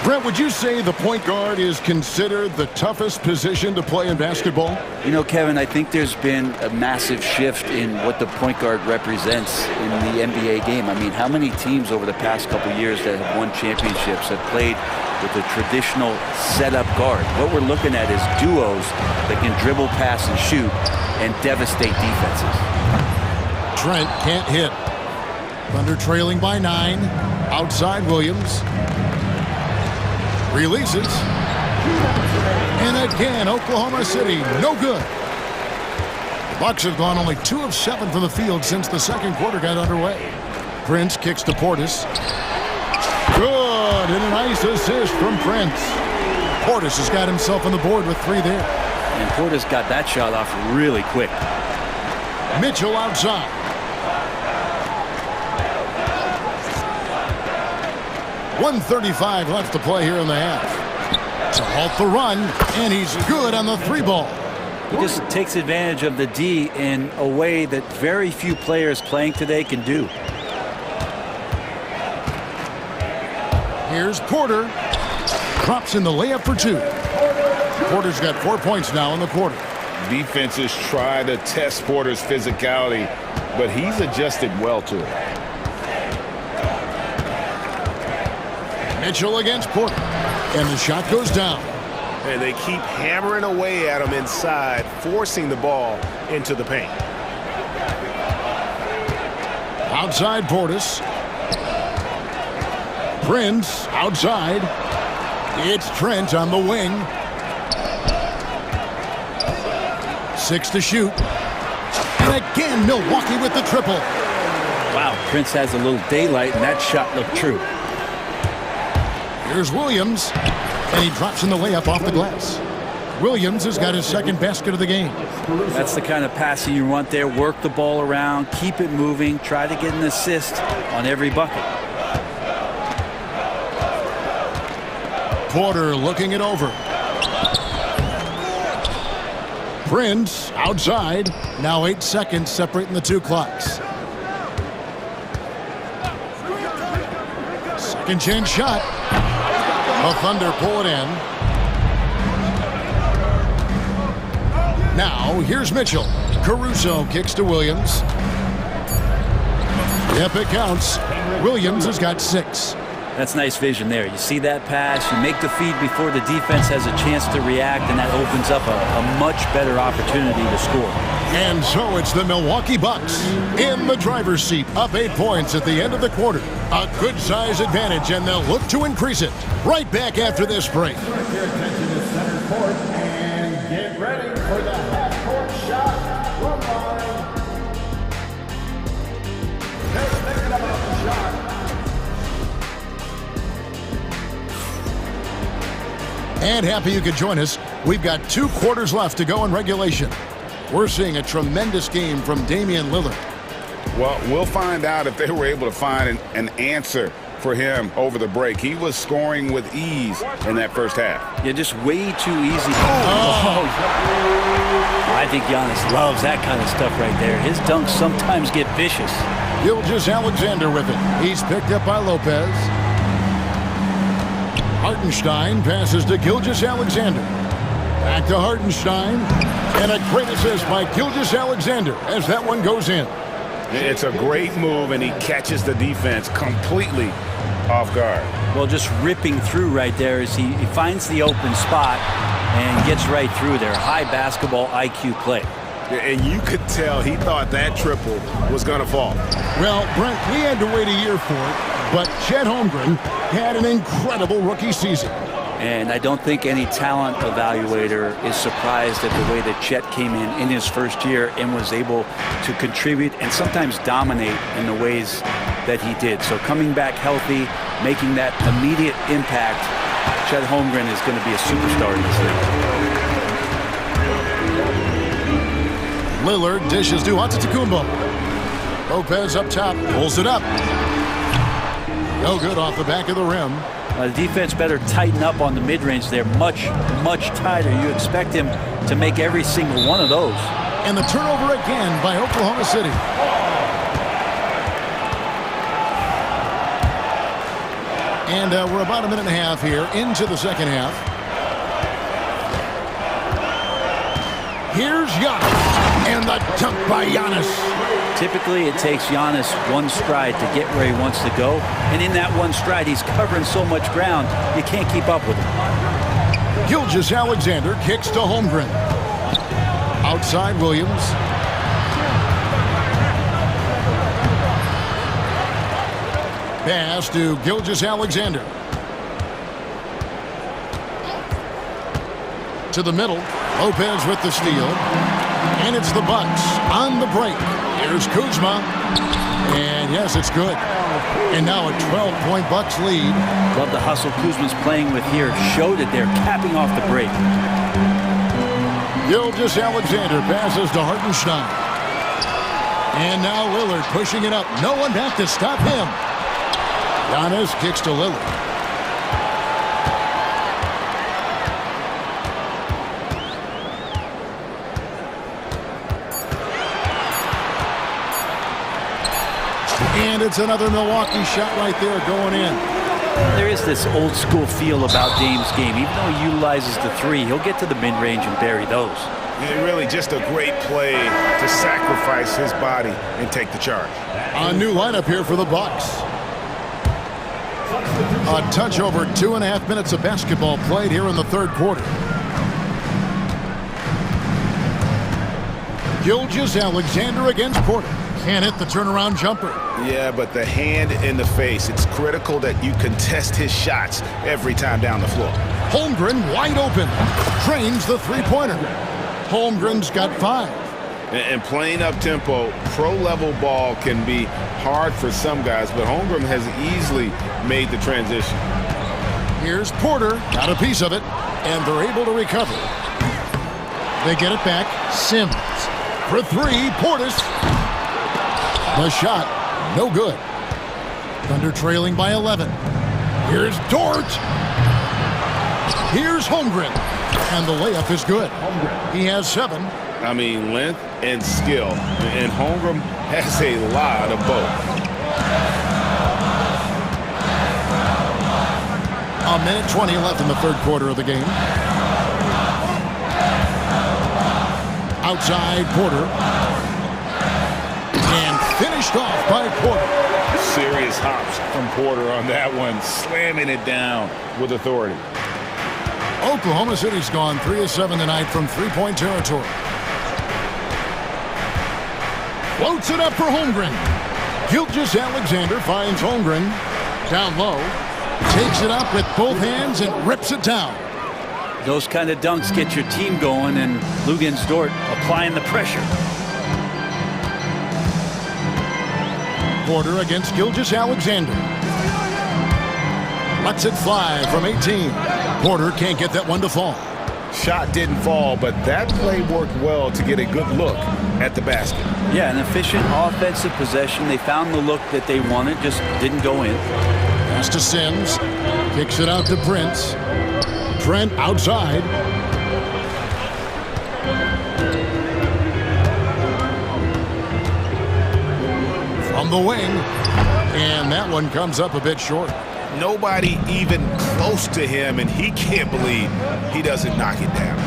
[SPEAKER 2] Brett, would you say the point guard is considered the toughest position to play in basketball?
[SPEAKER 13] You know, Kevin, I think there's been a massive shift in what the point guard represents in the NBA game. I mean, how many teams over the past couple years that have won championships have played with a traditional setup guard? What we're looking at is duos that can dribble, pass, and shoot and devastate defenses.
[SPEAKER 2] Trent can't hit. Thunder trailing by 9. Outside Williams. Releases. And again, Oklahoma City, no good. The Bucks have gone only 2 of 7 from the field since the second quarter got underway. Prince kicks to Portis. Good, and a nice assist from Prince. Portis has got himself on the board with 3 there.
[SPEAKER 13] And Portis got that shot off really quick.
[SPEAKER 2] Mitchell outside. .135 left to play here in the half. To halt the run, and he's good on the 3 ball.
[SPEAKER 13] He just takes advantage of the D in a way that very few players playing today can do.
[SPEAKER 2] Here's Porter. Drops in the layup for 2. Porter's got 4 points now in the quarter.
[SPEAKER 1] Defenses try to test Porter's physicality, but he's adjusted well to it.
[SPEAKER 2] Mitchell against Porter. And the shot goes down.
[SPEAKER 8] And they keep hammering away at him inside, forcing the ball into the paint.
[SPEAKER 2] Outside Portis. Prince outside. It's Trent on the wing. 6 to shoot. And again, Milwaukee with the triple.
[SPEAKER 13] Wow, Prince has a little daylight, and that shot looked true.
[SPEAKER 2] Here's Williams. And he drops in the layup off the glass. Williams has got his second basket of the game.
[SPEAKER 13] That's the kind of passing you want there. Work the ball around, keep it moving, try to get an assist on every bucket.
[SPEAKER 2] Porter looking it over. Prince outside. Now 8 seconds separating the 2 clocks. Second chance shot. The Thunder pull it in. Now here's Mitchell. Caruso kicks to Williams. Yep, it counts. Williams has got 6.
[SPEAKER 13] That's nice vision there. You see that pass, you make the feed before the defense has a chance to react, and that opens up a much better opportunity to score.
[SPEAKER 2] And so it's the Milwaukee Bucks in the driver's seat, up 8 points at the end of the quarter. A good size advantage, and they'll look to increase it. Right back after this break.
[SPEAKER 6] Direct your attention to center court and get ready for the half-court shot from line. They're thinking about the shot.
[SPEAKER 2] And happy you could join us. We've got 2 quarters left to go in regulation. We're seeing a tremendous game from Damian Lillard.
[SPEAKER 1] Well, we'll find out if they were able to find an answer for him over the break. He was scoring with ease in that first half.
[SPEAKER 13] Yeah, just way too easy. I think Giannis loves that kind of stuff right there. His dunks sometimes get vicious.
[SPEAKER 2] Gilgeous-Alexander with it. He's picked up by Lopez. Hartenstein passes to Gilgeous-Alexander. Back to Hartenstein. And a great assist by Gilgeous-Alexander as that one goes in.
[SPEAKER 1] It's a great move, and he catches the defense completely off guard.
[SPEAKER 13] Well, just ripping through right there as he finds the open spot and gets right through there. High basketball IQ play.
[SPEAKER 8] And you could tell he thought that triple was going to fall.
[SPEAKER 2] Well, Brent, we had to wait a year for it, but Chet Holmgren had an incredible rookie season.
[SPEAKER 13] And I don't think any talent evaluator is surprised at the way that Chet came in his first year and was able to contribute and sometimes dominate in the ways that he did. So coming back healthy, making that immediate impact, Chet Holmgren is going to be a superstar in this league.
[SPEAKER 2] Lillard dishes to Antetokounmpo. Lopez up top, pulls it up. No good off the back of the rim.
[SPEAKER 13] The defense better tighten up on the mid-range there. Much tighter. You expect him to make every single one of those.
[SPEAKER 2] And the turnover again by Oklahoma City. And we're about a minute and a half here into the second half. Here's Giannis. And the dunk by Giannis.
[SPEAKER 13] Typically, it takes Giannis one stride to get where he wants to go. And in that one stride, he's covering so much ground, you can't keep up with him.
[SPEAKER 2] Gilgeous-Alexander kicks to Holmgren. Outside Williams. Pass to Gilgeous-Alexander. To the middle. Lopez with the steal. And it's the Bucks on the break. Here's Kuzma. And yes, it's good. And now a 12-point Bucks lead.
[SPEAKER 13] Love the hustle Kuzma's playing with here. Showed it there, capping off the break.
[SPEAKER 2] Gilgeous-Alexander passes to Hartenstein. And now Lillard pushing it up. No one back to stop him. Giannis kicks to Lillard. And it's another Milwaukee shot right there going in.
[SPEAKER 13] There is this old school feel about Dame's game. Even though he utilizes the three, he'll get to the mid-range and bury those.
[SPEAKER 7] Yeah, really just a great play to sacrifice his body and take the charge.
[SPEAKER 2] A new lineup here for the Bucks. A touch over 2.5 minutes of basketball played here in the third quarter. Gilgeous-Alexander against Porter. Can't hit the turnaround jumper.
[SPEAKER 7] Yeah, but the hand in the face. It's critical that you contest his shots every time down the floor.
[SPEAKER 2] Holmgren wide open. Trains the three-pointer. Holmgren's got 5.
[SPEAKER 7] And playing up-tempo, pro-level ball can be hard for some guys, but Holmgren has easily made the transition.
[SPEAKER 2] Here's Porter. Got a piece of it, and they're able to recover. They get it back. Sims. For 3, Portis. The shot, no good. Thunder trailing by 11. Here's Dort. Here's Holmgren. And the layup is good. He has 7.
[SPEAKER 7] I mean, length and skill. And Holmgren has a lot of both.
[SPEAKER 2] A minute 20 left in the third quarter of the game. Outside Porter. Finished off by Porter.
[SPEAKER 7] Serious hops from Porter on that one, slamming it down with authority.
[SPEAKER 2] Oklahoma City's gone 3 of 7 tonight from three-point territory. Floats it up for Holmgren. Gilgeous-Alexander finds Holmgren down low. Takes it up with both hands and rips it down.
[SPEAKER 13] Those kind of dunks get your team going, and Luguentz Dort applying the pressure.
[SPEAKER 2] Porter against Gilgeous-Alexander. Lets it fly from 18. Porter can't get that one to fall.
[SPEAKER 7] Shot didn't fall, but that play worked well to get a good look at the basket.
[SPEAKER 13] Yeah, an efficient offensive possession. They found the look that they wanted, just didn't go in.
[SPEAKER 2] Pass to Sims. Kicks it out to Prince. Trent outside. From the wing, and that one comes up a bit short.
[SPEAKER 7] Nobody even close to him, and he can't believe he doesn't knock it down.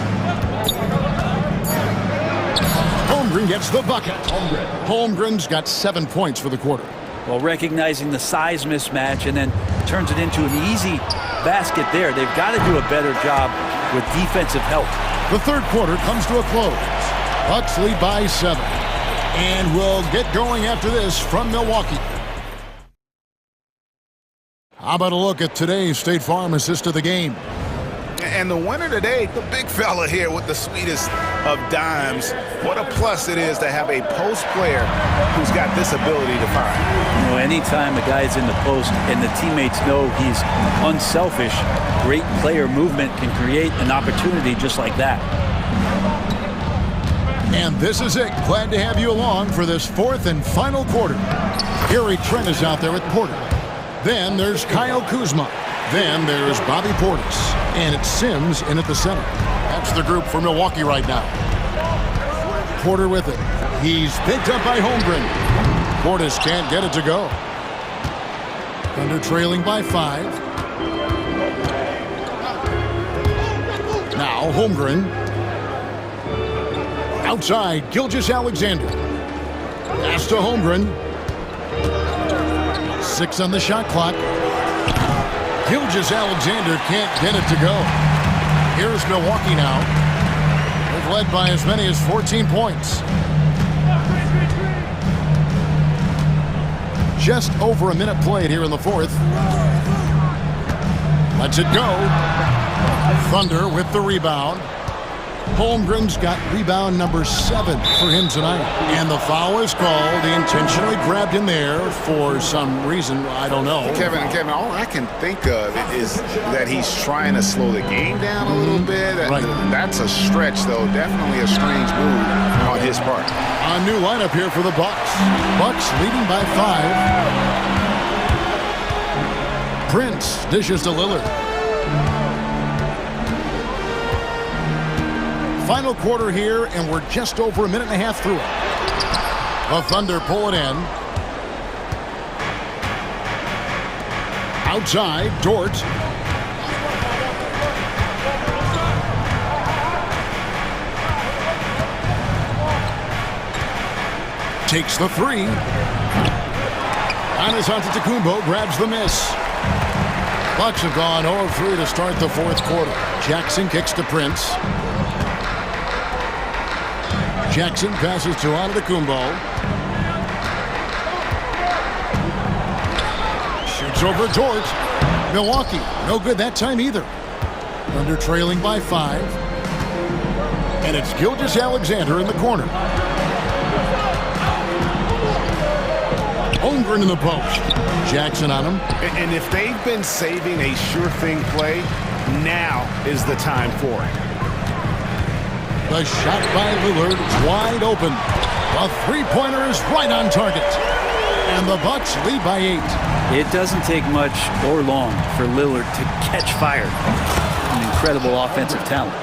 [SPEAKER 2] Holmgren gets the bucket. Holmgren's got 7 points for the quarter.
[SPEAKER 13] Well, recognizing the size mismatch and then turns it into an easy basket there. They've got to do a better job with defensive help.
[SPEAKER 2] The third quarter comes to a close. Bucks lead by 7. And we'll get going after this from Milwaukee. How about a look at today's State Farm assist of the game?
[SPEAKER 7] And the winner today, the big fella here with the sweetest of dimes. What a plus it is to have a post player who's got this ability to find.
[SPEAKER 13] You know, anytime a guy's in the post and the teammates know he's unselfish, great player movement can create an opportunity just like that.
[SPEAKER 2] And this is it. Glad to have you along for this fourth and final quarter. Gary Trent is out there with Porter. Then there's Kyle Kuzma. Then there's Bobby Portis. And it's Sims in at the center. That's the group for Milwaukee right now. Porter with it. He's picked up by Holmgren. Portis can't get it to go. Thunder trailing by 5. Now Holmgren. Outside, Gilgeous-Alexander. Pass to Holmgren. 6 on the shot clock. Gilgeous-Alexander can't get it to go. Here's Milwaukee now. They've led by as many as 14 points. Just over a minute played here in the fourth. Lets it go. Thunder with the rebound. Holmgren's got rebound number 7 for him tonight. And the foul is called. He intentionally grabbed him there for some reason. I don't know.
[SPEAKER 7] Kevin, all I can think of is that he's trying to slow the game down a little bit.
[SPEAKER 2] Right.
[SPEAKER 7] That's a stretch, though. Definitely a strange move on his part.
[SPEAKER 2] A new lineup here for the Bucks. Bucks leading by 5. Prince dishes to Lillard. Final quarter here, and we're just over a minute and a half through it. The Thunder pull it in. Outside, Dort. Takes the 3. Giannis Antetokounmpo grabs the miss. Bucks have gone 0 of 3 to start the fourth quarter. Jackson kicks to Prince. Jackson passes to Antetokounmpo. Shoots over Dort. Milwaukee, no good that time either. Thunder trailing by 5. And it's Gilgeous-Alexander in the corner. Holmgren in the post. Jackson on him.
[SPEAKER 7] And if they've been saving a sure thing play, now is the time for it.
[SPEAKER 2] The shot by Lillard is wide open. The three-pointer is right on target. And the Bucks lead by 8.
[SPEAKER 13] It doesn't take much or long for Lillard to catch fire. An incredible offensive talent.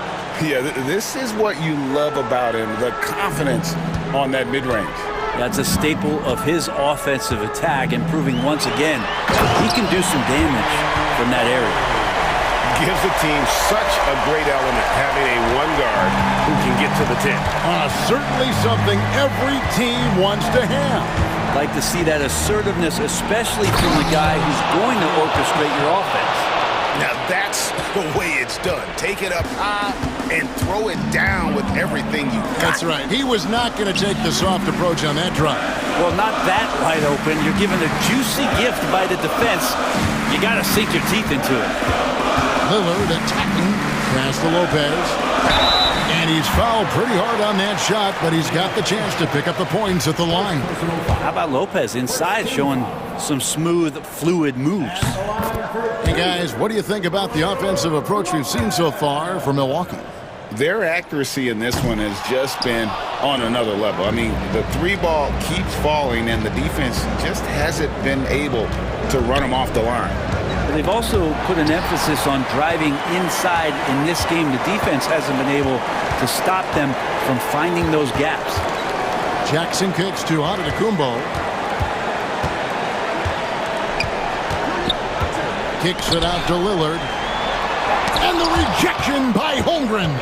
[SPEAKER 7] Yeah, this is what you love about him, the confidence on that mid-range.
[SPEAKER 13] That's a staple of his offensive attack, and proving once again he can do some damage from that area.
[SPEAKER 7] Gives the team such a great element having a one guard who can get to the 10.
[SPEAKER 2] Certainly something every team wants to have.
[SPEAKER 13] Like to see that assertiveness, especially from the guy who's going to orchestrate your offense.
[SPEAKER 7] Now that's the way it's done. Take it up high and throw it down with everything you got.
[SPEAKER 2] That's right. He was not going to take the soft approach on that drive.
[SPEAKER 13] Well, not that wide open. You're given a juicy gift by the defense. You got to sink your teeth into it.
[SPEAKER 2] Lillard attacking. Pass to Lopez. And he's fouled pretty hard on that shot, but he's got the chance to pick up the points at the line.
[SPEAKER 13] How about Lopez inside showing some smooth, fluid moves?
[SPEAKER 2] Hey, guys, what do you think about the offensive approach we've seen so far for Milwaukee?
[SPEAKER 1] Their accuracy in this one has just been on another level. I mean, the 3-ball keeps falling, and the defense just hasn't been able to run them off the line.
[SPEAKER 13] They've also put an emphasis on driving inside in this game. The defense hasn't been able to stop them from finding those gaps.
[SPEAKER 2] Jackson kicks to Antetokounmpo. Kicks it out to Lillard. And the rejection by Holmgren.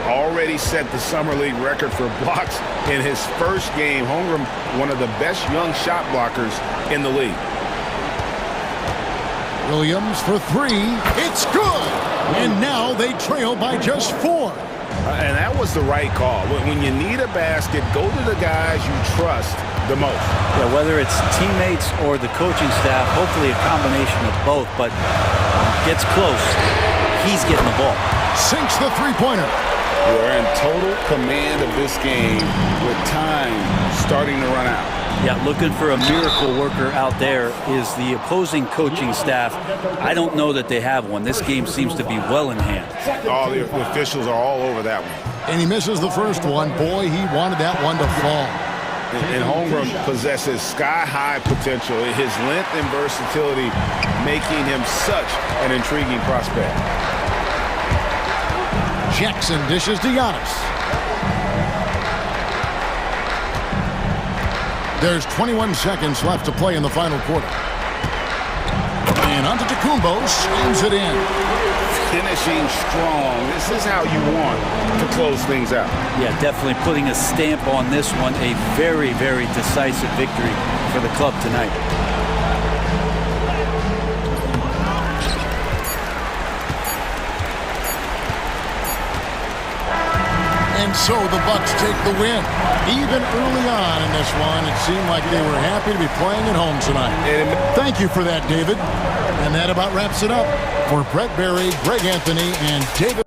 [SPEAKER 7] Already set the Summer League record for blocks in his first game. Holmgren, one of the best young shot blockers in the league.
[SPEAKER 2] Williams for 3. It's good. And now they trail by just 4.
[SPEAKER 7] And that was the right call. When you need a basket, go to the guys you trust the most.
[SPEAKER 13] Yeah, whether it's teammates or the coaching staff, hopefully a combination of both, but gets close. He's getting the ball.
[SPEAKER 2] Sinks the three-pointer.
[SPEAKER 1] We're in total command of this game with time starting to run out.
[SPEAKER 13] Yeah, looking for a miracle worker out there is the opposing coaching staff. I don't know that they have one. This game seems to be well in hand.
[SPEAKER 7] All the officials are all over that one.
[SPEAKER 2] And he misses the first one. Boy, he wanted that one to fall.
[SPEAKER 7] And Holmgren possesses sky-high potential. His length and versatility making him such an intriguing prospect.
[SPEAKER 2] Jackson dishes to Giannis. There's 21 seconds left to play in the final quarter. And Antetokounmpo slams it in.
[SPEAKER 7] Finishing strong. This is how you want to close things out.
[SPEAKER 13] Yeah, definitely putting a stamp on this one. A very, very decisive victory for the club tonight.
[SPEAKER 2] And so the Bucks take the win. Even early on in this one, it seemed like they were happy to be playing at home tonight. Thank you for that, David. And that about wraps it up. For Brett Berry, Greg Anthony, and David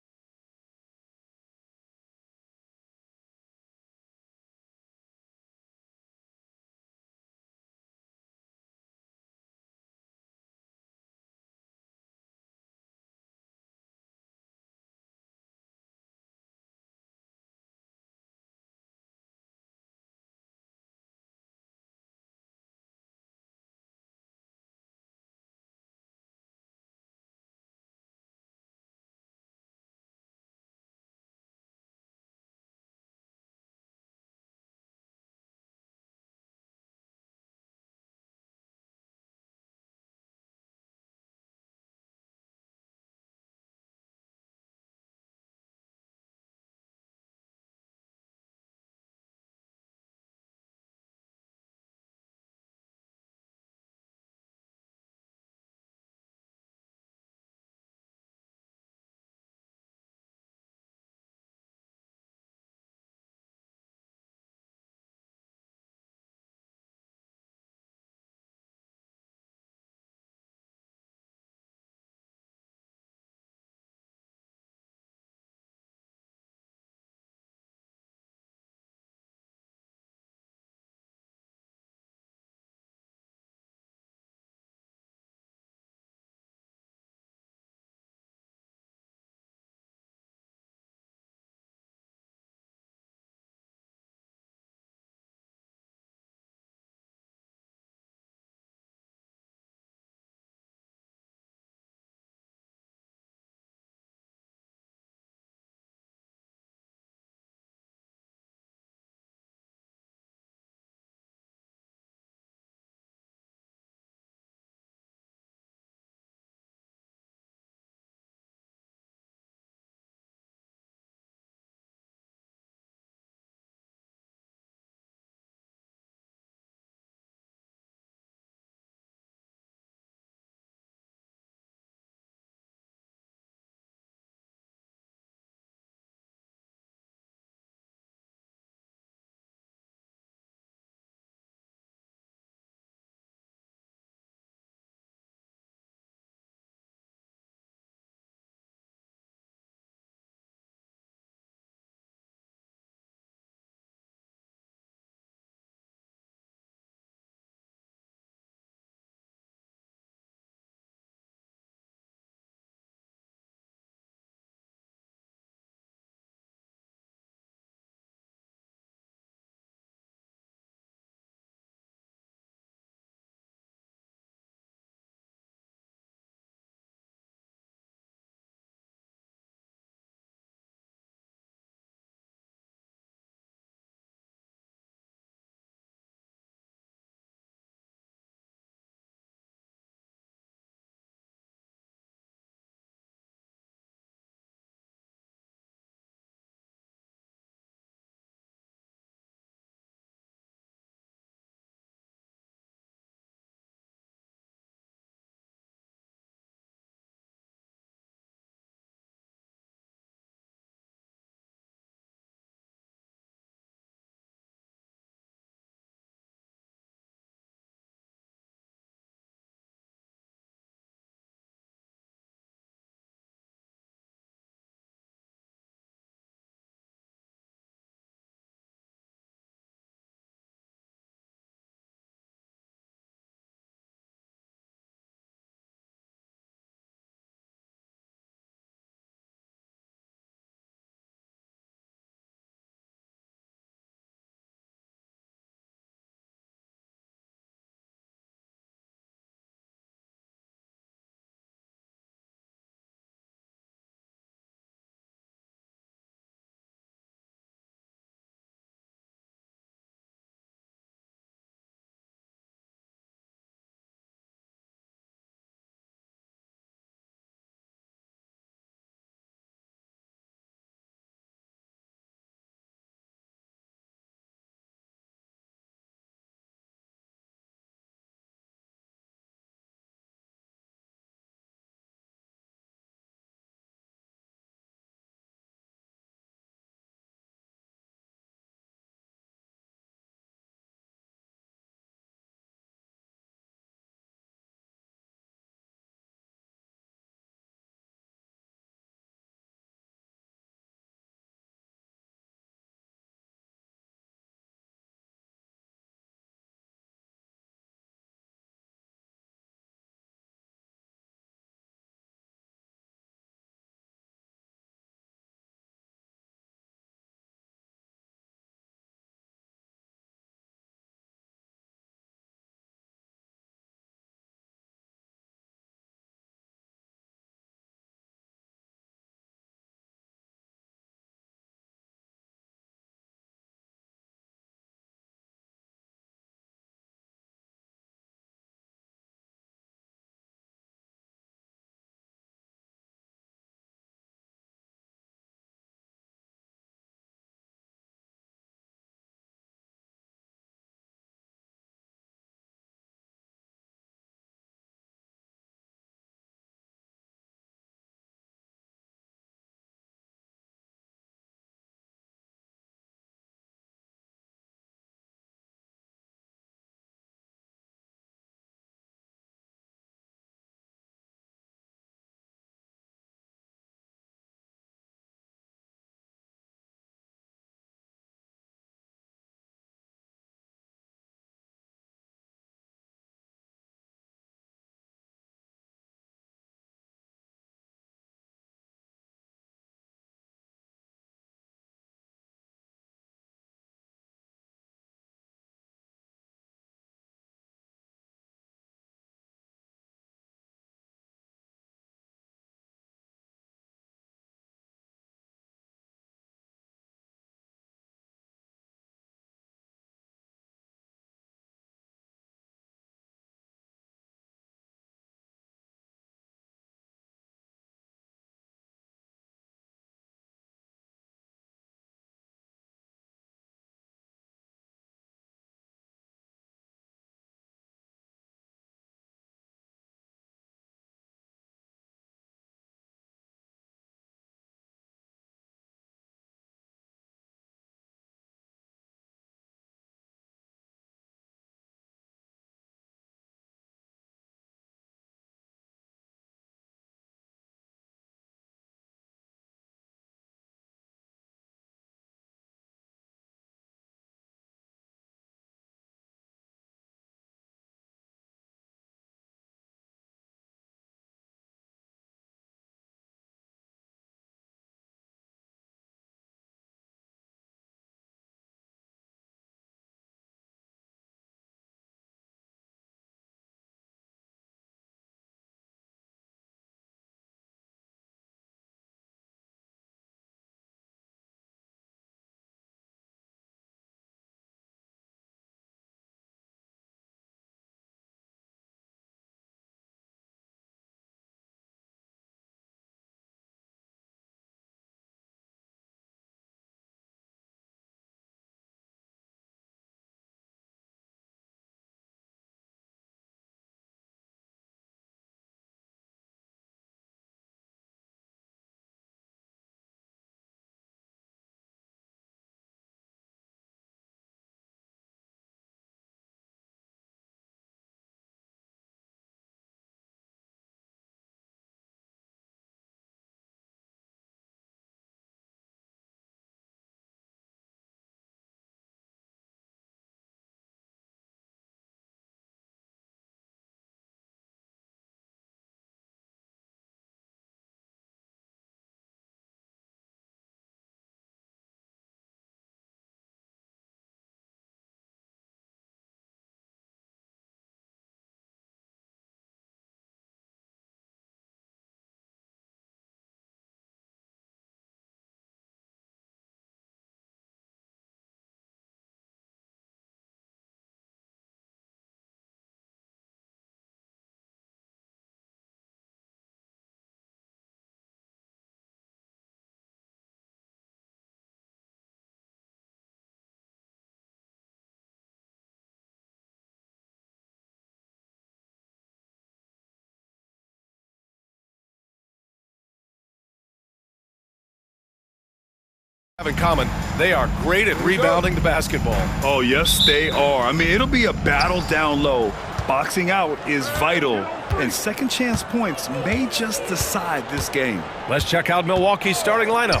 [SPEAKER 9] In common, they are great at rebounding the basketball.
[SPEAKER 11] Oh, yes, they are. I mean, it'll be a battle down low. Boxing out is vital, and second chance points may just decide this game.
[SPEAKER 9] Let's check out Milwaukee's starting lineup.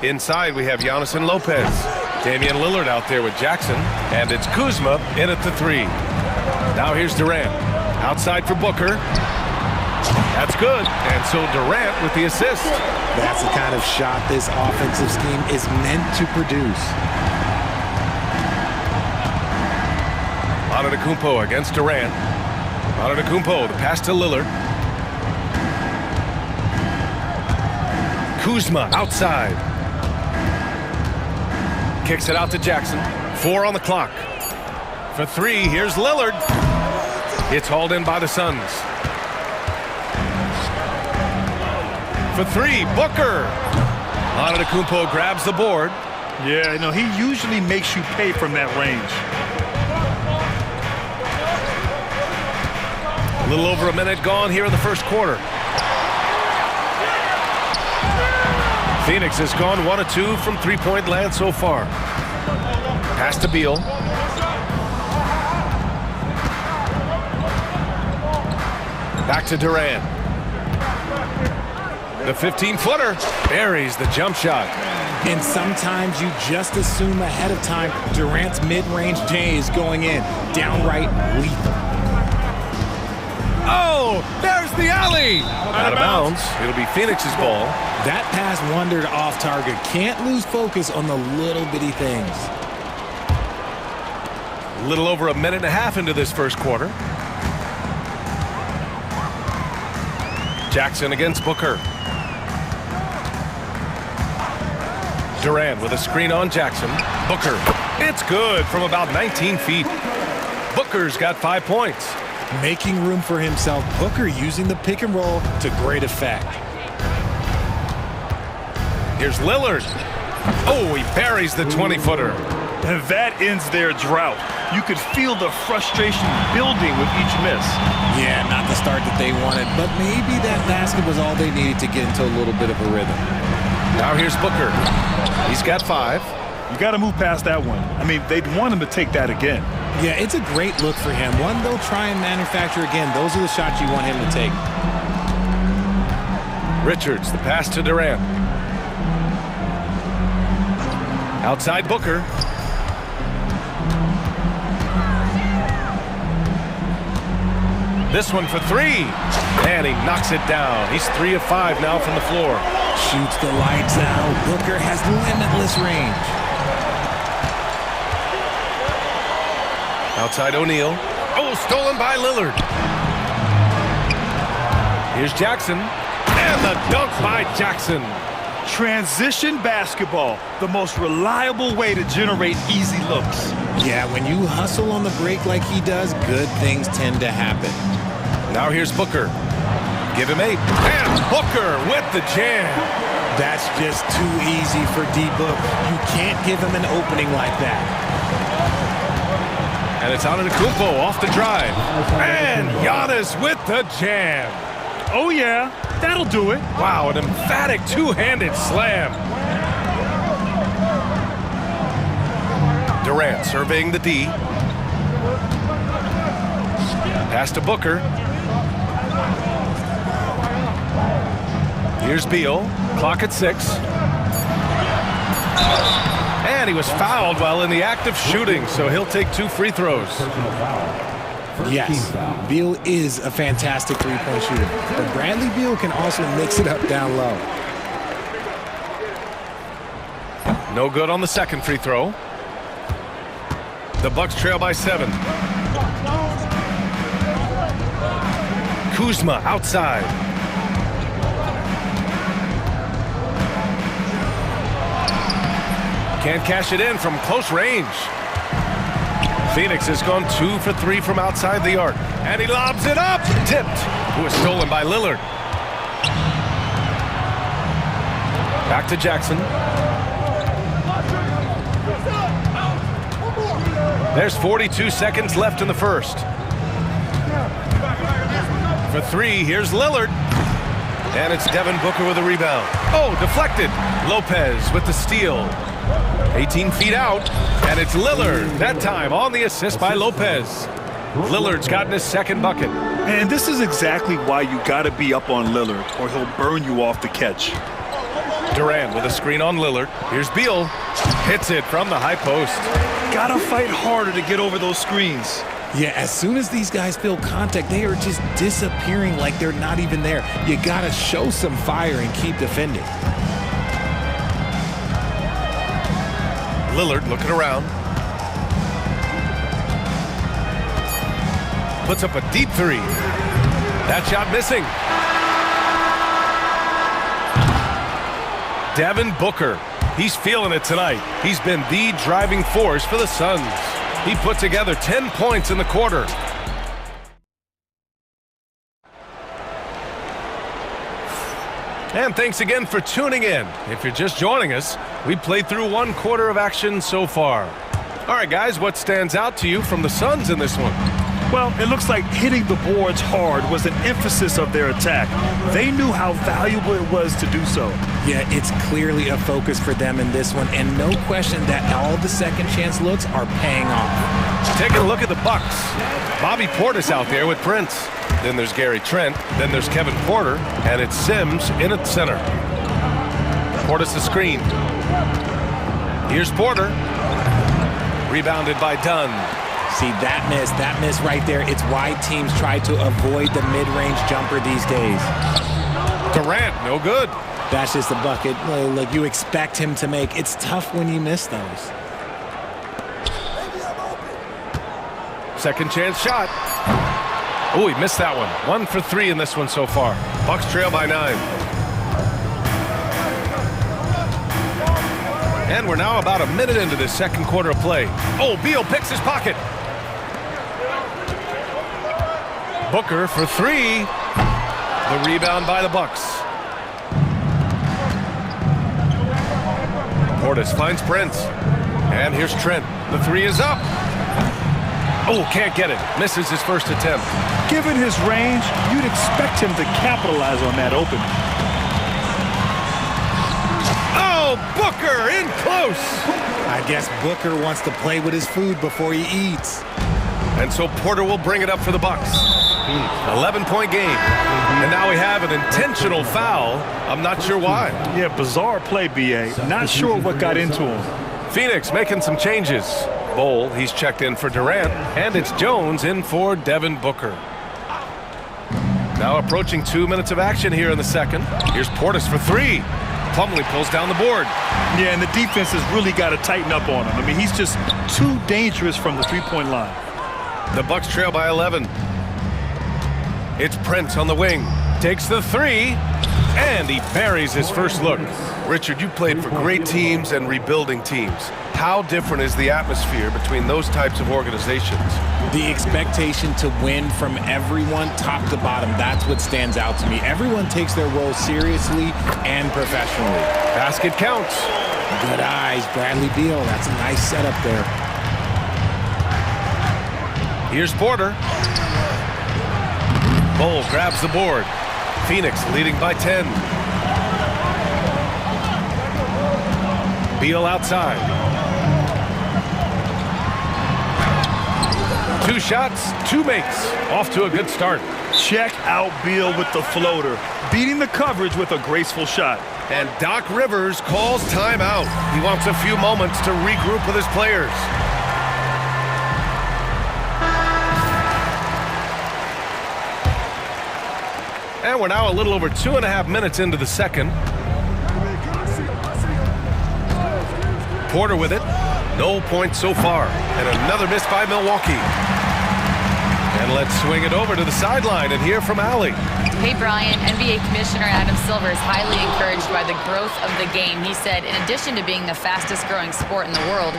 [SPEAKER 9] Inside, we have Giannis and Lopez. Damian Lillard out there with Jackson, and it's Kuzma in at the 3. Now here's Durant. Outside for Booker. That's good, and so Durant with the assist.
[SPEAKER 14] That's the kind of shot this offensive scheme is meant to produce.
[SPEAKER 9] Antetokounmpo against Durant. Antetokounmpo, the pass to Lillard. Kuzma outside. Kicks it out to Jackson. 4 on the clock. For 3, here's Lillard. It's hauled in by the Suns. For 3, Booker. Antetokounmpo grabs the board.
[SPEAKER 11] Yeah, you know, he usually makes you pay from that range.
[SPEAKER 9] A little over a minute gone here in the first quarter. Phoenix has gone 1 of 2 from three-point land so far. Pass to Beal. Back to Durant. The 15-footer buries the jump shot.
[SPEAKER 14] And sometimes you just assume ahead of time Durant's mid-range J is going in. Downright lethal.
[SPEAKER 9] Oh, there's the alley. Out of bounds. It'll be Phoenix's ball.
[SPEAKER 14] That pass wandered off target. Can't lose focus on the little bitty things.
[SPEAKER 9] A little over a minute and a half into this first quarter. Jackson against Booker. Durant with a screen on Jackson. Booker. It's good from about 19 feet. Booker's got 5 points.
[SPEAKER 14] Making room for himself, Booker using the pick and roll to great effect.
[SPEAKER 9] Here's Lillard. Oh, he buries the 20-footer.
[SPEAKER 11] And that ends their drought. You could feel the frustration building with each miss.
[SPEAKER 14] Yeah, not the start that they wanted, but maybe that basket was all they needed to get into a little bit of a rhythm.
[SPEAKER 9] Now here's Booker. He's got 5.
[SPEAKER 11] You got to move past that one. I mean, they'd want him to take that again.
[SPEAKER 14] Yeah, it's a great look for him. One they'll try and manufacture again. Those are the shots you want him to take.
[SPEAKER 9] Richards, the pass to Durant. Outside Booker. This one for 3. And he knocks it down. He's 3 of 5 now from the floor.
[SPEAKER 14] Shoots the lights out. Booker has limitless range.
[SPEAKER 9] Outside O'Neal. Oh, stolen by Lillard. Here's Jackson. And the dunk by Jackson.
[SPEAKER 11] Transition basketball, the most reliable way to generate easy looks.
[SPEAKER 14] Yeah, when you hustle on the break like he does, good things tend to happen.
[SPEAKER 9] Now here's Booker. Give him 8. And Booker with the jam.
[SPEAKER 14] That's just too easy for D-Book. You can't give him an opening like that.
[SPEAKER 9] And it's Antetokounmpo off the drive. And Giannis with the jam.
[SPEAKER 11] Oh, yeah. That'll do it.
[SPEAKER 9] Wow, an emphatic two-handed slam. Durant surveying the D. Pass to Booker. Here's Beal. Clock at 6. And he was fouled while in the act of shooting, so he'll take 2 free throws.
[SPEAKER 14] Yes, Beal is a fantastic three-point shooter, but Bradley Beal can also mix it up down low.
[SPEAKER 9] No good on the second free throw. The Bucks trail by 7. Kuzma outside. Can't cash it in from close range. Phoenix has gone 2 for 3 from outside the arc. And he lobs it up. Tipped. It was stolen by Lillard. Back to Jackson. There's 42 seconds left in the first. For 3, here's Lillard. And it's Devin Booker with a rebound. Oh, deflected. Lopez with the steal. 18 feet out, and it's Lillard. That time on the assist by Lopez. Lillard's gotten his second bucket.
[SPEAKER 11] And this is exactly why you got to be up on Lillard, or he'll burn you off the catch.
[SPEAKER 9] Durant with a screen on Lillard. Here's Beal. Hits it from the high post.
[SPEAKER 11] Got to fight harder to get over those screens.
[SPEAKER 14] Yeah, as soon as these guys feel contact, they are just disappearing like they're not even there. You got to show some fire and keep defending.
[SPEAKER 9] Lillard looking around. Puts up a deep three. That shot missing. Devin Booker. He's feeling it tonight. He's been the driving force for the Suns. He put together 10 points in the quarter. And thanks again for tuning in. If you're just joining us, we played through one quarter of action so far. All right, guys, what stands out to you from the Suns in this one?
[SPEAKER 11] Well, it looks like hitting the boards hard was an emphasis of their attack. They knew how valuable it was to do so.
[SPEAKER 14] Yeah, it's clearly a focus for them in this one, and no question that all the second chance looks are paying off.
[SPEAKER 9] Taking a look at the Bucks. Bobby Portis out there with Prince. Then there's Gary Trent. Then there's Kevin Porter, and it's Sims in at center. Portis the screen. Here's Porter. Rebounded by Dunn.
[SPEAKER 14] See, that miss right there. It's why teams try to avoid the mid-range jumper these days.
[SPEAKER 9] Durant, no good.
[SPEAKER 14] That's just a bucket like you expect him to make. It's tough when you miss those.
[SPEAKER 9] Second chance shot. Oh, he missed that one. 1 for 3 in this one so far. Bucks trail by 9. And we're now about a minute into this second quarter of play. Oh, Beal picks his pocket. Booker for 3. The rebound by the Bucks. Portis finds Prince. And here's Trent. The 3 is up. Oh, can't get it. Misses his first attempt.
[SPEAKER 11] Given his range, you'd expect him to capitalize on that opening.
[SPEAKER 9] Oh, Booker in close.
[SPEAKER 14] I guess Booker wants to play with his food before he eats.
[SPEAKER 9] And so Porter will bring it up for the Bucks. 11-point game. And now we have an intentional foul. I'm not sure why.
[SPEAKER 11] Yeah, bizarre play, B.A. Not sure what got into him.
[SPEAKER 9] Phoenix making some changes. Bowl, he's checked in for Durant. And it's Jones in for Devin Booker. Now approaching 2 minutes of action here in the second. Here's Portis for 3. Plumlee pulls down the board.
[SPEAKER 11] Yeah, and the defense has really got to tighten up on him. I mean, he's just too dangerous from the three-point line.
[SPEAKER 9] The Bucks trail by 11. It's Prince on the wing. Takes the 3, and he buries his first look. Richard, you played for great teams and rebuilding teams. How different is the atmosphere between those types of organizations?
[SPEAKER 14] The expectation to win from everyone, top to bottom, that's what stands out to me. Everyone takes their role seriously and professionally.
[SPEAKER 9] Basket counts.
[SPEAKER 14] Good eyes, Bradley Beal. That's a nice setup there.
[SPEAKER 9] Here's Porter. Bull grabs the board. Phoenix leading by 10. Beal outside. 2 shots, 2 makes. Off to a good start.
[SPEAKER 11] Check out Beal with the floater, beating the coverage with a graceful shot.
[SPEAKER 9] And Doc Rivers calls timeout. He wants a few moments to regroup with his players. And we're now a little over 2.5 minutes into the second. Porter with it. No points so far. And another miss by Milwaukee. And let's swing it over to the sideline and hear from Allie.
[SPEAKER 12] Hey, Brian. NBA Commissioner Adam Silver is highly encouraged by the growth of the game. He said, in addition to being the fastest growing sport in the world,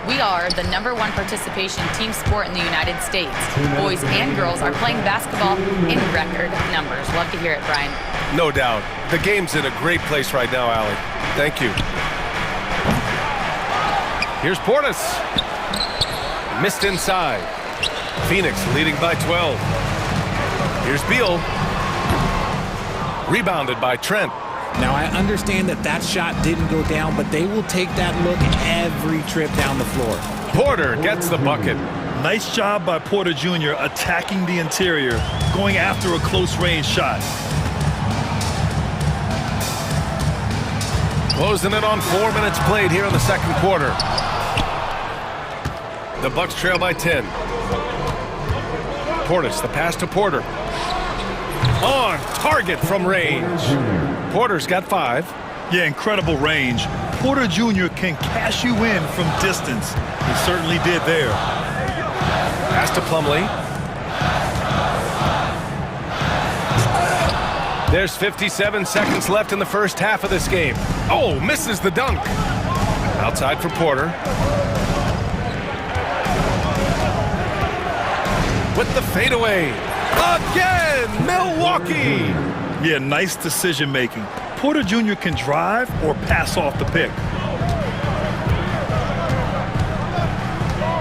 [SPEAKER 12] we are the #1 participation team sport in the United States. Boys and girls are playing basketball in record numbers. Love to hear it, Brian.
[SPEAKER 9] No doubt. The game's in a great place right now, Allie. Thank you. Here's Portis. Missed inside. Phoenix leading by 12. Here's Beal. Rebounded by Trent.
[SPEAKER 14] Now, I understand that shot didn't go down, but they will take that look every trip down the floor.
[SPEAKER 9] Porter gets the bucket.
[SPEAKER 11] Nice job by Porter Jr. attacking the interior, going after a close-range shot.
[SPEAKER 9] Closing in on 4 minutes played here in the second quarter. The Bucks trail by 10. Portis, the pass to Porter. On target from range. Porter's got 5.
[SPEAKER 11] Yeah, incredible range. Porter Jr. can cash you in from distance. He certainly did there.
[SPEAKER 9] Pass to Plumlee. There's 57 seconds left in the first half of this game. Oh, misses the dunk. Outside for Porter. With the fadeaway. Again, Milwaukee.
[SPEAKER 11] Yeah, nice decision making. Porter Jr. can drive or pass off the pick.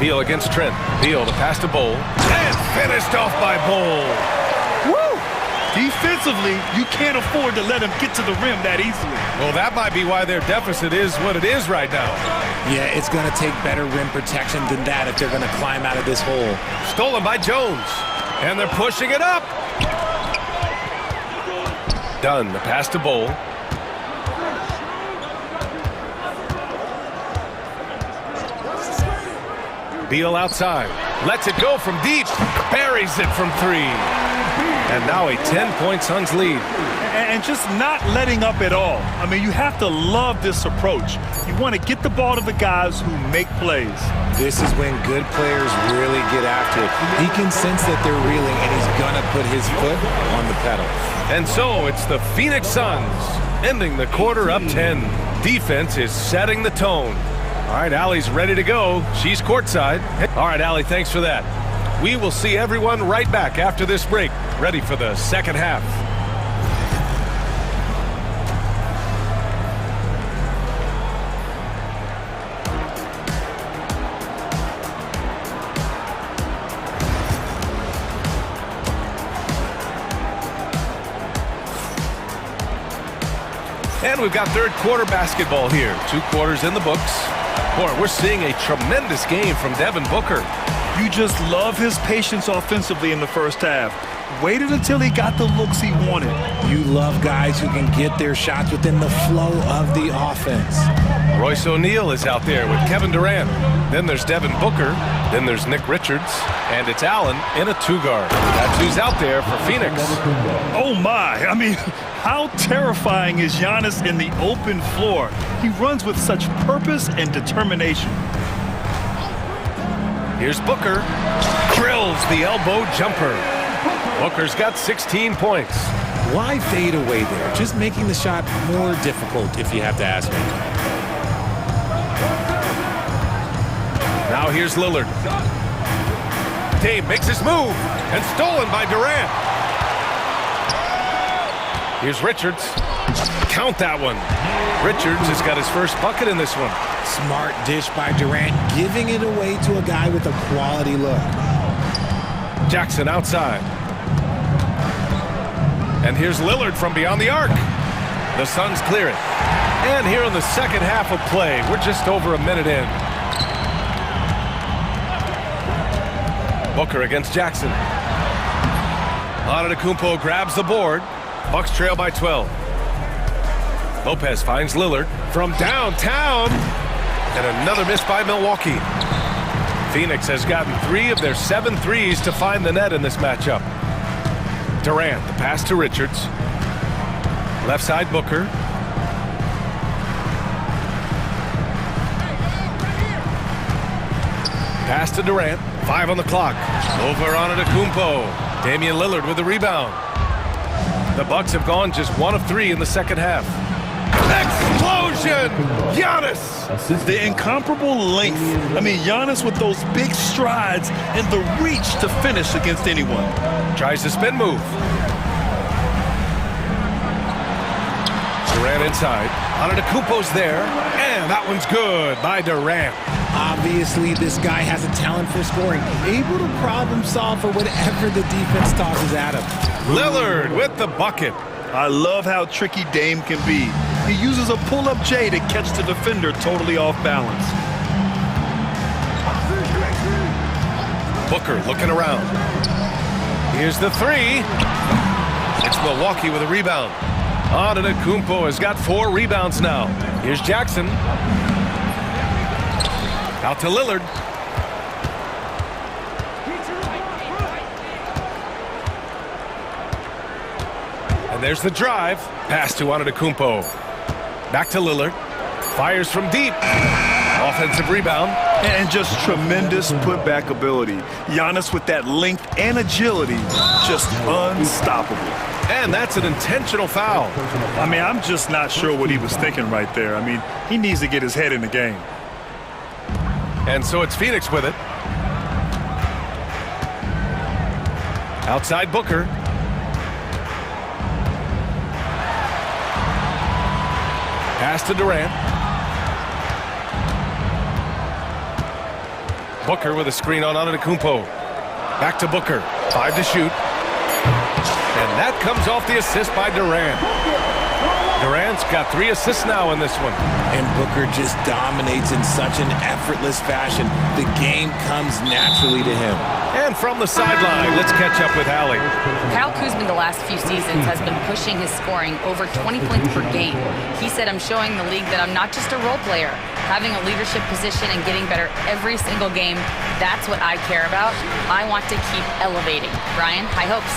[SPEAKER 9] Beal against Trent. Beal to pass to Bowl. And finished off by Bowl.
[SPEAKER 11] Woo! Defensively, you can't afford to let him get to the rim that easily.
[SPEAKER 9] Well, that might be why their deficit is what it is right now.
[SPEAKER 14] Yeah, it's going to take better rim protection than that if they're going to climb out of this hole.
[SPEAKER 9] Stolen by Jones. And they're pushing it up. Dunn, the pass to Bowl. Beal outside. Lets it go from deep. Buries it from 3. And now a 10-point Suns lead.
[SPEAKER 11] And just not letting up at all. I mean, you have to love this approach. You want to get the ball to the guys who make plays.
[SPEAKER 14] This is when good players really get after it. He can sense that they're reeling, and he's going to put his foot on the pedal.
[SPEAKER 9] And so it's the Phoenix Suns ending the quarter up 10. Defense is setting the tone. All right, Allie's ready to go. She's courtside. All right, Allie, thanks for that. We will see everyone right back after this break, ready for the second half. And we've got third quarter basketball here. 2 quarters in the books. Boy, we're seeing a tremendous game from Devin Booker.
[SPEAKER 11] You just love his patience offensively in the first half. Waited until he got the looks he wanted.
[SPEAKER 14] You love guys who can get their shots within the flow of the offense.
[SPEAKER 9] Royce O'Neal is out there with Kevin Durant. Then there's Devin Booker. Then there's Nick Richards. And it's Allen in a 2-guard. That's who's out there for Phoenix.
[SPEAKER 11] Oh, my. I mean, how terrifying is Giannis in the open floor? He runs with such purpose and determination.
[SPEAKER 9] Here's Booker. Drills the elbow jumper. Booker's got 16 points.
[SPEAKER 14] Why fade away there? Just making the shot more difficult, if you have to ask me.
[SPEAKER 9] Now here's Lillard. Dame makes his move and stolen by Durant. Here's Richards. Count that one. Richards has got his first bucket in this one.
[SPEAKER 14] Smart dish by Durant, giving it away to a guy with a quality look.
[SPEAKER 9] Jackson outside. And here's Lillard from beyond the arc. The Suns clear it. And here in the second half of play, we're just over a minute in. Booker against Jackson. Antetokounmpo grabs the board. Bucks trail by 12. Lopez finds Lillard from downtown. And another miss by Milwaukee. Phoenix has gotten 3 of their 7 threes to find the net in this matchup. Durant, the pass to Richards. Left side Booker. Pass to Durant. 5 on the clock. Over Antetokounmpo. Damian Lillard with the rebound. The Bucks have gone just 1 of 3 in the second half. Explosion! Giannis!
[SPEAKER 11] The incomparable length. I mean, Giannis with those big strides and the reach to finish against anyone.
[SPEAKER 9] Tries the spin move. Durant inside. Antetokounmpo's there. And that one's good by Durant.
[SPEAKER 14] Obviously, this guy has a talent for scoring. Able to problem solve for whatever the defense tosses at him.
[SPEAKER 9] Lillard with the bucket.
[SPEAKER 11] I love how tricky Dame can be. He uses a pull-up J to catch the defender totally off balance.
[SPEAKER 9] Booker looking around. Here's the three. It's Milwaukee with a rebound. Antetokounmpo has got 4 rebounds now. Here's Jackson. Out to Lillard. And there's the drive. Pass to Antetokounmpo. Back to Lillard. Fires from deep. Offensive rebound.
[SPEAKER 11] And just tremendous putback ability. Giannis with that length and agility, just unstoppable.
[SPEAKER 9] And that's an intentional foul.
[SPEAKER 11] I mean, I'm just not sure what he was thinking right there. I mean, he needs to get his head in the game.
[SPEAKER 9] And so it's Phoenix with it. Outside Booker. Pass to Durant. Booker with a screen on Antetokounmpo. Back to Booker. 5 to shoot. And that comes off the assist by Durant. Durant's got 3 assists now in this one.
[SPEAKER 14] And Booker just dominates in such an effortless fashion. The game comes naturally to him.
[SPEAKER 9] And from the sideline, let's catch up with Allie.
[SPEAKER 12] Kyle Kuzma the last few seasons has been pushing his scoring over 20 points per game. He said, I'm showing the league that I'm not just a role player. Having a leadership position and getting better every single game, that's what I care about. I want to keep elevating. Brian, high hopes.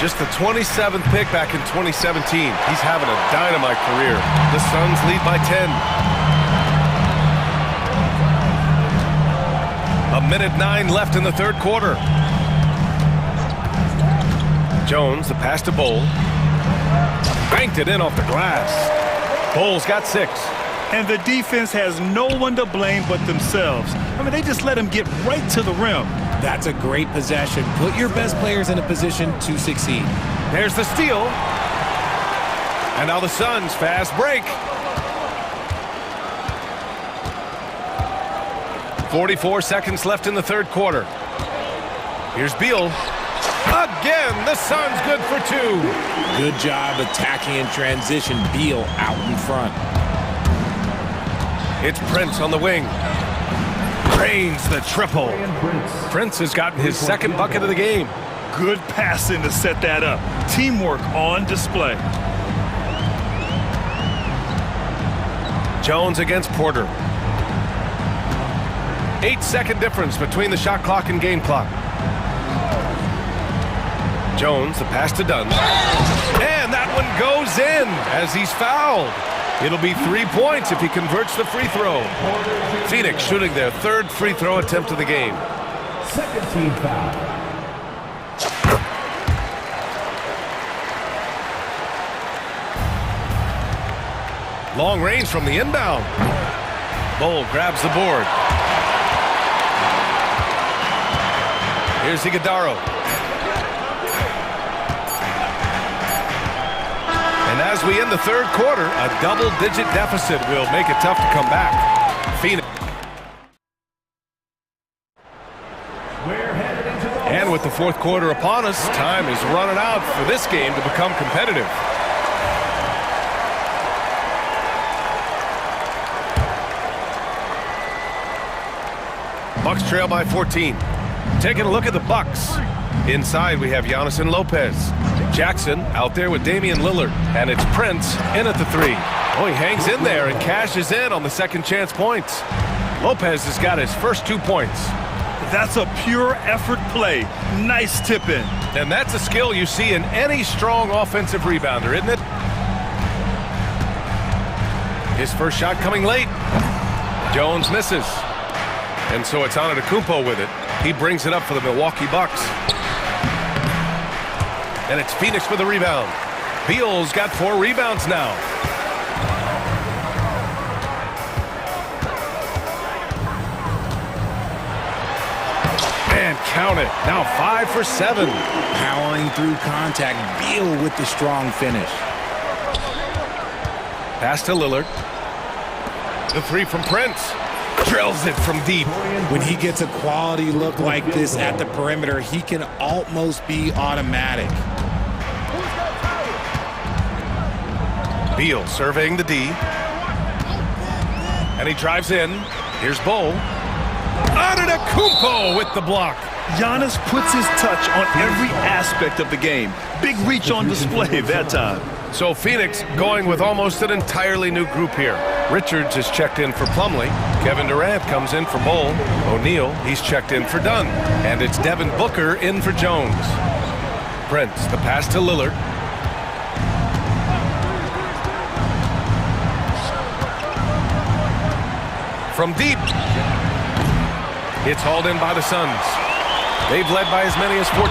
[SPEAKER 9] Just the 27th pick back in 2017. He's having a dynamite career. The Suns lead by 10. 1:09 left in the third quarter. Jones, the pass to Bol. Banked it in off the glass. Bol's got 6.
[SPEAKER 11] And the defense has no one to blame but themselves. I mean, they just let him get right to the rim.
[SPEAKER 14] That's a great possession. Put your best players in a position to succeed.
[SPEAKER 9] There's the steal. And now the Suns fast break. 44 seconds left in the third quarter. Here's Beal. Again, the Suns good for 2.
[SPEAKER 14] Good job attacking in transition. Beal out in front.
[SPEAKER 9] It's Prince on the wing. Drains the triple. Prince has gotten his 2nd bucket of the game.
[SPEAKER 11] Good passing to set that up. Teamwork on display.
[SPEAKER 9] Jones against Porter. 8-second difference between the shot clock and game clock. Jones, the pass to Dunn. And that one goes in as he's fouled. It'll be 3 points if he converts the free throw. Phoenix shooting their 3rd free throw attempt of the game.
[SPEAKER 6] 2nd team foul.
[SPEAKER 9] Long range from the inbound. Bol grabs the board. Here's Iguodala. And as we end the third quarter, a double-digit deficit will make it tough to come back. Phoenix. And with the fourth quarter upon us, time is running out for this game to become competitive. Bucks trail by 14. Taking a look at the Bucks. Inside, we have Giannis and Lopez. Jackson out there with Damian Lillard. And it's Prince in at the 3. Oh, he hangs in there and cashes in on the second chance points. Lopez has got his first 2 points.
[SPEAKER 11] That's a pure effort play. Nice tip in.
[SPEAKER 9] And that's a skill you see in any strong offensive rebounder, isn't it? His first shot coming late. Jones misses. And so it's Antetokounmpo with it. He brings it up for the Milwaukee Bucks. And it's Phoenix with the rebound. Beal's got 4 rebounds now. And count it. Now 5 for 7.
[SPEAKER 14] Powering through contact. Beal with the strong finish.
[SPEAKER 9] Pass to Lillard. The 3 from Prince. Drills it from deep.
[SPEAKER 14] When he gets a quality look like this at the perimeter, he can almost be automatic.
[SPEAKER 9] Beal surveying the D. And he drives in. Here's Bull. Antetokounmpo with the block.
[SPEAKER 11] Giannis puts his touch on every aspect of the game. Big reach on display that time.
[SPEAKER 9] So Phoenix going with almost an entirely new group here. Richards is checked in for Plumlee. Kevin Durant comes in for Bull. O'Neal, he's checked in for Dunn. And it's Devin Booker in for Jones. Prince, the pass to Lillard. From deep. It's hauled in by the Suns. They've led by as many as 14.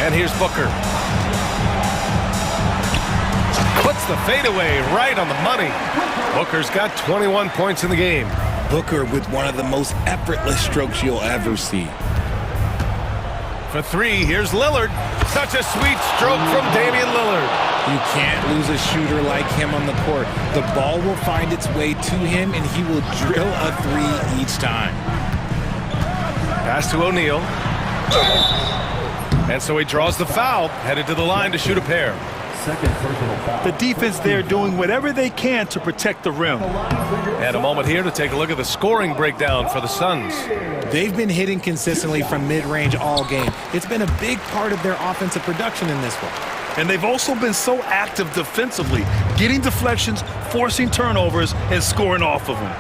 [SPEAKER 9] And here's Booker. Puts the fadeaway right on the money. Booker's got 21 points in the game.
[SPEAKER 14] Booker with one of the most effortless strokes you'll ever see.
[SPEAKER 9] For three, here's Lillard. Such a sweet stroke from Damian Lillard.
[SPEAKER 14] You can't lose a shooter like him on the court. The ball will find its way to him, and he will drill a three each time.
[SPEAKER 9] Pass to O'Neal. And so he draws the foul, headed to the line to shoot a pair.
[SPEAKER 6] Second personal foul.
[SPEAKER 11] The defense there doing whatever they can to protect the rim.
[SPEAKER 9] And a moment here to take a look at the scoring breakdown for the Suns.
[SPEAKER 14] They've been hitting consistently from mid-range all game. It's been a big part of their offensive production in this one.
[SPEAKER 11] And they've also been so active defensively, getting deflections, forcing turnovers, and scoring off of them.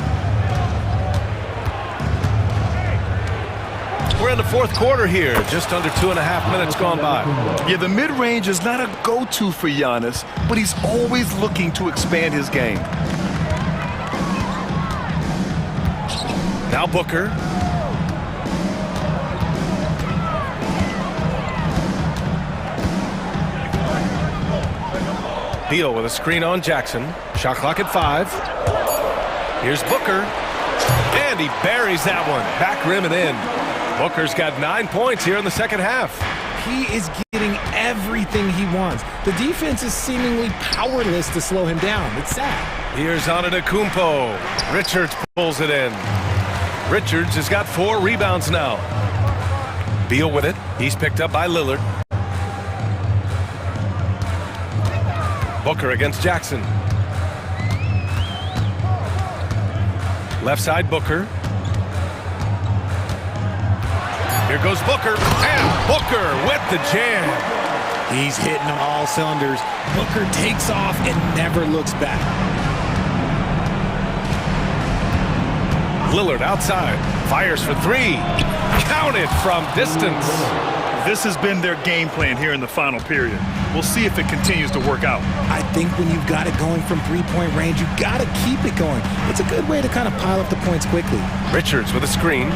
[SPEAKER 9] We're in the fourth quarter here, just under 2.5 minutes gone by.
[SPEAKER 11] Yeah, the mid-range is not a go-to for Giannis, but he's always looking to expand his game.
[SPEAKER 9] Now Booker. Beal with a screen on Jackson. Shot clock at 5. Here's Booker. And he buries that one. Back rim and in. Booker's got 9 points here in the second half.
[SPEAKER 14] He is getting everything he wants. The defense is seemingly powerless to slow him down. It's sad.
[SPEAKER 9] Here's Antetokounmpo. Richards pulls it in. Richards has got 4 rebounds now. Beal with it. He's picked up by Lillard. Booker against Jackson. Left side Booker. Here goes Booker, and Booker with the jam.
[SPEAKER 14] He's hitting on all cylinders. Booker takes off and never looks back.
[SPEAKER 9] Lillard outside, fires for 3. Counted from distance.
[SPEAKER 11] This has been their game plan here in the final period. We'll see if it continues to work out.
[SPEAKER 14] I think when you've got it going from three-point range, you've got to keep it going. It's a good way to kind of pile up the points quickly.
[SPEAKER 9] Richards with a screen.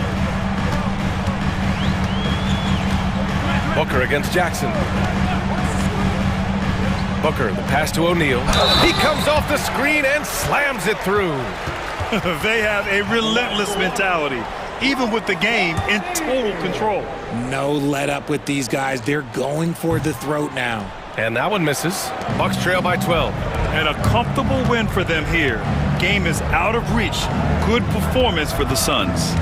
[SPEAKER 9] Booker against Jackson. Booker, the pass to O'Neal. He comes off the screen and slams it through.
[SPEAKER 11] They have a relentless mentality, even with the game in total control.
[SPEAKER 14] No let up with these guys. They're going for the throat now.
[SPEAKER 9] And that one misses. Bucks trail by 12.
[SPEAKER 11] And a comfortable win for them here. Game is out of reach. Good performance for the Suns.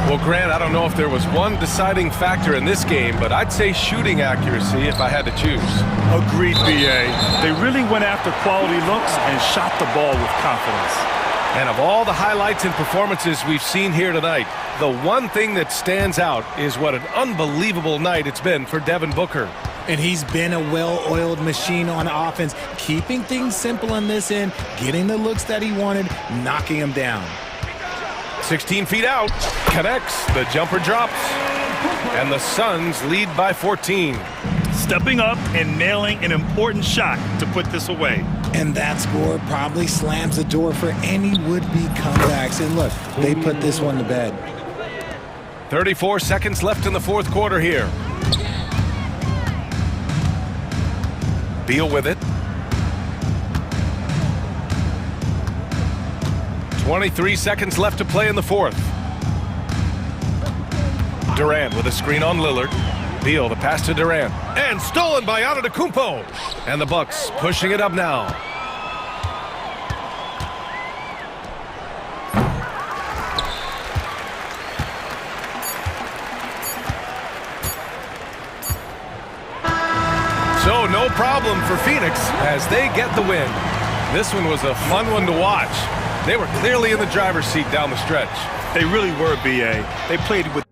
[SPEAKER 9] Well, Grant, I don't know if there was one deciding factor in this game, but I'd say shooting accuracy if I had to choose.
[SPEAKER 11] Agreed, B.A. They really went after quality looks and shot the ball with confidence.
[SPEAKER 9] And of all the highlights and performances we've seen here tonight, the one thing that stands out is what an unbelievable night it's been for Devin Booker.
[SPEAKER 14] And he's been a well-oiled machine on offense, keeping things simple on this end, getting the looks that he wanted, knocking them down.
[SPEAKER 9] 16 feet out, connects, the jumper drops, and the Suns lead by 14.
[SPEAKER 11] Stepping up and nailing an important shot to put this away.
[SPEAKER 14] And that score probably slams the door for any would-be comebacks. And look, they put this one to bed.
[SPEAKER 9] 34 seconds left in the fourth quarter here. Beal with it. 23 seconds left to play in the fourth. Durant with a screen on Lillard. Beal, the pass to Durant. And stolen by Antetokounmpo. And the Bucks pushing it up now. So problem for Phoenix as they get the win. This one was a fun one to watch. They were clearly in the driver's seat down the stretch.
[SPEAKER 11] They really were, B.A. They played with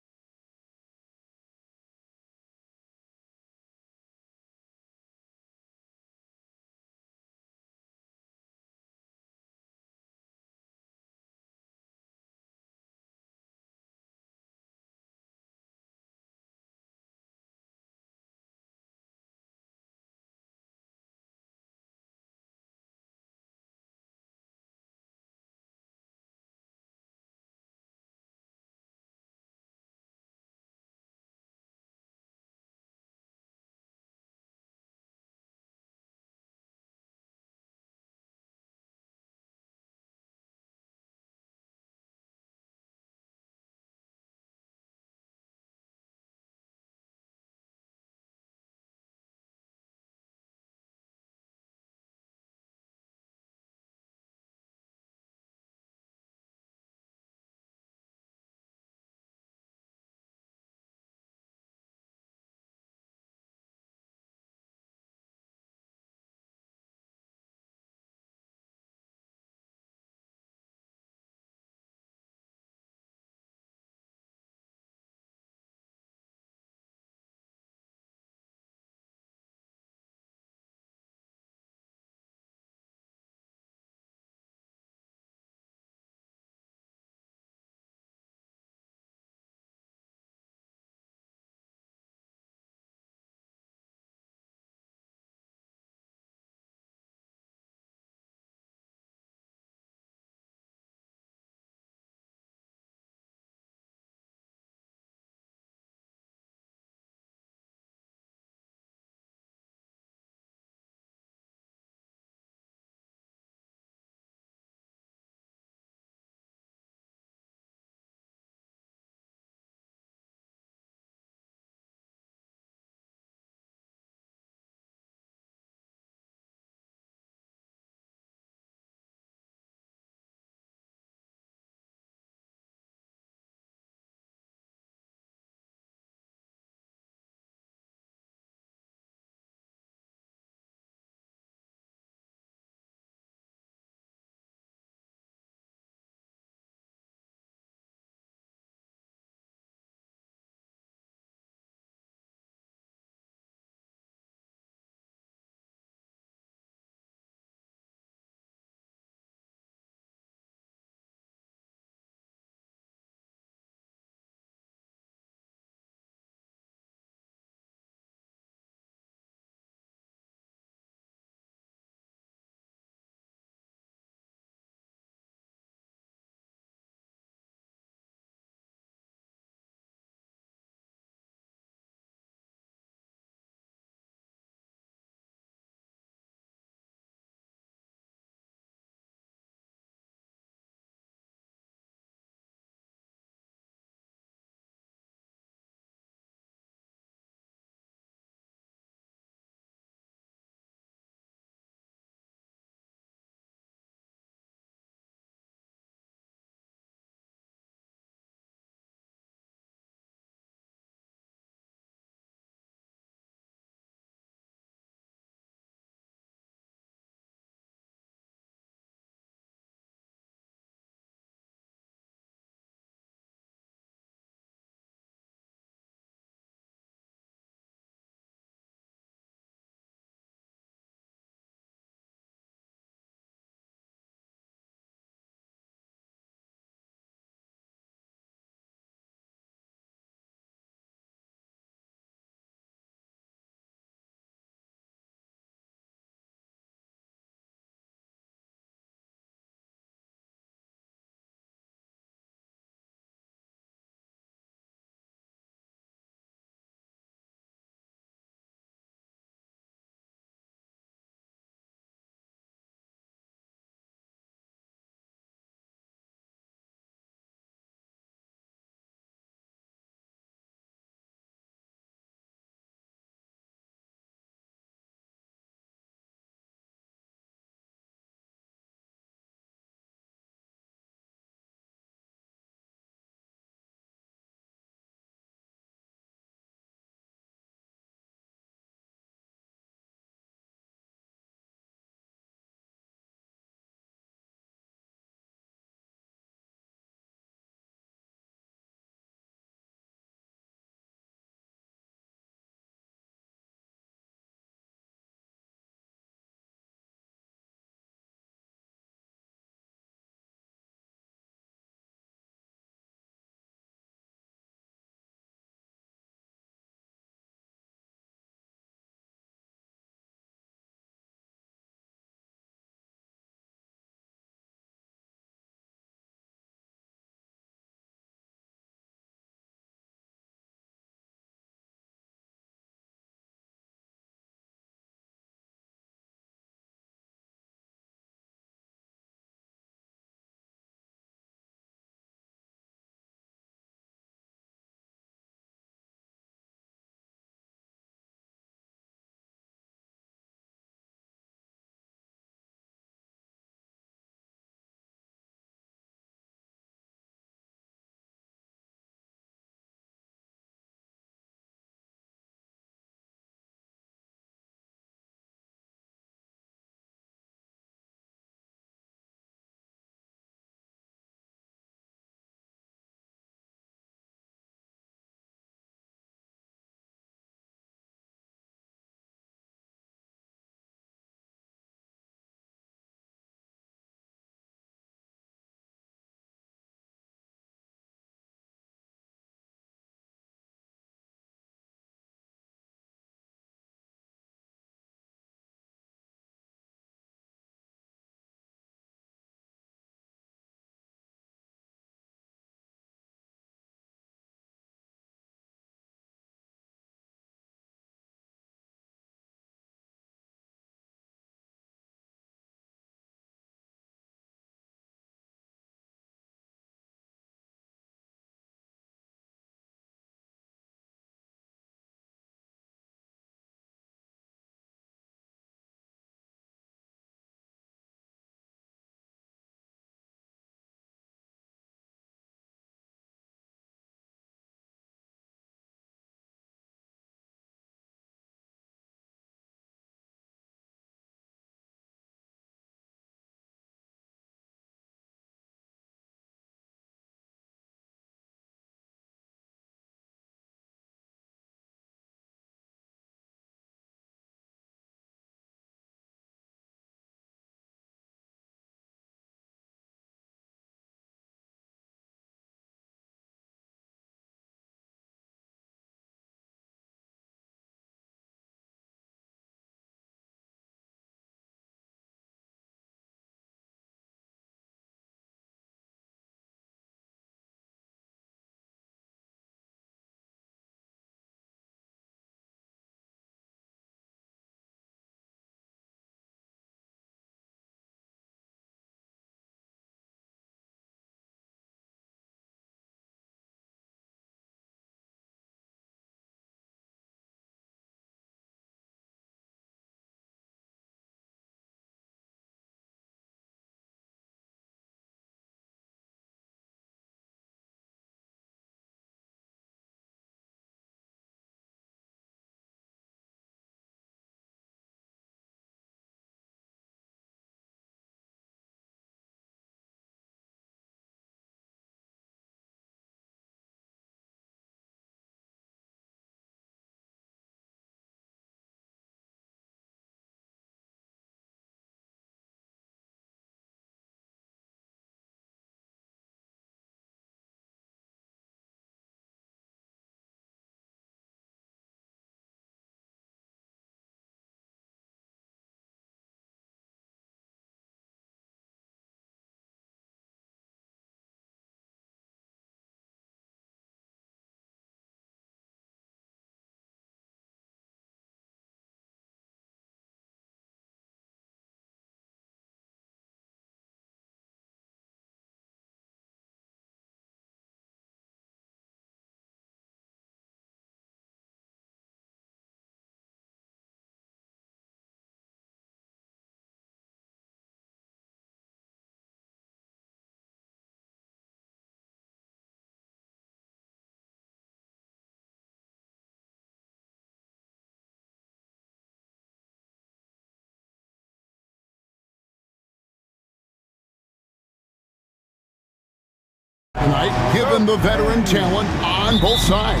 [SPEAKER 2] tonight, given the veteran talent on both sides.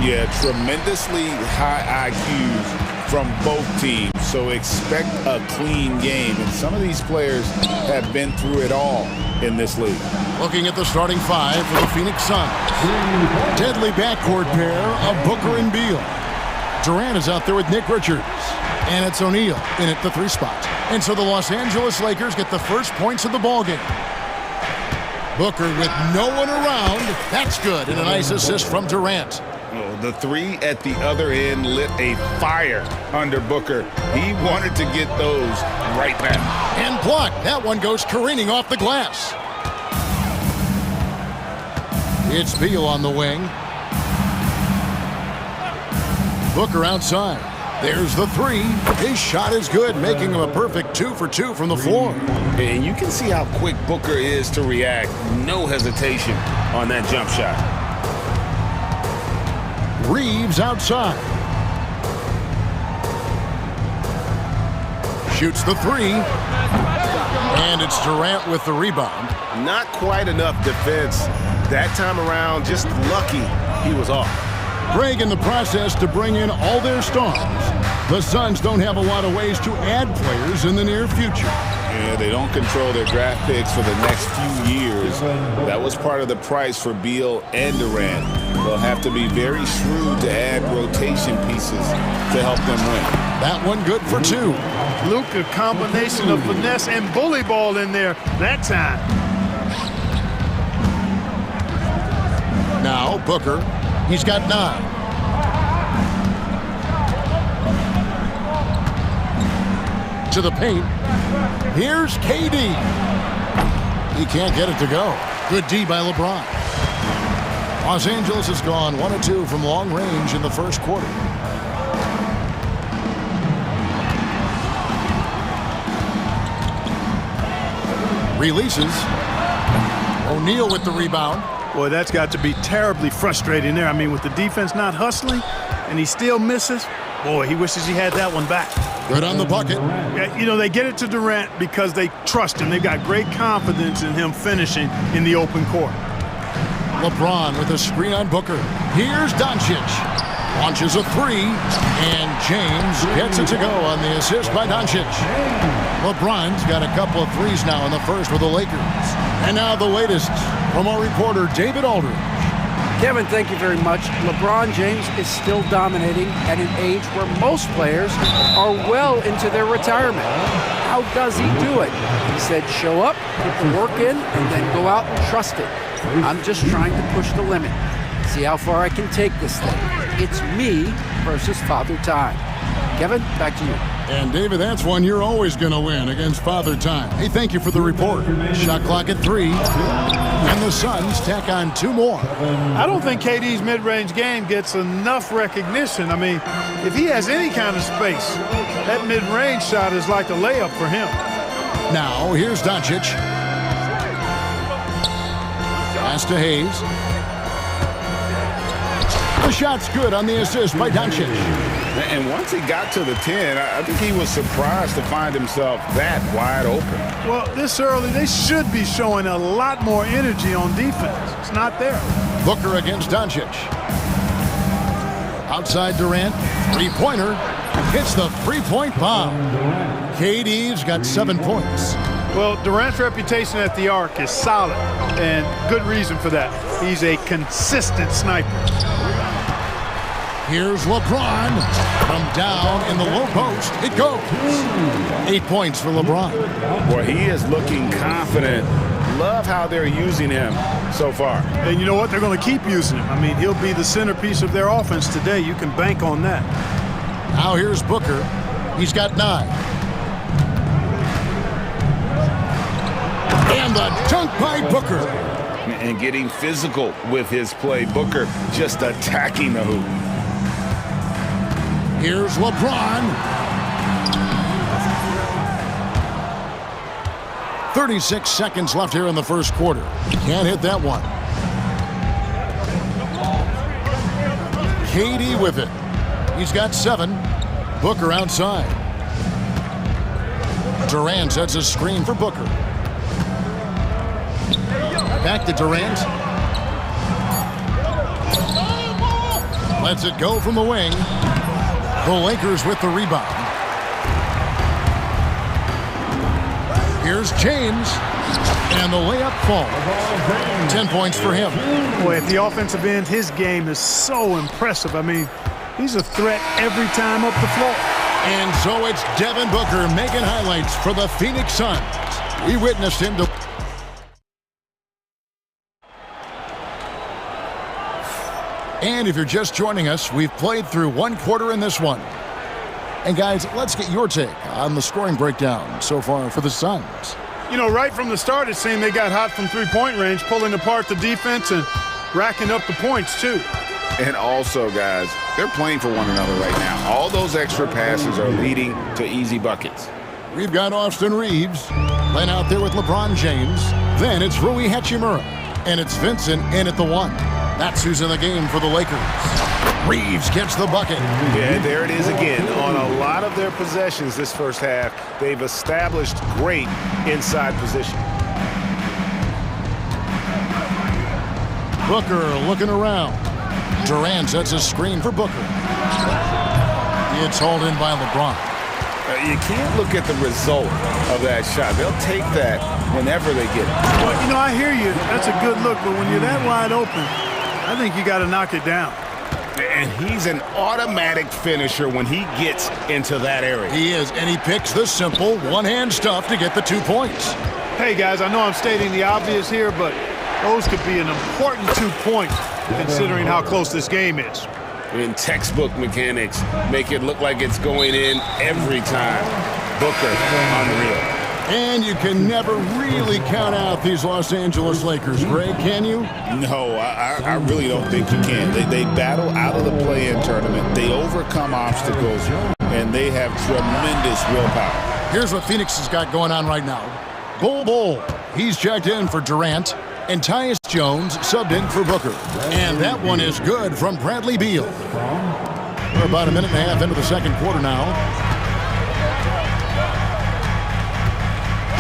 [SPEAKER 1] Yeah, tremendously high IQs from both teams, so expect a clean game. And some of these players have been through it all in this league.
[SPEAKER 2] Looking at the starting five for the Phoenix Suns. Deadly backcourt pair of Booker and Beal. Durant is out there with Nick Richards. And it's O'Neal in at the 3 spot. And so the Los Angeles Lakers get the first points of the ballgame. Booker with no one around. That's good. And a nice assist from Durant.
[SPEAKER 1] Oh, the 3 at the other end lit a fire under Booker. He wanted to get those right now.
[SPEAKER 2] And blocked. That one goes careening off the glass. It's Beal on the wing. Booker outside. There's the 3. His shot is good, making him a perfect 2 for 2 from the floor.
[SPEAKER 1] And you can see how quick Booker is to react. No hesitation on that jump shot.
[SPEAKER 2] Reeves outside. Shoots the 3. And it's Durant with the rebound.
[SPEAKER 8] Not quite enough defense. That time around, just lucky he was off.
[SPEAKER 2] Craig in the process to bring in all their stars. The Suns don't have a lot of ways to add players in the near future.
[SPEAKER 1] Yeah, they don't control their draft picks for the next few years. That was part of the price for Beal and Durant. They'll have to be very shrewd to add rotation pieces to help them win.
[SPEAKER 2] That one good for 2.
[SPEAKER 3] Luke, a combination of finesse and bully ball in there that time.
[SPEAKER 2] Now Booker. He's got 9. To the paint. Here's KD. He can't get it to go. Good D by LeBron. Los Angeles has gone 1 of 2 from long range in the first quarter. Releases. O'Neal with the rebound.
[SPEAKER 3] Boy, that's got to be terribly frustrating there. I mean, with the defense not hustling and he still misses, boy, he wishes he had that one back.
[SPEAKER 2] Good on the bucket.
[SPEAKER 3] Yeah, you know, they get it to Durant because they trust him. They've got great confidence in him finishing in the open court.
[SPEAKER 2] LeBron with a screen on Booker. Here's Doncic. Launches a 3, and James gets it to go on the assist by Doncic. LeBron's got a couple of threes now in the first for the Lakers. And now the latest from our reporter, David Aldridge.
[SPEAKER 4] Kevin, thank you very much. LeBron James is still dominating at an age where most players are well into their retirement. How does he do it? He said, show up, put the work in, and then go out and trust it. I'm just trying to push the limit. See how far I can take this thing. It's me versus Father Time. Kevin, back to you.
[SPEAKER 2] And David, that's one you're always going to win against Father Time. Hey, thank you for the report. Shot clock at 3. And the Suns tack on 2 more.
[SPEAKER 3] I don't think KD's mid-range game gets enough recognition. I mean, if he has any kind of space, that mid-range shot is like a layup for him.
[SPEAKER 2] Now, here's Doncic. Pass to Hayes. The shot's good on the assist by Doncic.
[SPEAKER 1] And once he got to the 10, I think he was surprised to find himself that wide open.
[SPEAKER 3] Well, this early, they should be showing a lot more energy on defense. It's not there.
[SPEAKER 2] Booker against Doncic. Outside Durant. 3-pointer. Hits the 3-point bomb. KD's got 7 points.
[SPEAKER 3] Well, Durant's reputation at the arc is solid, and good reason for that. He's a consistent sniper.
[SPEAKER 2] Here's LeBron. From down in the low post, it goes. 8 points for LeBron.
[SPEAKER 1] Boy, he is looking confident. Love how they're using him so far.
[SPEAKER 3] And you know what? They're going to keep using him. I mean, he'll be the centerpiece of their offense today. You can bank on that.
[SPEAKER 2] Now here's Booker. He's got 9. And the dunk by Booker.
[SPEAKER 1] And getting physical with his play. Booker just attacking the hoop.
[SPEAKER 2] Here's LeBron. 36 seconds left here in the first quarter. Can't hit that one. KD with it. He's got 7. Booker outside. Durant sets a screen for Booker. Back to Durant. Lets it go from the wing. The Lakers with the rebound. Here's James. And the layup falls. 10 points for him.
[SPEAKER 3] Boy, at the offensive end, his game is so impressive. I mean, he's a threat every time up the floor.
[SPEAKER 2] And so it's Devin Booker making highlights for the Phoenix Suns. We witnessed him to... And if you're just joining us, we've played through one quarter in this one. And guys, let's get your take on the scoring breakdown so far for the Suns.
[SPEAKER 3] You know, right from the start, it seemed they got hot from three-point range, pulling apart the defense and racking up the points, too.
[SPEAKER 7] And also, guys, they're playing for one another right now. All those extra passes are leading to easy buckets.
[SPEAKER 2] We've got Austin Reeves laying out there with LeBron James. Then it's Rui Hachimura. And it's Vincent in at the 1. That's who's in the game for the Lakers. Reeves gets the bucket.
[SPEAKER 7] Yeah, there it is again. On a lot of their possessions this first half, they've established great inside position.
[SPEAKER 2] Booker looking around. Durant sets a screen for Booker. It's hauled in by LeBron.
[SPEAKER 7] You can't look at the result of that shot. They'll take that whenever they get it.
[SPEAKER 3] Well, you know, I hear you. That's a good look, but when you're that wide open, I think you got to knock it down.
[SPEAKER 7] And he's an automatic finisher when he gets into that area.
[SPEAKER 2] He is, and he picks the simple one-hand stuff to get the 2 points.
[SPEAKER 3] Hey, guys, I know I'm stating the obvious here, but those could be an important 2 points considering how close this game is.
[SPEAKER 1] In textbook mechanics, make it look like it's going in every time. Booker, unreal.
[SPEAKER 2] And you can never really count out these Los Angeles Lakers, Greg, can you?
[SPEAKER 1] No, I really don't think you can. They battle out of the play-in tournament. They overcome obstacles, and they have tremendous willpower.
[SPEAKER 2] Here's what Phoenix has got going on right now. Bull. He's checked in for Durant, and Tyus Jones subbed in for Booker. And that one is good from Bradley Beal. We're about a minute and a half into the second quarter now.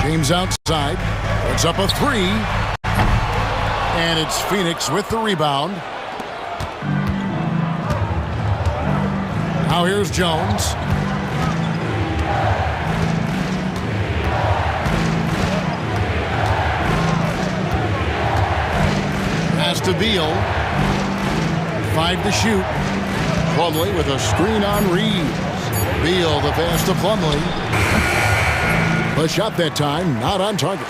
[SPEAKER 2] James outside, puts up a 3, and it's Phoenix with the rebound. Now here's Jones. Pass to Beal. 5 to shoot. Plumlee with a screen on Reeves. Beal the pass to Plumlee. The shot that time, not on target.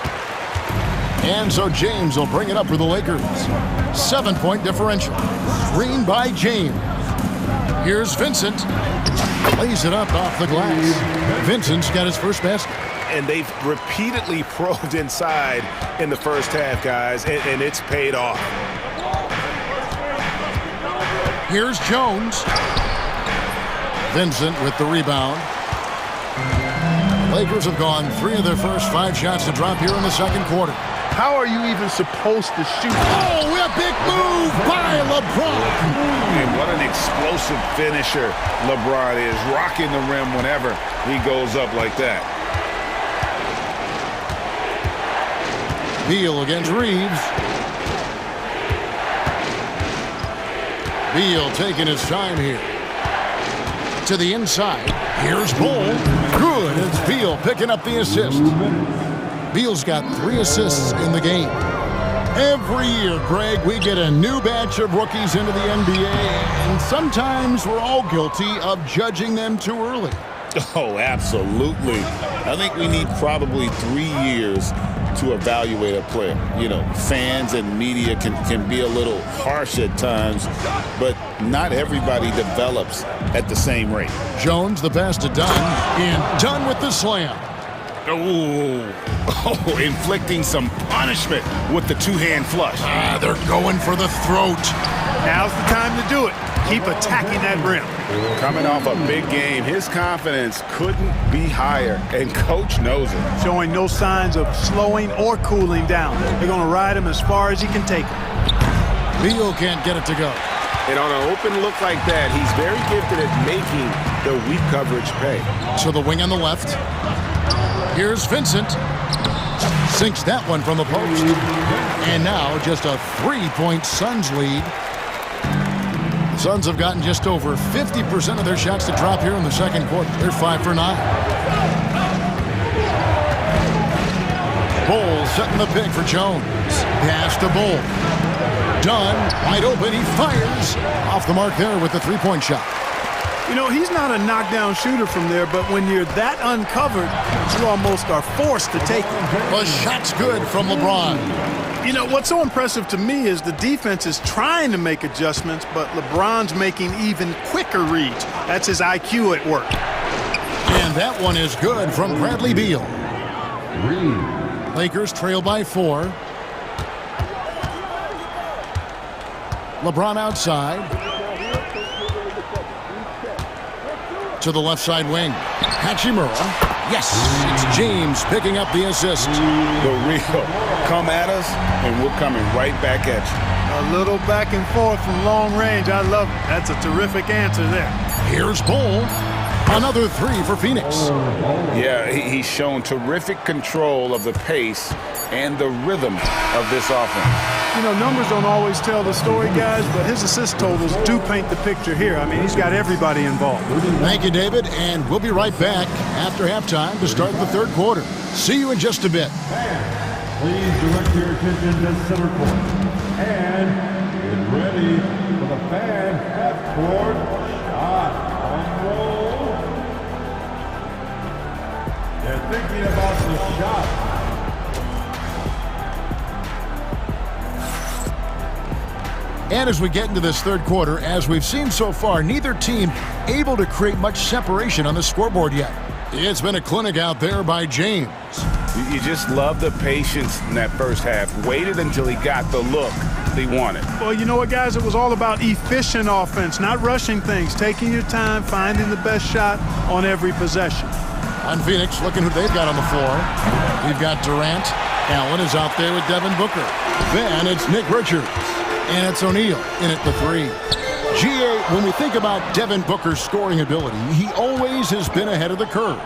[SPEAKER 2] And so James will bring it up for the Lakers. 7-point differential. Screen by James. Here's Vincent. Lays it up off the glass. Vincent's got his first basket.
[SPEAKER 7] And they've repeatedly probed inside in the first half, guys, and it's paid off.
[SPEAKER 2] Here's Jones. Vincent with the rebound. Lakers have gone 3 of their first 5 shots to drop here in the second quarter.
[SPEAKER 3] How are you even supposed to shoot?
[SPEAKER 2] Oh, a big move by LeBron.
[SPEAKER 7] And what an explosive finisher LeBron is, rocking the rim whenever he goes up like that.
[SPEAKER 2] Beal against Reeves. Beal taking his time here. To the inside. Here's Bull. Good. It's Beal picking up the assist. Beal's got 3 assists in the game. Every year, Greg, we get a new batch of rookies into the NBA, and sometimes we're all guilty of judging them too early.
[SPEAKER 1] Oh, absolutely. I think we need probably 3 years to evaluate a player. You know, fans and media can be a little harsh at times, but not everybody develops at the same rate.
[SPEAKER 2] Jones, the pass to Dunn, and Dunn with the slam.
[SPEAKER 7] Oh, inflicting some punishment with the 2-hand flush.
[SPEAKER 2] They're going for the throat.
[SPEAKER 3] Now's the time to do it. Keep attacking that rim.
[SPEAKER 7] Coming off a big game, his confidence couldn't be higher, and coach knows it.
[SPEAKER 3] Showing no signs of slowing or cooling down. They're going to ride him as far as he can take him.
[SPEAKER 2] Beal can't get it to go.
[SPEAKER 7] And on an open look like that, he's very gifted at making the weak coverage pay.
[SPEAKER 2] To the wing on the left. Here's Vincent. Sinks that one from the post. And now just a 3-point Suns lead. Suns have gotten just over 50% of their shots to drop here in the second quarter. They're 5 for 9. Bull setting the pick for Jones. Pass to Bull. Dunn, wide open, he fires. Off the mark there with the three-point shot.
[SPEAKER 3] You know, he's not a knockdown shooter from there, but when you're that uncovered, you almost are forced to take it.
[SPEAKER 2] The shot's good from LeBron.
[SPEAKER 3] You know, what's so impressive to me is the defense is trying to make adjustments, but LeBron's making even quicker reads. That's his IQ at work.
[SPEAKER 2] And that one is good from Bradley Beal. Lakers trail by 4. LeBron outside. To the left side wing. Hachimura. Yes, it's James picking up the assist.
[SPEAKER 7] The real come at us, and we're coming right back at you.
[SPEAKER 3] A little back and forth from long range. I love it. That's a terrific answer there.
[SPEAKER 2] Here's Bull. Another 3 for Phoenix.
[SPEAKER 7] Yeah, he's shown terrific control of the pace and the rhythm of this offense.
[SPEAKER 3] You know, numbers don't always tell the story, guys, but his assist totals do paint the picture here. I mean, he's got everybody involved.
[SPEAKER 2] Thank you, David, and we'll be right back after halftime to start the third quarter. See you in just a bit.
[SPEAKER 6] Please direct your attention to center court. And get ready for the fan half-court shot. On roll. They're thinking about the shot.
[SPEAKER 2] And as we get into this third quarter, as we've seen so far, neither team able to create much separation on the scoreboard yet. It's been a clinic out there by James.
[SPEAKER 7] You just love the patience in that first half. Waited until he got the look he wanted.
[SPEAKER 3] Well, you know what, guys? It was all about efficient offense, not rushing things, taking your time, finding the best shot on every possession.
[SPEAKER 2] On Phoenix, looking who they've got on the floor. We've got Durant. Allen is out there with Devin Booker. Then it's Nick Richards. And it's O'Neal in at the 3. GA, when we think about Devin Booker's scoring ability, he always has been ahead of the curve.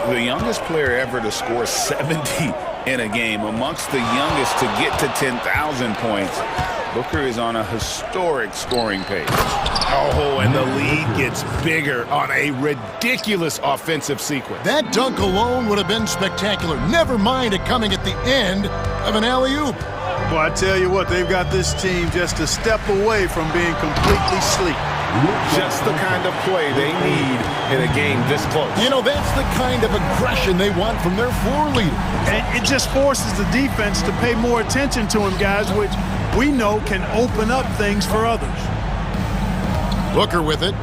[SPEAKER 7] The youngest player ever to score 70 in a game, amongst the youngest to get to 10,000 points. Booker is on a historic scoring pace. Oh, and the lead gets bigger on a ridiculous offensive sequence.
[SPEAKER 2] That dunk alone would have been spectacular. Never mind it coming at the end of an alley-oop.
[SPEAKER 3] Well, I tell you what, they've got this team just a step away from being completely sleep.
[SPEAKER 7] Just the kind of play they need in a game this close.
[SPEAKER 2] You know, that's the kind of aggression they want from their floor leader.
[SPEAKER 3] And it just forces the defense to pay more attention to him, guys, which we know can open up things for others.
[SPEAKER 2] Booker with it.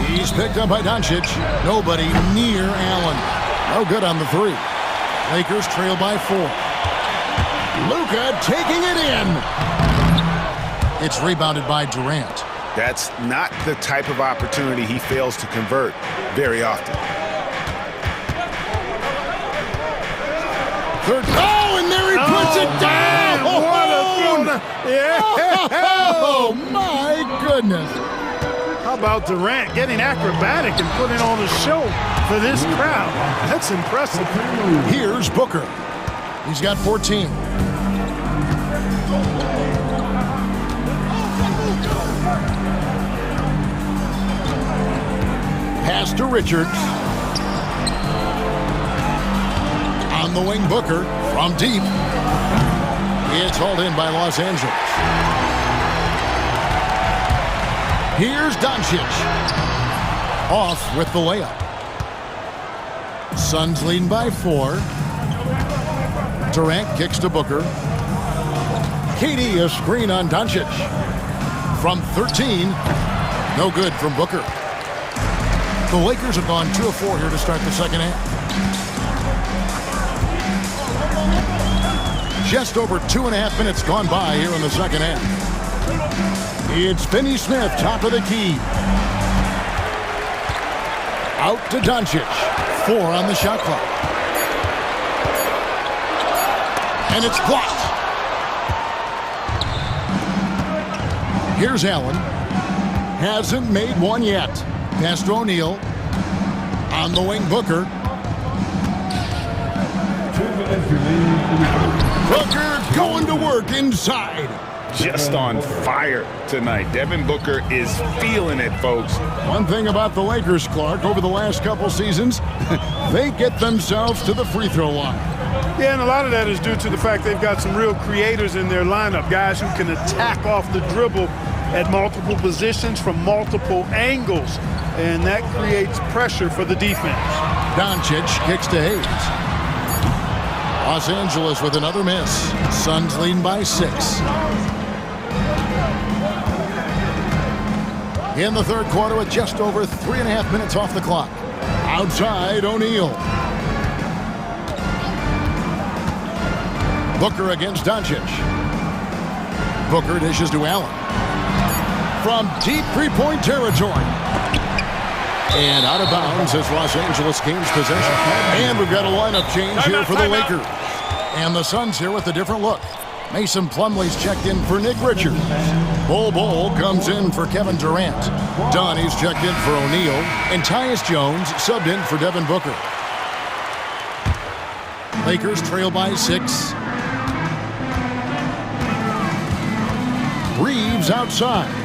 [SPEAKER 2] He's picked up by Doncic. Nobody near Allen. No good on the 3. Lakers trail by 4. Luka taking it in. It's rebounded by Durant.
[SPEAKER 7] That's not the type of opportunity he fails to convert very often.
[SPEAKER 2] Third. Oh, and there he puts it down. Oh, my goodness.
[SPEAKER 3] How about Durant getting acrobatic and putting on a show for this crowd? That's impressive.
[SPEAKER 2] Here's Booker. He's got 14. Pass to Richards. On the wing, Booker from deep. It's hauled in by Los Angeles. Here's Doncic. Off with the layup. Suns leading by 4. Durant kicks to Booker. KD a screen on Doncic. From 13. No good from Booker. The Lakers have gone 2 of 4 here to start the second half. Just over 2.5 minutes gone by here in the second half. It's Finney Smith, top of the key. Out to Doncic. 4 on the shot clock. And it's blocked. Here's Allen. Hasn't made one yet. Pass to O'Neal. On the wing, Booker. Booker going to work inside.
[SPEAKER 7] just on fire tonight. Devin Booker is feeling it, folks.
[SPEAKER 2] One thing about the Lakers, Clark, over the last couple seasons, they get themselves to the free throw line.
[SPEAKER 3] Yeah, and a lot of that is due to the fact they've got some real creators in their lineup, guys who can attack off the dribble at multiple positions from multiple angles, and that creates pressure for the defense.
[SPEAKER 2] Doncic kicks to Hayes. Los Angeles with another miss. Suns leading by 6. In the third quarter with just over 3.5 minutes off the clock. Outside, O'Neal. Booker against Doncic. Booker dishes to Allen. From deep three-point territory. And out of bounds as Los Angeles gains possession. And we've got a lineup change here for the Lakers. And the Suns here with a different look. Mason Plumlee's checked in for Nick Richards. Bol comes in for Kevin Durant. Donnie's checked in for O'Neal. And Tyus Jones subbed in for Devin Booker. Lakers trail by 6. Reeves outside.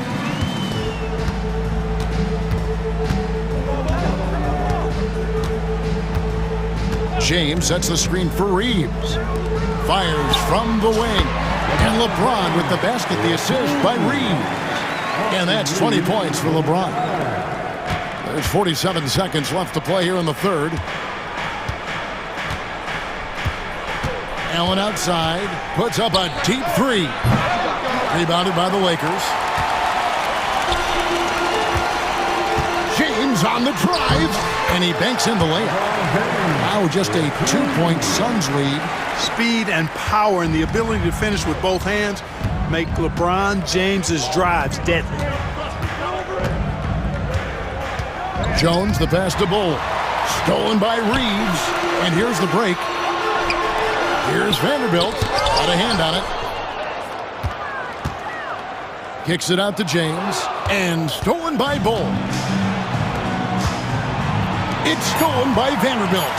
[SPEAKER 2] James sets the screen for Reeves. Fires from the wing. And LeBron with the basket, the assist by Reeves. And that's 20 points for LeBron. There's 47 seconds left to play here in the third. Allen outside. Puts up a deep three. Rebounded by the Lakers. James on the drive. And he banks in the layup. Now just a 2-point Suns lead.
[SPEAKER 3] Speed and power and the ability to finish with both hands make LeBron James's drives deadly.
[SPEAKER 2] Jones, the pass to Bol. Stolen by Reeves. And here's the break. Here's Vanderbilt. Got a hand on it. Kicks it out to James. And stolen by Bol. It's stolen by Vanderbilt.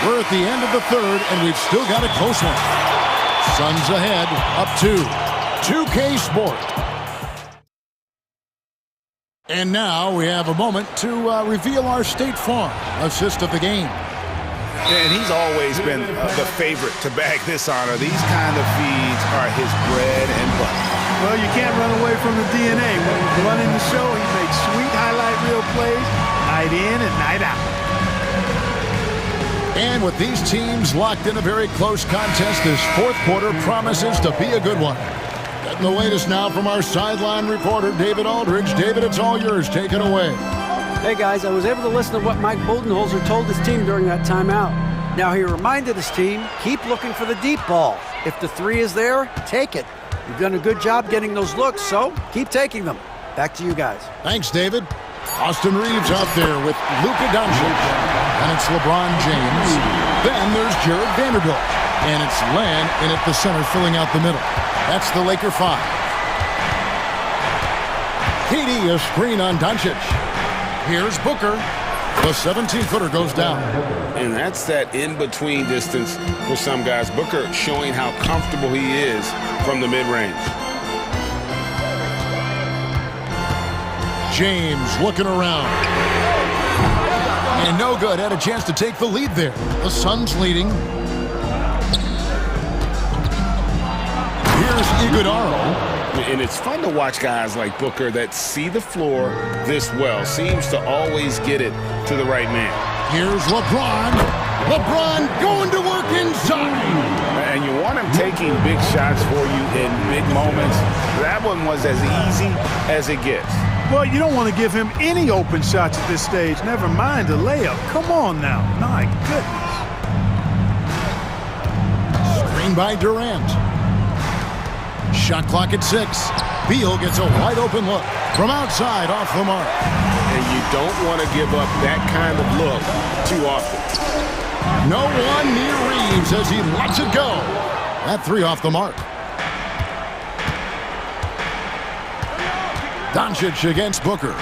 [SPEAKER 2] We're at the end of the third, and we've still got a close one. Suns ahead, up 2K Sport. And now we have a moment to reveal our State Farm assist of the game.
[SPEAKER 7] And he's always been the favorite to bag this honor. These kind of feeds are his bread and butter.
[SPEAKER 3] Well, you can't run away from the DNA. When he's running the show, he makes sweet highlight reel plays night in and night out.
[SPEAKER 2] And with these teams locked in a very close contest, this fourth quarter promises to be a good one. Getting the latest now from our sideline reporter, David Aldridge. David, it's all yours. Take it away.
[SPEAKER 4] Hey, guys, I was able to listen to what Mike Budenholzer told his team during that timeout. Now, he reminded his team, keep looking for the deep ball. If the three is there, take it. You've done a good job getting those looks, so keep taking them. Back to you guys.
[SPEAKER 2] Thanks, David. Austin Reeves out there with Luka Doncic. And it's LeBron James. Then there's Jared Vanderbilt. And it's Len in at the center, filling out the middle. That's the Laker 5. KD, a screen on Doncic. Here's Booker. The 17-footer goes down.
[SPEAKER 1] And that's that in-between distance for some guys. Booker showing how comfortable he is from the mid-range.
[SPEAKER 2] James looking around. And no good. Had a chance to take the lead there. The Suns leading. Here's Iguodala.
[SPEAKER 1] And it's fun to watch guys like Booker that see the floor this well. Seems to always get it to the right man.
[SPEAKER 2] Here's LeBron. LeBron going to work inside.
[SPEAKER 7] And you want him taking big shots for you in big moments. That one was as easy as it gets.
[SPEAKER 3] Well, you don't want to give him any open shots at this stage. Never mind a layup. Come on now. My goodness.
[SPEAKER 2] Screen by Durant. Shot clock at 6. Beal gets a wide open look from outside off the mark.
[SPEAKER 1] And you don't want to give up that kind of look too often.
[SPEAKER 2] No one near Reeves as he lets it go. That 3 off the mark. Doncic against Booker.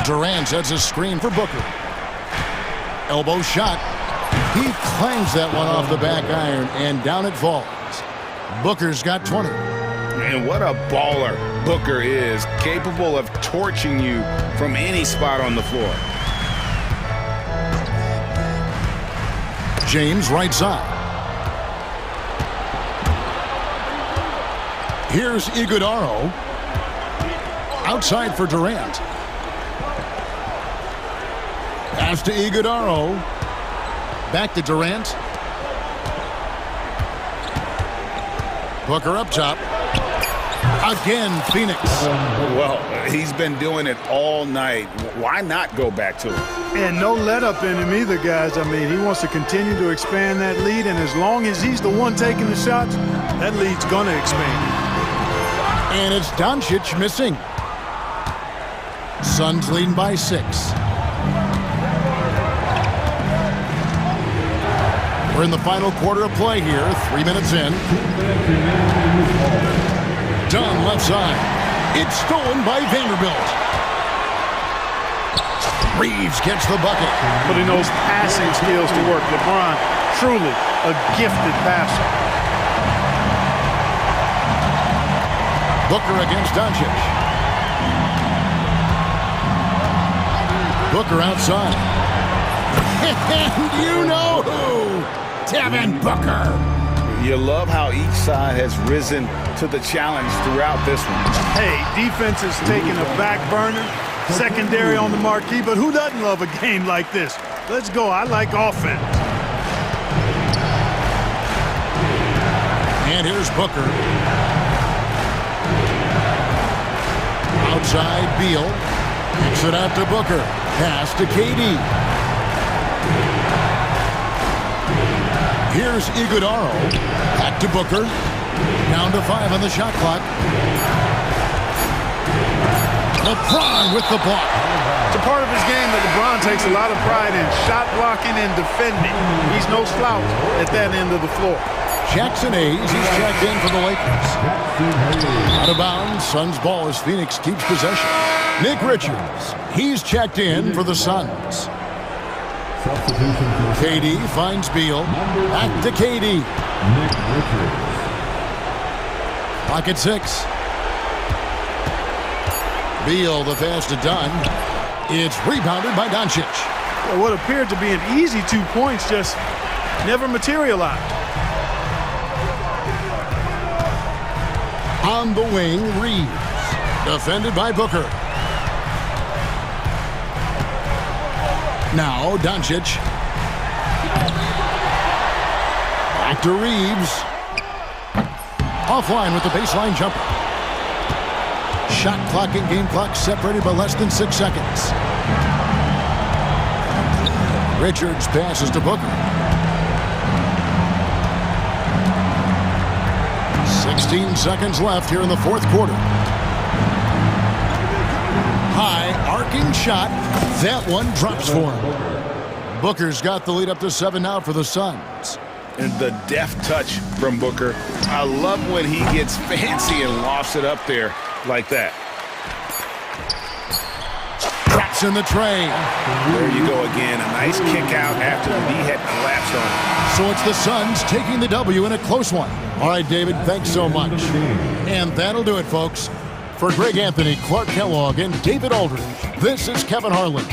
[SPEAKER 2] Durant sets a screen for Booker. Elbow shot. He clangs that one off the back iron, and down it falls. Booker's got 20.
[SPEAKER 7] And what a baller Booker is, capable of torching you from any spot on the floor.
[SPEAKER 2] James right side. Here's Iguodaro. Outside for Durant. Pass to Iguodaro. Back to Durant. Booker up top. Again, Phoenix.
[SPEAKER 7] Well, he's been doing it all night. Why not go back to it?
[SPEAKER 3] And no let up in him either, guys. I mean, he wants to continue to expand that lead, and as long as he's the one taking the shots, that lead's going to expand.
[SPEAKER 2] And it's Doncic missing. Suns leading by 6. We're in the final quarter of play here, 3 minutes in. Dunn left side. It's stolen by Vanderbilt. Reeves gets the bucket.
[SPEAKER 3] Putting those passing skills to work. LeBron, truly a gifted passer.
[SPEAKER 2] Booker against Doncic. Booker outside. And you know who? Devin Booker.
[SPEAKER 7] You love how each side has risen to the challenge throughout this one.
[SPEAKER 3] Hey, defense is taking a back burner, secondary on the marquee, but who doesn't love a game like this? Let's go. I like offense.
[SPEAKER 2] And here's Booker. Outside Beal. Kicks it out to Booker. Pass to KD. Here's Iguodaro. Back to Booker. Down to 5 on the shot clock. LeBron with the block.
[SPEAKER 3] It's a part of his game that LeBron takes a lot of pride in. Shot blocking and defending. He's no slouch at that end of the floor.
[SPEAKER 2] Jackson Hayes, he's checked in for the Lakers. Out of bounds, Suns ball as Phoenix keeps possession. Nick Richards, he's checked in for the Suns. KD finds Beal. Back to KD.
[SPEAKER 6] Nick Richards.
[SPEAKER 2] Pocket 6. Beal, the pass to Dunn. It's rebounded by Doncic.
[SPEAKER 3] What appeared to be an easy 2 points just never materialized.
[SPEAKER 2] On the wing, Reeves. Defended by Booker. Now, Doncic. Back to Reeves. Offline with the baseline jumper. Shot clock and game clock separated by less than 6 seconds. Richards passes to Booker. 16 seconds left here in the fourth quarter. High arcing shot. That one drops for him. Booker's got the lead up to 7 now for the Suns.
[SPEAKER 7] And the deft touch from Booker. I love when he gets fancy and lofts it up there like that.
[SPEAKER 2] Traps in the tray.
[SPEAKER 7] There you go again. A nice kick out after the knee had collapsed on him.
[SPEAKER 2] So it's the Suns taking the W in a close one. All right, David, thanks so much. And that'll do it, folks. For Greg Anthony, Clark Kellogg, and David Aldridge, this is Kevin Harlan.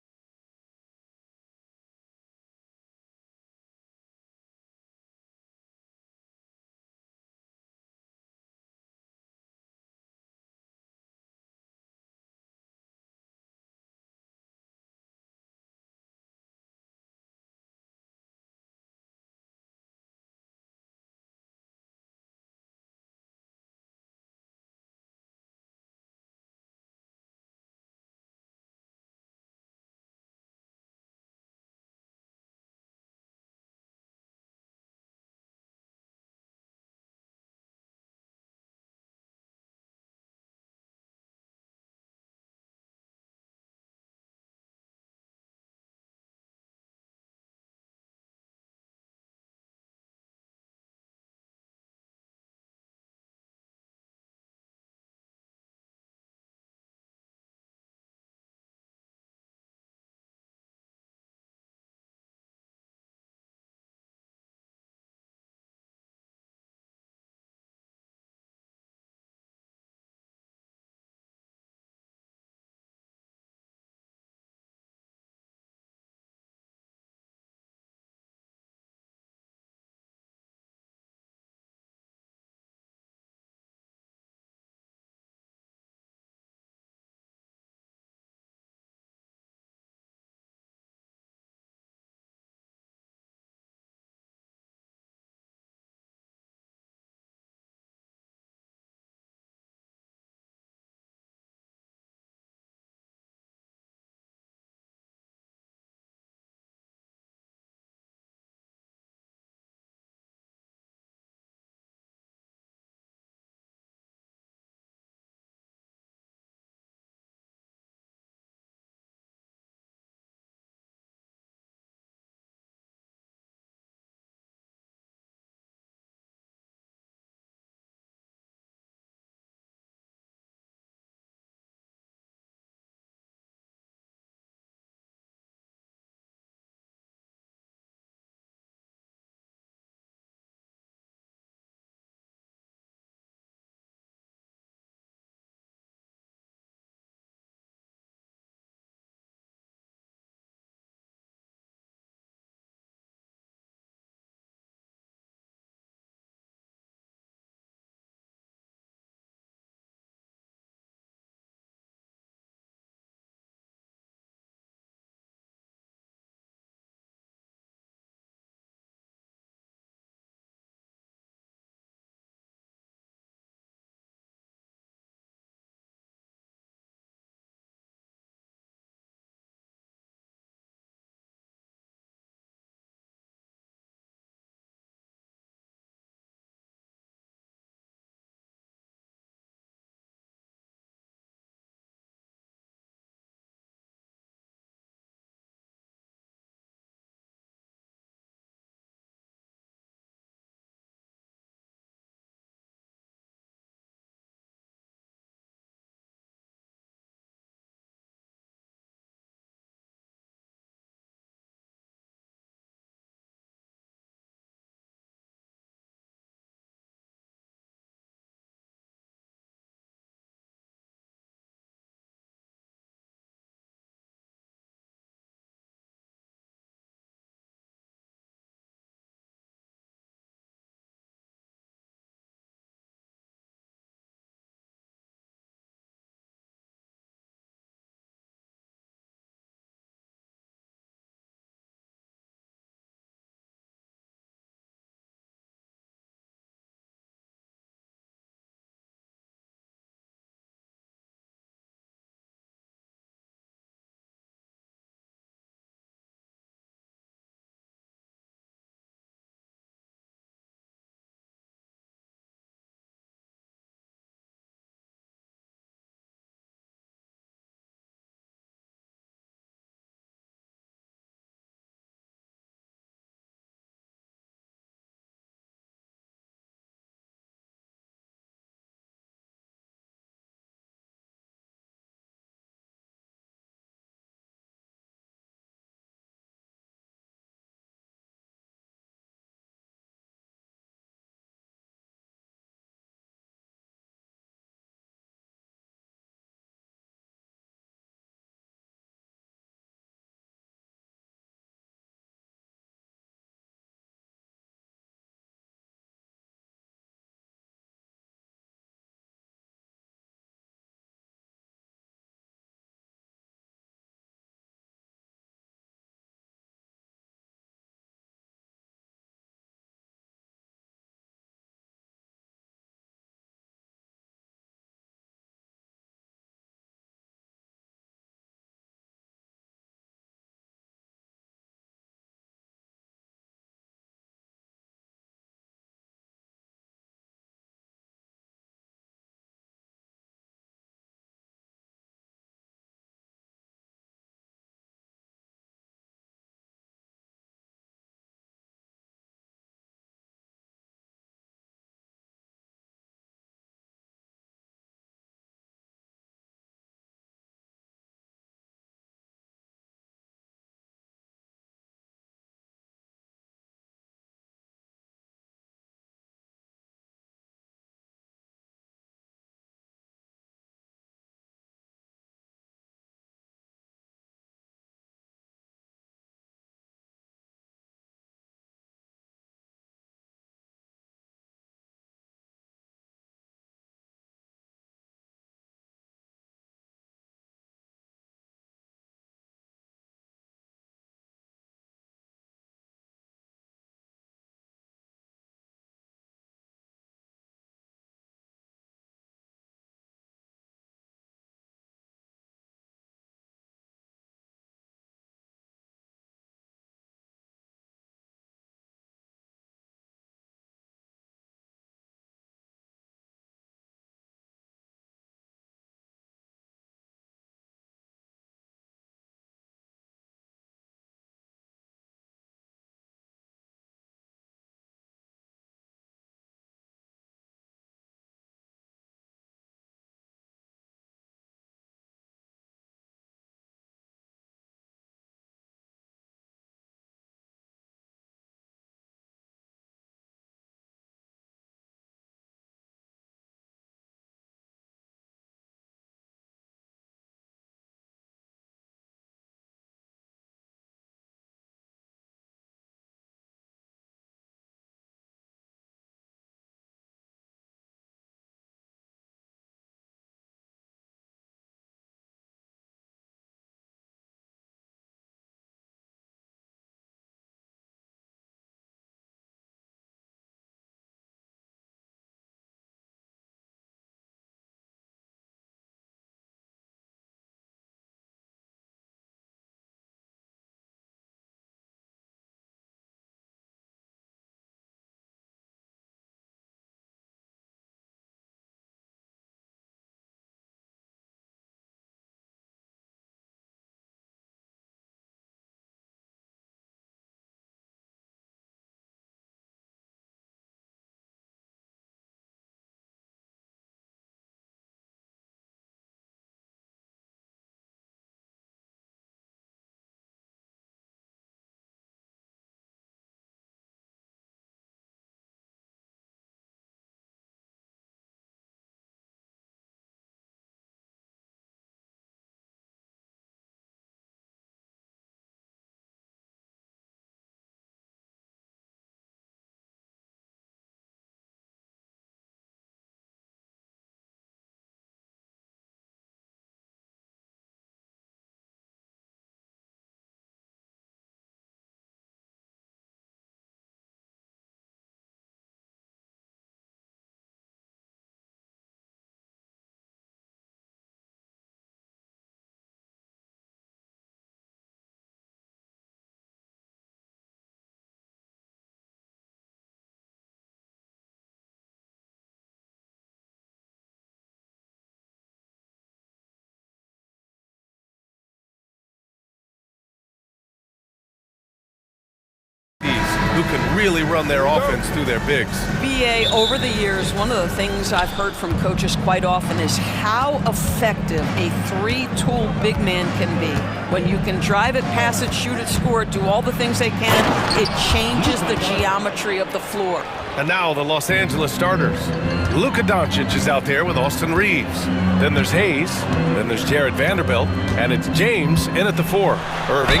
[SPEAKER 9] can really run their offense through their bigs.
[SPEAKER 10] BA, over the years, one of the things I've heard from coaches quite often is how effective a three-tool big man can be. When you can drive it, pass it, shoot it, score it, do all the things they can, it changes the geometry of the floor.
[SPEAKER 9] And now the Los Angeles starters. Luka Doncic is out there with Austin Reeves. Then there's Hayes. Then there's Jared Vanderbilt. And it's James in at the 4. Irving.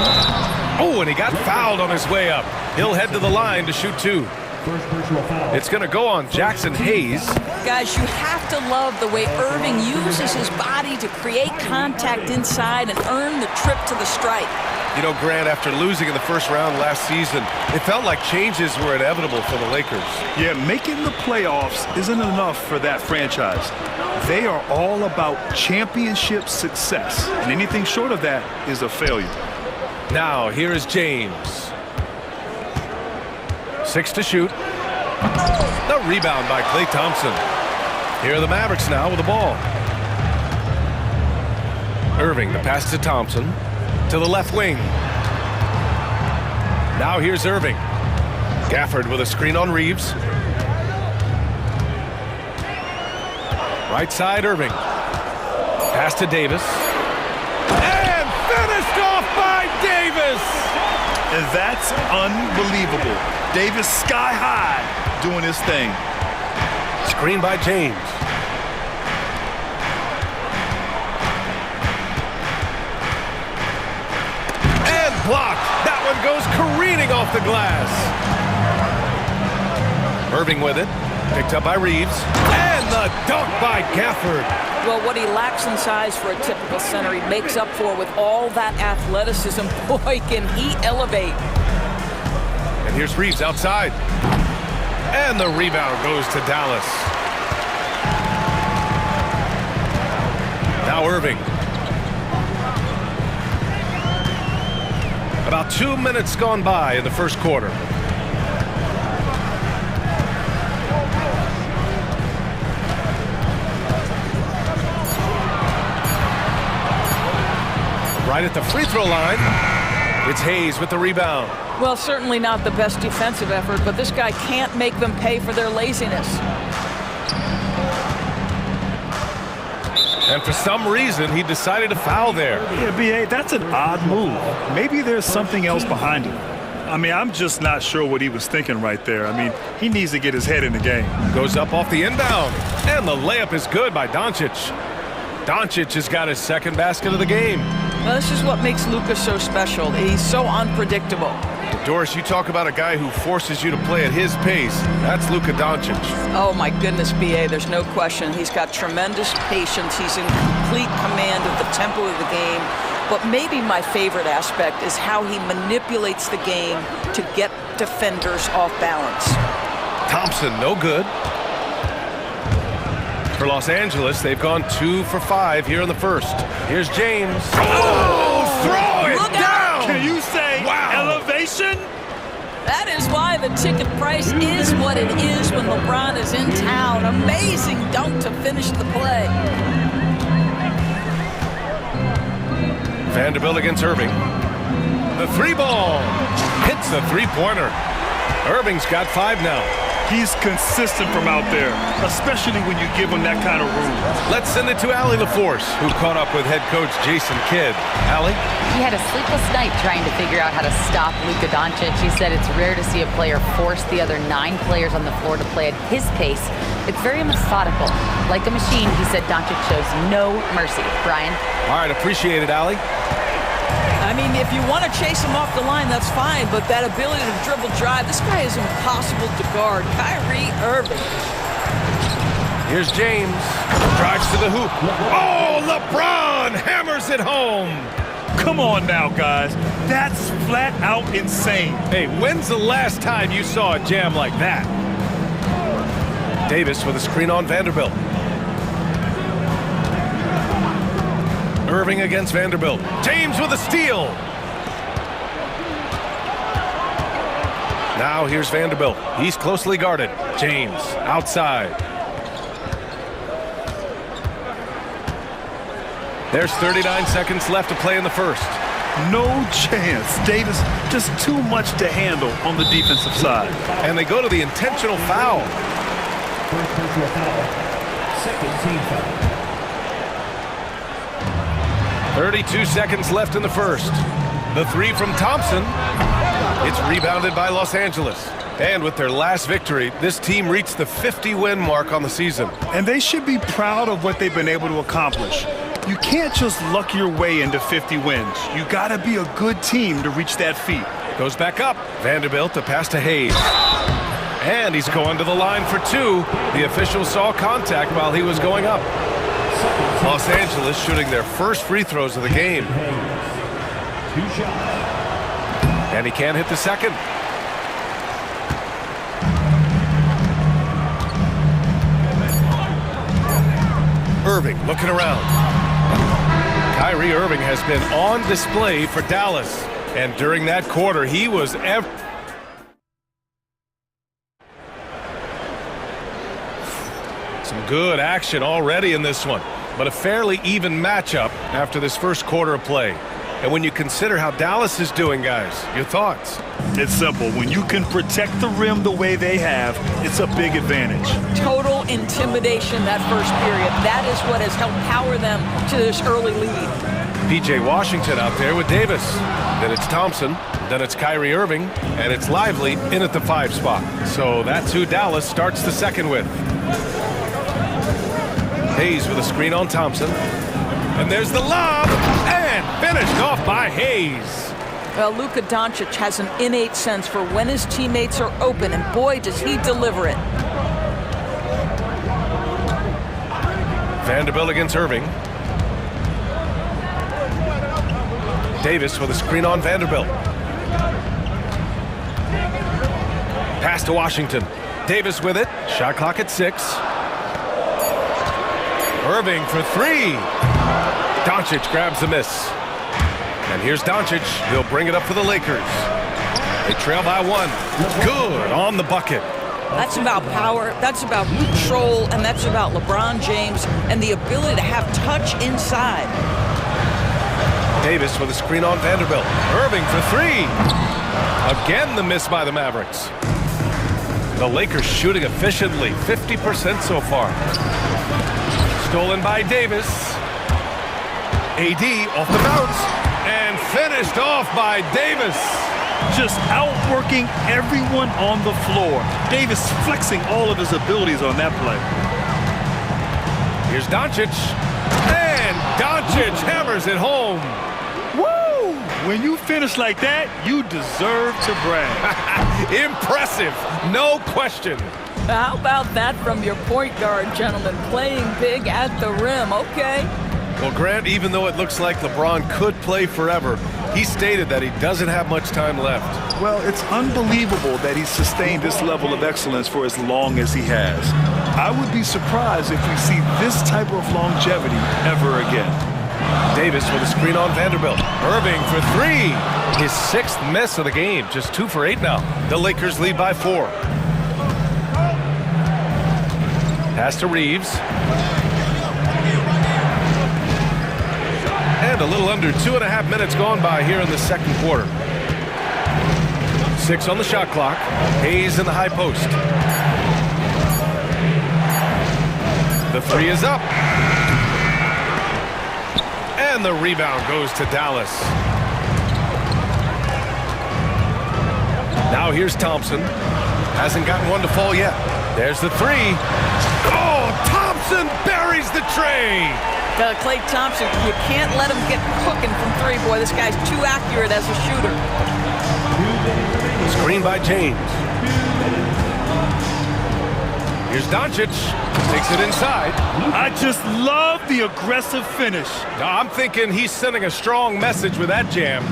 [SPEAKER 9] Oh, and he got fouled on his way up. He'll head to the line to shoot 2. It's going to go on Jackson Hayes.
[SPEAKER 10] Guys, you have to love the way Irving uses his body to create contact inside and earn the trip to the stripe.
[SPEAKER 9] You know, Grant, after losing in the first round last season, it felt like changes were inevitable for the Lakers.
[SPEAKER 11] Yeah, making the playoffs isn't enough for that franchise. They are all about championship success, and anything short of that is a failure.
[SPEAKER 9] Now, here is James. 6 to shoot. The rebound by Klay Thompson. Here are the Mavericks now with the ball. Irving, the pass to Thompson. To the left wing. Now here's Irving. Gafford with a screen on Reeves. Right side, Irving. Pass to Davis. And finished off by Davis!
[SPEAKER 11] And that's unbelievable. Davis sky high doing his thing.
[SPEAKER 9] Screen by James. And blocked. That one goes careening off the glass. Irving with it. Picked up by Reeves. And the dunk by Gafford.
[SPEAKER 10] Well, what he lacks in size for a typical center, he makes up for with all that athleticism. Boy, can he elevate.
[SPEAKER 9] And here's Reeves outside. And the rebound goes to Dallas. Now Irving. About 2 minutes gone by in the first quarter. Right at the free throw line, it's Hayes with the rebound.
[SPEAKER 10] Well, certainly not the best defensive effort, but this guy can't make them pay for their laziness.
[SPEAKER 9] And for some reason, he decided to foul there.
[SPEAKER 11] Yeah, B.A., that's an odd move. Maybe there's something else behind it. I mean, I'm just not sure what he was thinking right there. I mean, he needs to get his head in the game.
[SPEAKER 9] Goes up off the inbound, and the layup is good by Doncic. Doncic has got his second basket of the game.
[SPEAKER 10] Well, this is what makes Luka so special. He's so unpredictable.
[SPEAKER 9] Doris, you talk about a guy who forces you to play at his pace. That's Luka Doncic.
[SPEAKER 10] Oh, my goodness, B.A., there's no question. He's got tremendous patience. He's in complete command of the tempo of the game. But maybe my favorite aspect is how he manipulates the game to get defenders off balance.
[SPEAKER 9] Thompson, no good. For Los Angeles, they've gone 2 for 5 here in the first. Here's James. Oh, throw it down!
[SPEAKER 11] Can you say elevation?
[SPEAKER 10] That is why the ticket price is what it is when LeBron is in town. Amazing dunk to finish the play.
[SPEAKER 9] Vanderbilt against Irving. The 3-ball. Hits the 3-pointer. Irving's got 5 now.
[SPEAKER 11] He's consistent from out there, especially when you give him that kind of room.
[SPEAKER 9] Let's send it to Allie LaForce, who caught up with head coach Jason Kidd. Allie?
[SPEAKER 12] He had a sleepless night trying to figure out how to stop Luka Doncic. He said it's rare to see a player force the other 9 players on the floor to play at his pace. It's very methodical. Like a machine, he said Doncic shows no mercy. Brian?
[SPEAKER 9] All right, appreciate it, Allie.
[SPEAKER 10] I mean, if you want to chase him off the line, that's fine, but that ability to dribble drive, this guy is impossible to guard. Kyrie Irving.
[SPEAKER 9] Here's James. Drives to the hoop. Oh, LeBron hammers it home.
[SPEAKER 11] Come on now, guys. That's flat out insane.
[SPEAKER 9] Hey, when's the last time you saw a jam like that? Davis with a screen on Vanderbilt. Irving against Vanderbilt. James with a steal. Now here's Vanderbilt. He's closely guarded. James outside. There's 39 seconds left to play in the first.
[SPEAKER 11] No chance. Davis just too much to handle on the defensive side.
[SPEAKER 9] And they go to the intentional foul.
[SPEAKER 6] First personal foul. Second team foul.
[SPEAKER 9] 32 seconds left in the first. The three from Thompson. It's rebounded by Los Angeles. And with their last victory, this team reached the 50-win mark on the season.
[SPEAKER 11] And they should be proud of what they've been able to accomplish. You can't just luck your way into 50 wins. You gotta be a good team to reach that feat.
[SPEAKER 9] Goes back up. Vanderbilt to pass to Hayes. And he's going to the line for two. The official saw contact while he was going up. Los Angeles shooting their first free throws of the game.
[SPEAKER 6] 2 shots.
[SPEAKER 9] And he can't hit the second. Irving looking around. Kyrie Irving has been on display for Dallas. And during that quarter, he was some good action already in this one. But a fairly even matchup after this first quarter of play. And when you consider how Dallas is doing, guys, your thoughts?
[SPEAKER 11] It's simple. When you can protect the rim the way they have, it's a big advantage.
[SPEAKER 10] Total intimidation that first period. That is what has helped power them to this early lead.
[SPEAKER 9] P.J. Washington out there with Davis. Then it's Thompson. Then it's Kyrie Irving. And it's Lively in at the 5 spot. So that's who Dallas starts the second with. Hayes with a screen on Thompson. And there's the lob. And finished off by Hayes.
[SPEAKER 10] Well, Luka Doncic has an innate sense for when his teammates are open, and boy, does he deliver it.
[SPEAKER 9] Vanderbilt against Irving. Davis with a screen on Vanderbilt. Pass to Washington. Davis with it. Shot clock at 6. Irving for 3. Doncic grabs the miss. And here's Doncic. He'll bring it up for the Lakers. They trail by 1. Good on the bucket.
[SPEAKER 10] That's about power, that's about control, and that's about LeBron James and the ability to have touch inside.
[SPEAKER 9] Davis with a screen on Vanderbilt. Irving for 3. Again, the miss by the Mavericks. The Lakers shooting efficiently, 50% so far. Stolen by Davis. AD off the bounce and finished off by Davis.
[SPEAKER 11] Just outworking everyone on the floor. Davis flexing all of his abilities on that play.
[SPEAKER 9] Here's Doncic. And Doncic hammers it home.
[SPEAKER 11] Woo! When you finish like that, you deserve to brag.
[SPEAKER 9] Impressive, no question.
[SPEAKER 10] How about that from your point guard, gentlemen? Playing big at the rim, okay.
[SPEAKER 9] Well, Grant, even though it looks like LeBron could play forever, he stated that he doesn't have much time left.
[SPEAKER 11] Well, it's unbelievable that he's sustained this level of excellence for as long as he has. I would be surprised if we see this type of longevity ever again.
[SPEAKER 9] Davis with a screen on Vanderbilt. Irving for 3. His 6th miss of the game. Just 2 for 8 now. The Lakers lead by 4. Pass to Reeves. And a little under 2.5 minutes gone by here in the second quarter. 6 on the shot clock. Hayes in the high post. The 3 is up. And the rebound goes to Dallas. Now here's Thompson. Hasn't gotten one to fall yet. There's the 3. Oh, Thompson buries the tray.
[SPEAKER 10] Klay Thompson, you can't let him get cooking from 3. Boy, this guy's too accurate as a shooter.
[SPEAKER 9] Screen by James. Here's Doncic. Takes it inside.
[SPEAKER 11] I just love the aggressive finish.
[SPEAKER 9] Now, I'm thinking he's sending a strong message with that jam.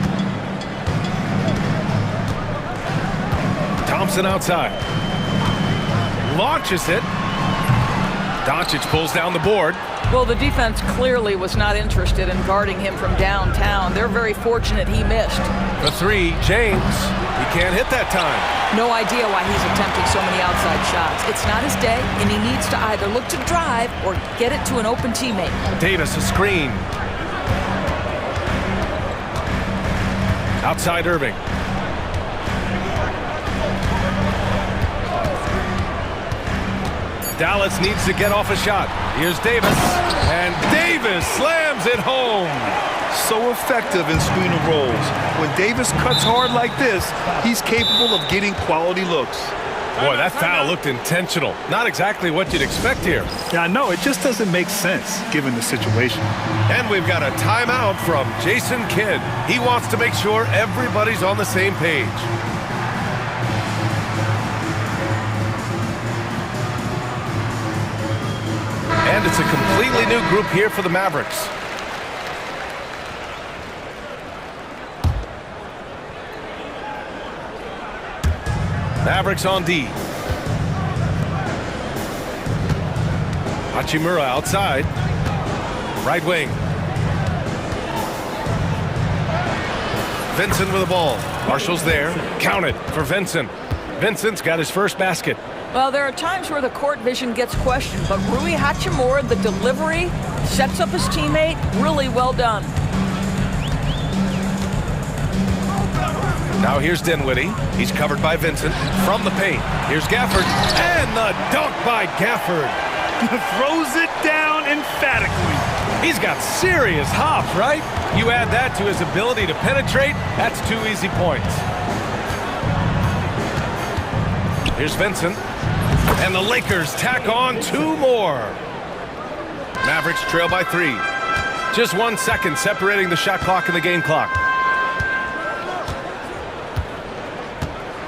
[SPEAKER 9] Thompson outside. Launches it. Doncic pulls down the board.
[SPEAKER 10] Well, the defense clearly was not interested in guarding him from downtown. They're very fortunate he missed.
[SPEAKER 9] The 3, James. He can't hit that time.
[SPEAKER 10] No idea why he's attempting so many outside shots. It's not his day, and he needs to either look to drive or get it to an open teammate.
[SPEAKER 9] Davis a screen. Outside Irving. Dallas needs to get off a shot. Here's Davis. And Davis slams it home.
[SPEAKER 11] So effective in screen and rolls. When Davis cuts hard like this, he's capable of getting quality looks.
[SPEAKER 9] Boy, that foul looked intentional. Not exactly what you'd expect here.
[SPEAKER 11] Yeah, I know. It just doesn't make sense given the situation.
[SPEAKER 9] And we've got a timeout from Jason Kidd. He wants to make sure everybody's on the same page. And it's a completely new group here for the Mavericks. Mavericks on D. Hachimura outside. Right wing. Vincent with the ball. Marshall's there. Counted for Vincent. Vincent's got his first basket.
[SPEAKER 10] Well, there are times where the court vision gets questioned, but Rui Hachimura, the delivery, sets up his teammate. Really well done.
[SPEAKER 9] Now here's Dinwiddie. He's covered by Vincent from the paint. Here's Gafford. And the dunk by Gafford.
[SPEAKER 11] Throws it down emphatically.
[SPEAKER 9] He's got serious hop, right? You add that to his ability to penetrate, that's 2 easy points. Here's Vincent. And the Lakers tack on 2 more. Mavericks trail by 3. Just 1 second separating the shot clock and the game clock.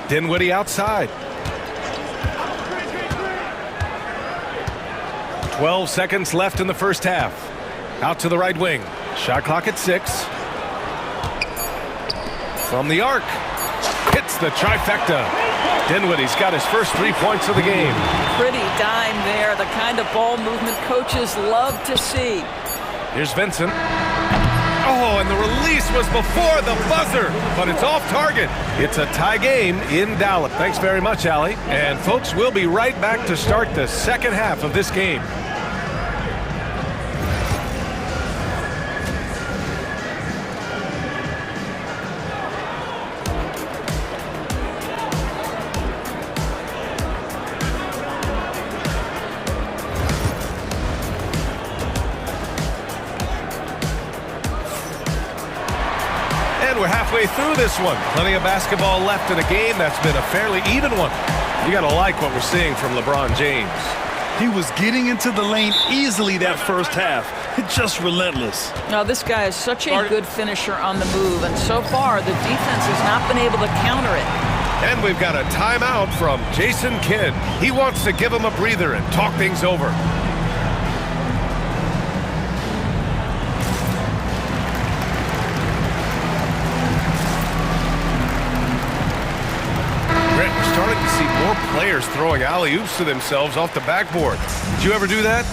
[SPEAKER 9] Dinwiddie outside. 12 seconds left in the first half. Out to the right wing. Shot clock at 6. From the arc. Hits the trifecta. Dinwiddie's got his first 3 points of the game.
[SPEAKER 10] Pretty dime there. The kind of ball movement coaches love to see.
[SPEAKER 9] Here's Vincent. Oh, and the release was before the buzzer, but it's off target. It's a tie game in Dallas. Thanks very much, Allie. And folks, we'll be right back to start the second half of this game. We're halfway through this one. Plenty of basketball left in a game that's been a fairly even one. You got to like what we're seeing from LeBron James.
[SPEAKER 11] He was getting into the lane easily that first half. Just relentless.
[SPEAKER 10] Now, this guy is such a good finisher on the move, and so far the defense has not been able to counter it.
[SPEAKER 9] And we've got a timeout from Jason Kidd. He wants to give him a breather and talk things over. Starting to see more players throwing alley-oops to themselves off the backboard. Did you ever do that?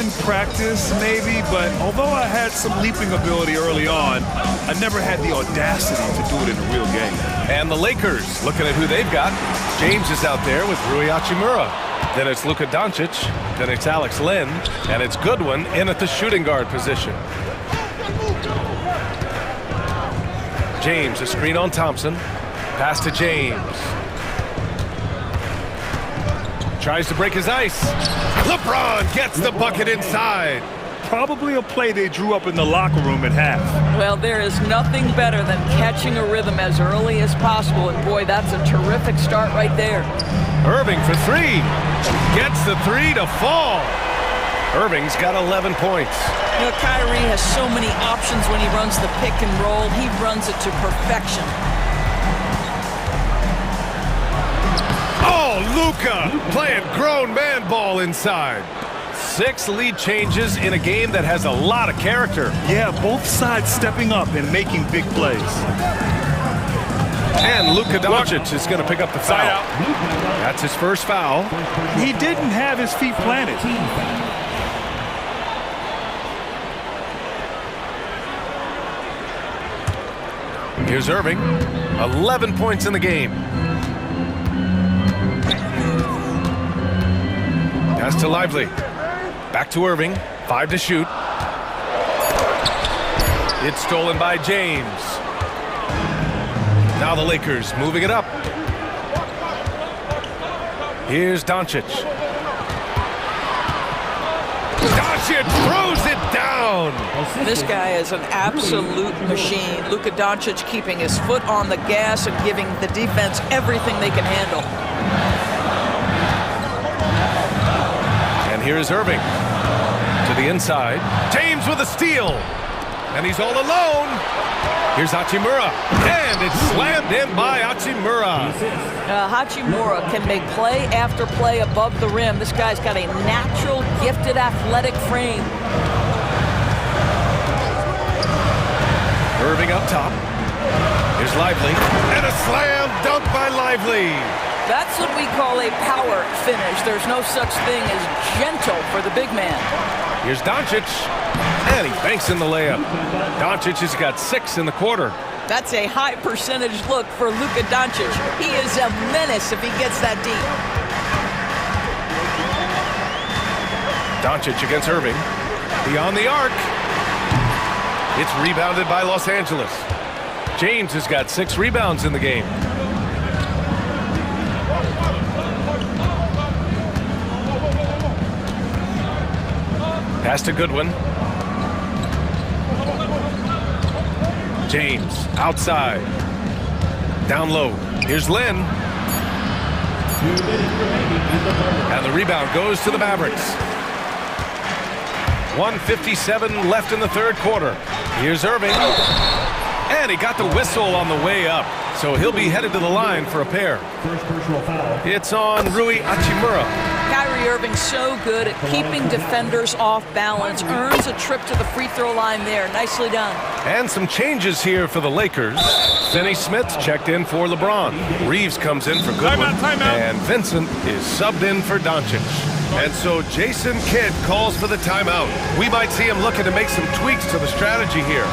[SPEAKER 11] In practice, maybe, but although I had some leaping ability early on, I never had the audacity to do it in a real game.
[SPEAKER 9] And the Lakers, looking at who they've got. James is out there with Rui Hachimura. Then it's Luka Doncic. Then it's Alex Len. And it's Goodwin in at the shooting guard position. James, a screen on Thompson. Pass to James. Tries to break his ice. LeBron gets the bucket inside.
[SPEAKER 11] Probably a play they drew up in the locker room at half.
[SPEAKER 10] Well, there is nothing better than catching a rhythm as early as possible. And boy, that's a terrific start right there.
[SPEAKER 9] Irving for 3. Gets the 3 to fall. Irving's got 11 points.
[SPEAKER 10] You know, Kyrie has so many options when he runs the pick and roll. He runs it to perfection.
[SPEAKER 9] Oh, Luka playing grown man ball inside. 6 lead changes in a game that has a lot of character.
[SPEAKER 11] Yeah, both sides stepping up and making big plays.
[SPEAKER 9] And Luka Doncic is going to pick up the foul. That's his first foul.
[SPEAKER 11] He didn't have his feet planted.
[SPEAKER 9] Here's Irving. 11 points in the game. Pass to Lively. Back to Irving. 5 to shoot. It's stolen by James. Now the Lakers moving it up. Here's Doncic. Doncic throws it down.
[SPEAKER 10] This guy is an absolute machine. Luka Doncic keeping his foot on the gas and giving the defense everything they can handle.
[SPEAKER 9] And here's Irving to the inside. James with a steal. And he's all alone. Here's Hachimura. And it's slammed in by Hachimura.
[SPEAKER 10] Hachimura can make play after play above the rim. This guy's got a natural, gifted, athletic frame.
[SPEAKER 9] Irving up top. Here's Lively. And a slam dunk by Lively.
[SPEAKER 10] That's what we call a power finish. There's no such thing as gentle for the big man.
[SPEAKER 9] Here's Doncic. And he banks in the layup. Doncic has got 6 in the quarter.
[SPEAKER 10] That's a high percentage look for Luka Doncic. He is a menace if he gets that deep.
[SPEAKER 9] Doncic against Irving. Beyond the arc. It's rebounded by Los Angeles. James has got 6 rebounds in the game. Pass to Goodwin. James outside. Down low. Here's Lynn. And the rebound goes to the Mavericks. 1:57 left in the third quarter. Here's Irving. And he got the whistle on the way up. So he'll be headed to the line for a pair. It's on Rui Hachimura.
[SPEAKER 10] Kyrie Irving so good at keeping defenders off balance. Earns a trip to the free throw line there. Nicely done.
[SPEAKER 9] And some changes here for the Lakers. Finney Smith checked in for LeBron. Reeves comes in for Goodwin.
[SPEAKER 3] Timeout.
[SPEAKER 9] And Vincent is subbed in for Doncic. And so Jason Kidd calls for the timeout. We might see him looking to make some tweaks to the strategy here.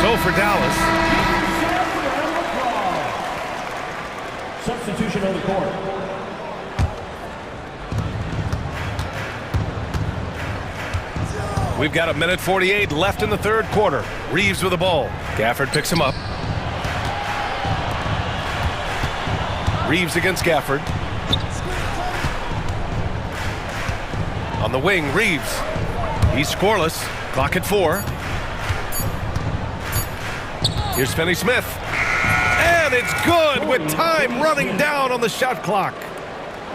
[SPEAKER 9] So for Dallas.
[SPEAKER 6] Substitution on the court.
[SPEAKER 9] We've got 1:48 left in the third quarter. Reeves with the ball. Gafford picks him up. Reeves against Gafford. On the wing, Reeves. He's scoreless. Clock at 4. Here's Finney Smith. And it's good with time running down on the shot clock.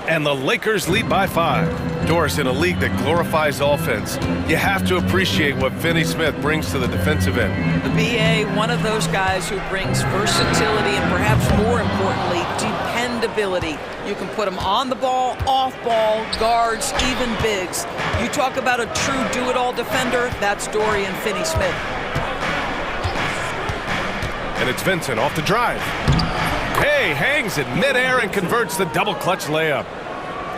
[SPEAKER 9] And the Lakers lead by 5. Doris, in a league that glorifies offense, you have to appreciate what Finney Smith brings to the defensive end.
[SPEAKER 10] The BA, one of those guys who brings versatility and perhaps more importantly, dependability. You can put him on the ball, off ball, guards, even bigs. You talk about a true do-it-all defender, that's Dorian Finney-Smith.
[SPEAKER 9] And it's Vincent off the drive. Hey, hangs it midair and converts the double clutch layup.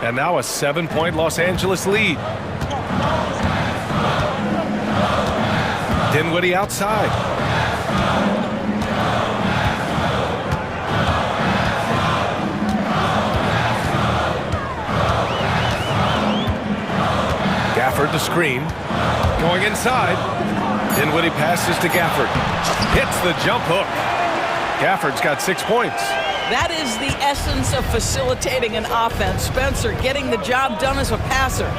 [SPEAKER 9] And now a 7-point Los Angeles lead. Dinwiddie outside. Gafford the screen. Going inside. Dinwiddie passes to Gafford. Hits the jump hook. Gafford's got 6 points.
[SPEAKER 10] That is the essence of facilitating an offense. Spencer getting the job done as a passer.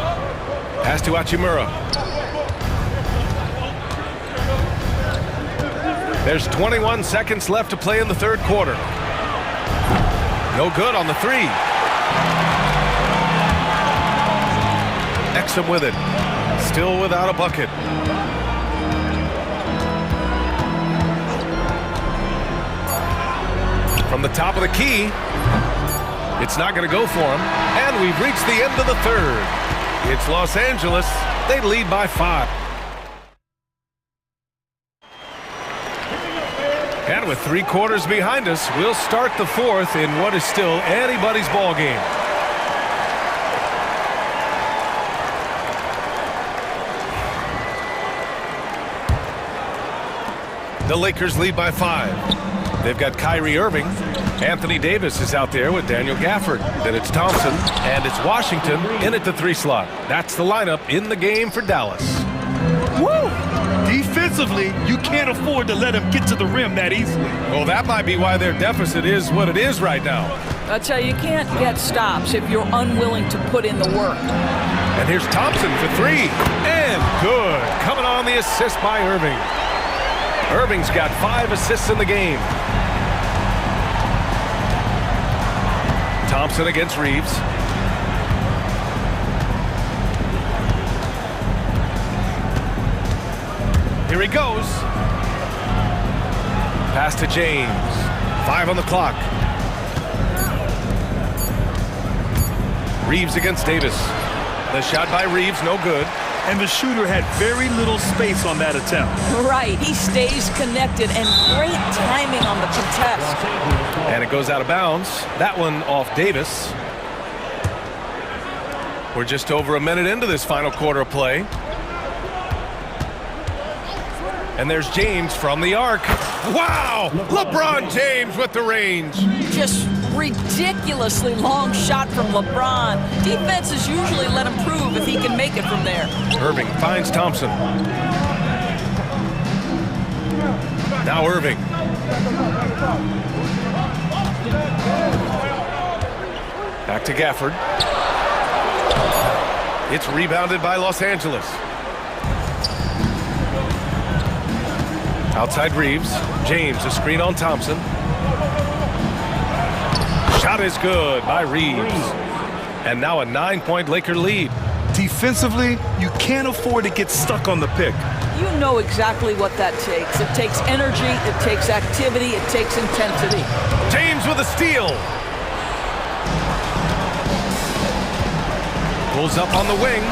[SPEAKER 9] Pass to Hachimura. There's 21 seconds left to play in the third quarter. No good on the 3. Exum with it. Still without a bucket. From the top of the key, it's not going to go for him. And we've reached the end of the third. It's Los Angeles. They lead by 5. And with 3 quarters behind us, we'll start the fourth in what is still anybody's ball game. The Lakers lead by 5. They've got Kyrie Irving. Anthony Davis is out there with Daniel Gafford. Then it's Thompson, and it's Washington in at the 3 slot. That's the lineup in the game for Dallas.
[SPEAKER 11] Woo! Defensively, you can't afford to let him get to the rim that easily.
[SPEAKER 9] Well, that might be why their deficit is what it is right now.
[SPEAKER 10] I tell you, you can't get stops if you're unwilling to put in the work.
[SPEAKER 9] And here's Thompson for 3. And good. Coming on the assist by Irving. Irving's got 5 assists in the game. Thompson against Reeves. Here he goes. Pass to James. 5 on the clock. Reeves against Davis. The shot by Reeves, no good.
[SPEAKER 11] And the shooter had very little space on that attempt.
[SPEAKER 10] Right, he stays connected and great timing on the contest.
[SPEAKER 9] And it goes out of bounds. That one off Davis. We're just over a minute into this final quarter of play. And there's James from the arc. Wow! LeBron James with the range.
[SPEAKER 10] Just ridiculously long shot from LeBron. Defenses usually let him prove if he can make it from there.
[SPEAKER 9] Irving finds Thompson. Now Irving. Back to Gafford. It's rebounded by Los Angeles. Outside Reeves. James, a screen on Thompson. Shot is good by Reeves. And now a 9-point Laker lead.
[SPEAKER 11] Defensively, you can't afford to get stuck on the pick.
[SPEAKER 10] You know exactly what that takes. It takes energy, it takes activity, it takes intensity.
[SPEAKER 9] James with a steal. Pulls up on the wing.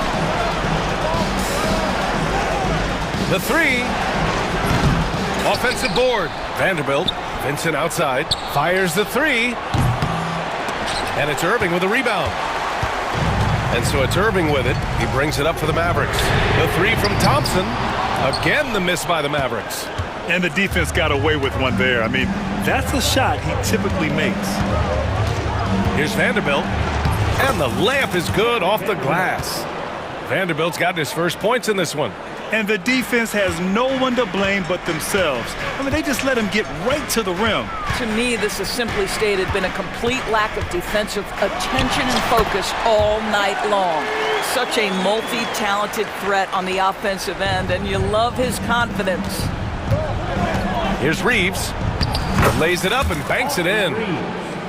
[SPEAKER 9] The 3. Offensive board. Vanderbilt. Vincent outside. Fires the 3. And it's Irving with a rebound. And so it's Irving with it. He brings it up for the Mavericks. The 3 from Thompson. Again, the miss by the Mavericks.
[SPEAKER 11] And the defense got away with one there. I mean, that's a shot he typically makes.
[SPEAKER 9] Here's Vanderbilt. And the layup is good off the glass. Vanderbilt's gotten his first points in this one.
[SPEAKER 11] And the defense has no one to blame but themselves. I mean, they just let him get right to the rim.
[SPEAKER 10] To me, this has simply stated been a complete lack of defensive attention and focus all night long. Such a multi-talented threat on the offensive end, and you love his confidence.
[SPEAKER 9] Here's Reeves. Lays it up and banks it in.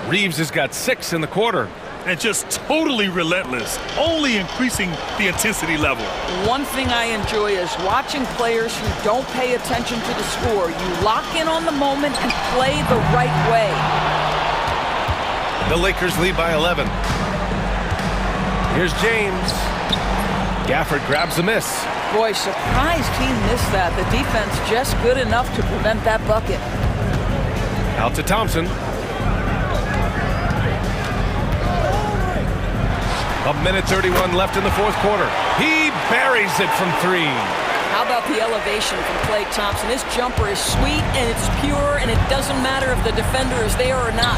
[SPEAKER 9] Reeves has got 6 in the quarter.
[SPEAKER 11] And just totally relentless, only increasing the intensity level.
[SPEAKER 10] One thing I enjoy is watching players who don't pay attention to the score. You lock in on the moment and play the right way.
[SPEAKER 9] The Lakers lead by 11. Here's James. Gafford grabs a miss.
[SPEAKER 10] Boy, surprised he missed that. The defense just good enough to prevent that bucket.
[SPEAKER 9] Out to Thompson. A minute 31 left in the fourth quarter. He buries it from 3.
[SPEAKER 10] How about the elevation from Klay Thompson? His jumper is sweet and it's pure, and it doesn't matter if the defender is there or not.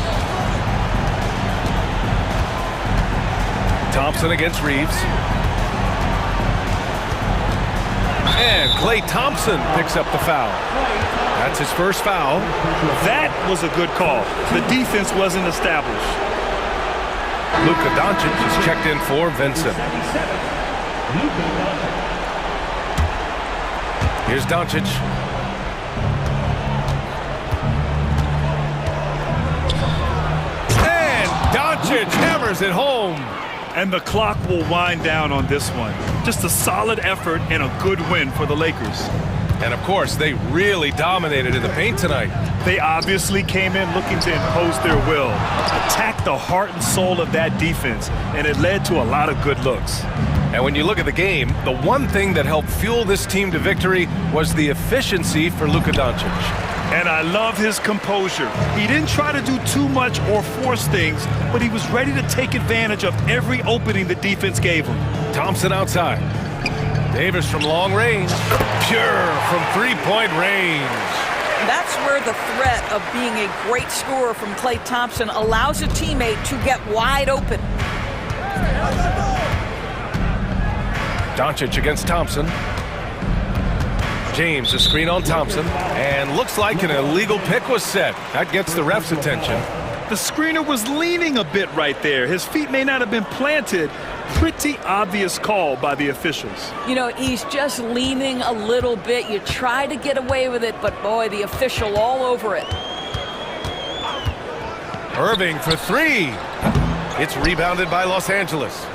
[SPEAKER 9] Thompson against Reeves. And Klay Thompson picks up the foul. That's his first foul.
[SPEAKER 11] That was a good call. The defense wasn't established.
[SPEAKER 9] Luka Doncic is checked in for Vincent. Here's Doncic. And Doncic hammers it home.
[SPEAKER 11] And the clock will wind down on this one. Just a solid effort and a good win for the Lakers.
[SPEAKER 9] And of course, they really dominated in the paint tonight.
[SPEAKER 11] They obviously came in looking to impose their will, attack the heart and soul of that defense, and it led to a lot of good looks.
[SPEAKER 9] And when you look at the game, the one thing that helped fuel this team to victory was the efficiency for Luka Doncic.
[SPEAKER 11] And I love his composure. He didn't try to do too much or force things, but he was ready to take advantage of every opening the defense gave him.
[SPEAKER 9] Thompson outside. Davis from long range. Pure from 3-point range.
[SPEAKER 10] That's where the threat of being a great scorer from Klay Thompson allows a teammate to get wide open.
[SPEAKER 9] Doncic against Thompson. James, a screen on Thompson, and looks like an illegal pick was set. That gets the ref's attention.
[SPEAKER 11] The screener was leaning a bit right there. His feet may not have been planted. Pretty obvious call by the officials.
[SPEAKER 10] You know, he's just leaning a little bit. You try to get away with it, but boy, the official all over it.
[SPEAKER 9] Irving for three. It's rebounded by Los Angeles.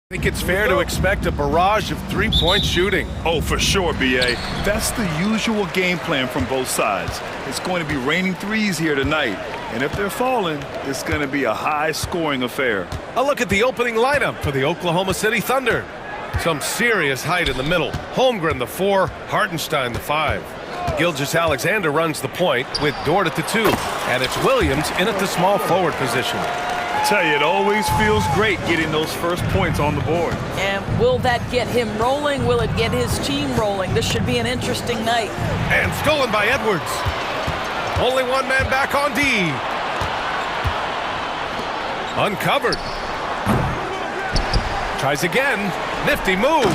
[SPEAKER 9] I think it's fair to expect a barrage of three-point shooting.
[SPEAKER 11] Oh, for sure, B.A. That's the usual game plan from both sides. It's going to be raining threes here tonight. And if they're falling, it's going to be a high-scoring affair.
[SPEAKER 9] A look at the opening lineup for the Oklahoma City Thunder. Some serious height in the middle. Holmgren, the 4, Hartenstein, the 5. Gilgeous-Alexander runs the point with Dort at the 2. And it's Williams in at the small forward position.
[SPEAKER 11] I tell you, it always feels great getting those first points on the board.
[SPEAKER 10] And will that get him rolling? Will it get his team rolling? This should be an interesting night.
[SPEAKER 9] And stolen by Edwards. Only one man back on D. Uncovered. Tries again. Nifty move.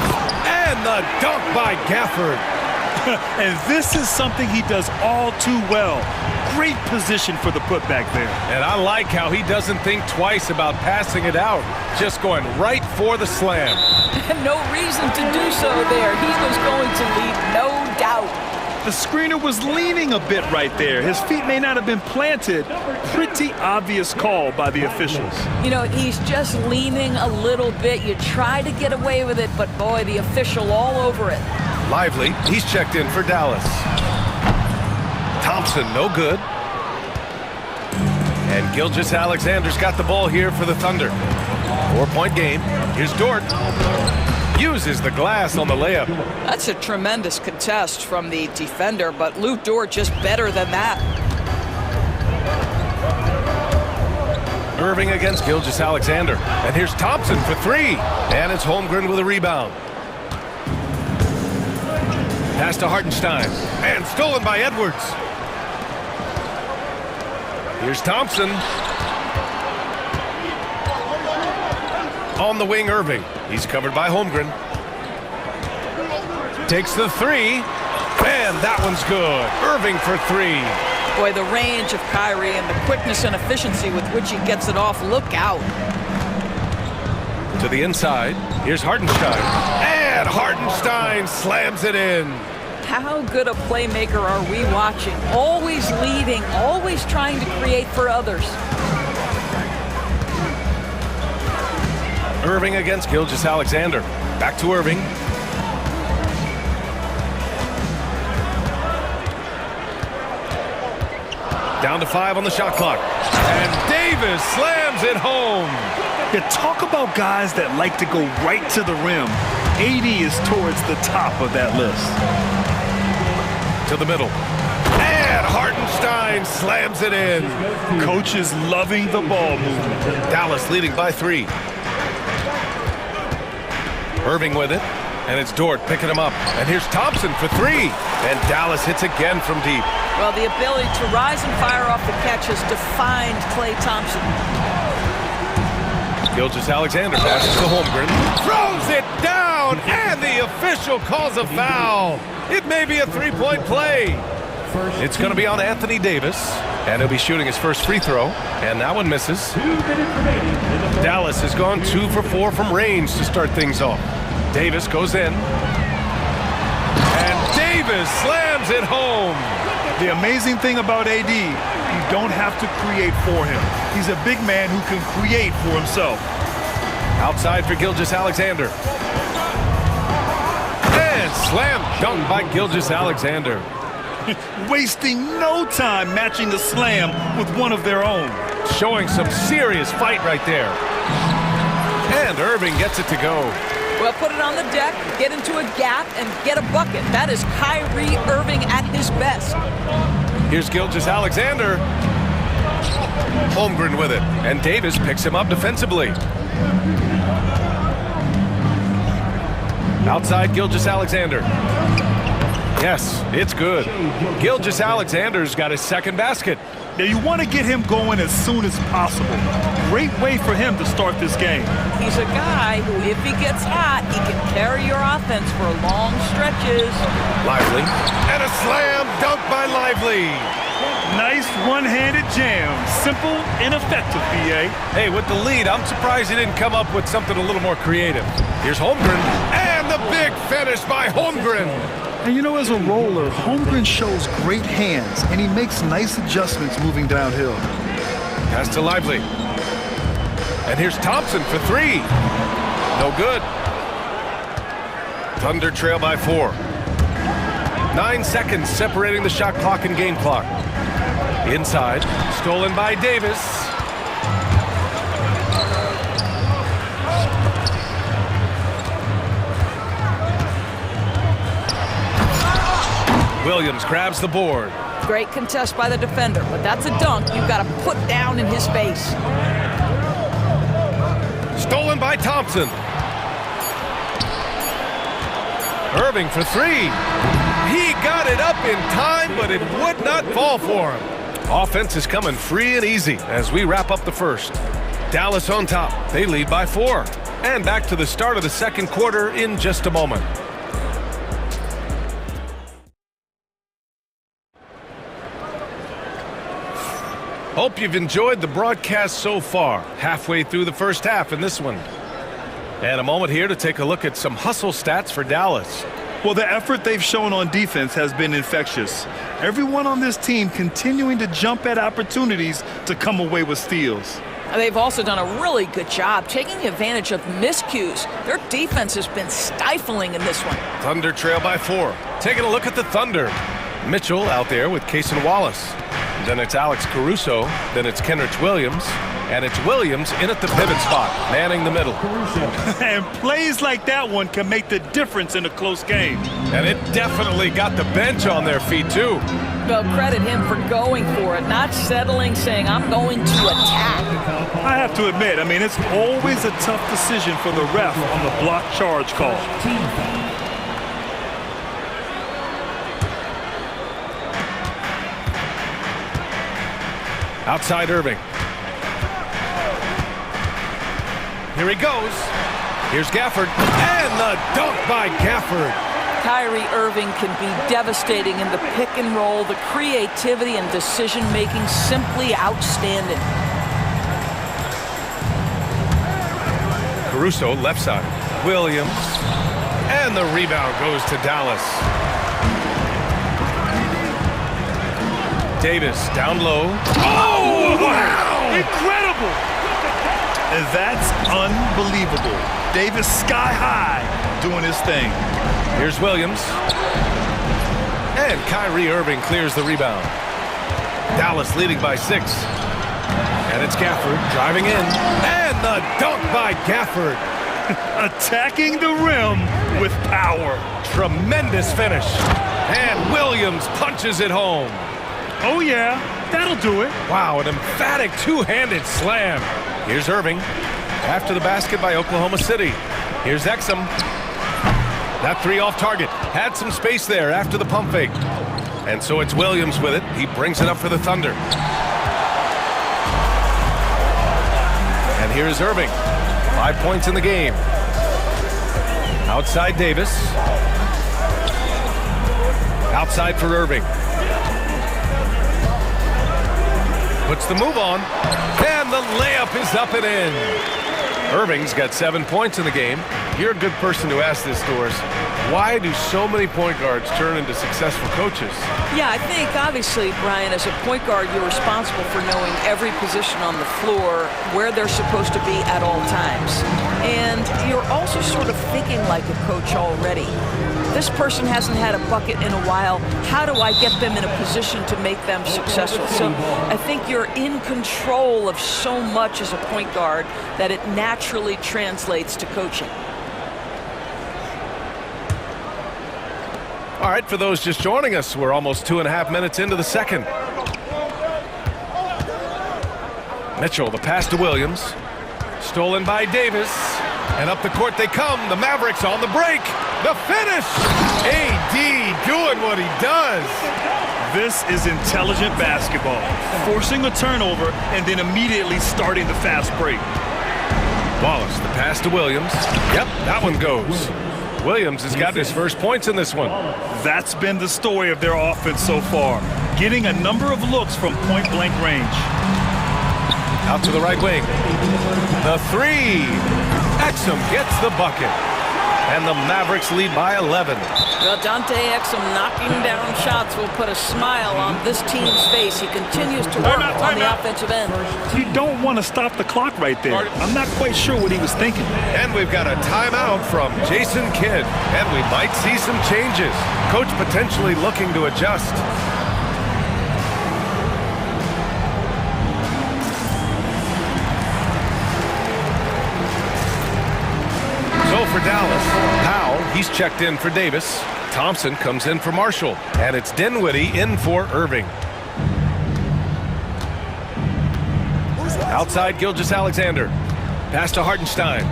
[SPEAKER 9] And the dunk by Gafford.
[SPEAKER 11] And this is something he does all too well. Great position for the putback there.
[SPEAKER 9] And I like how he doesn't think twice about passing it out. Just going right for the slam.
[SPEAKER 10] No reason to do so there. He was going to lead, no doubt.
[SPEAKER 11] The screener was leaning a bit right there. His feet may not have been planted. Pretty obvious call by the officials.
[SPEAKER 10] You know, he's just leaning a little bit. You try to get away with it, but boy, the official all over it.
[SPEAKER 9] Lively, he's checked in for Dallas. Thompson, no good. And Gilgeous-Alexander's got the ball here for the Thunder. 4-point game. Here's Dort. Uses the glass on the layup.
[SPEAKER 10] That's a tremendous contest from the defender, but Lou Dort just better than that.
[SPEAKER 9] Irving against Gilgeous-Alexander. And here's Thompson for 3. And it's Holmgren with a rebound. Pass to Hartenstein. And stolen by Edwards. Here's Thompson. On the wing, Irving. He's covered by Holmgren. Takes the 3. And that one's good. Irving for 3.
[SPEAKER 10] Boy, the range of Kyrie and the quickness and efficiency with which he gets it off. Look out.
[SPEAKER 9] To the inside. Here's Hartenstein. And Hartenstein slams it in.
[SPEAKER 10] How good a playmaker are we watching? Always leading, always trying to create for others.
[SPEAKER 9] Irving against Gilgeous-Alexander. Back to Irving. Down to 5 on the shot clock. And Davis slams it home.
[SPEAKER 11] You talk about guys that like to go right to the rim. AD is towards the top of that list.
[SPEAKER 9] To the middle. And Hartenstein slams it in.
[SPEAKER 11] Coach is loving the ball movement.
[SPEAKER 9] Dallas leading by 3. Irving with it. And it's Dort picking him up. And here's Thompson for 3. And Dallas hits again from deep.
[SPEAKER 10] Well, the ability to rise and fire off the catch has defined Klay Thompson.
[SPEAKER 9] Gilgeous-Alexander passes to Holmgren. Throws it down. And the official calls a foul. It may be a 3-point play. It's going to be on Anthony Davis. And he'll be shooting his first free throw. And that one misses. Dallas has gone 2 for 4 from range to start things off. Davis goes in. And Davis slams it home.
[SPEAKER 11] The amazing thing about AD, you don't have to create for him. He's a big man who can create for himself.
[SPEAKER 9] Outside for Gilgeous-Alexander. And slam dunk by Gilgeous-Alexander.
[SPEAKER 11] Wasting no time matching the slam with one of their own.
[SPEAKER 9] Showing some serious fight right there. And Irving gets it to go.
[SPEAKER 10] Well, put it on the deck, get into a gap, and get a bucket. That is Kyrie Irving at his best.
[SPEAKER 9] Here's Gilgeous-Alexander. Holmgren with it. And Davis picks him up defensively. Outside Gilgeous-Alexander. Yes, it's good. Gilgeous-Alexander's got his second basket.
[SPEAKER 11] Now you want to get him going as soon as possible. Great way for him to start this game.
[SPEAKER 10] He's a guy who, if he gets hot, he can carry your offense for long stretches.
[SPEAKER 9] Lively. And a slam dunk by Lively.
[SPEAKER 11] Nice one-handed jam. Simple and effective, B.A.
[SPEAKER 9] Hey, with the lead, I'm surprised he didn't come up with something a little more creative. Here's Holmgren. And the big finish by Holmgren.
[SPEAKER 11] And you know, as a roller, Holmgren shows great hands, and he makes nice adjustments moving downhill.
[SPEAKER 9] Pass to Lively. And here's Thompson for 3. No good. Thunder trail by 4. 9 seconds separating the shot clock and game clock. Inside, stolen by Davis. Williams grabs the board.
[SPEAKER 10] Great contest by the defender, but that's a dunk you've got to put down in his face.
[SPEAKER 9] Stolen by Thompson. Irving for 3. He got it up in time, but it would not fall for him. Offense is coming free and easy as we wrap up the first. Dallas on top. They lead by 4. And back to the start of the second quarter in just a moment. Hope you've enjoyed the broadcast so far. Halfway through the first half in this one. And a moment here to take a look at some hustle stats for Dallas.
[SPEAKER 11] Well, the effort they've shown on defense has been infectious. Everyone on this team continuing to jump at opportunities to come away with steals.
[SPEAKER 10] They've also done a really good job taking advantage of miscues. Their defense has been stifling in this one.
[SPEAKER 9] Thunder trail by 4. Taking a look at the Thunder. Mitchell out there with Cason Wallace. Then it's Alex Caruso. Then it's Kenrich Williams. And it's Williams in at the pivot spot, manning the middle.
[SPEAKER 11] And plays like that one can make the difference in a close game.
[SPEAKER 9] And it definitely got the bench on their feet, too.
[SPEAKER 10] Well, credit him for going for it, not settling, saying, I'm going to attack.
[SPEAKER 11] I have to admit, I mean, it's always a tough decision for the ref on the block charge call.
[SPEAKER 9] Outside Irving. Here he goes. Here's Gafford. And the dunk by Gafford.
[SPEAKER 10] Kyrie Irving can be devastating in the pick and roll. The creativity and decision-making simply outstanding.
[SPEAKER 9] Caruso left side. Williams. And the rebound goes to Dallas. Davis down low.
[SPEAKER 11] Oh, wow! Incredible! And that's unbelievable. Davis sky high doing his thing.
[SPEAKER 9] Here's Williams. And Kyrie Irving clears the rebound. Dallas leading by 6. And it's Gafford driving in. And the dunk by Gafford.
[SPEAKER 11] Attacking the rim with power.
[SPEAKER 9] Tremendous finish. And Williams punches it home.
[SPEAKER 11] Oh, yeah, that'll do it.
[SPEAKER 9] Wow, an emphatic two-handed slam. Here's Irving. After the basket by Oklahoma City. Here's Exum. That 3 off target. Had some space there after the pump fake. And so it's Williams with it. He brings it up for the Thunder. And here's Irving. 5 points in the game. Outside Davis. Outside for Irving. Puts the move on. And the layup is up and in. Irving's got 7 points in the game. You're a good person to ask this, Doris. Why do so many point guards turn into successful coaches?
[SPEAKER 10] Yeah, I think obviously, Brian, as a point guard, you're responsible for knowing every position on the floor, where they're supposed to be at all times. And you're also sort of thinking like a coach already. This person hasn't had a bucket in a while. How do I get them in a position to make them successful? So I think you're in control of so much as a point guard that it naturally translates to coaching.
[SPEAKER 9] All right, for those just joining us, we're almost 2.5 minutes into the second. Mitchell, the pass to Williams. Stolen by Davis. And up the court they come. The Mavericks on the break. The finish. AD doing what he does.
[SPEAKER 11] This is intelligent basketball. Forcing a turnover and then immediately starting the fast break.
[SPEAKER 9] Wallace, the pass to Williams. Yep, that one goes. Williams has got his first points in this one.
[SPEAKER 11] That's been the story of their offense so far. Getting a number of looks from point-blank range.
[SPEAKER 9] Out to the right wing. The 3. Exum gets the bucket. And the Mavericks lead by 11.
[SPEAKER 10] Well, Dante Exum knocking down shots will put a smile on this team's face. He continues to work on the offensive end.
[SPEAKER 11] You don't want to stop the clock right there. I'm not quite sure what he was thinking.
[SPEAKER 9] And we've got a timeout from Jason Kidd. And we might see some changes. Coach potentially looking to adjust. So for Dallas, Powell, he's checked in for Davis. Thompson comes in for Marshall. And it's Dinwiddie in for Irving. Outside, Gilgeous-Alexander. Pass to Hartenstein.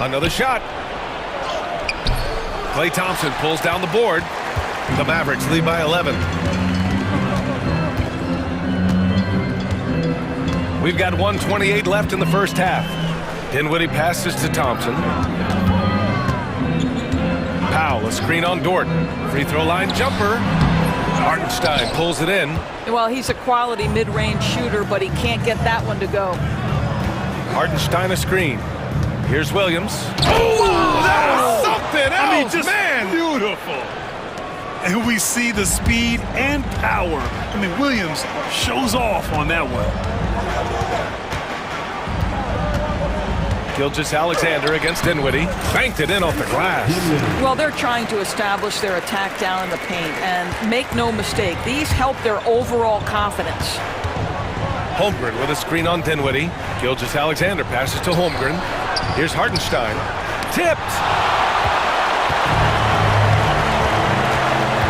[SPEAKER 9] Another shot. Klay Thompson pulls down the board. The Mavericks lead by 11. We've got 1:28 left in the first half. Dinwiddie passes to Thompson. Powell, a screen on Dort. Free throw line jumper. Hartenstein pulls it in.
[SPEAKER 10] Well, he's a quality mid-range shooter, but he can't get that one to go.
[SPEAKER 9] Hartenstein a screen. Here's Williams. Oh, that was something else,
[SPEAKER 11] I mean, just
[SPEAKER 9] man.
[SPEAKER 11] Beautiful. And we see the speed and power. I mean, Williams shows off on that one.
[SPEAKER 9] Gilgeous-Alexander against Dinwiddie. Banked it in off the glass.
[SPEAKER 10] Well, they're trying to establish their attack down in the paint. And make no mistake, these help their overall confidence.
[SPEAKER 9] Holmgren with a screen on Dinwiddie. Gilgeous-Alexander passes to Holmgren. Here's Hartenstein. Tipped!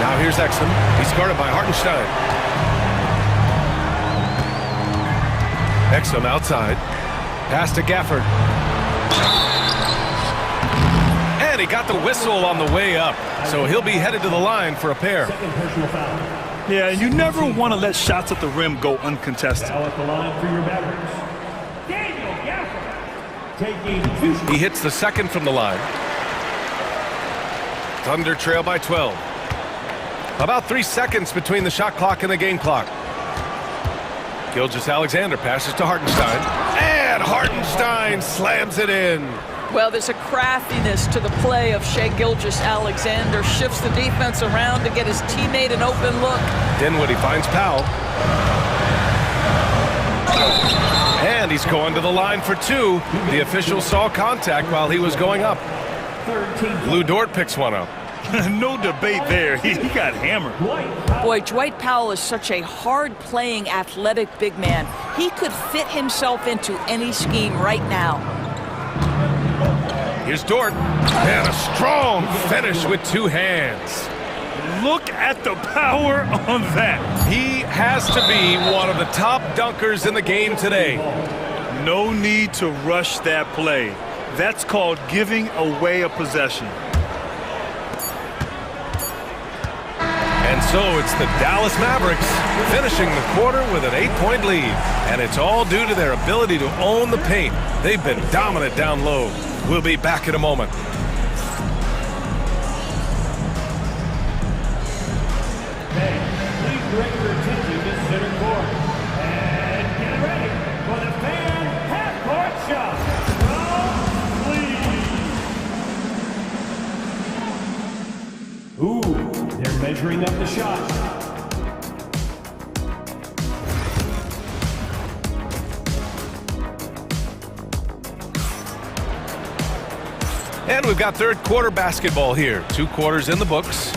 [SPEAKER 9] Now here's Exum. He's guarded by Hartenstein. Exum outside. Pass to Gafford. And he got the whistle on the way up. So he'll be headed to the line for a pair.
[SPEAKER 11] Yeah, and you never want to let shots at the rim go uncontested.
[SPEAKER 6] At the line for your Mavericks, Daniel Gafford, taking 2 shots.
[SPEAKER 9] He hits the second from the line. Thunder trail by 12. About 3 seconds between the shot clock and the game clock. Gilgeous-Alexander passes to Hartenstein. And Hartenstein slams it in.
[SPEAKER 10] Well, there's a craftiness to the play of Shai Gilgeous-Alexander. Shifts the defense around to get his teammate an open look.
[SPEAKER 9] Dinwiddie finds Powell. And he's going to the line for 2. The official saw contact while he was going up. Lou Dort picks one up.
[SPEAKER 11] No debate there. He got hammered.
[SPEAKER 10] Boy, Dwight Powell is such a hard-playing, athletic big man. He could fit himself into any scheme right now.
[SPEAKER 9] Here's Dort. And a strong finish with 2 hands.
[SPEAKER 11] Look at the power on that.
[SPEAKER 9] He has to be one of the top dunkers in the game today.
[SPEAKER 11] No need to rush that play. That's called giving away a possession.
[SPEAKER 9] And so it's the Dallas Mavericks finishing the quarter with an 8-point lead. And it's all due to their ability to own the paint. They've been dominant down low. We'll be back in a moment.
[SPEAKER 6] Please direct your attention to center court. And get ready for the fan half-court shot. From Lee. Ooh, they're measuring up the shot.
[SPEAKER 9] And we've got third quarter basketball here. 2 quarters in the books.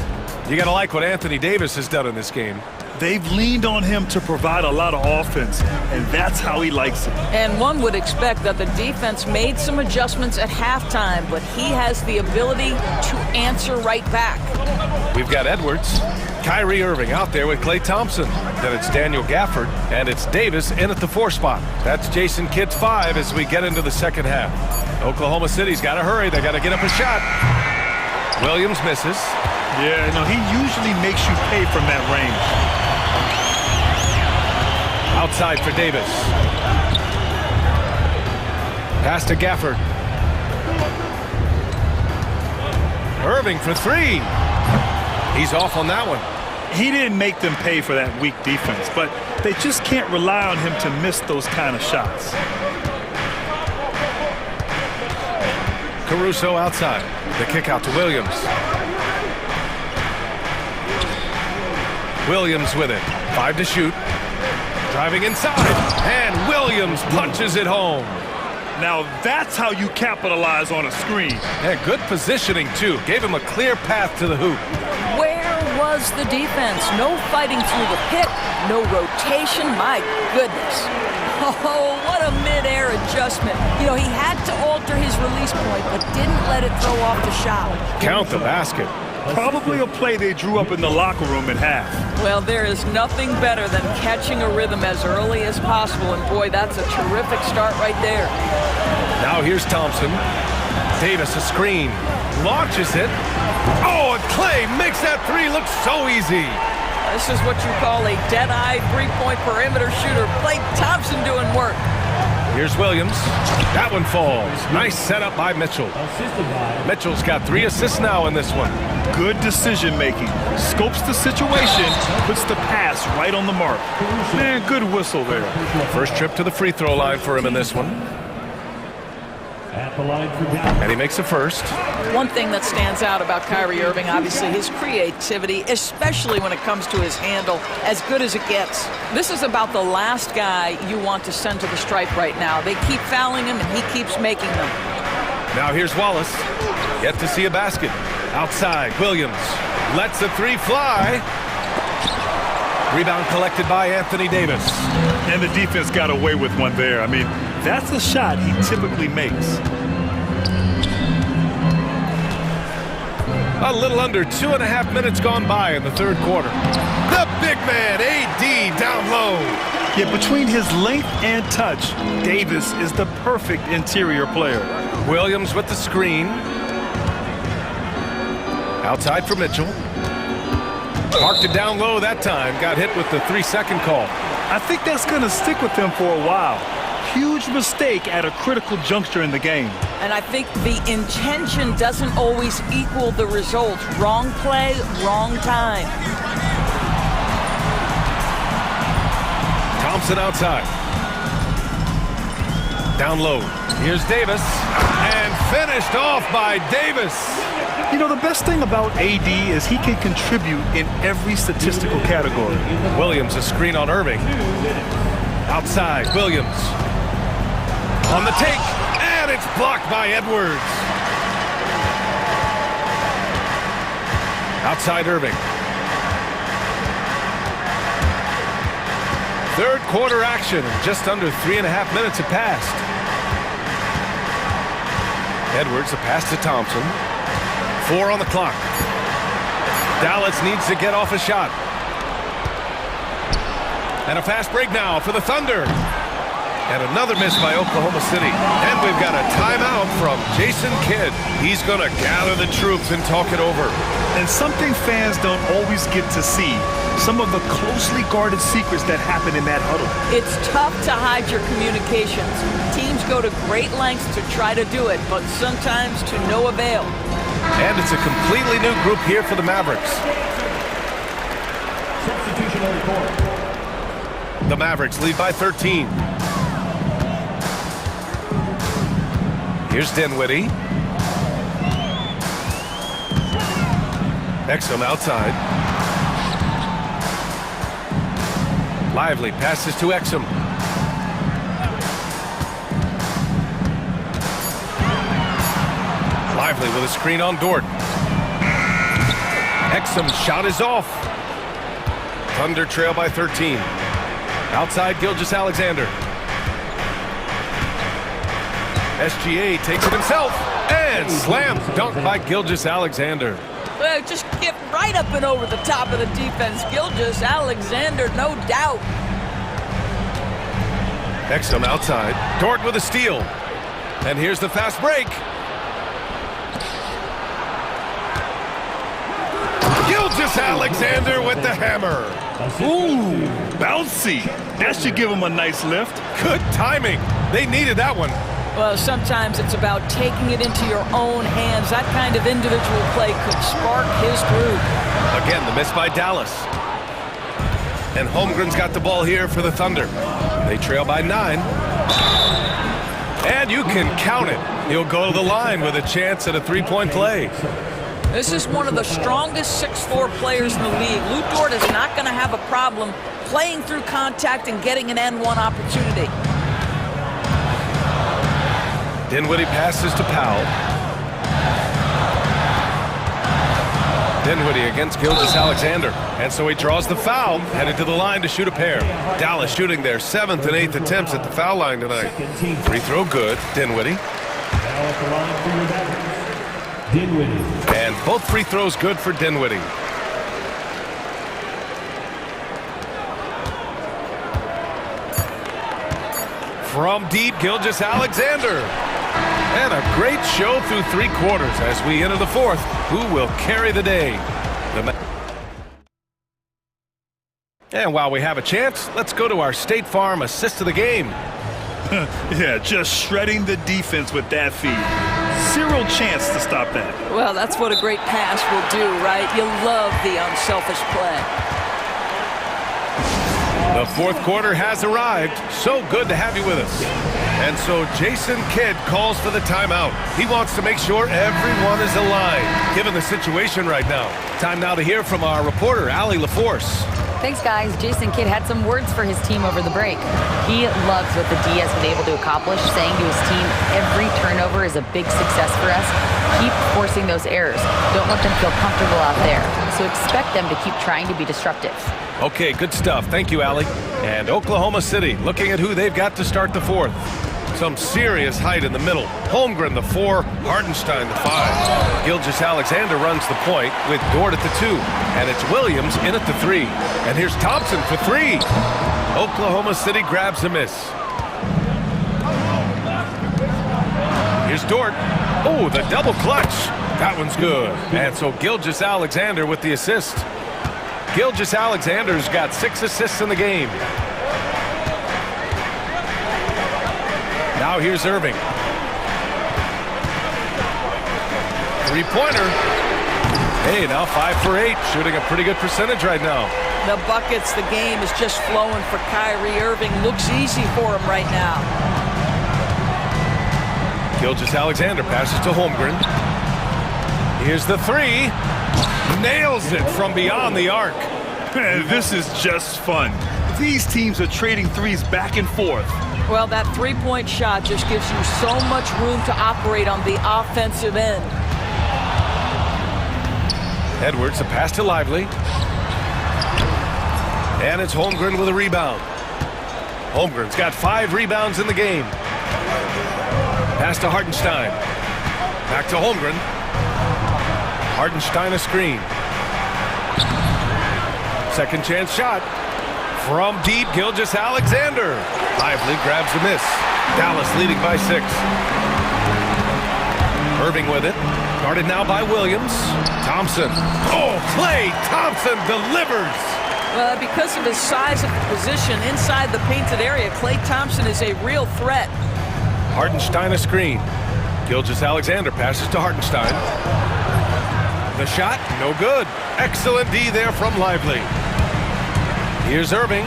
[SPEAKER 9] You gotta like what Anthony Davis has done in this game.
[SPEAKER 11] They've leaned on him to provide a lot of offense, and that's how he likes it.
[SPEAKER 10] And one would expect that the defense made some adjustments at halftime, but he has the ability to answer right back.
[SPEAKER 9] We've got Edwards. Kyrie Irving out there with Klay Thompson. Then it's Daniel Gafford, and it's Davis in at the 4 spot. That's Jason Kidd's 5 as we get into the second half. Oklahoma City's got to hurry. They got to get up a shot. Williams misses.
[SPEAKER 11] Yeah, no, he usually makes you pay from that range.
[SPEAKER 9] Outside for Davis. Pass to Gafford. Irving for 3. He's off on that one.
[SPEAKER 11] He didn't make them pay for that weak defense, but they just can't rely on him to miss those kind of shots.
[SPEAKER 9] Caruso outside. The kick out to Williams. Williams with it. 5 to shoot. Driving inside. And Williams punches it home.
[SPEAKER 11] Now that's how you capitalize on a screen.
[SPEAKER 9] Yeah, good positioning, too. Gave him a clear path to the hoop.
[SPEAKER 10] Where was the defense? No fighting through the pick, no rotation. My goodness. Oh, what a mid-air adjustment. You know, he had to alter his release point, but didn't let it throw off the shot.
[SPEAKER 9] Count the basket.
[SPEAKER 11] Probably a play they drew up in the locker room at half.
[SPEAKER 10] Well, there is nothing better than catching a rhythm as early as possible, and boy, that's a terrific start right there.
[SPEAKER 9] Now here's Thompson. Davis a screen. Launches it. Oh, and Clay makes that three look so easy.
[SPEAKER 10] This is what you call a dead-eye three-point perimeter shooter. Klay Thompson doing work.
[SPEAKER 9] Here's Williams. That one falls. Nice setup by Mitchell. Mitchell's got 3 assists now in this one.
[SPEAKER 11] Good decision-making. Scopes the situation, puts the pass right on the mark. Man, good whistle there.
[SPEAKER 9] First trip to the free throw line for him in this one. And he makes the first.
[SPEAKER 10] One thing that stands out about Kyrie Irving, obviously, his creativity, especially when it comes to his handle, as good as it gets. This is about the last guy you want to send to the stripe right now. They keep fouling him, and he keeps making them.
[SPEAKER 9] Now here's Wallace. Yet to see a basket. Outside, Williams lets the three fly. Rebound collected by Anthony Davis.
[SPEAKER 11] And the defense got away with one there. I mean, that's a shot he typically makes.
[SPEAKER 9] A little under 2.5 minutes gone by in the third quarter. The big man, AD, down low.
[SPEAKER 11] Yet between his length and touch, Davis is the perfect interior player.
[SPEAKER 9] Williams with the screen. Outside for Mitchell. Parked it down low that time. Got hit with the 3-second call.
[SPEAKER 11] I think that's going to stick with him for a while. Huge mistake at a critical juncture in the game.
[SPEAKER 10] And I think the intention doesn't always equal the result. Wrong play, wrong time.
[SPEAKER 9] Thompson outside. Down low. Here's Davis. And finished off by Davis.
[SPEAKER 11] You know, the best thing about AD is he can contribute in every statistical category.
[SPEAKER 9] Williams, a screen on Irving. Outside, Williams. On the take, and it's blocked by Edwards. Outside Irving. Third quarter action, just under 3.5 minutes have passed. Edwards, a pass to Thompson. 4 on the clock. Dallas needs to get off a shot. And a fast break now for the Thunder. And another miss by Oklahoma City. And we've got a timeout from Jason Kidd. He's going to gather the troops and talk it over.
[SPEAKER 11] And something fans don't always get to see. Some of the closely guarded secrets that happen in that huddle.
[SPEAKER 10] It's tough to hide your communications. Teams go to great lengths to try to do it, but sometimes to no avail.
[SPEAKER 9] And it's a completely new group here for the Mavericks. The Mavericks lead by 13. Here's Dinwiddie. Exum outside. Lively passes to Exum. Lively with a screen on Dort. Exum's shot is off. Thunder trail by 13. Outside Gilgeous-Alexander. SGA takes it himself and slam dunk by Gilgeous-Alexander.
[SPEAKER 10] Well, just get right up and over the top of the defense. Gilgeous-Alexander, no doubt.
[SPEAKER 9] Exum outside. Dort with a steal. And here's the fast break. Gilgeous-Alexander with the hammer.
[SPEAKER 11] Ooh, bouncy. That should give him a nice lift.
[SPEAKER 9] Good timing. They needed that one.
[SPEAKER 10] Well, sometimes it's about taking it into your own hands. That kind of individual play could spark his groove.
[SPEAKER 9] Again, the miss by Dallas. And Holmgren's got the ball here for the Thunder. They trail by 9. And you can count it. He'll go to the line with a chance at a three-point play.
[SPEAKER 10] This is one of the strongest 6'4" players in the league. Lou Dort is not going to have a problem playing through contact and getting an N1 opportunity.
[SPEAKER 9] Dinwiddie passes to Powell. Dinwiddie against Gilgeous-Alexander. And so he draws the foul, headed to the line to shoot a pair. Dallas shooting their 7th and 8th attempts at the foul line tonight. Free throw good, Dinwiddie. And both free throws good for Dinwiddie. From deep, Gilgeous-Alexander. And a great show through 3 quarters as we enter the 4th. Who will carry the day? And while we have a chance, let's go to our State Farm assist of the game.
[SPEAKER 11] Yeah, just shredding the defense with that feed. Zero chance to stop that.
[SPEAKER 10] Well, that's what a great pass will do, right? You love the unselfish play.
[SPEAKER 9] The 4th quarter has arrived. So good to have you with us. And so Jason Kidd calls for the timeout. He wants to make sure everyone is aligned, given the situation right now. Time now to hear from our reporter, Allie LaForce.
[SPEAKER 12] Thanks, guys. Jason Kidd had some words for his team over the break. He loves what the D has been able to accomplish, saying to his team, every turnover is a big success for us. Keep forcing those errors. Don't let them feel comfortable out there. So expect them to keep trying to be disruptive.
[SPEAKER 9] Okay, good stuff. Thank you, Allie. And Oklahoma City looking at who they've got to start the 4th. Some serious height in the middle. Holmgren, the 4, Hardenstein, the 5. Gilgeous-Alexander runs the point with Dort at the 2. And it's Williams in at the 3. And here's Thompson for 3. Oklahoma City grabs a miss. Here's Dort. Oh, the double clutch. That one's good. And so Gilgeous-Alexander with the assist. Gilgeous-Alexander's got 6 assists in the game. Now here's Irving. Three-pointer. Hey, now 5 for 8, shooting a pretty good percentage right now.
[SPEAKER 10] The buckets, the game is just flowing for Kyrie Irving. Looks easy for him right now.
[SPEAKER 9] Gilgeous-Alexander passes to Holmgren. Here's the 3. Nails it from beyond the arc.
[SPEAKER 11] Man, this is just fun. These teams are trading threes back and forth.
[SPEAKER 10] Well, that three-point shot just gives you so much room to operate on the offensive end.
[SPEAKER 9] Edwards, a pass to Lively. And it's Holmgren with a rebound. Holmgren's got 5 rebounds in the game. Pass to Hardenstein. Back to Holmgren. Hardenstein a screen. Second chance shot. From deep, Gilgeous-Alexander. Lively grabs the miss. Dallas leading by 6. Irving with it. Guarded now by Williams. Thompson. Oh, Klay Thompson delivers.
[SPEAKER 10] Well, because of his size of the position inside the painted area, Klay Thompson is a real threat.
[SPEAKER 9] Hardenstein a screen. Gilgeous-Alexander passes to Hardenstein. The shot, no good. Excellent D there from Lively. Here's Irving.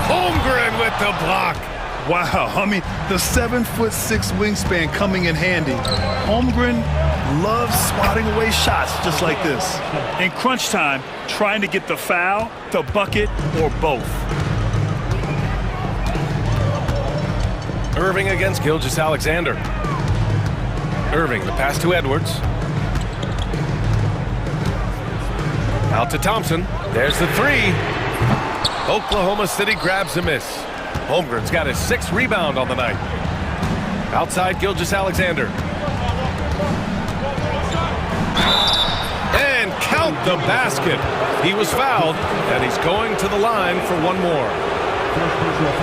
[SPEAKER 9] Holmgren with the block.
[SPEAKER 11] Wow, I mean, the 7'6" wingspan coming in handy. Holmgren loves swatting away shots just like this. In crunch time, trying to get the foul, the bucket, or both.
[SPEAKER 9] Irving against Gilgeous-Alexander. Irving, the pass to Edwards. Out to Thompson. There's the 3. Oklahoma City grabs a miss. Holmgren's got his 6th rebound on the night. Outside Gilgeous-Alexander. And count the basket. He was fouled, and he's going to the line for one more.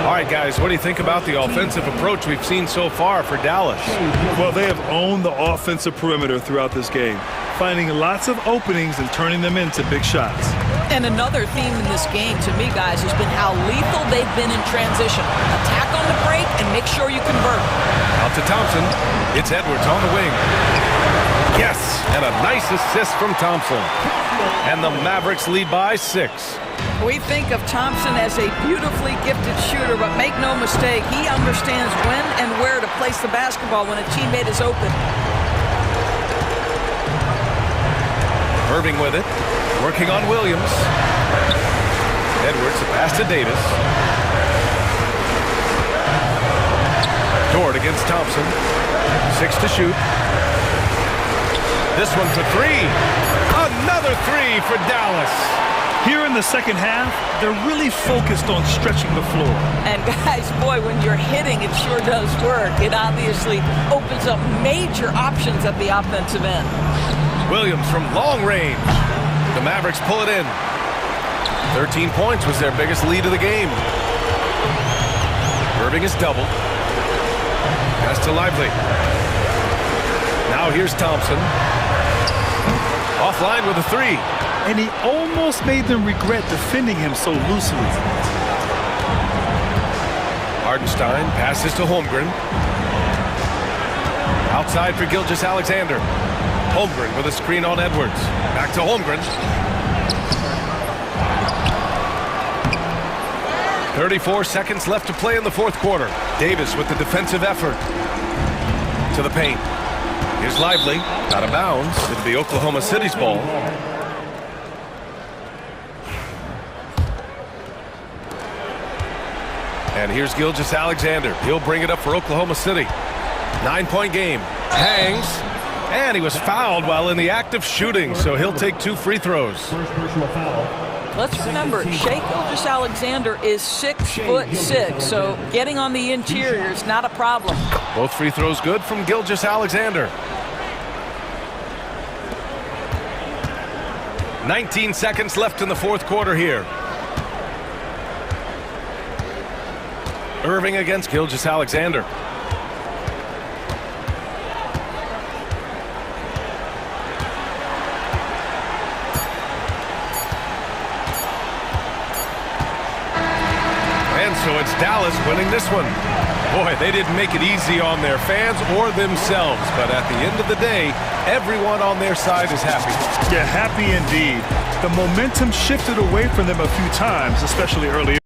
[SPEAKER 9] All right, guys, what do you think about the offensive approach we've seen so far for Dallas?
[SPEAKER 11] Well, they have owned the offensive perimeter throughout this game, finding lots of openings and turning them into big shots.
[SPEAKER 10] And another theme in this game, to me, guys, has been how lethal they've been in transition. Attack on the break and make sure you convert.
[SPEAKER 9] Out to Thompson. It's Edwards on the wing. Yes, and a nice assist from Thompson. And the Mavericks lead by 6.
[SPEAKER 10] We think of Thompson as a beautifully gifted shooter, but make no mistake, he understands when and where to place the basketball when a teammate is open.
[SPEAKER 9] Irving with it, working on Williams. Edwards, a pass to Davis. Dort against Thompson. 6 to shoot. This one for 3. Another 3 for Dallas.
[SPEAKER 11] Here in the second half, they're really focused on stretching the floor.
[SPEAKER 10] And guys, boy, when you're hitting, it sure does work. It obviously opens up major options at the offensive end.
[SPEAKER 9] Williams from long range. The Mavericks pull it in. 13 points was their biggest lead of the game. Irving is doubled. Pass to Lively. Now here's Thompson. Offline with a 3.
[SPEAKER 11] And he almost made them regret defending him so loosely.
[SPEAKER 9] Hardenstein passes to Holmgren. Outside for Gilgeous-Alexander. Holmgren with a screen on Edwards. Back to Holmgren. 34 seconds left to play in the fourth quarter. Davis with the defensive effort. To the paint. Here's Lively. Out of bounds. It'll be Oklahoma City's ball. And here's Gilgeous-Alexander. He'll bring it up for Oklahoma City. 9-point game. Hangs. And he was fouled while in the act of shooting, so he'll take 2 free throws.
[SPEAKER 10] Let's remember, Shai Gilgeous-Alexander is 6'6", so getting on the interior is not a problem.
[SPEAKER 9] Both free throws good from Gilgeous-Alexander. 19 seconds left in the fourth quarter here. Irving against Gilgeous-Alexander. And so it's Dallas winning this one. Boy, they didn't make it easy on their fans or themselves, but at the end of the day, everyone on their side is happy.
[SPEAKER 11] Yeah, happy indeed. The momentum shifted away from them a few times, especially early.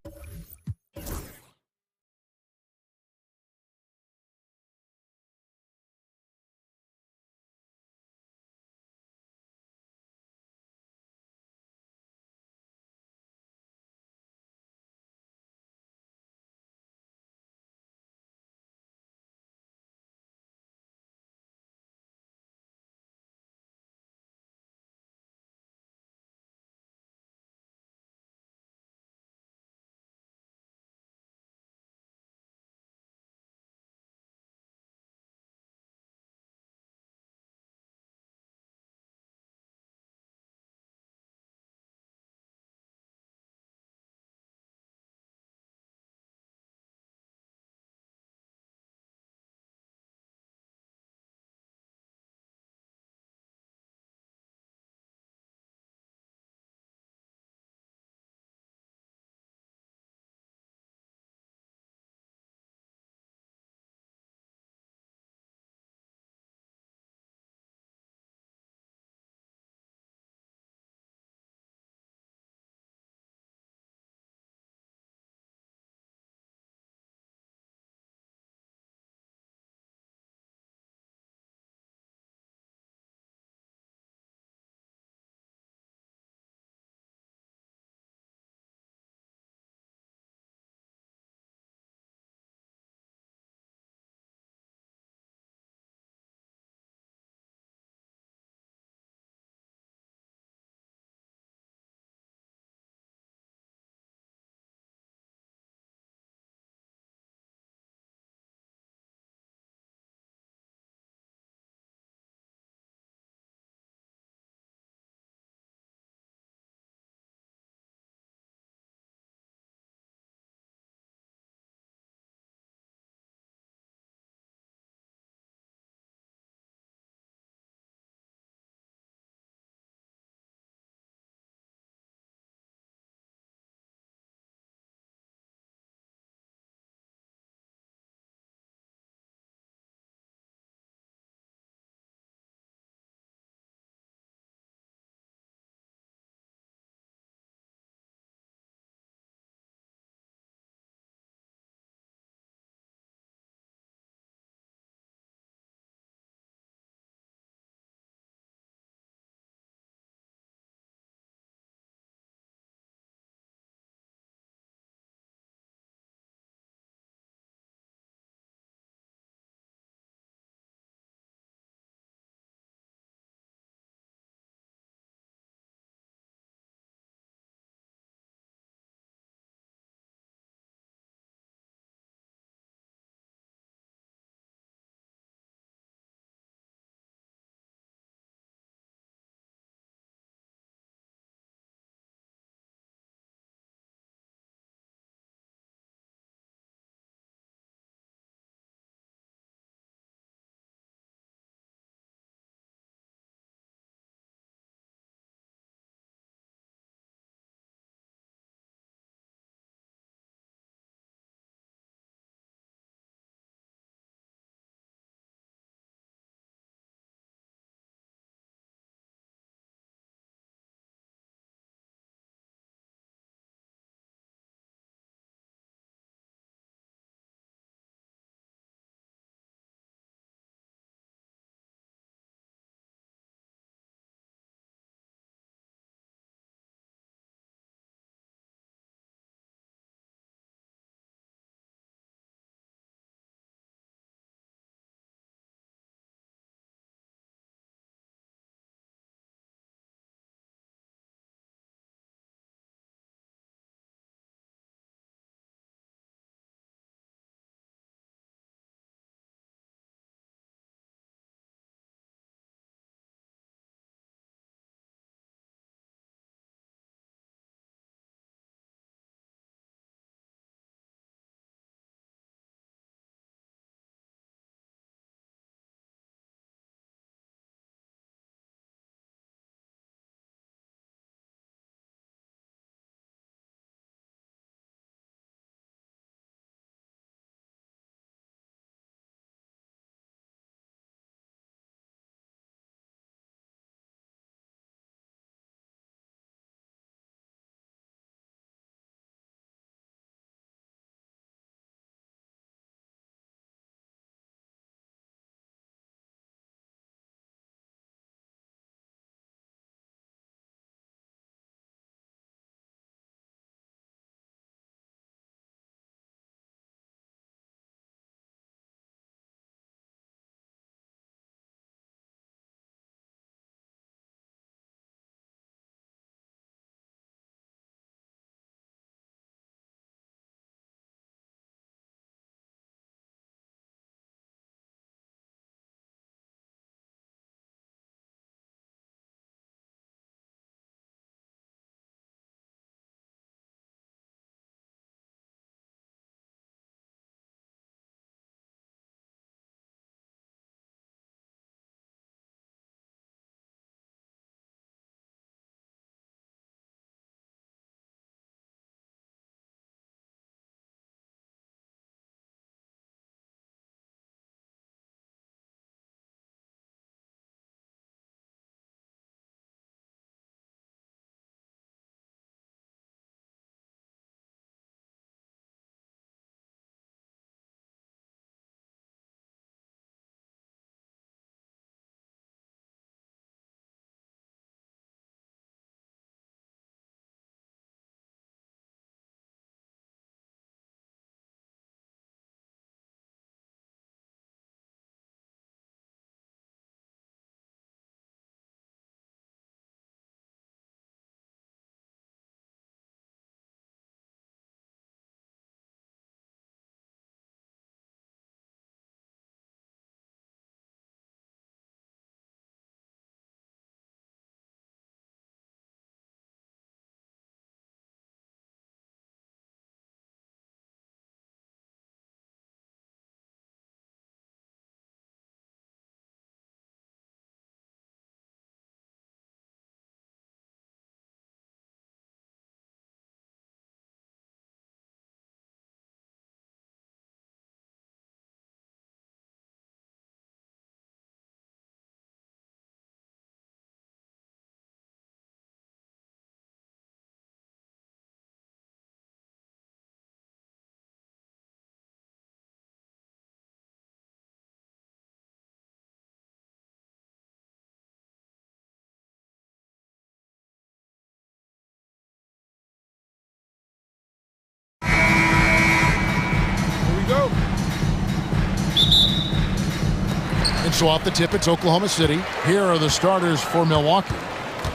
[SPEAKER 2] So off the tip, it's Oklahoma City. Here are the starters for Milwaukee.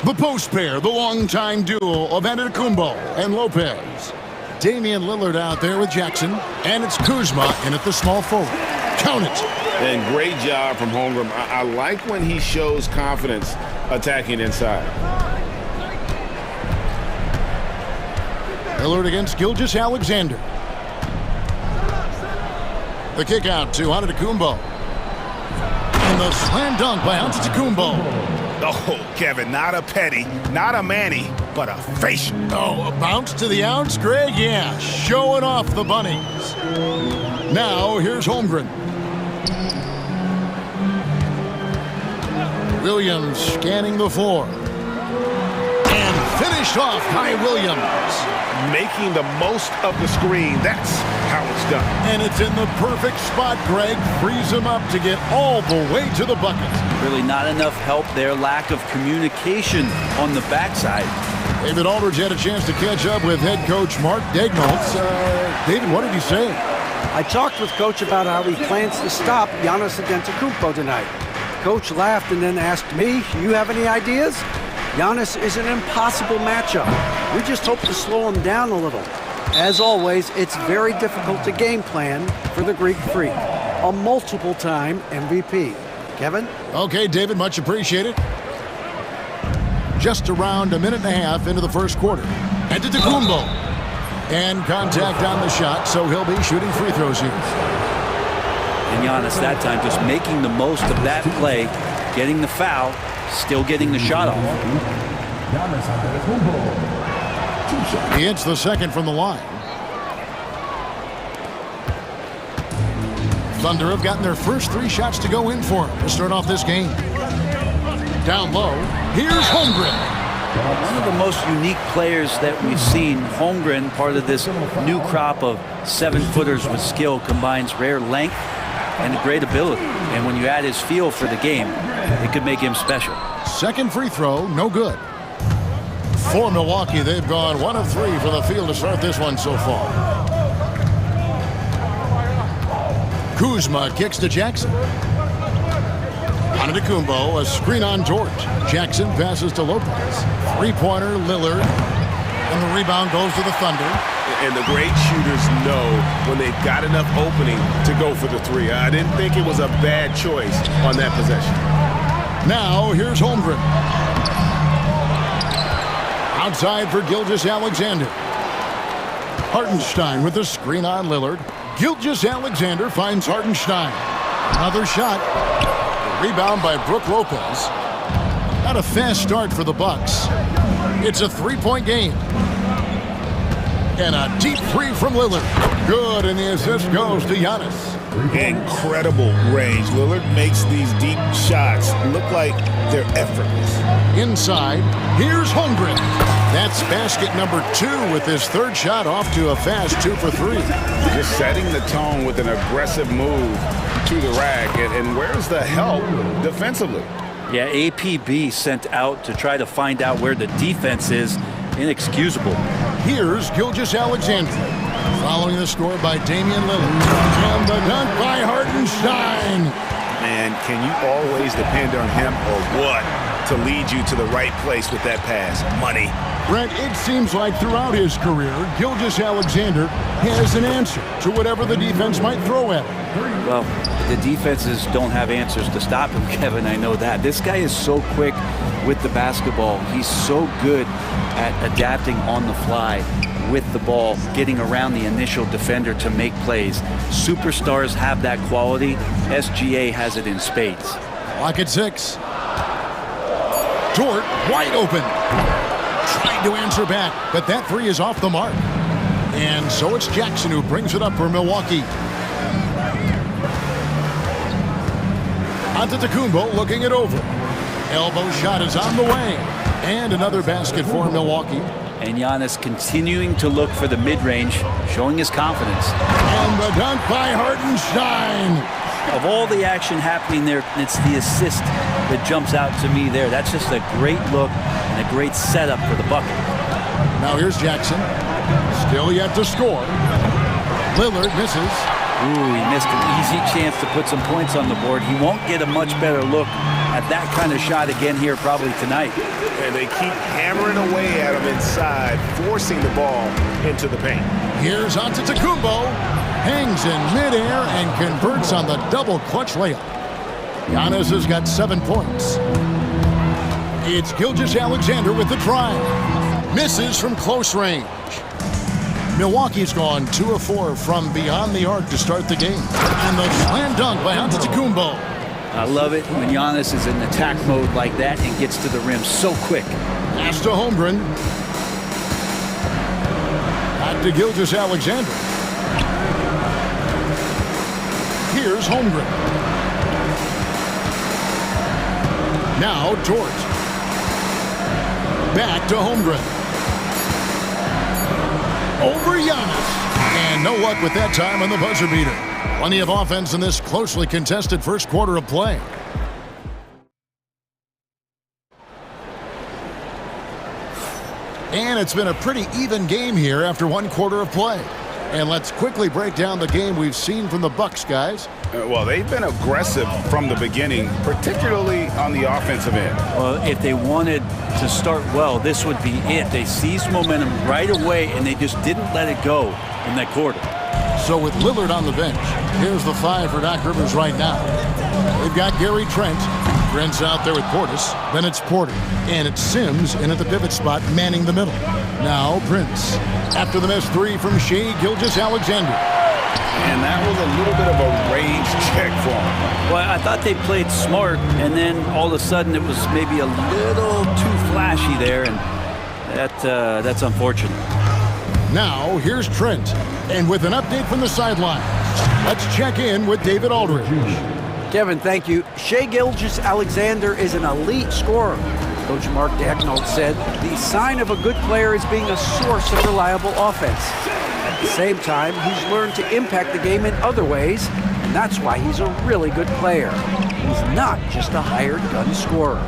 [SPEAKER 2] The post pair, the longtime duo of Antetokounmpo and Lopez. Damian Lillard out there with Jackson, and it's Kuzma in at the small forward. Count it.
[SPEAKER 1] And great job from Holmgren. I like when he shows confidence attacking inside.
[SPEAKER 2] Lillard against Gilgeous-Alexander. The kick out to Antetokounmpo. And the slam dunk by Antetokounmpo.
[SPEAKER 7] Oh, Kevin, not a petty, not a Manny, but a facial.
[SPEAKER 2] Oh, a bounce to the outs, Greg? Yeah, showing off the bunnies. Now, here's Holmgren. Williams scanning the floor. And finished off by Williams.
[SPEAKER 7] Making the most of the screen. That's how it's done.
[SPEAKER 2] And it's in the perfect spot, Greg. Frees him up to get all the way to the bucket.
[SPEAKER 13] Really not enough help there. Lack of communication on the backside.
[SPEAKER 2] David Aldridge had a chance to catch up with head coach Mark Daigneault. David, what did he say?
[SPEAKER 4] I talked with Coach about how he plans to stop Giannis Antetokounmpo tonight. Coach laughed and then asked me, you have any ideas? Giannis is an impossible matchup. We just hope to slow him down a little. As always, it's very difficult to game plan for the Greek Freak, a multiple-time MVP. Kevin?
[SPEAKER 2] Okay, David, much appreciated. Just around a minute and a half into the first quarter. Antetokounmpo. And contact on the shot, so he'll be shooting free throws here.
[SPEAKER 13] And Giannis that time just making the most of that play, getting the foul, still getting the shot off.
[SPEAKER 2] He hits the second from the line. Thunder have gotten their first 3 shots to go in for him to start off this game. Down low, here's Holmgren.
[SPEAKER 13] One of the most unique players that we've seen. Holmgren, part of this new crop of 7-footers with skill, combines rare length and great ability. And when you add his feel for the game, it could make him special.
[SPEAKER 2] Second free throw, no good. For Milwaukee, they've gone 1 of 3 for the field to start this one so far. Kuzma kicks to Jackson. Antetokounmpo, a screen on George. Jackson passes to Lopez. 3-pointer, Lillard. And the rebound goes to the Thunder.
[SPEAKER 7] And the great shooters know when they've got enough opening to go for the 3. I didn't think it was a bad choice on that possession.
[SPEAKER 2] Now, here's Holmgren. Outside for Gilgeous-Alexander. Hartenstein with the screen on Lillard. Gilgeous-Alexander finds Hartenstein. Another shot. Rebound by Brook Lopez. Not a fast start for the Bucks. It's a 3-point game. And a deep 3 from Lillard. Good, and the assist goes to Giannis.
[SPEAKER 7] Incredible range. Lillard makes these deep shots look like they're effortless.
[SPEAKER 2] Inside, here's Holmgren. That's basket number 2 with his 3rd shot off to a fast 2 for 3.
[SPEAKER 1] Just setting the tone with an aggressive move to the rack. And where's the help defensively?
[SPEAKER 13] Yeah, APB sent out to try to find out where the defense is. Inexcusable.
[SPEAKER 2] Here's Gilgeous-Alexander. Following the score by Damian Lillard. And the dunk by Hartenstein.
[SPEAKER 7] Man, can you always depend on him or what to lead you to the right place with that pass? Money.
[SPEAKER 2] Brent, it seems like throughout his career, Gilgeous-Alexander has an answer to whatever the defense might throw at him.
[SPEAKER 13] Well, the defenses don't have answers to stop him, Kevin. I know that. This guy is so quick with the basketball. He's so good at adapting on the fly with the ball, getting around the initial defender to make plays. Superstars have that quality. SGA has it in spades.
[SPEAKER 2] Lock at 6. Dort wide open. Trying to answer back, but that 3 is off the mark. And so it's Jackson who brings it up for Milwaukee. Antetokounmpo looking it over. Elbow shot is on the way. And another basket for Milwaukee.
[SPEAKER 13] And Giannis continuing to look for the mid-range, showing his confidence.
[SPEAKER 2] And the dunk by Hartenstein.
[SPEAKER 13] Of all the action happening there, it's the assist that jumps out to me there. That's just a great look and a great setup for the bucket.
[SPEAKER 2] Now here's Jackson. Still yet to score. Lillard misses.
[SPEAKER 13] Ooh, he missed an easy chance to put some points on the board. He won't get a much better look at that kind of shot again here probably tonight.
[SPEAKER 7] And they keep hammering away at him inside, forcing the ball into the paint.
[SPEAKER 2] Here's Antetokounmpo, hangs in midair and converts on the double clutch layup. Giannis has got 7 points. It's Gilgeous-Alexander with the drive. Misses from close range. Milwaukee's gone 2 of 4 from beyond the arc to start the game. And the slam dunk by Antetokounmpo.
[SPEAKER 13] I love it when Giannis is in attack mode like that and gets to the rim so quick.
[SPEAKER 2] Pass to Holmgren. Back to Gilgeous-Alexander. Here's Holmgren. Now Dort. Back to Holmgren. Over Giannis. And no luck with that time on the buzzer beater. Plenty of offense in this closely contested first quarter of play. And it's been a pretty even game here after 1 quarter of play. And let's quickly break down the game we've seen from the Bucks, guys.
[SPEAKER 7] Well, they've been aggressive from the beginning, particularly on the offensive end.
[SPEAKER 13] Well, if they wanted to start well, this would be it. They seized momentum right away, and they just didn't let it go in that quarter.
[SPEAKER 2] So with Lillard on the bench, here's the 5 for Doc Rivers right now. They've got Gary Trent. Trent's out there with Portis. Then it's Porter. And it's Sims in at the pivot spot, manning the middle. Now Prince. After the missed 3 from Shai Gilgeous-Alexander.
[SPEAKER 7] And that was a little bit of a range check for him.
[SPEAKER 13] Well, I thought they played smart, and then all of a sudden it was maybe a little too flashy there, and that's unfortunate.
[SPEAKER 2] Now, here's Trent. And with an update from the sideline, let's check in with David Aldridge.
[SPEAKER 4] Kevin, thank you. Shai Gilgeous-Alexander is an elite scorer. Coach Mark Daigneault said the sign of a good player is being a source of reliable offense. At the same time, he's learned to impact the game in other ways, and that's why he's a really good player. He's not just a hired gun scorer.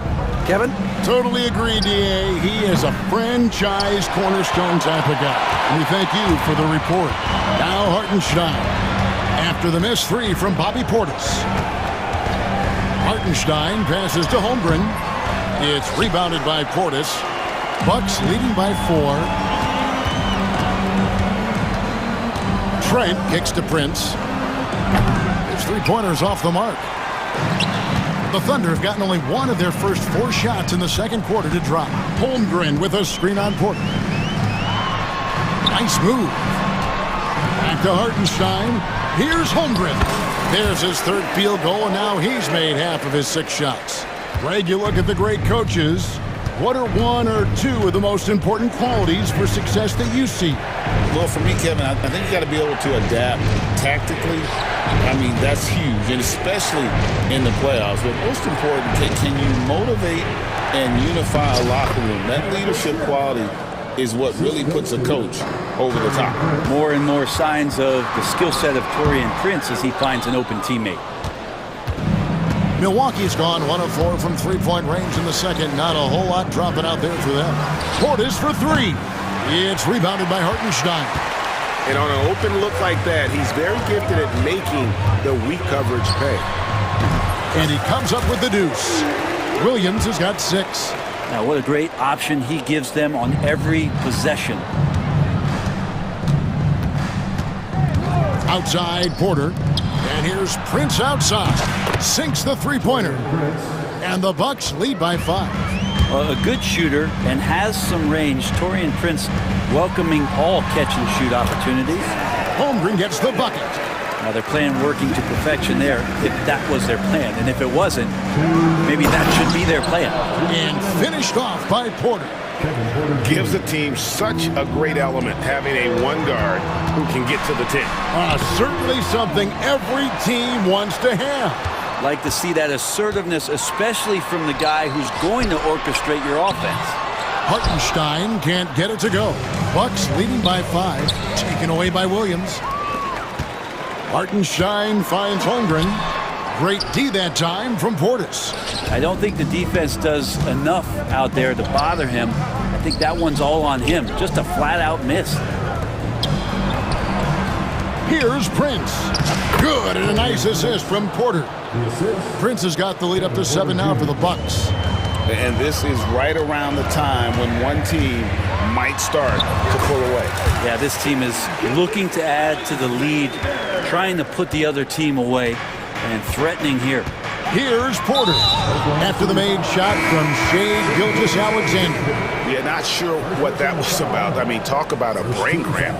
[SPEAKER 4] Kevin?
[SPEAKER 2] Totally agree, D.A. He is a franchise cornerstone type of guy. We thank you for the report. Now Hartenstein. After the missed 3 from Bobby Portis. Hartenstein passes to Holmgren. It's rebounded by Portis. Bucks leading by 4. Trent kicks to Prince. His 3-pointers off the mark. The Thunder have gotten only 1 of their first 4 shots in the second quarter to drop. Holmgren with a screen on Porter. Nice move. Back to Hartenstein. Here's Holmgren. There's his 3rd field goal, and now he's made half of his 6 shots. Greg, you look at the great coaches. What are 1 or 2 of the most important qualities for success that you see?
[SPEAKER 1] Well, for me, Kevin, I think you got to be able to adapt tactically. I mean, that's huge, and especially in the playoffs. But most important, can you motivate and unify a locker room? That leadership quality is what really puts a coach over the top.
[SPEAKER 13] More and more signs of the skill set of Taurean Prince as he finds an open teammate.
[SPEAKER 2] Milwaukee's gone 1 of 4 from 3-point range in the second. Not a whole lot dropping out there for them. Portis for 3. It's rebounded by Hartenstein.
[SPEAKER 7] And on an open look like that, he's very gifted at making the weak coverage pay.
[SPEAKER 2] And he comes up with the deuce. Williams has got 6.
[SPEAKER 13] Now, what a great option he gives them on every possession.
[SPEAKER 2] Outside, Porter. And here's Prince outside. Sinks the 3-pointer. And the Bucks lead by 5.
[SPEAKER 13] A good shooter and has some range. Taurean Prince welcoming all catch-and-shoot opportunities.
[SPEAKER 2] Holmgren gets the bucket.
[SPEAKER 13] Now their plan working to perfection there, if that was their plan. And if it wasn't, maybe that should be their plan.
[SPEAKER 2] And finished off by Porter.
[SPEAKER 7] Gives the team such a great element having a 1 guard who can get to the 10.
[SPEAKER 2] Certainly something every team wants to have.
[SPEAKER 13] Like to see that assertiveness, especially from the guy who's going to orchestrate your offense.
[SPEAKER 2] Hartenstein can't get it to go. Bucks leading by 5. Taken away by Williams. Hartenstein finds Holmgren. Great D that time from Portis.
[SPEAKER 13] I don't think the defense does enough out there to bother him. I think that one's all on him. Just a flat-out miss.
[SPEAKER 2] Here's Prince. Good, and a nice assist from Porter. Prince has got the lead up to 7 now for the Bucks.
[SPEAKER 1] And this is right around the time when one team might start to pull away.
[SPEAKER 13] Yeah, this team is looking to add to the lead, trying to put the other team away, and threatening here.
[SPEAKER 2] Here's Porter after the made shot from Gilgeous-Alexander.
[SPEAKER 7] Yeah, not sure what that was about. I mean, talk about a brain cramp.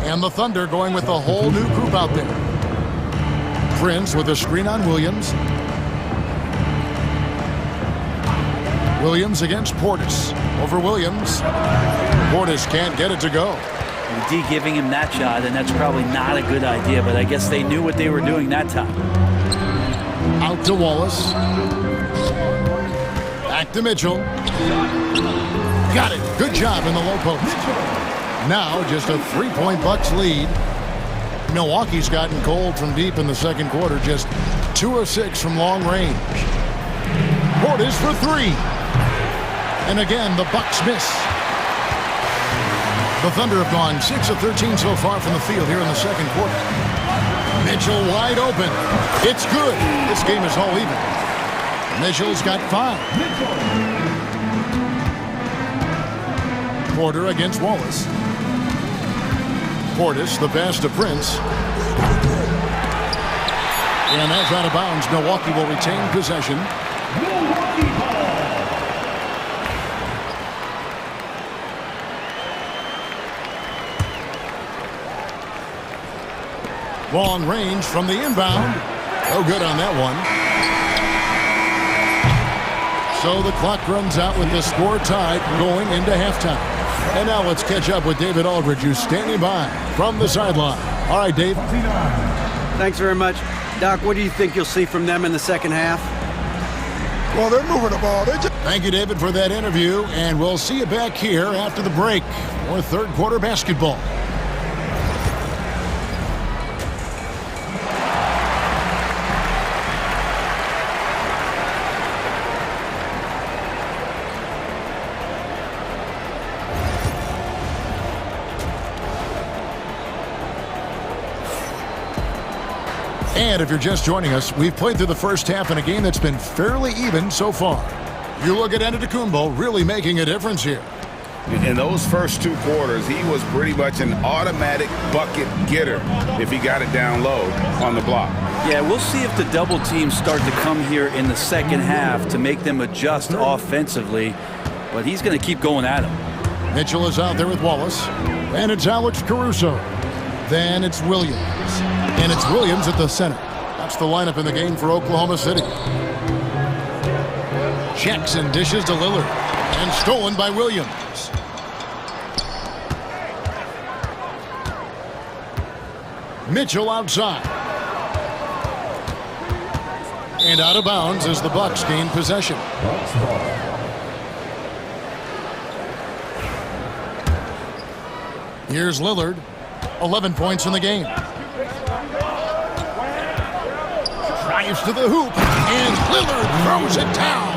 [SPEAKER 2] And the Thunder going with a whole new group out there. Prince with a screen on Williams. Williams against Portis. Over Williams. Portis can't get it to go.
[SPEAKER 13] And D giving him that shot, and that's probably not a good idea, but I guess they knew what they were doing that time.
[SPEAKER 2] Out to Wallace. Back to Mitchell. Got it. Good job in the low post. Now just a 3-point Bucks lead. Milwaukee's gotten cold from deep in the second quarter. Just 2 of 6 from long range. Portis for 3. And again, the Bucks miss. The Thunder have gone 6 of 13 so far from the field here in the second quarter. Mitchell wide open. It's good. This game is all even. Mitchell's got 5. Porter against Wallace. Portis, the pass to Prince. And that's out of bounds. Milwaukee will retain possession. Long range from the inbound. No good on that one. So the clock runs out with the score tied going into halftime. And now let's catch up with David Aldridge, who's standing by from the sideline. All right, Dave.
[SPEAKER 4] Thanks very much. Doc, what do you think you'll see from them in the second half?
[SPEAKER 2] Well, they're moving the ball. Thank you, David, for that interview. And we'll see you back here after the break for third quarter basketball. And if you're just joining us, we've played through the first half in a game that's been fairly even so far. You look at Antetokounmpo really making a difference here.
[SPEAKER 7] In those first 2 quarters, he was pretty much an automatic bucket getter if he got it down low on the block.
[SPEAKER 13] Yeah, we'll see if the double teams start to come here in the second half to make them adjust offensively, but he's going to keep going at him.
[SPEAKER 2] Mitchell is out there with Wallace, and it's Alex Caruso. Then it's Williams, and it's Williams at the center. That's the lineup in the game for Oklahoma City. Checks and dishes to Lillard, and stolen by Williams. Mitchell outside. And out of bounds as the Bucks gain possession. Here's Lillard. 11 points in the game. Drives to the hoop, and Lillard throws it down.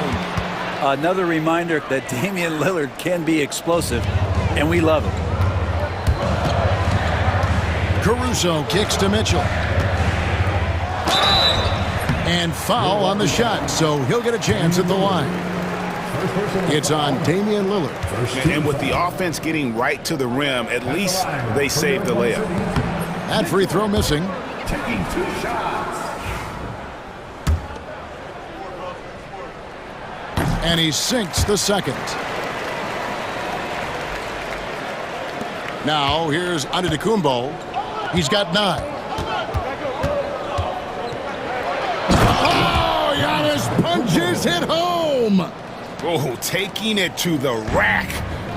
[SPEAKER 13] Another reminder that Damian Lillard can be explosive, and we love him.
[SPEAKER 2] Caruso kicks to Mitchell. And foul on the shot, so he'll get a chance at the line. It's on Damian Lillard.
[SPEAKER 7] And with the offense getting right to the rim, at least they saved the layup.
[SPEAKER 2] That free throw missing.
[SPEAKER 6] Taking 2 shots.
[SPEAKER 2] And he sinks the second. Now here's Antetokounmpo. He's got 9. Oh, Giannis punches it home.
[SPEAKER 7] Oh, taking it to the rack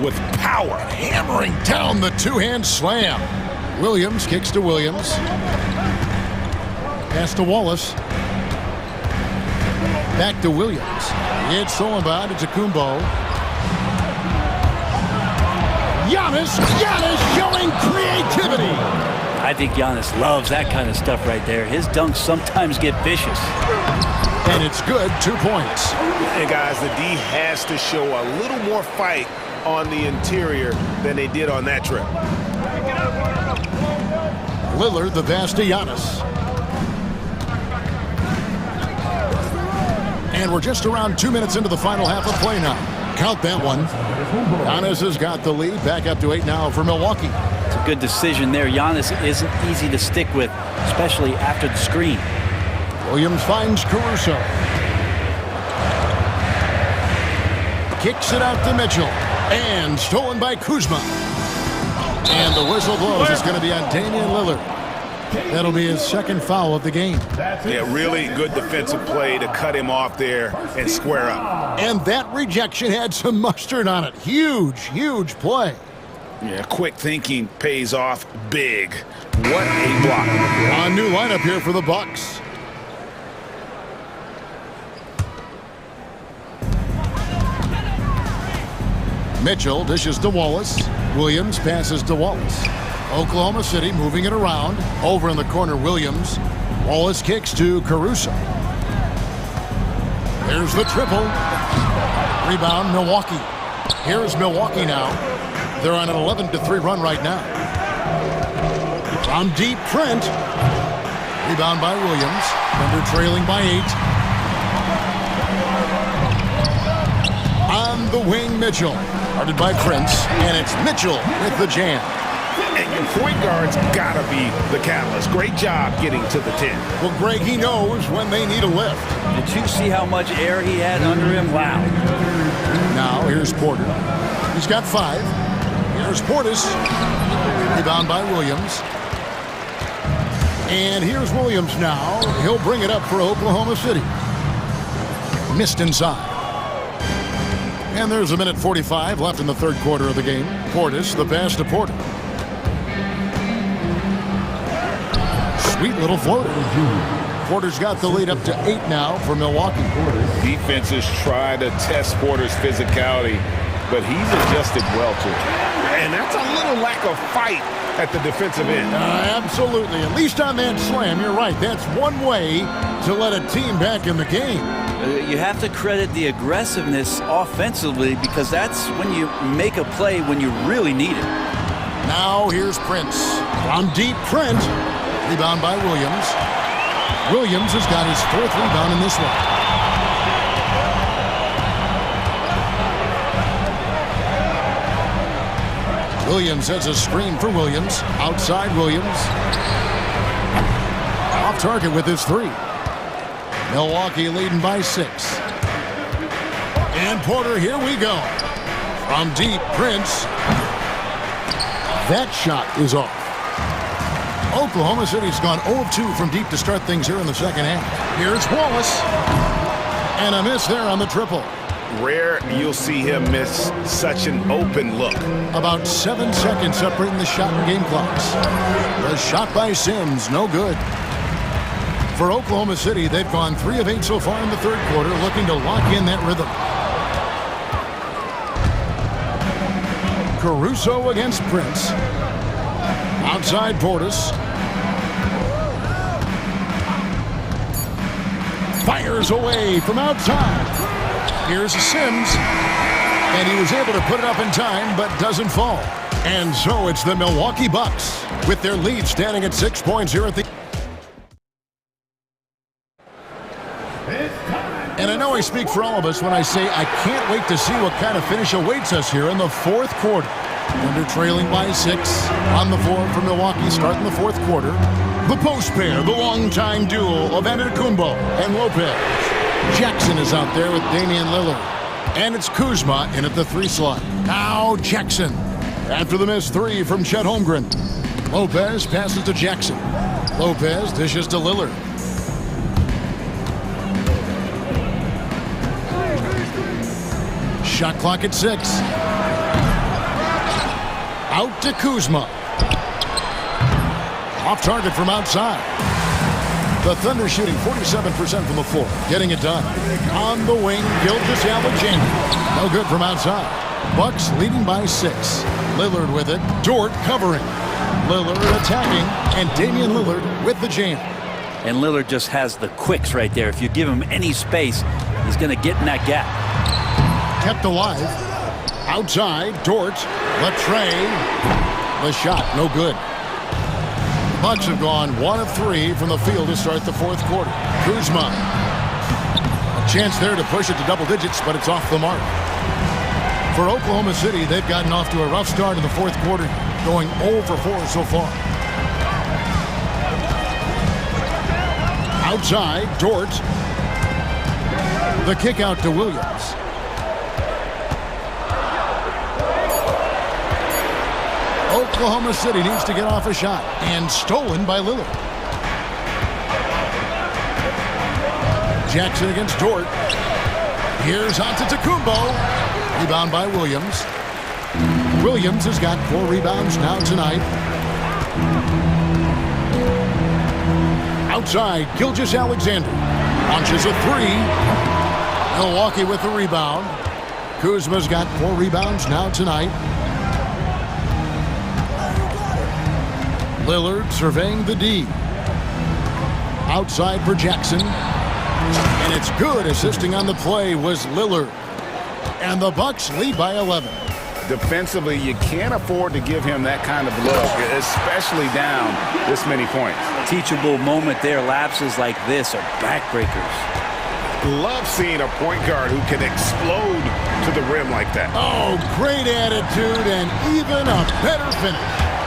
[SPEAKER 7] with power.
[SPEAKER 2] Hammering down the two-hand slam. Williams kicks to Williams. Pass to Wallace. Back to Williams. It's stolen by Antetokounmpo. Giannis showing creativity.
[SPEAKER 13] I think Giannis loves that kind of stuff right there. His dunks sometimes get vicious.
[SPEAKER 2] And it's good, 2 points.
[SPEAKER 7] And guys, the D has to show a little more fight on the interior than they did on that trip.
[SPEAKER 2] Lillard the pass to Giannis. And we're just around 2 minutes into the final half of play now. Count that one. Giannis has got the lead. Back up to 8 now for Milwaukee.
[SPEAKER 13] It's a good decision there. Giannis isn't easy to stick with, especially after the screen.
[SPEAKER 2] Williams finds Caruso. Kicks it out to Mitchell. And stolen by Kuzma. And the whistle blows. It's going to be on Damian Lillard. That'll be his second foul of the game.
[SPEAKER 7] Yeah, really good defensive play to cut him off there and square up.
[SPEAKER 2] And that rejection had some mustard on it. Huge, huge play.
[SPEAKER 7] Yeah, quick thinking pays off big. What a block.
[SPEAKER 2] A new lineup here for the Bucks. Mitchell dishes to Wallace. Williams passes to Wallace. Oklahoma City moving it around. Over in the corner, Williams. Wallace kicks to Caruso. There's the triple. Rebound, Milwaukee. Here's Milwaukee now. They're on an 11-3 run right now. From deep, Trent. Rebound by Williams. Thunder trailing by 8. On the wing, Mitchell. Guarded by Prince, and it's Mitchell with the jam.
[SPEAKER 7] And your point guard's gotta be the catalyst. Great job getting to the 10.
[SPEAKER 2] Well, Greg, he knows when they need a lift.
[SPEAKER 13] Did you see how much air he had under him? Wow.
[SPEAKER 2] Now, here's Porter. He's got 5. Here's Portis. Rebound by Williams. And here's Williams now. He'll bring it up for Oklahoma City. Missed inside. And there's 1:45 left in the third quarter of the game. Portis, the pass to Porter. Sweet little floater. Porter's got the lead up to 8 now for Milwaukee.
[SPEAKER 8] Defenses try to test Porter's physicality, but he's adjusted well to it.
[SPEAKER 7] And that's a little lack of fight at the defensive end.
[SPEAKER 2] Absolutely. At least on that slam, you're right. That's one way to let a team back in the game.
[SPEAKER 13] You have to credit the aggressiveness offensively because that's when you make a play when you really need it.
[SPEAKER 2] Now here's Prince. From deep, Trent. Rebound by Williams. Williams has got his 4th rebound in this one. Williams has a screen for Williams. Outside Williams. Off target with his 3. Milwaukee leading by 6. And Porter, here we go. From deep, Prince. That shot is off. Oklahoma City's gone 0-2 from deep to start things here in the second half. Here's Wallace. And a miss there on the triple.
[SPEAKER 7] Rare you'll see him miss such an open look.
[SPEAKER 2] About 7 seconds separating the shot and game clocks. The shot by Sims, no good. For Oklahoma City, they've gone 3 of 8 so far in the third quarter, looking to lock in that rhythm. Caruso against Prince. Outside Portis. Fires away from outside. Here's Sims. And he was able to put it up in time, but doesn't fall. And so it's the Milwaukee Bucks, with their lead standing at 6 points here at the... And I know I speak for all of us when I say I can't wait to see what kind of finish awaits us here in the fourth quarter. Under trailing by 6 on the floor for Milwaukee starting the fourth quarter. The post pair, the longtime duel of Antetokounmpo and Lopez. Jackson is out there with Damian Lillard. And it's Kuzma in at the 3 slot. Now Jackson. After the missed 3 from Chet Holmgren. Lopez passes to Jackson. Lopez dishes to Lillard. Shot clock at 6. Out to Kuzma. Off target from outside. The Thunder shooting 47% from the floor. Getting it done. On the wing, Gilgeous-Alexander. No good from outside. Bucks leading by 6. Lillard with it. Dort covering. Lillard attacking. And Damian Lillard with the jam.
[SPEAKER 13] And Lillard just has the quicks right there. If you give him any space, he's going to get in that gap.
[SPEAKER 2] Kept alive. Outside, Dort. Latre. The shot, no good. Bucks have gone 1 of 3 from the field to start the fourth quarter. Kuzma. A chance there to push it to double digits, but it's off the mark. For Oklahoma City, they've gotten off to a rough start in the fourth quarter, going 0 for 4 so far. Outside, Dort. The kick out to Williams. Oklahoma City needs to get off a shot, and stolen by Lillard. Jackson against Dort. Here's Antetokounmpo. Rebound by Williams. Williams has got 4 rebounds now tonight. Outside, Gilgeous-Alexander launches a 3. Milwaukee with the rebound. Kuzma's got 4 rebounds now tonight. Lillard surveying the D. Outside for Jackson. And it's good. Assisting on the play was Lillard. And the Bucks lead by 11.
[SPEAKER 7] Defensively, you can't afford to give him that kind of look, especially down this many points.
[SPEAKER 13] Teachable moment there. Lapses like this are backbreakers.
[SPEAKER 7] Love seeing a point guard who can explode to the rim like that.
[SPEAKER 2] Oh, great attitude and even a better finish.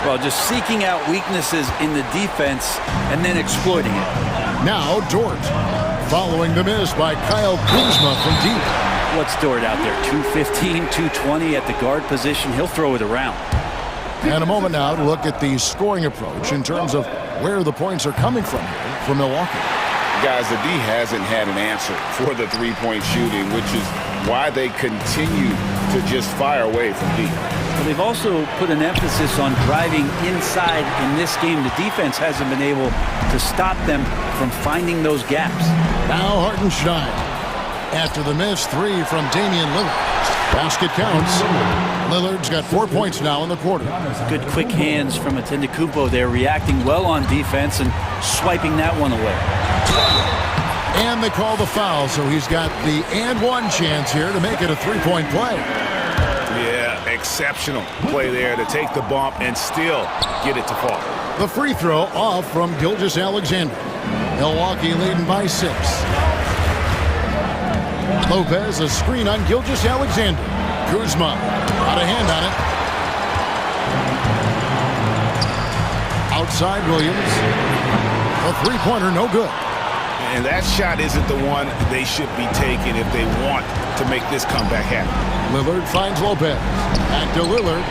[SPEAKER 13] Well, just seeking out weaknesses in the defense and then exploiting it.
[SPEAKER 2] Now Dort, following the miss by Kyle Kuzma from deep.
[SPEAKER 13] What's Dort out there? 215, 220 at the guard position. He'll throw it around.
[SPEAKER 2] And a moment now to look at the scoring approach in terms of where the points are coming from here for Milwaukee.
[SPEAKER 7] Guys, the D hasn't had an answer for the three-point shooting, which is why they continue to just fire away from deep.
[SPEAKER 13] But they've also put an emphasis on driving inside in this game. The defense hasn't been able to stop them from finding those gaps.
[SPEAKER 2] Now Hartenstein. After the miss, 3 from Damian Lillard. Basket counts. Lillard's got 4 points now in the quarter.
[SPEAKER 13] Good quick hands from Antetokounmpo there, reacting well on defense and swiping that one away.
[SPEAKER 2] And they call the foul, so he's got the and one chance here to make it a 3-point play.
[SPEAKER 7] Yeah, exceptional play there to take the bump and still get it to fall.
[SPEAKER 2] The free throw off from Gilgeous-Alexander. Milwaukee leading by 6. Lopez, a screen on Gilgeous-Alexander. Kuzma, got a hand on it. Outside Williams. A three-pointer, no good.
[SPEAKER 7] And that shot isn't the one they should be taking if they want to make this comeback happen.
[SPEAKER 2] Lillard finds Lopez. Back to Lillard.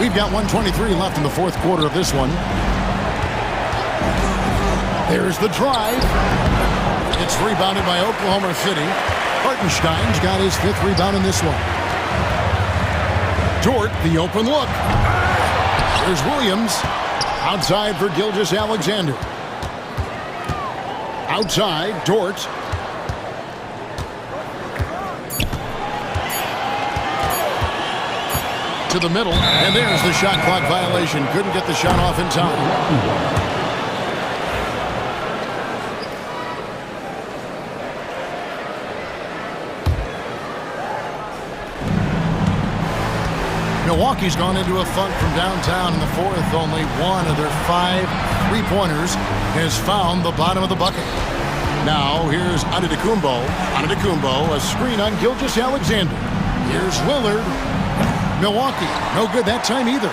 [SPEAKER 2] We've got 1:23 left in the fourth quarter of this one. There's the drive. It's rebounded by Oklahoma City. Hartenstein's got his 5th rebound in this one. Dort, the open look. There's Williams. Outside for Gilgeous-Alexander. Outside, Dort. To the middle, and there's the shot clock violation. Couldn't get the shot off in time. Milwaukee's gone into a funk from downtown in the fourth. Only 1 of their 5 3-pointers has found the bottom of the bucket. Now here's Antetokounmpo. Antetokounmpo, a screen on Gilgeous-Alexander. Here's Lillard. Milwaukee, no good that time either.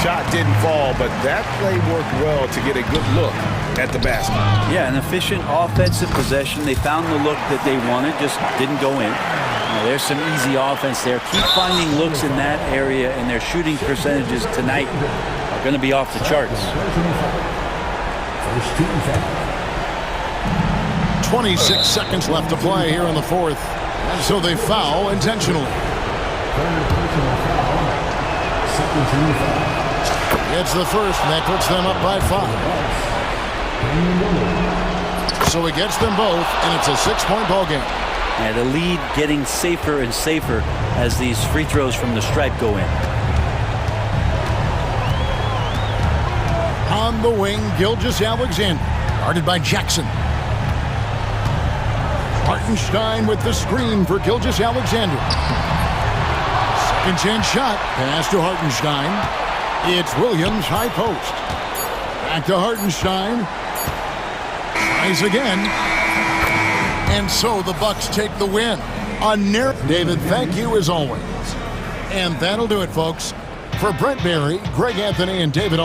[SPEAKER 7] Shot didn't fall, but that play worked well to get a good look at the basket.
[SPEAKER 13] Yeah, an efficient offensive possession. They found the look that they wanted, just didn't go in. There's some easy offense there. Keep finding looks in that area, and their shooting percentages tonight are going to be off the charts.
[SPEAKER 2] 26 seconds left to play here in the fourth. And so they foul intentionally. It's the first, and that puts them up by 5. So he gets them both, and it's a 6-point ball game.
[SPEAKER 13] Yeah, the lead getting safer and safer as these free throws from the stripe go in.
[SPEAKER 2] On the wing, Gilgeous-Alexander, guarded by Jackson. Hartenstein with the screen for Gilgeous-Alexander. Second-chance shot. Pass to Hartenstein. It's Williams, high post. Back to Hartenstein. Tries again. And so the Bucks take the win. David, thank you as always. And that'll do it, folks. For Brent Berry, Greg Anthony, and David